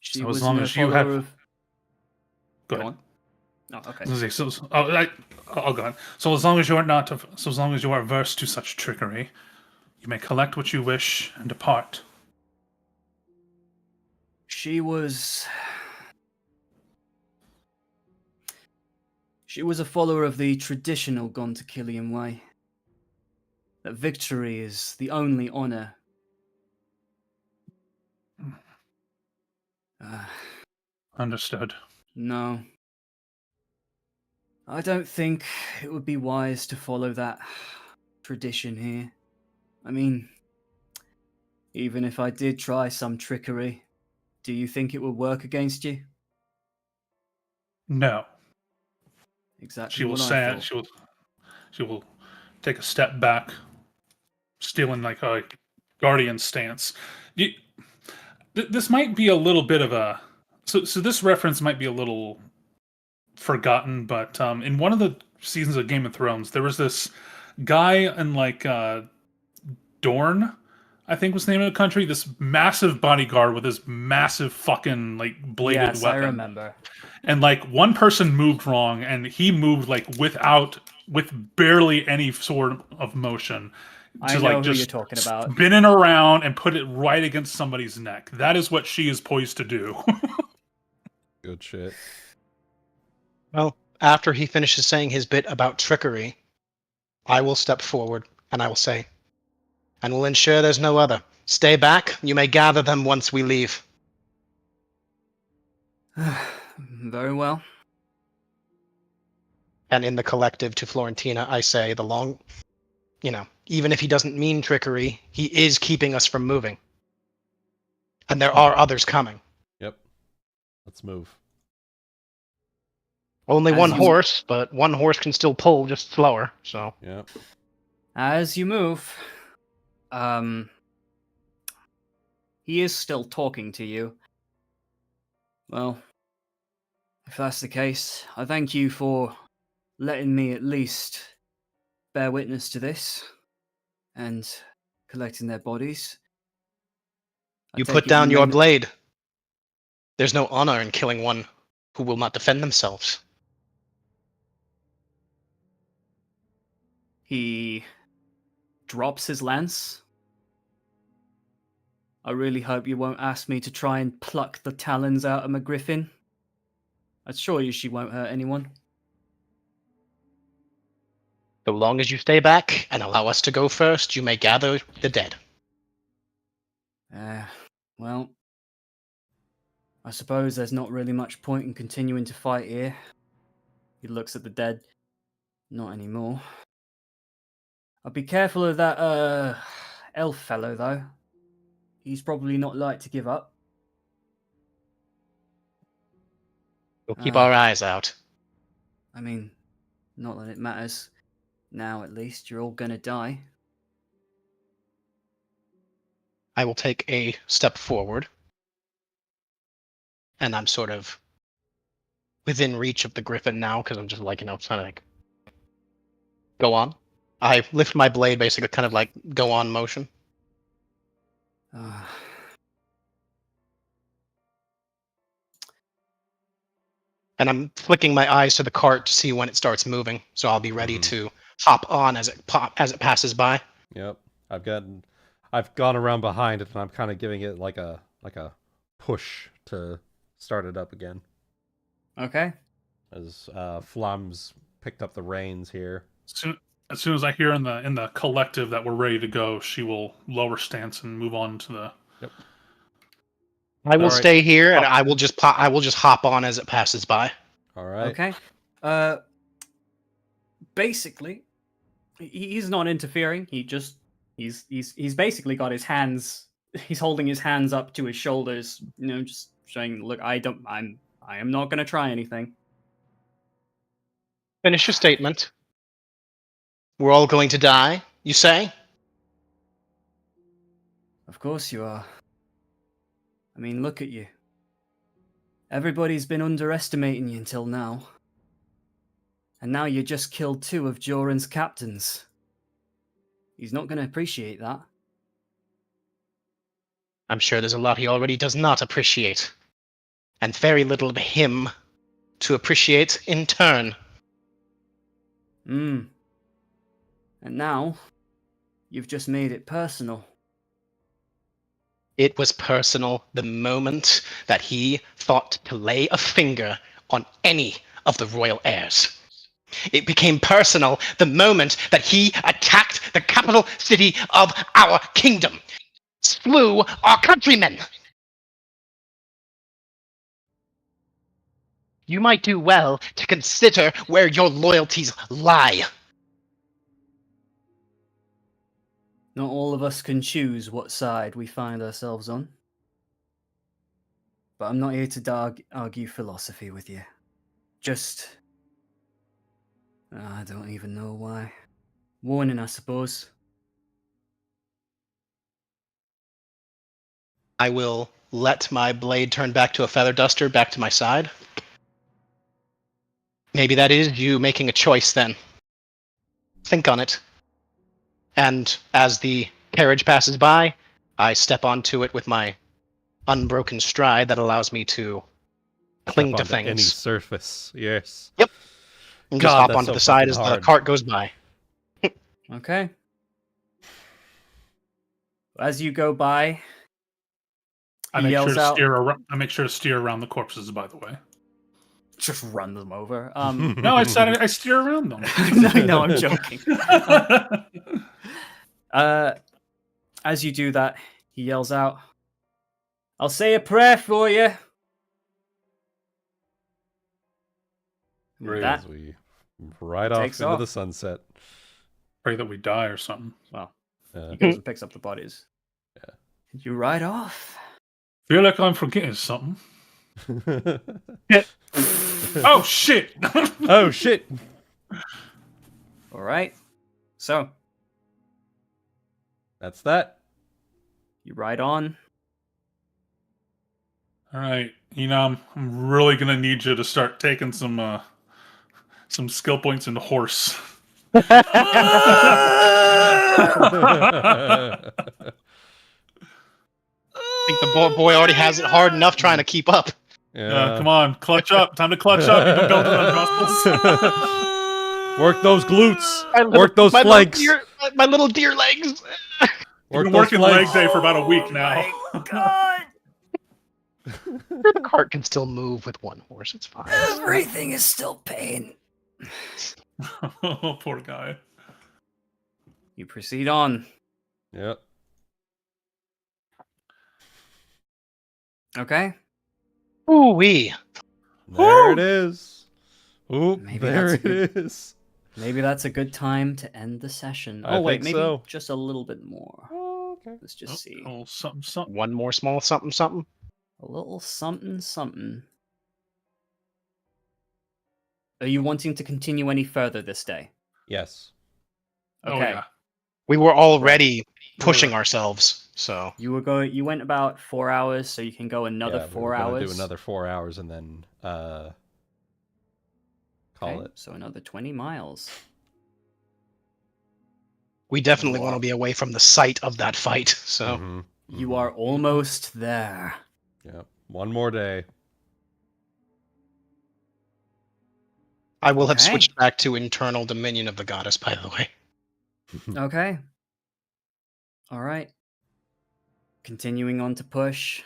She So was as long no as you follower have, of... go Go ahead. on. Oh, okay. I'll go on. So as long as you are not, so as long as you are averse to such trickery, you may collect what you wish and depart. She was a follower of the traditional Gontakilian way. That victory is the only honor. Understood. No. I don't think it would be wise to follow that tradition here. I mean, even if I did try some trickery, do you think it would work against you? No. Exactly She will what I say thought. she will take a step back, still in like a guardian stance. This might be a little bit of a so this reference might be a little forgotten, but in one of the seasons of Game of Thrones, there was this guy in like Dorne, I think was the name of the country. This massive bodyguard with his massive fucking like bladed Yes, weapon. I remember. And like one person moved wrong, and he moved like with barely any sort of motion. I To know like who you're just talking about. spinning around and put it right against somebody's neck. That is what she is poised to do. Good shit. Well, after he finishes saying his bit about trickery, I will step forward and I will say, and will ensure there's no other. Stay back. You may gather them once we leave. Very well. And in the collective to Florentina, I say even if he doesn't mean trickery, he is keeping us from moving. And there are others coming. Yep. Let's move. Only As one you- horse, but one horse can still pull, just slower, so. Yep. As you move, he is still talking to you. Well, if that's the case, I thank you for letting me at least bear witness to this and collecting their bodies. I You take put it down may your not- blade. There's no honor in killing one who will not defend themselves. He drops his lance. I really hope you won't ask me to try and pluck the talons out of my griffin. I assure you she won't hurt anyone. So long as you stay back and allow us to go first, you may gather the dead. Well, I suppose there's not really much point in continuing to fight here. He looks at the dead. Not anymore. I'll be careful of that, elf fellow, though. He's probably not like to give up. We'll keep our eyes out. I mean, not that it matters. Now, at least, you're all gonna die. I will take a step forward. And I'm sort of within reach of the griffin now because I'm just like, trying to like go on. I lift my blade, basically, kind of like go on motion. And I'm flicking my eyes to the cart to see when it starts moving, so I'll be ready to hop on as it passes by. Yep. I've gone around behind it, and I'm kind of giving it like a push to start it up again. Okay. As Flam's picked up the reins here. As soon as I hear in the collective that we're ready to go, she will lower stance and move on to the. Yep. I will stay here, and I will just hop on as it passes by. All right. Okay. Basically, he's not interfering. He's basically got his hands. He's holding his hands up to his shoulders. Just showing. Look, I am not going to try anything. Finish your statement. We're all going to die, you say? Of course you are. I mean, look at you. Everybody's been underestimating you until now. And now you just killed 2 of Joran's captains. He's not going to appreciate that. I'm sure there's a lot he already does not appreciate. And very little of him to appreciate in turn. And now, you've just made it personal. It was personal the moment that he thought to lay a finger on any of the royal heirs. It became personal the moment that he attacked the capital city of our kingdom, slew our countrymen. You might do well to consider where your loyalties lie. Not all of us can choose what side we find ourselves on. But I'm not here to argue philosophy with you. Just... I don't even know why. Warning, I suppose. I will let my blade turn back to a feather duster, back to my side. Maybe that is you making a choice then. Think on it. And as the carriage passes by, I step onto it with my unbroken stride that allows me to cling to things. Any surface, yes. Yep. And just hop onto the side as the cart goes by. Okay. As you go by, I make sure to steer around the corpses, by the way. Just run them over. No, I said I steer around them. No, I'm joking. As you do that, he yells out, "I'll say a prayer for you." Great, as we ride off into the sunset. Pray that we die or something. Well, he goes and picks up the bodies. Yeah. You ride off. Feel like I'm forgetting something. Oh shit! Oh shit! All right. So that's that. You ride on. All right. I'm really gonna need you to start taking some skill points into horse. I think the boy already has it hard enough trying to keep up. Yeah. Come on, clutch up. Time to clutch up. You've been building on muscles. Work those glutes. Work those flanks. My little deer legs. You've been working leg day for about a week now. Oh my god! The cart can still move with one horse. It's fine. Everything is still pain. Oh, poor guy. You proceed on. Yep. Okay. Ooh-wee. There it is. Ooh, Maybe there that's it is. Maybe that's a good time to end the session. I wait, think maybe so. just a little bit more. Oh, okay. Let's just see. Oh, something. One more small something. A little something. Are you wanting to continue any further this day? Yes. Okay. Okay. Oh, yeah. We were already pushing ourselves, so You went about 4 hours, so you can go another 4 we're gonna hours. do another 4 hours, and then Call Okay, it. so another 20 miles. We definitely You want to are- be away from the site of that fight. So Mhm, You mhm. are almost there. Yep. One more day. I will have Okay. switched back to internal dominion of the goddess, by the way. Okay. All right. Continuing on to push.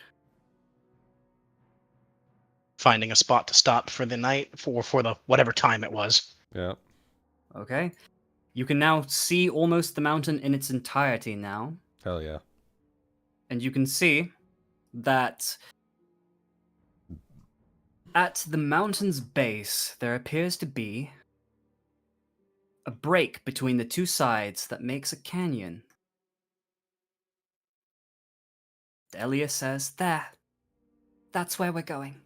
Finding a spot to stop for the night for the whatever time it was. Yep. Okay. You can now see almost the mountain in its entirety now. Hell yeah. And you can see that at the mountain's base, there appears to be a break between the two sides that makes a canyon. Delia says, "There. That's where we're going."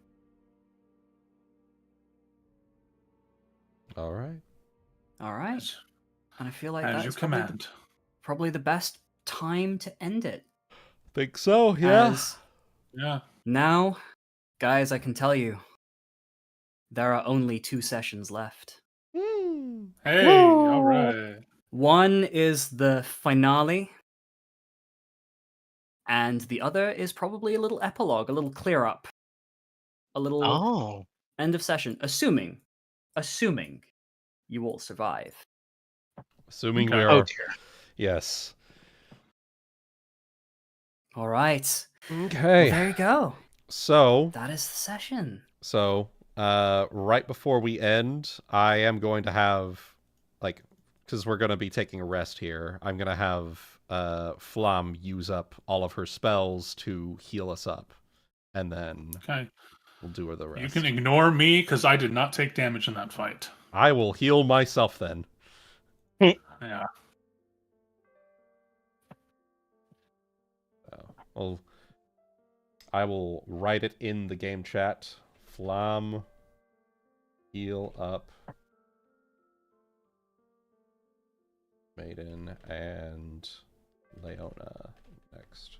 All right. All right. And I feel like As that you is command. probably the best time to end it. Think so, yeah. As Yeah. now, guys, I can tell you, there are only 2 sessions left. Hey, Woo! all right. One is the finale, and the other is probably a little epilogue, a little clear up, a little Oh. end of session, assuming you all survive. Assuming Okay. we Oh are. dear. Yes. All right. Okay. Well, there you go. So, That is the session. right before we end, I am going to have, like, because we're going to be taking a rest here, I'm going to have Flam use up all of her spells to heal us up. And then Okay. we'll do the rest. You can ignore me because I did not take damage in that fight. I will heal myself then. Yeah. Well, I will write it in the game chat. Flam, heal up Maiden and Leona next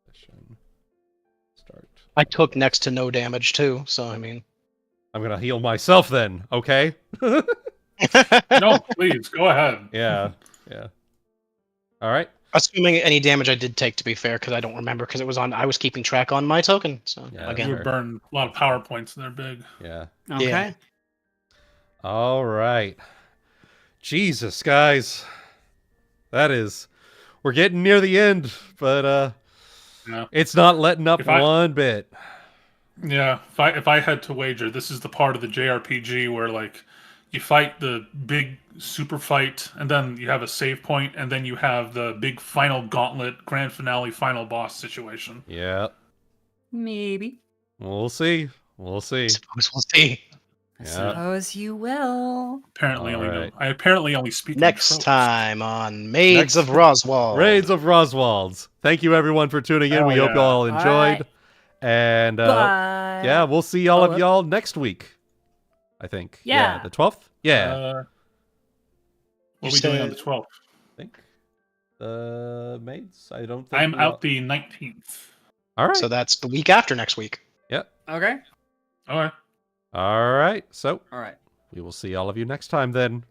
session. Start. I took next to no damage too, so I mean. I'm gonna heal myself then, okay? No, please go ahead. Yeah, yeah. All right. Assuming any damage I did take, to be fair, because I don't remember, because it was on. I was keeping track on my token. So Yeah, again, You sure. burn a lot of power points and they're big. Yeah. Okay. Yeah. All right. Jesus, guys. We're getting near the end, but Yeah. it's not letting up If I- one bit. Yeah. If I had to wager, this is the part of the JRPG where like you fight the big super fight, and then you have a save point, and then you have the big final gauntlet, grand finale, final boss situation. Yeah. Maybe. We'll see. We'll see. I suppose we'll see. I Yeah. suppose you will. Apparently, Alright. I apparently only speak in Next tropes. time on Maids Next- of Roswald. Raids of Roswald. Thank you everyone for tuning in. Hell We hope you yeah. all enjoyed. Alright. And Bye. yeah, we'll see all of Oh, y'all next week. I think. Yeah. The 12th? Yeah. What are You we doing on the said- 12th? I think. The Maids? I don't think I'm we out all- the 19th. All right. So that's the week after next week. Okay. All right. All right. So All right. we will see all of you next time then.